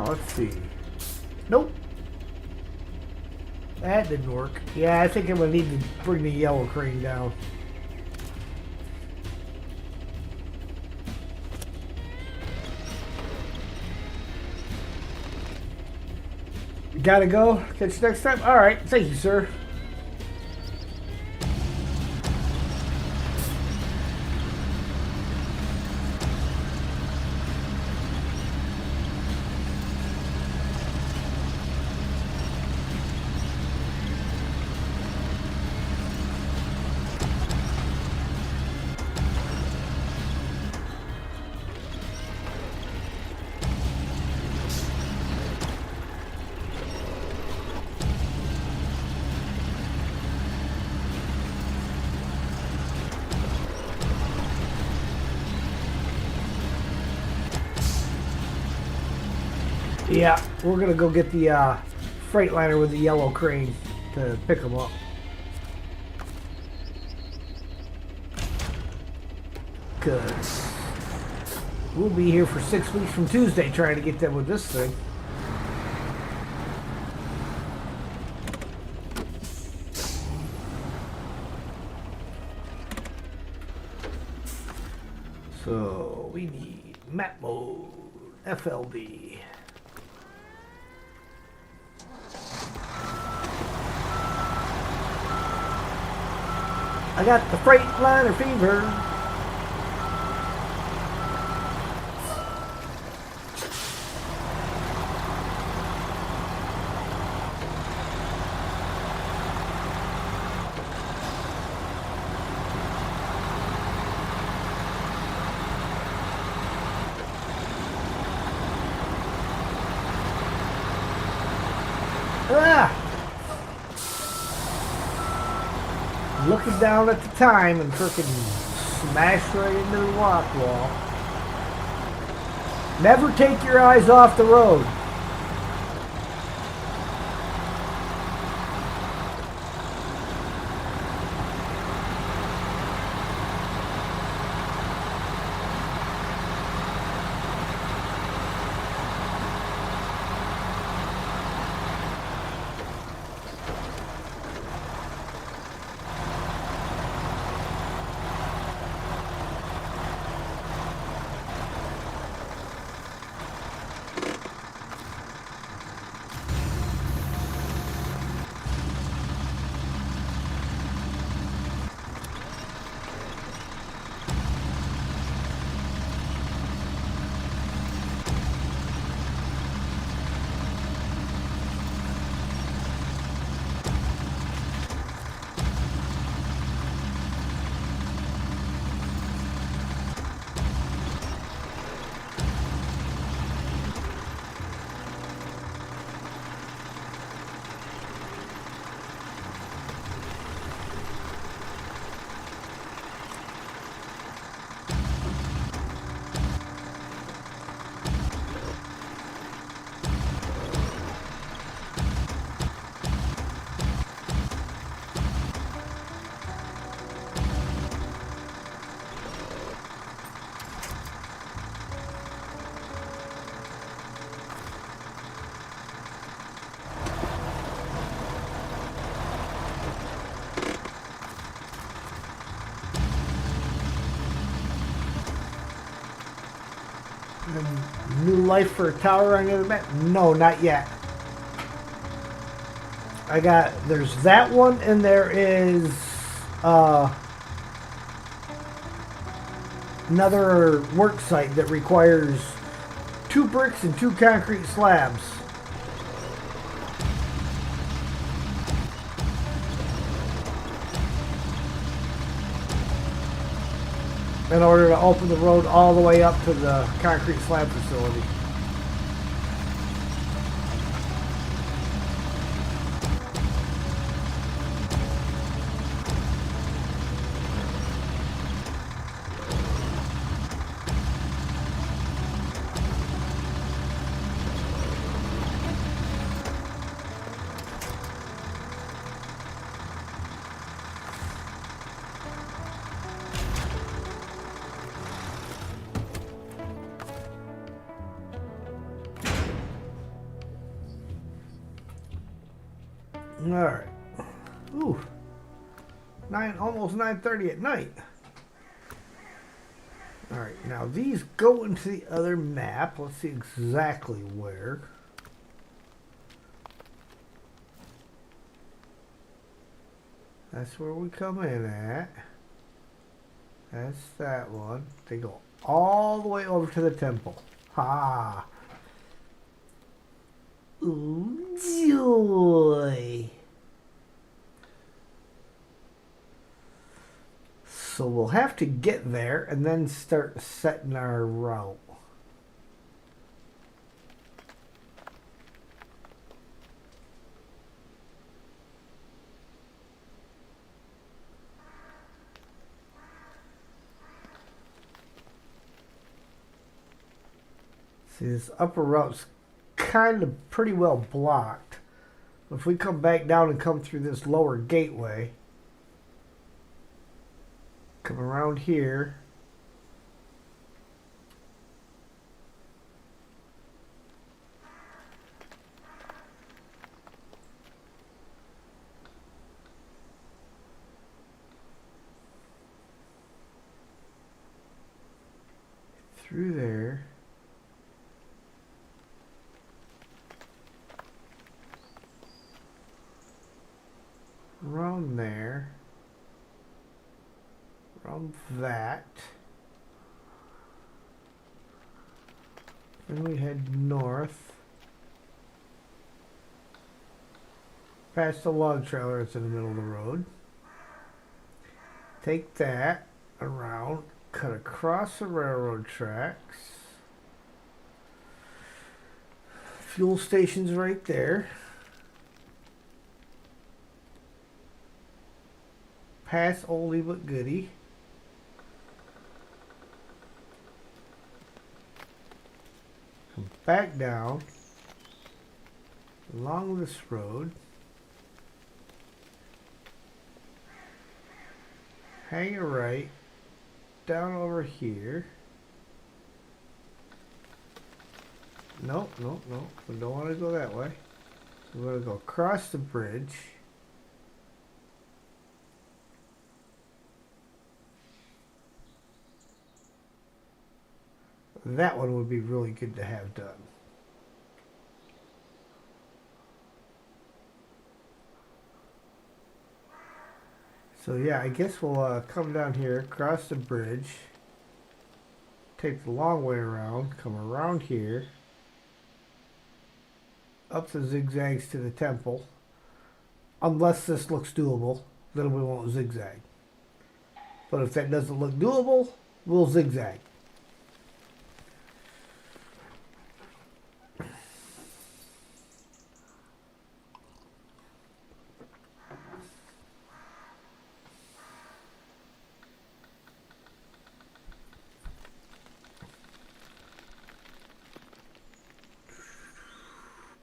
Let's see. Nope. That didn't work. Yeah, I think I'm going to need to bring the yellow crane down. Gotta go. Catch you next time. All right. Thank you, sir. Yeah, we're gonna go get the Freightliner with the yellow crane to pick them up. Cause we'll be here for 6 weeks from Tuesday trying to get them with this thing. So we need map mode, FLD. I got the Freightliner fever. Looking down at the time and freaking smash right into the rock wall. Never take your eyes off the road. New life for a tower on the other map? No, not yet. There's that one, and there is another work site that requires 2 bricks and 2 concrete slabs. In order to open the road all the way up to the concrete slab facility. Alright. Ooh. Almost 9:30 at night. Alright, now these go into the other map. Let's see exactly where. That's where we come in at. That's that one. They go all the way over to the temple. Ha! Ooh, joy! So we'll have to get there and then start setting our route. See, this upper route's kind of pretty well blocked. If we come back down and come through this lower gateway, come around here, through there, around there, around that, then we head north, past the log trailer that's in the middle of the road, take that around, cut across the railroad tracks, fuel station's right there, past Oldie but Goodie, come back down along this road, hang a right down over here. Nope, nope, nope. We don't want to go that way. We're going to go across the bridge. That one would be really good to have done. So yeah, I guess we'll come down here, cross the bridge, take the long way around, come around here, up the zigzags to the temple. Unless this looks doable, then we won't zigzag. But if that doesn't look doable, we'll zigzag.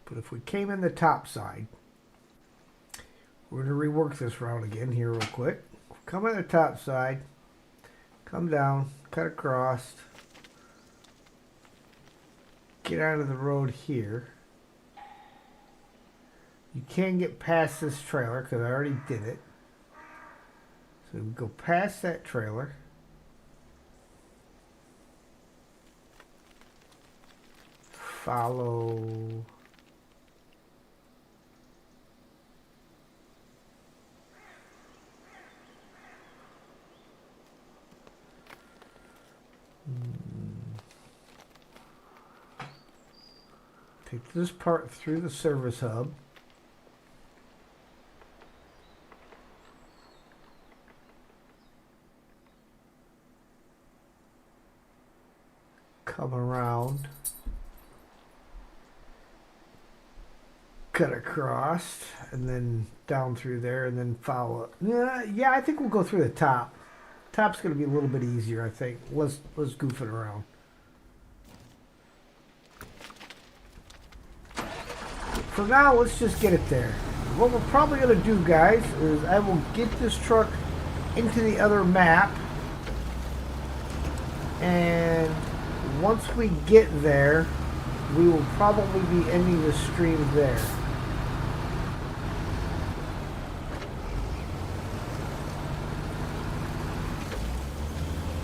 But if we came in the top side, we're going to rework this route again here real quick. Come in the top side, come down, cut across, get out of the road here. You can get past this trailer because I already did it. So we go past that trailer. follow. Take this part through the service hub. Come around. Cut across and then down through there and then follow. Yeah, I think we'll go through the top. Top's going to be a little bit easier, I think. Let's goof it around. For now, let's just get it there. What we're probably going to do, guys, is I will get this truck into the other map. And once we get there, we will probably be ending the stream there.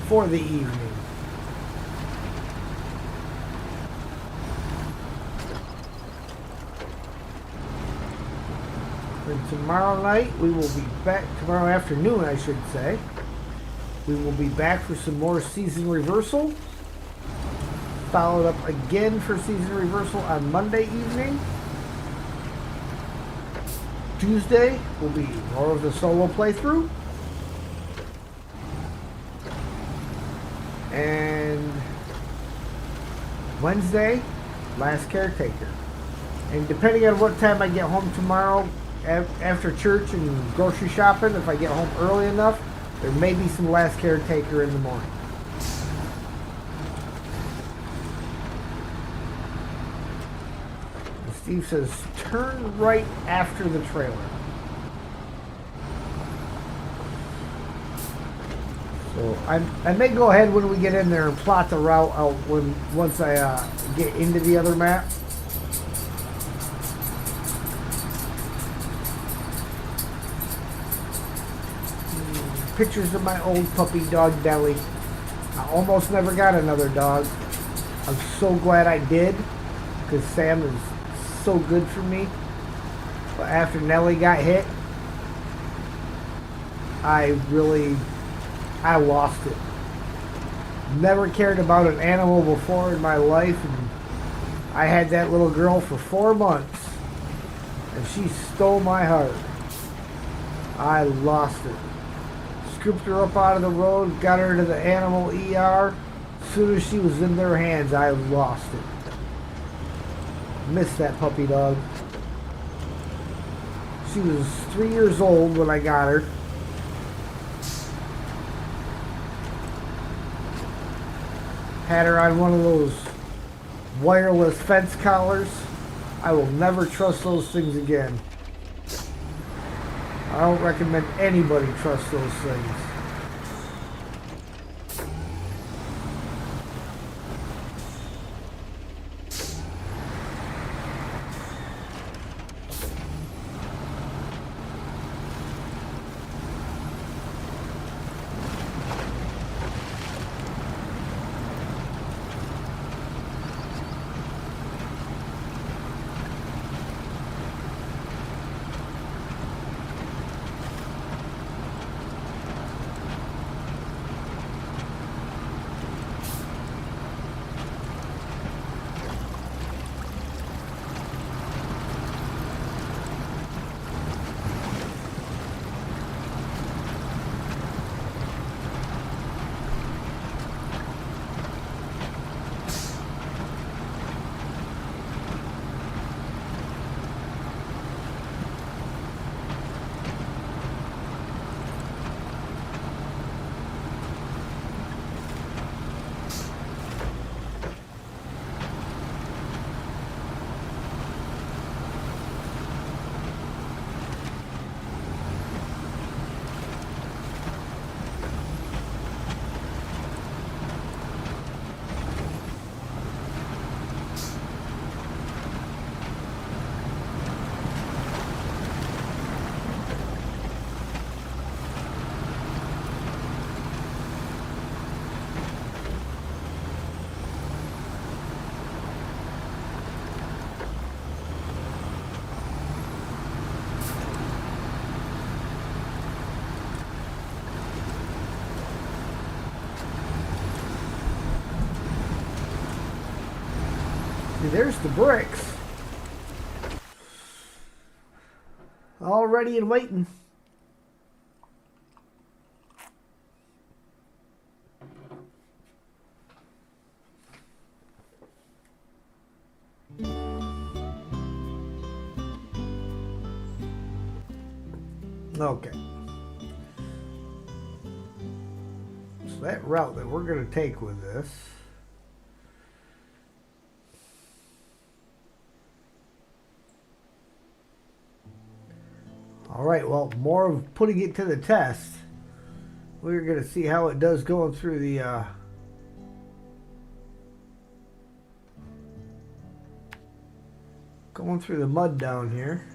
For the evening. And tomorrow night we will be back, tomorrow afternoon I should say, we will be back for some more season reversal. Followed up again for season reversal on Monday evening. Tuesday will be more of the solo playthrough. And Wednesday, last caretaker. And depending on what time I get home tomorrow, after church and grocery shopping, if I get home early enough, there may be some last caretaker in the morning. And Steve says, turn right after the trailer. So I may go ahead when we get in there and plot the route out once I get into the other map. Pictures of my old puppy dog Deli. I almost never got another dog. I'm so glad I did because Sam is so good for me. But after Nellie got hit, I lost it. Never cared about an animal before in my life, and I had that little girl for 4 months, and she stole my heart. I lost it. Scooped her up out of the road, got her to the animal ER. As soon as she was in their hands, I lost it. Missed that puppy dog. She was 3 years old when I got her. Had her on one of those wireless fence collars. I will never trust those things again. I don't recommend anybody trust those things. See, there's the bricks. All ready and waiting. Okay. So that route that we're going to take with this all right, well, more of putting it to the test. We're going to see how it does going through the mud down here.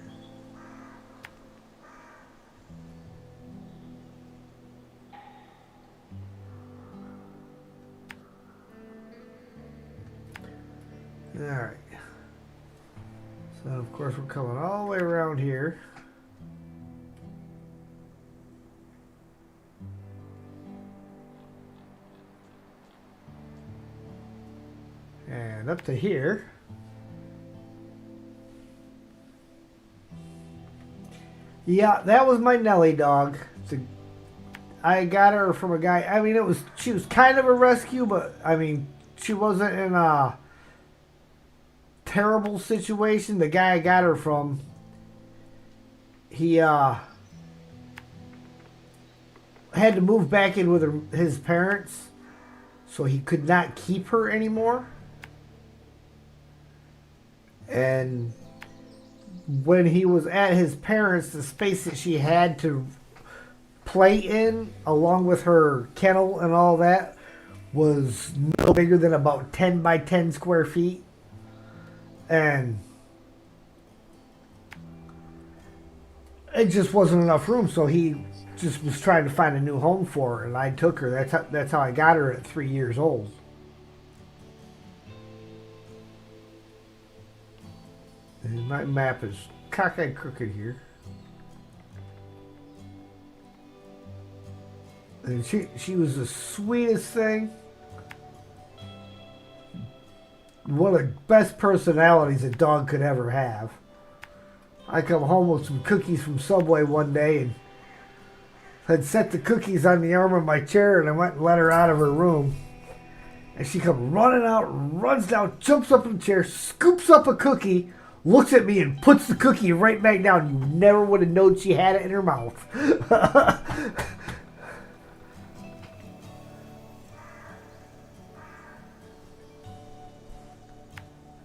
Alright. So, of course, we're coming all the way around here. And up to here. Yeah, that was my Nelly dog. I got her from a guy. I mean, she was kind of a rescue, but I mean, she wasn't in a terrible situation. The guy I got her from, he had to move back in with his parents, so he could not keep her anymore. And when he was at his parents', the space that she had to play in, along with her kennel and all that, was no bigger than about 10 by 10 square feet. And it just wasn't enough room, so he just was trying to find a new home for her, and I took her. That's how I got her at 3 years old. And my map is cockeyed crooked here. And she was the sweetest thing. One of the best personalities a dog could ever have. I come home with some cookies from Subway one day and had set the cookies on the arm of my chair, and I went and let her out of her room. And she comes running out, runs down, jumps up in the chair, scoops up a cookie, looks at me and puts the cookie right back down. You never would have known she had it in her mouth.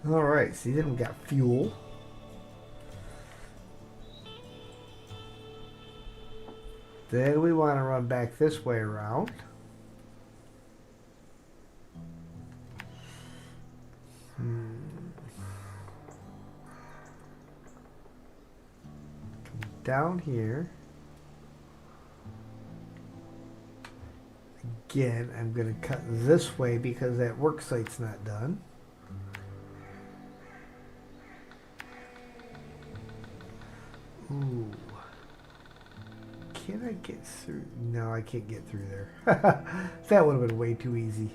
Alright, see, then we got fuel. Then we want to run back this way around. Down here. Again, I'm going to cut this way because that work site's not done. Ooh. Can I get through? No, I can't get through there. That would have been way too easy.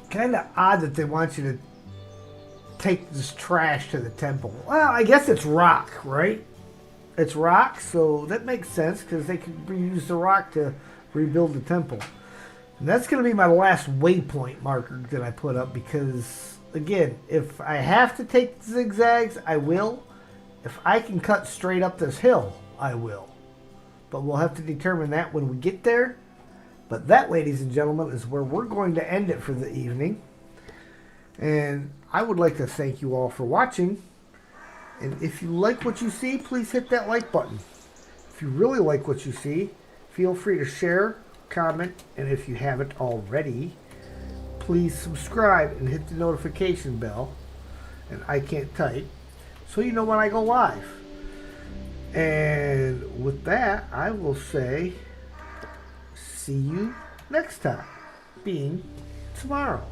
Kind of odd that they want you to take this trash to the temple. Well, I guess it's rock, right? It's rock, so that makes sense because they could reuse the rock to rebuild the temple. And that's going to be my last waypoint marker that I put up because, again, if I have to take zigzags, I will. If I can cut straight up this hill, I will. But we'll have to determine that when we get there. But that, ladies and gentlemen, is where we're going to end it for the evening. And I would like to thank you all for watching. And if you like what you see, please hit that like button. If you really like what you see, feel free to share, comment, and if you haven't already, please subscribe and hit the notification bell. And I can't type, so you know when I go live. And with that, I will say, see you next time, being tomorrow.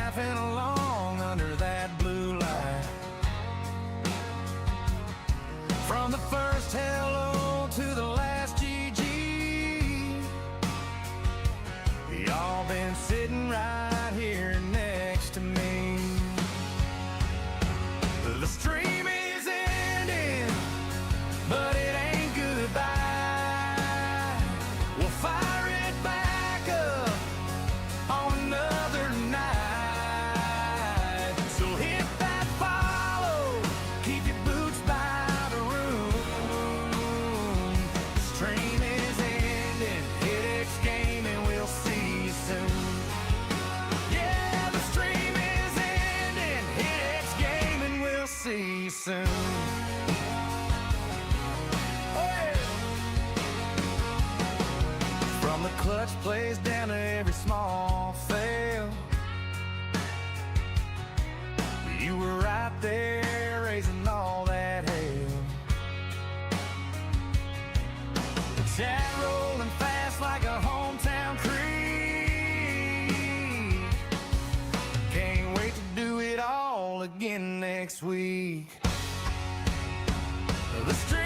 laughing along under that blue light. From the first hello to the last GG, y'all been sitting right here next to me. The stream is ending, but it ain't goodbye. We'll fire it back up on another night. So hit that follow, keep your boots by the room. The stream is ending, hit X game and we'll see you soon. Yeah, the stream is ending, hit X game and we'll see you soon. From the clutch plays down to every small fail, you were right there raising all that hell. The chat rolling fast like a hometown creek. Can't wait to do it all again next week. The street